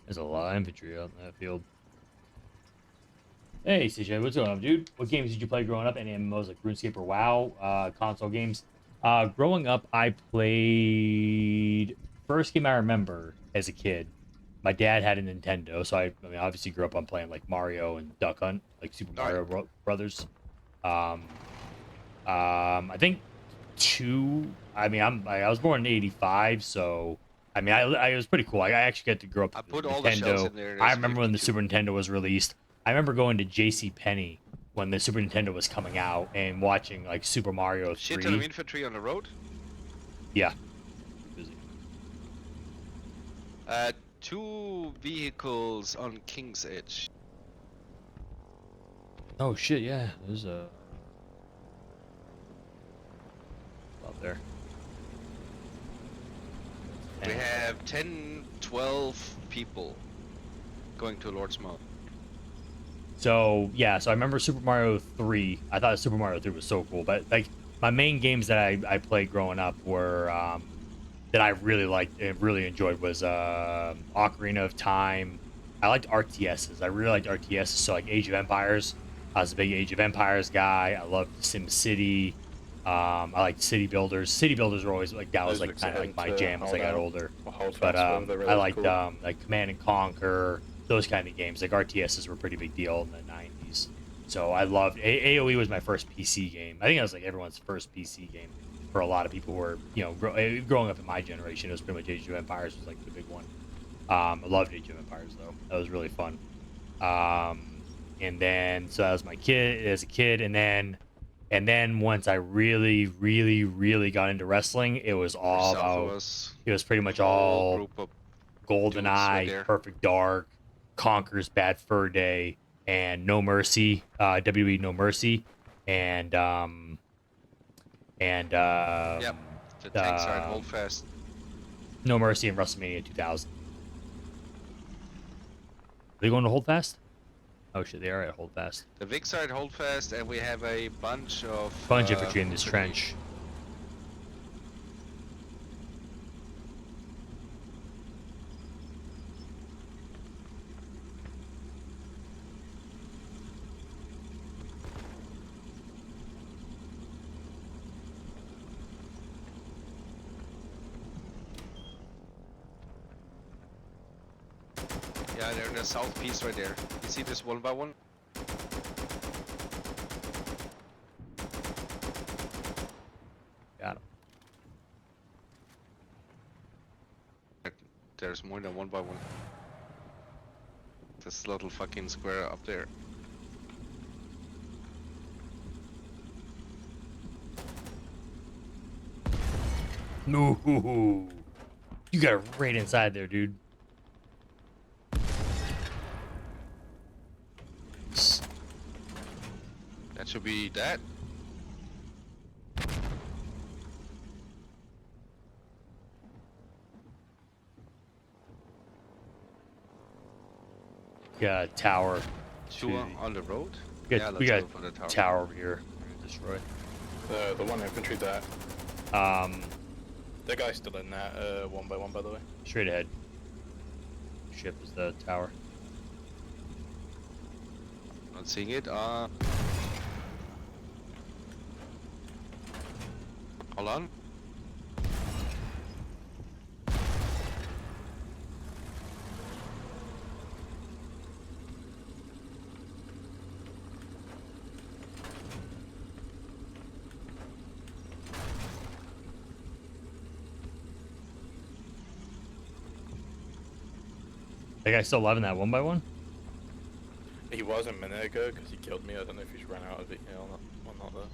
There's a lot of infantry out in that field. Hey, CJ, what's going on, dude? What games did you play growing up? Any MMOs like RuneScape or WoW? Console games? Growing up, I played. First game I remember as a kid. My dad had a Nintendo, so I mean, obviously grew up on playing like Mario and Duck Hunt, like Super Mario Brothers. I think two. I mean, I was born in '85, so I mean, I it was pretty cool. I actually got to grow up I with put the all the shells Nintendo. in there. I There's remember when the 52. Super Nintendo was released. I remember going to J.C. Penney when the Super Nintendo was coming out and watching like Super Mario 3. Shit ton of infantry on the road. Yeah. Busy. 2 vehicles on King's Edge. Oh shit! Yeah, there's a out there. We have 10, 12 people going to Lord's Mount. So yeah, so I remember Super Mario 3. I thought Super Mario 3 was so cool, but like my main games that I played growing up were that I really liked and really enjoyed was Ocarina of Time. I liked RTSs. I really liked RTSs. So like Age of Empires. I was a big Age of Empires guy. I loved SimCity. I liked City Builders. City Builders were always like that was Those like Vics kind are of like my into jam as I got older. Hold But Fast, they're I really liked cool. like Command and Conquer, those kind of games. Like RTSs were a pretty big deal in the 90s. So I loved AOE was my first PC game. I think that was like everyone's first PC game for a lot of people who were, you know, growing up in my generation. It was pretty much Age of Empires was like the big one. I loved Age of Empires though. That was really fun. And then so that was my kid as a kid, and then once I really, really, really got into wrestling, it was all South of about. us, It was pretty much whole all group of dudes right GoldenEye, there. Perfect Dark, Conquer's Bad Fur Day, and No Mercy, WWE No Mercy, and Yep, the tank side hold fast. No Mercy and WrestleMania 2000. Are they going to hold fast? Oh shit, they are at hold fast. The Vic side hold fast, and we have a bunch of Infantry in this trench. Yeah, they're in the south piece right there. You see this one by one? Got him. There's more than one by one. This little fucking square up there. No, you got it right inside there, dude. That should be that. Got a tower. Two on the road? We Yeah, got, let's we got go for the tower. tower over here. We're gonna destroy. The one infantry that. The guy's still in that, one by one, by the way. Straight ahead. Ship is the tower. Not seeing it. Hold on. That guy's still alive in that 1x1? He was a minute ago because he killed me. I don't know if he's run out of it or not though.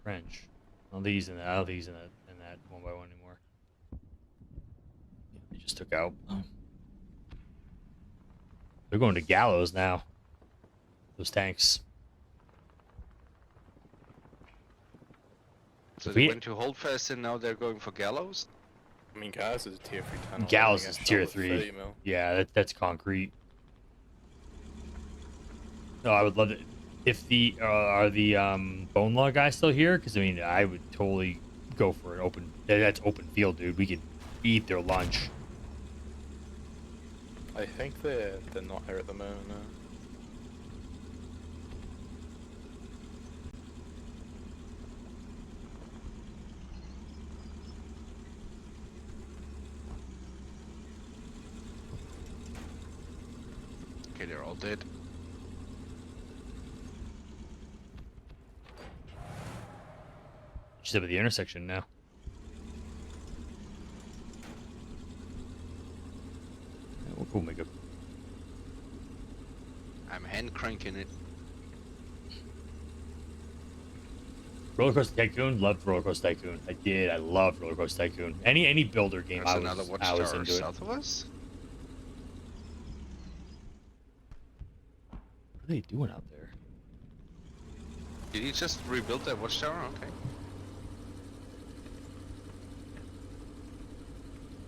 Trench. I don't think he's in that. I don't think he's in that 1x1 anymore. Yeah, they just took out. Oh. They're going to gallows now. Those tanks. So they went to Holdfast and now they're going for gallows. I mean, Gallows is a tier 3 tunnel. Gallows is tier 3. Yeah, that's concrete. No, I would love it if the are the Bone Law guys still here? Because I mean, I would totally go for an open. That's open field, dude. We could eat their lunch. I think they're not here at the moment. No. Okay, they're all dead. Just up at the intersection now. Yeah, we'll make it. I'm hand cranking it. Roller Coaster Tycoon, loved Roller Coaster Tycoon. I did. I loved Roller Coaster Tycoon. Any builder game, There's I another was watchtower into it. south of us. What are they doing out there? Did he just rebuild that watchtower? Okay.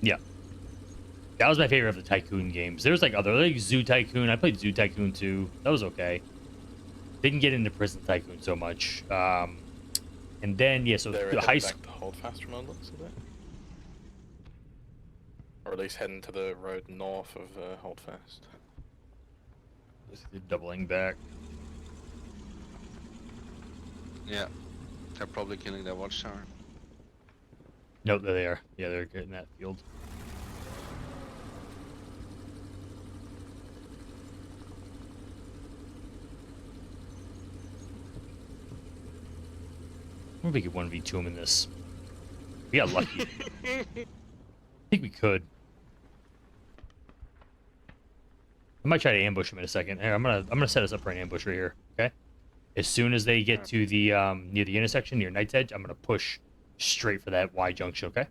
Yeah. That was my favorite of the Tycoon games. There's like other, like Zoo Tycoon. I played Zoo Tycoon too. That was okay. Didn't get into Prison Tycoon so much. And then, yeah, so they're the high school. to Holdfast from the looks of it. Or at least heading to the road north of Holdfast. Doubling back. Yeah. They're probably killing that watchtower. Nope, there they are. Yeah, they're getting that field. I wonder if we could 1v2 him in this. We got lucky. I think we could. I might try to ambush him in a second. Here, I'm gonna set us up for an ambush right here. Okay. As soon as they get to the near the intersection near Knight's Edge, I'm gonna push straight for that Y junction. Okay.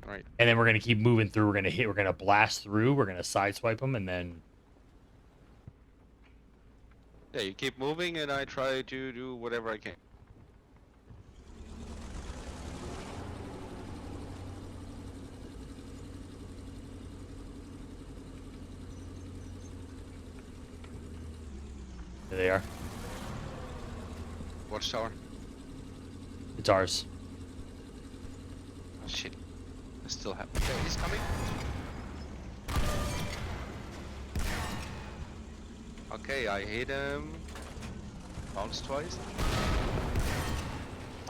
Right. And then we're gonna keep moving through. We're gonna blast through. We're gonna sideswipe them, and then. Yeah, you keep moving, and I try to do whatever I can. There they are. Watchtower. It's ours. Oh shit. I still have. Okay, he's coming. Okay, I hit him. Bounced twice.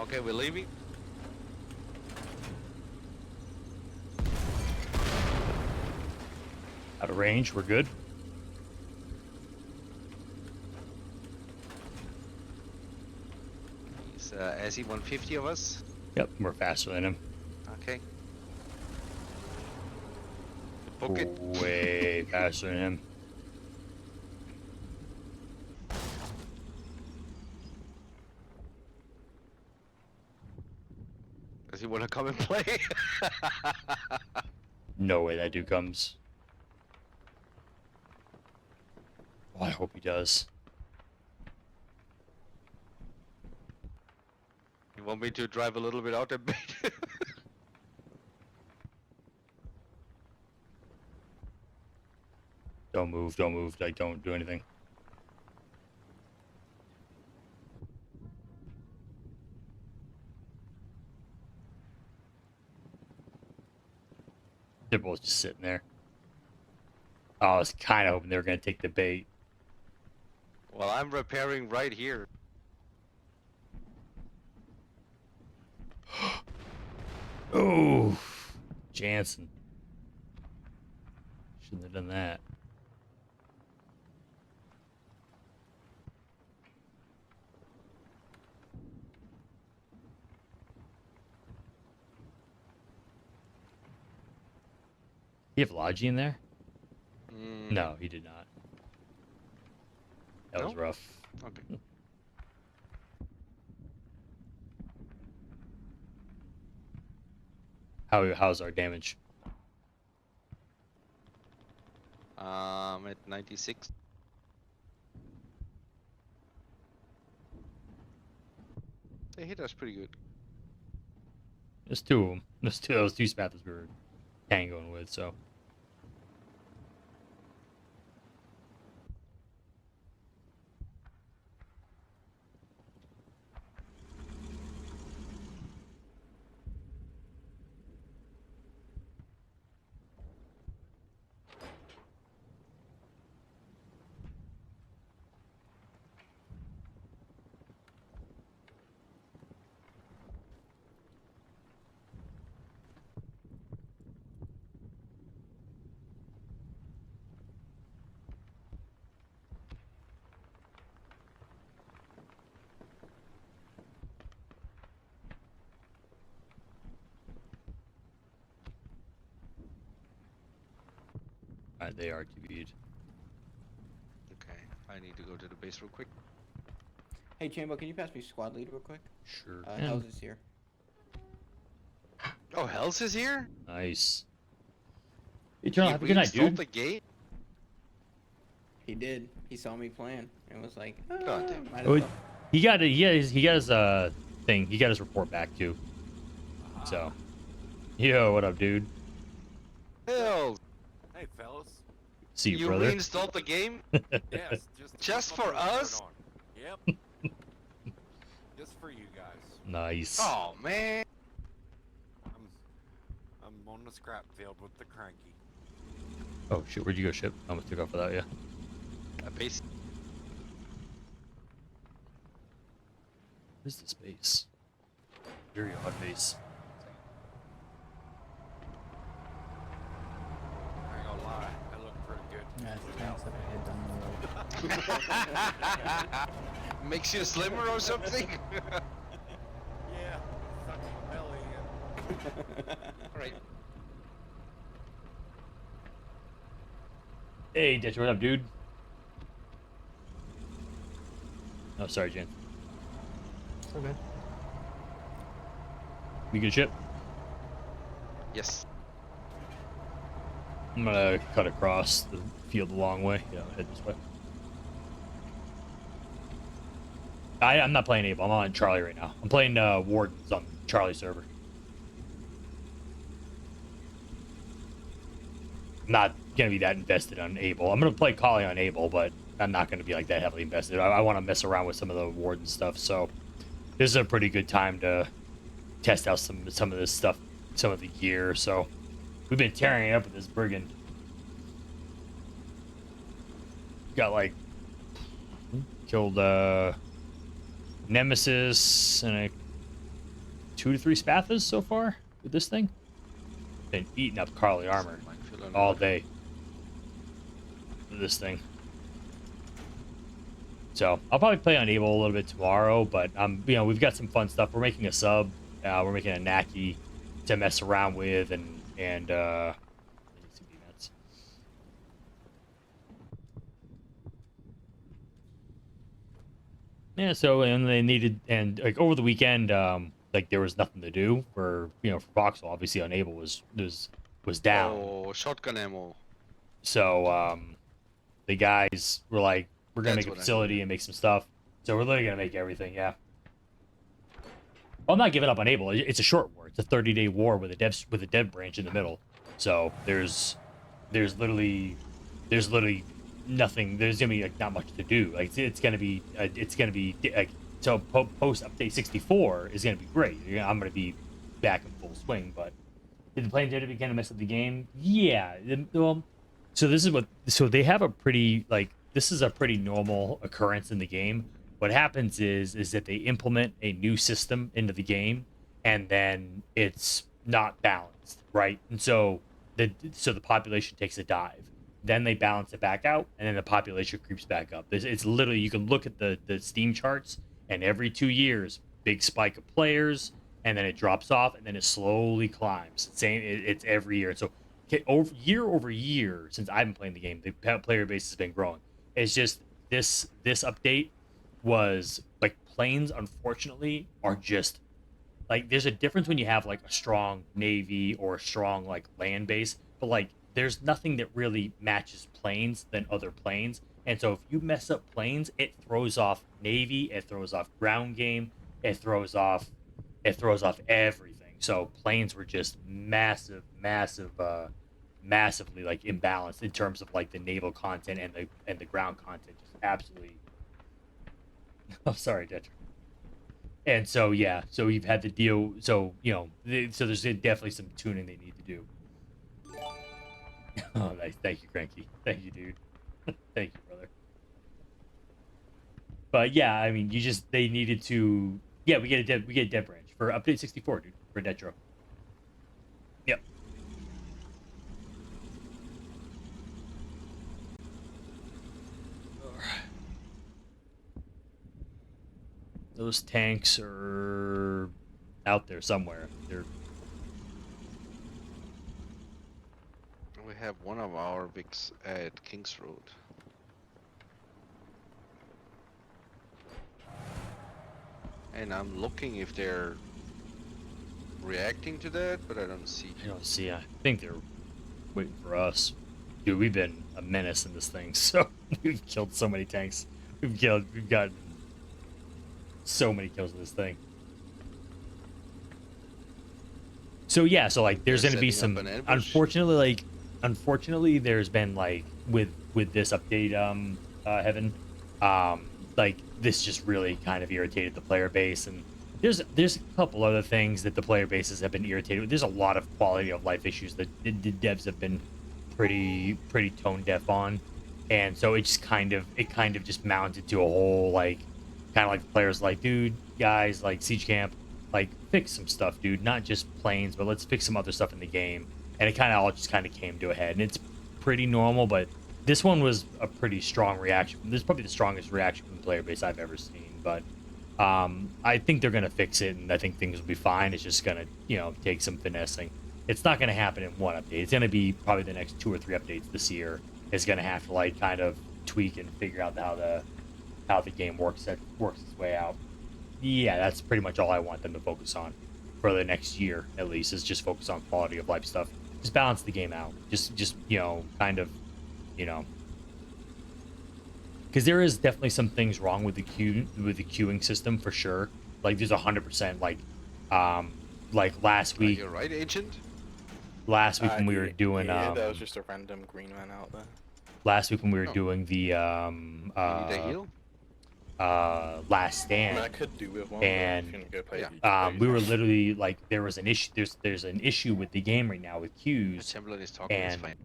Okay, we're leaving. Out of range. We're good. He's SE 150 of us. Yep, we're faster than him. Okay. Book it. Way faster than him. Does he want to come and play? No way that dude comes. Oh, I hope he does. You want me to drive a little bit out a bit? Don't move, don't move, like don't do anything. They're both just sitting there. Oh, I was kind of hoping they were going to take the bait. Well, I'm repairing right here. Oh, Jansen. Shouldn't have done that. He have Logi in there? Mm, No, he did not. That was No? rough. Okay. How's our damage? At 96. They hit us pretty good. There's two of them. Those two spathers we were tangoing with, so. Alright, they are TV'd. Okay, I need to go to the base real quick. Hey, Chambo, can you pass me squad lead real quick? Sure. Hell's is here. Oh, Hells is here? Nice. Eternal, have a We good night, installed dude. the gate? He did. He saw me playing and was like, God damn. might as Oh, well. he got his thing. He got his report back too. So, yo, what up, dude? Hells! Hey, fellas. See you, You brother. reinstalled the game? Yes, Just keep for my report us? on. Yep. Just for you guys. Nice. Oh, man. I'm on the scrap field with the cranky. Oh shit, where'd you go, ship? I almost took off without you. Base. Where's this base? Very odd base. I ain't gonna lie, I look pretty good. Yeah, thanks up ahead down the road. Makes you slimmer or something? Yeah, sucks my belly in. Alright. Hey, Ditcher, what up, dude? Oh, sorry, Jan. Okay. You good, ship? Yes. I'm gonna cut across the field the long way. Yeah, head this way. I'm not playing Able. I'm on Charlie right now. I'm playing Wardens on Charlie server. I'm not gonna be that invested on Able. I'm gonna play Collie on Able, but I'm not gonna be like that heavily invested. I want to mess around with some of the Warden stuff. So this is a pretty good time to test out some of this stuff, some of the gear. So we've been tearing it up with this brigand. Got like killed Nemesis and a 2 to 3 Spathas so far with this thing. Been eating up Carly armor all day with this thing. So I'll probably play on Able a little bit tomorrow, but we've got some fun stuff. We're making a sub. We're making a Naki to mess around with, and yeah. So and they needed, and like over the weekend, like there was nothing to do for for Foxhole. Obviously, on Able was down. Oh, shotgun ammo. So the guys were like, we're gonna That's make a what I facility and make some stuff. So we're literally gonna make everything. Yeah. Well, I'm not giving up on Able. It's a short war. It's a 30-day war with a dev branch in the middle. So there's literally nothing. There's gonna be like not much to do. Like it's gonna be like so post update 64 is gonna be great. I'm gonna be back in full swing. But did the plane did kind of mess up the game? Yeah. Well, so they have a pretty this is a pretty normal occurrence in the game. What happens is that they implement a new system into the game, and then it's not balanced, right? And so the population takes a dive. Then they balance it back out, and then the population creeps back up. It's literally, you can look at the Steam charts, and every 2 years, big spike of players, and then it drops off, and then it slowly climbs. It's every year. So year over year since I've been playing the game, the player base has been growing. It's just this update was like planes. Unfortunately, are just like there's a difference when you have like a strong navy or a strong like land base, but like there's nothing that really matches planes than other planes. And so if you mess up planes, it throws off navy, it throws off ground game, it throws off everything. So planes were just massively like imbalanced in terms of like the naval content and the ground content. Just absolutely. Oh, sorry, Detra. And so yeah, so we've had to deal. So so there's definitely some tuning they need to do. Oh, nice. Thank you, Cranky. Thank you, dude. Thank you, brother. But yeah, I mean, they needed to. Yeah, we get a dev branch for update 64, dude, for Detro. Yep. Those tanks are out there somewhere. They're. We have one of our Vics at Kings Road. And I'm looking if they're reacting to that, but I don't see. I don't see. I think they're waiting for us. Dude, we've been a menace in this thing. So we've killed so many tanks. We've gotten so many kills in this thing. So yeah, so like there's gonna be some unfortunately there's been like with this update Heaven like this just really kind of irritated the player base, and there's a couple other things that the player bases have been irritated with. There's a lot of quality of life issues that the devs have been pretty tone deaf on, and so it kind of just mounted to a whole like kind of like the players like, dude, guys, like Siege Camp, like fix some stuff, dude, not just planes, but let's fix some other stuff in the game. And it kind of all just kind of came to a head, and it's pretty normal, but this one was a pretty strong reaction. This is probably the strongest reaction from the player base I've ever seen, but I think they're gonna fix it, and I think things will be fine. It's just gonna take some finessing. It's not gonna happen in one update. It's gonna be probably the next 2 or 3 updates this year. It's gonna have to like kind of tweak and figure out how the game works its way out. Yeah, that's pretty much all I want them to focus on for the next year, at least, is just focus on quality of life stuff. Just balance the game out. Just kind of, because there is definitely some things wrong with the queuing system for sure. Like there's 100% like last week. You're right, Agent. Last week when we were doing yeah, that was just a random green man out there. Last week when we were doing the you need a heal? Last Stand. I mean, I could do with one, and go play we were literally like there was an issue. There's an issue with the game right now with queues. Timberland is talking. And is fine.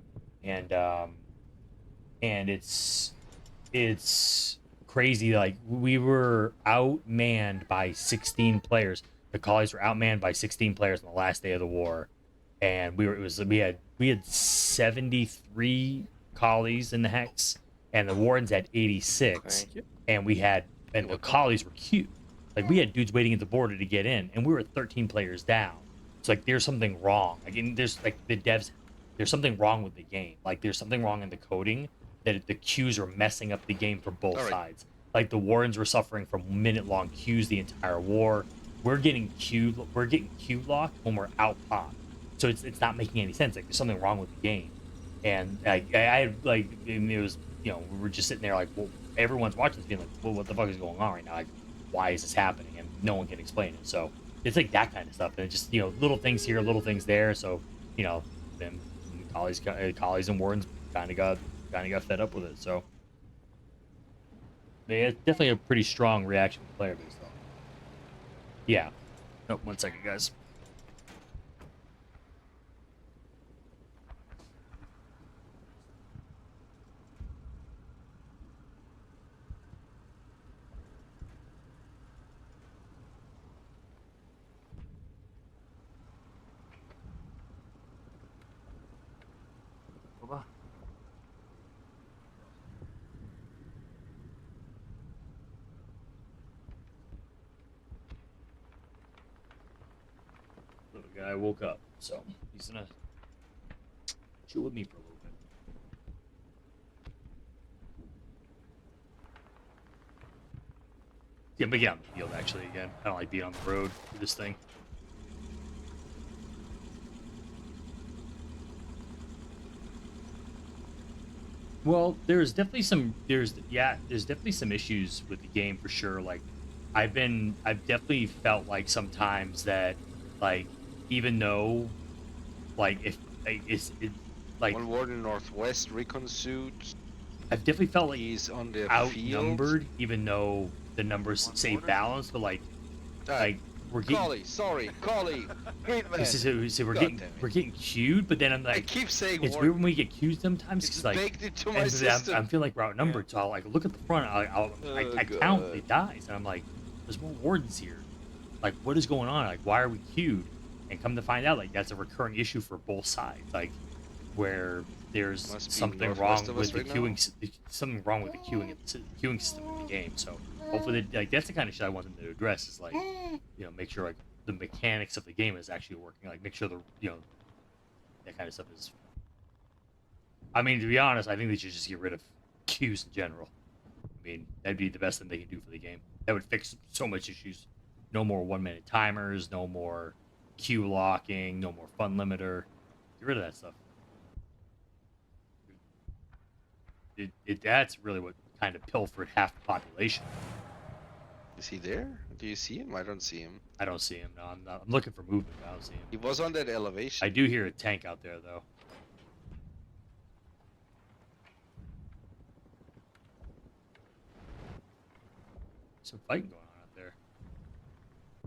And it's crazy. Like we were outmanned by 16 players. The collies were outmanned by 16 players on the last day of the war, and we had 73 collies in the hex, and the wardens had 86. And the collies were queued. Like we had dudes waiting at the border to get in, and we were 13 players down. It's like there's something wrong. Again, there's like the devs, there's something wrong with the game. Like there's something wrong in the coding that the queues are messing up the game for both sides. Like the wardens were suffering from minute-long queues the entire war. We're getting queue locked when we're out pop. So it's not making any sense. Like there's something wrong with the game. And I like it was we were just sitting there like, well, everyone's watching this being like, well, what the fuck is going on right now? Like, why is this happening? And no one can explain it. So it's like that kind of stuff. And just little things here, little things there. So then collies and wardens kind of got fed up with it. So it's definitely a pretty strong reaction from the player base though. Yeah. Oh, 1 second, guys. Little guy woke up, so he's gonna chill with me for a little bit. Yeah, but get on the field actually again. I don't like being on the road with this thing. Well, there's definitely some there's definitely some issues with the game for sure. Like I've definitely felt like sometimes that like even though like if like, like One warden northwest recon suit. I've definitely felt like He's on the field. outnumbered, even though the numbers say balanced, but like we're getting Collie, sorry, Collie. Great man. we're God getting damn it. we're getting queued, but then I'm like I keep saying it's weird when we get queued sometimes It's because like baked into my and system. I'm feeling like we're outnumbered, so I'll like look at the front, I count the dies, and I'm like, there's more wardens here. Like, what is going on? Like, why are we queued? And come to find out, like that's a recurring issue for both sides. Like, where there's something wrong with the queuing, something wrong with the queuing system in the game. So hopefully, like that's the kind of shit I want them to address. Is like, make sure like the mechanics of the game is actually working. Like, make sure the that kind of stuff is. I mean, to be honest, I think they should just get rid of queues in general. I mean, that'd be the best thing they can do for the game. That would fix so much issues. No more 1-minute timers, no more queue locking, no more fun limiter. Get rid of that stuff. That's really what kind of pilfered half the population. Is he there? Do you see him? I don't see him. I don't see him. No, I'm not. I'm looking for movement, but I don't see him. He was on that elevation. I do hear a tank out there, though. Some fighting going on out there.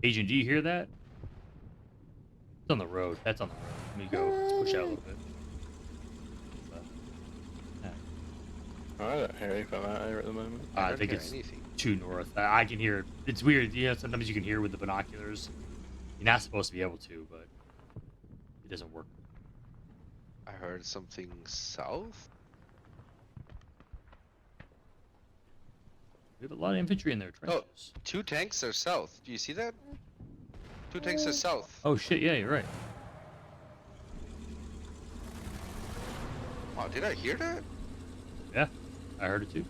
Agent, do you hear that? It's on the road. That's on the road. Let me go. Let's push out a little bit. I don't hear anything out here at the moment. I think it's too north. I can hear it. It's weird. Yeah, sometimes you can hear with the binoculars. You're not supposed to be able to, but it doesn't work. I heard something south. We have a lot of infantry in their trenches. Oh, 2 tanks are south. Do you see that? 2 tanks are south. Oh shit! Yeah, you're right. Wow, did I hear that? Yeah, I heard it too.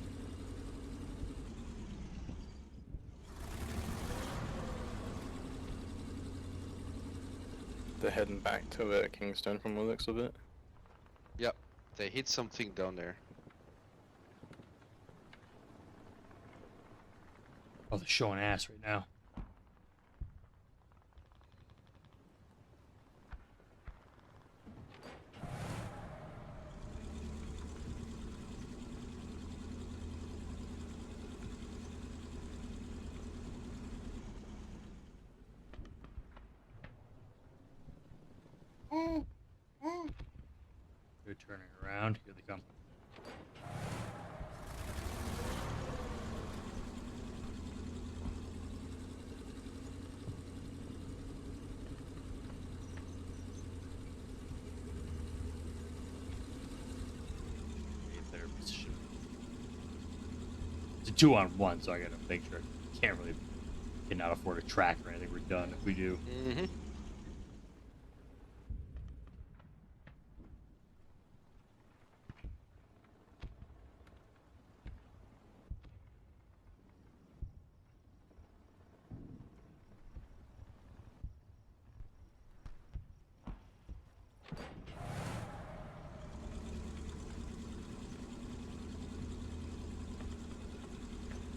They're heading back to Kingston from the looks of it. Yep, they hit something down there. Oh, they're showing ass right now. They're turning around. Here they come. It's a 2-on-1, so I gotta make sure. Cannot afford a track or anything. We're done if we do. Mm-hmm.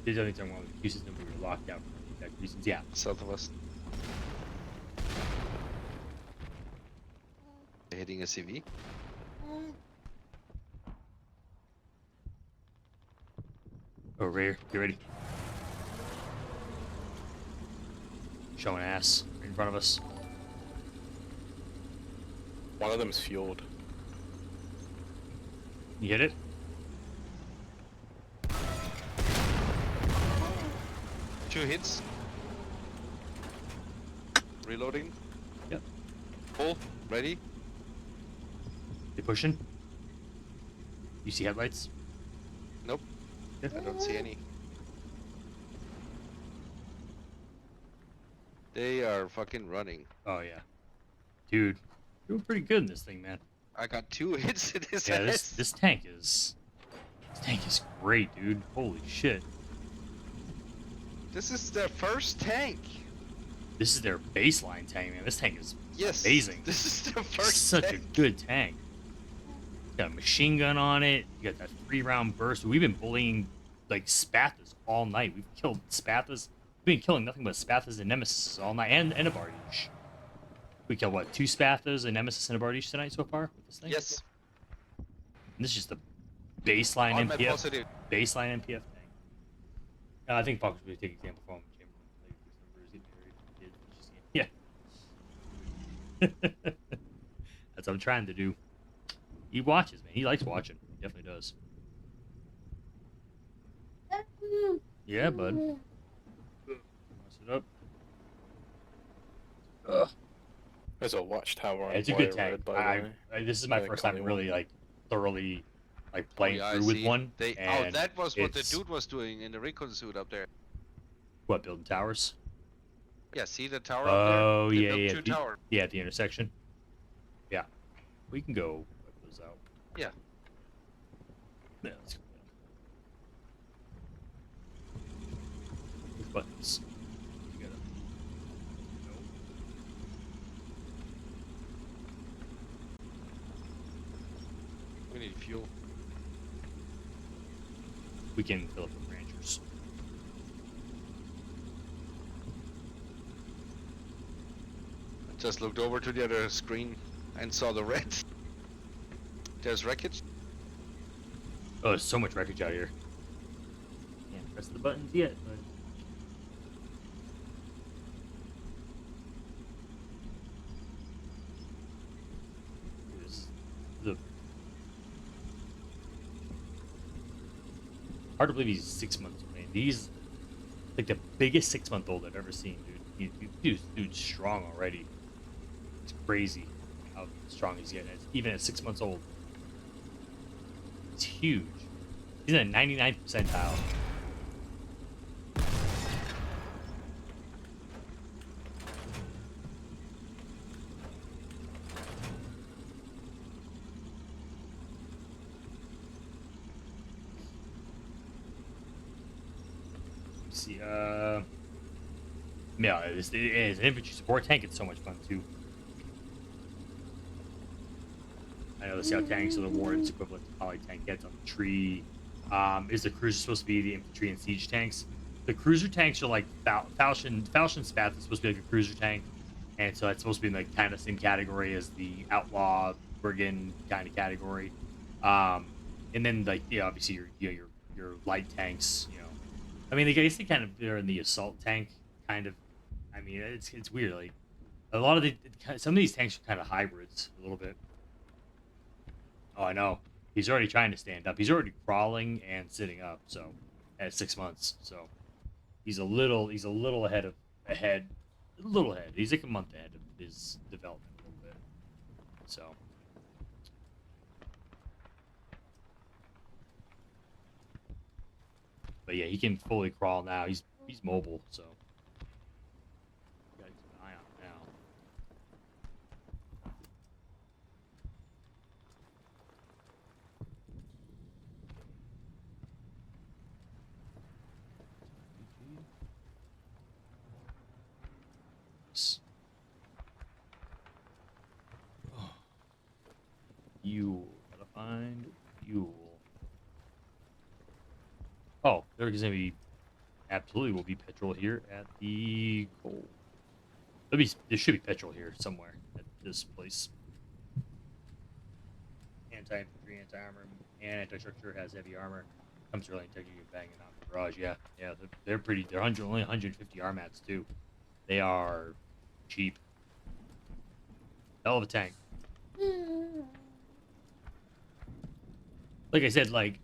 There's anything wrong with the queue system. We were locked out for that reasons. Yeah. South of us. They're hitting a CV. Over here. Get ready. Showing ass right in front of us. One of them's fueled. You hit it? Two hits. Reloading. Yep. Full. Ready. They pushing? You see headlights? Nope. I don't see any. They are fucking running. Oh yeah. Dude, you're doing pretty good in this thing, man. I got 2 hits in his Yeah, head. this tank is great, dude. Holy shit. This is their first tank. This is their baseline tank, man. This tank is Yes, amazing. this is their It's first such tank. a good tank. Got a machine gun on it. You got that 3-round burst. We've been bullying like Spathas all night. We've killed Spathas. We've been killing nothing but Spathas and Nemesis all night, and a Bardiche. We killed what, 2 Spathas, a Nemesis, and a Bardiche tonight so far with this thing? Yes. And this is just the baseline On my MPF. positive. Baseline MPF tank. I think Fox would take example from Chamberlain. Yeah. That's what I'm trying to do. He watches, man. He likes watching. He definitely does. Yeah, bud. Mess it up. Ugh. There's a watchtower on It's a good Boyer tank. Road, by the way. This is my Yeah, first time Connie really like thoroughly like playing yeah, through I with see. one. Oh, and that was what the it's- dude was doing in the recon suit up there. What, building towers? Yeah, see the tower up there? Oh They yeah, built yeah. 2 towers. Yeah, at the intersection. Yeah, we can go wipe those out. Yeah. Yeah, let's go. Push buttons. You gotta... Nope. We need fuel. We can fill up with ranchers. I just looked over to the other screen and saw the red. There's wreckage. Oh, there's so much wreckage out here. Can't press the buttons yet, but... This is hard to believe he's 6 months old, man. He's like the biggest 6-month-old I've ever seen, dude. Dude's strong already. It's crazy how strong he's getting. Even at 6 months old. It's huge. He's in a 99th percentile. Let's see, yeah, it is an infantry support tank. It's so much fun too. I know the scout tanks are the warden's equivalent to poly tank gets on the tree. Is the cruiser supposed to be the infantry and siege tanks? The cruiser tanks are like Falchion Spath is supposed to be like a cruiser tank, and so that's supposed to be in like kind of the same category as the outlaw brigand kind of category. And then like obviously your light tanks, I mean, I guess they kind of are in the assault tank kind of. I mean, it's weird. Like a lot of some of these tanks are kind of hybrids a little bit. Oh, I know. He's already trying to stand up. He's already crawling and sitting up. So at 6 months, so he's a little ahead. He's like a month ahead of his development a little bit. So. But yeah, he can fully crawl now. He's mobile, so gotta keep an eye on him now. Fuel. Gotta find fuel. Oh, there's gonna be absolutely will be petrol here at the goal. There should be petrol here somewhere at this place. Anti-infantry, anti-armor, and anti-structure has heavy armor. Comes early and you can bang it off the garage. Yeah, they're pretty. They're only 150 armats too. They are cheap. Hell of a tank. Like I said, like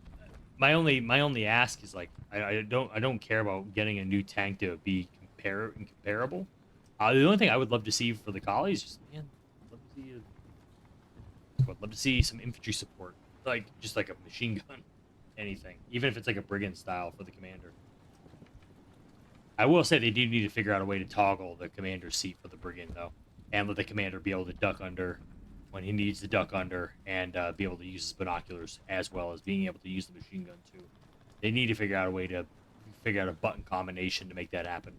my only ask is like I don't care about getting a new tank to be comparable. The only thing I would love to see for the collies, just man, I'd love to see some infantry support, like just like a machine gun, anything, even if it's like a brigand style for the commander. I will say they do need to figure out a way to toggle the commander's seat for the brigand though, and let the commander be able to duck under when he needs to duck under and be able to use his binoculars as well as being able to use the machine gun too. They need to figure out a way to figure out a button combination to make that happen.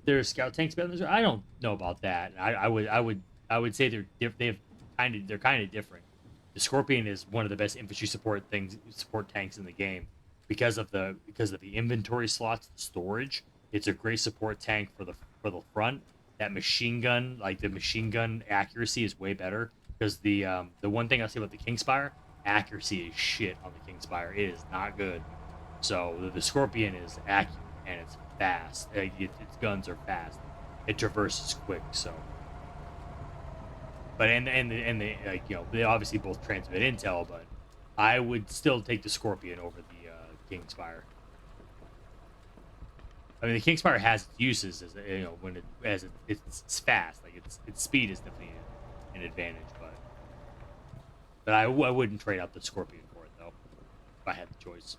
There's scout tanks better than I don't know about that. I would say they're kind of different. The Scorpion is one of the best infantry support tanks in the game because of the inventory slots, the storage. It's a great support tank for the front. That machine gun, like the machine gun accuracy, is way better because the one thing I'll say about the Kingspire, accuracy is shit on the Kingspire. It is not good. So the Scorpion is accurate and it's fast. Its guns are fast. It traverses quick. So, but and the like, you know, they obviously both transmit intel, but I would still take the Scorpion over the Kingspire. I mean, the Kingspire has its uses as you know when it's fast. Like its speed is definitely an advantage, but I wouldn't trade out the Scorpion for it though, if I had the choice.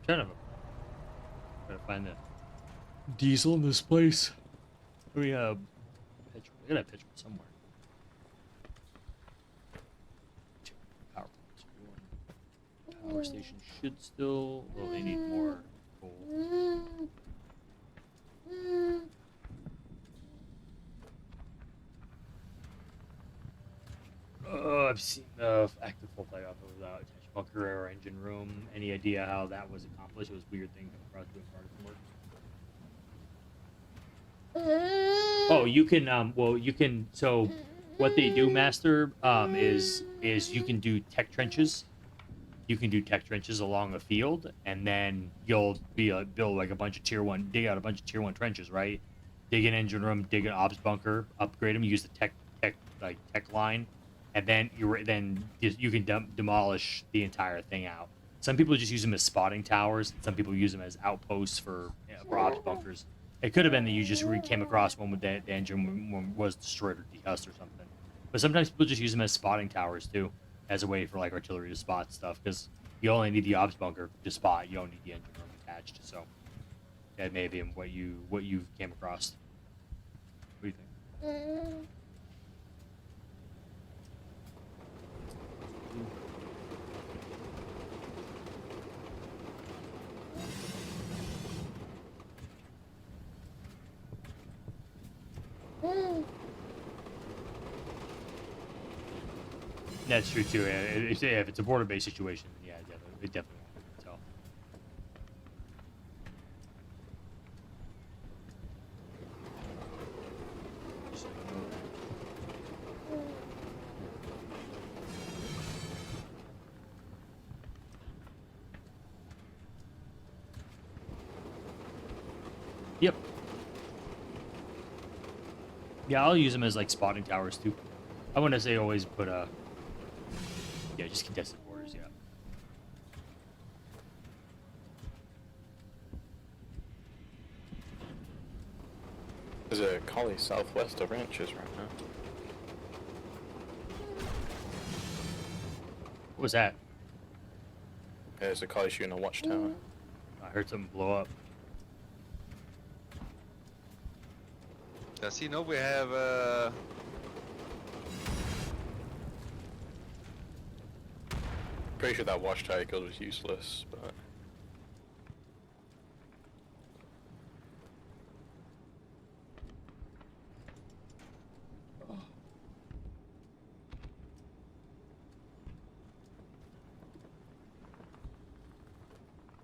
Trying to find the diesel in this place. We petrol. I gotta have petrol somewhere. Power station should still. Well, they need more coal. I've seen the active full flight off without attached bunker or engine room. Any idea how that was accomplished? It was a weird thing coming across doing partisan work. Oh, you can. Well, you can. So, what they do, Master, is you can do tech trenches. You can do tech trenches along a field, and then you'll build like a bunch of tier 1, dig out a bunch of tier 1 trenches, right? Dig an engine room, dig an ops bunker, upgrade them, use the tech line, and then you can demolish the entire thing out. Some people just use them as spotting towers. Some people use them as outposts for ops bunkers. It could have been that you just came across one with the engine was destroyed or dehussed or something. But sometimes people just use them as spotting towers too, as a way for like artillery to spot stuff, because you only need the ops bunker to spot. You don't need the engine room attached. So that may be what you came across. What do you think? That's true too. If it's a border-based situation, yeah, it definitely won't tell. Yep. Yeah, I'll use them as like spotting towers too. I wouldn't say always put a. Yeah, just contested borders, yeah. There's a collie southwest of ranches right now. What was that? Yeah, there's a collie shooting a watchtower. I heard something blow up. Does he know we have Pretty sure that watchtower kill was useless, but...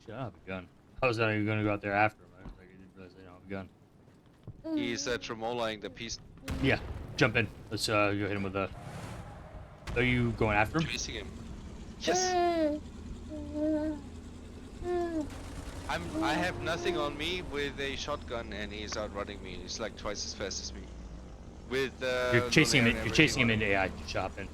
Shit, I don't have a gun. How was that you gonna go out there after him? I didn't realize I don't have a gun. he's tremolaying the piece. Yeah, jump in. Let's go hit him with a. Are you going after him? Chasing him. Yes. I have nothing on me with a shotgun, and he's outrunning me. He's like twice as fast as me. With You're chasing him. You're chasing him into AI shopping.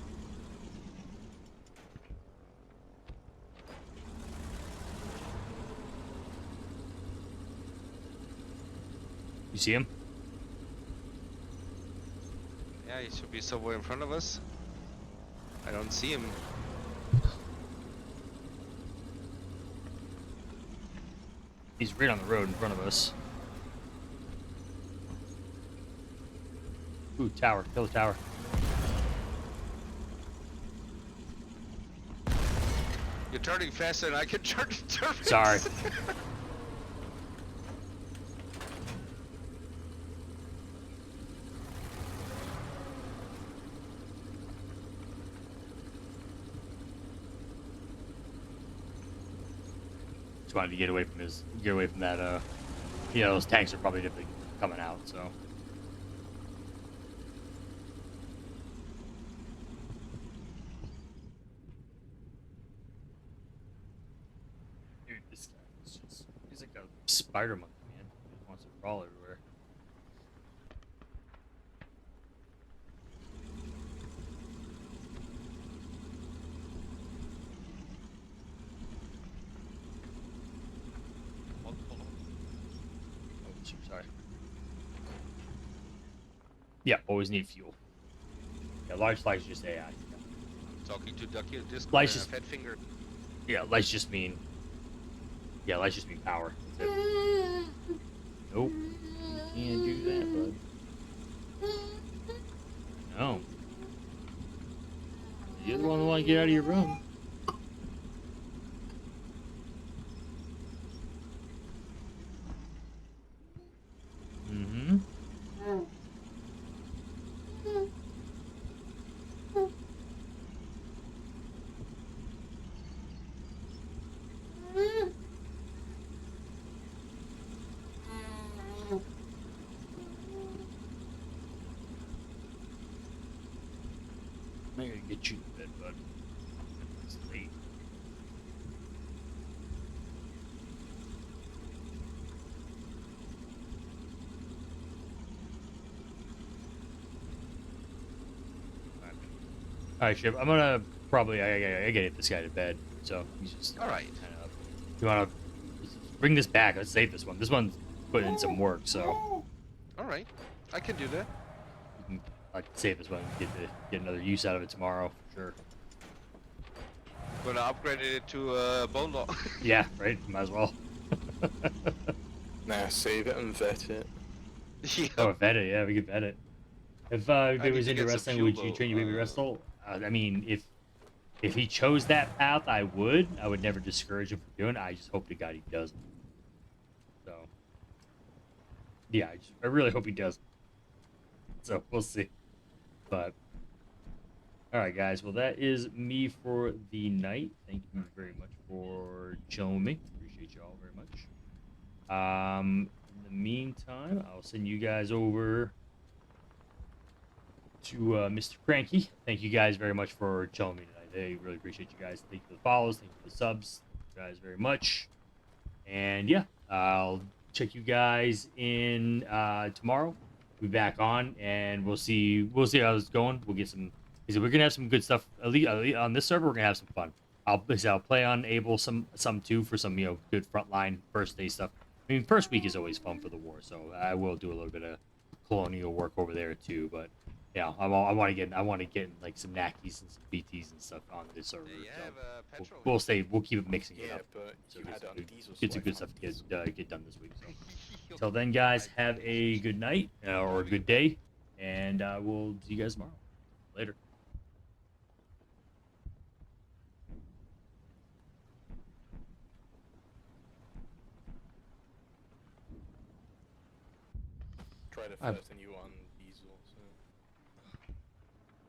You see him? Yeah, he should be somewhere in front of us. I don't see him. He's right on the road in front of us. Ooh, tower. Kill the tower. You're turning faster than I can turn the turrets. Sorry. Just wanted to get away from that. You know, those tanks are probably coming out. So. Dude, this guy is just—he's like a spider monkey, man. He just wants to crawl everywhere. Sorry. Yeah, always need fuel. Yeah, large flags just AI. Talking to Ducky at Discord Lights and just, a fat finger. yeah, lights just mean. Yeah, lights just mean power. That's it. Nope. You can't do that, bud. No. You're the one who want to get out of your room. Mm-hmm. I'm gonna get you to bed, bud. It's late. Alright, Ship. I'm gonna probably I gotta get this guy to bed. So he's just Alright. You wanna bring this back? Let's save this one. This one's putting in some work, so Alright. I can do that. we can save this one and get another use out of it tomorrow for sure. Gonna upgrade it to bone law. Yeah, right. Might as well. Nah, save it and vet it. Yeah. Oh, vet it. Yeah, we could vet it. If baby need was to into get some wrestling, fuel would you train your baby wrestle? I mean, if he chose that path, I would. I would never discourage him from doing it. I just hope to God he doesn't. So, yeah, I really hope he doesn't. So we'll see. But all right, guys. Well, that is me for the night. Thank you very much for joining me. Appreciate you all very much. In the meantime, I'll send you guys over to Mr. Cranky. Thank you guys very much for joining me tonight. I really appreciate you guys. Thank you for the follows. Thank you for the subs. Thank you guys very much. And yeah, I'll check you guys in tomorrow. We'll be back on, and we'll see how it's going. We'll get some. We're gonna have some good stuff. At least on this server, we're gonna have some fun. I'll play on Able some too for some good frontline first day stuff. I mean, first week is always fun for the war, so I will do a little bit of colonial work over there too. But yeah, I want to get like some Nakis and some BTs and stuff on this server. So we'll keep it mixing it up. But So you had on diesel. get some good stuff to get done this week. So till then, guys, have a good night or a good day, and we'll see you guys tomorrow. Later. Try to fasten you on diesels.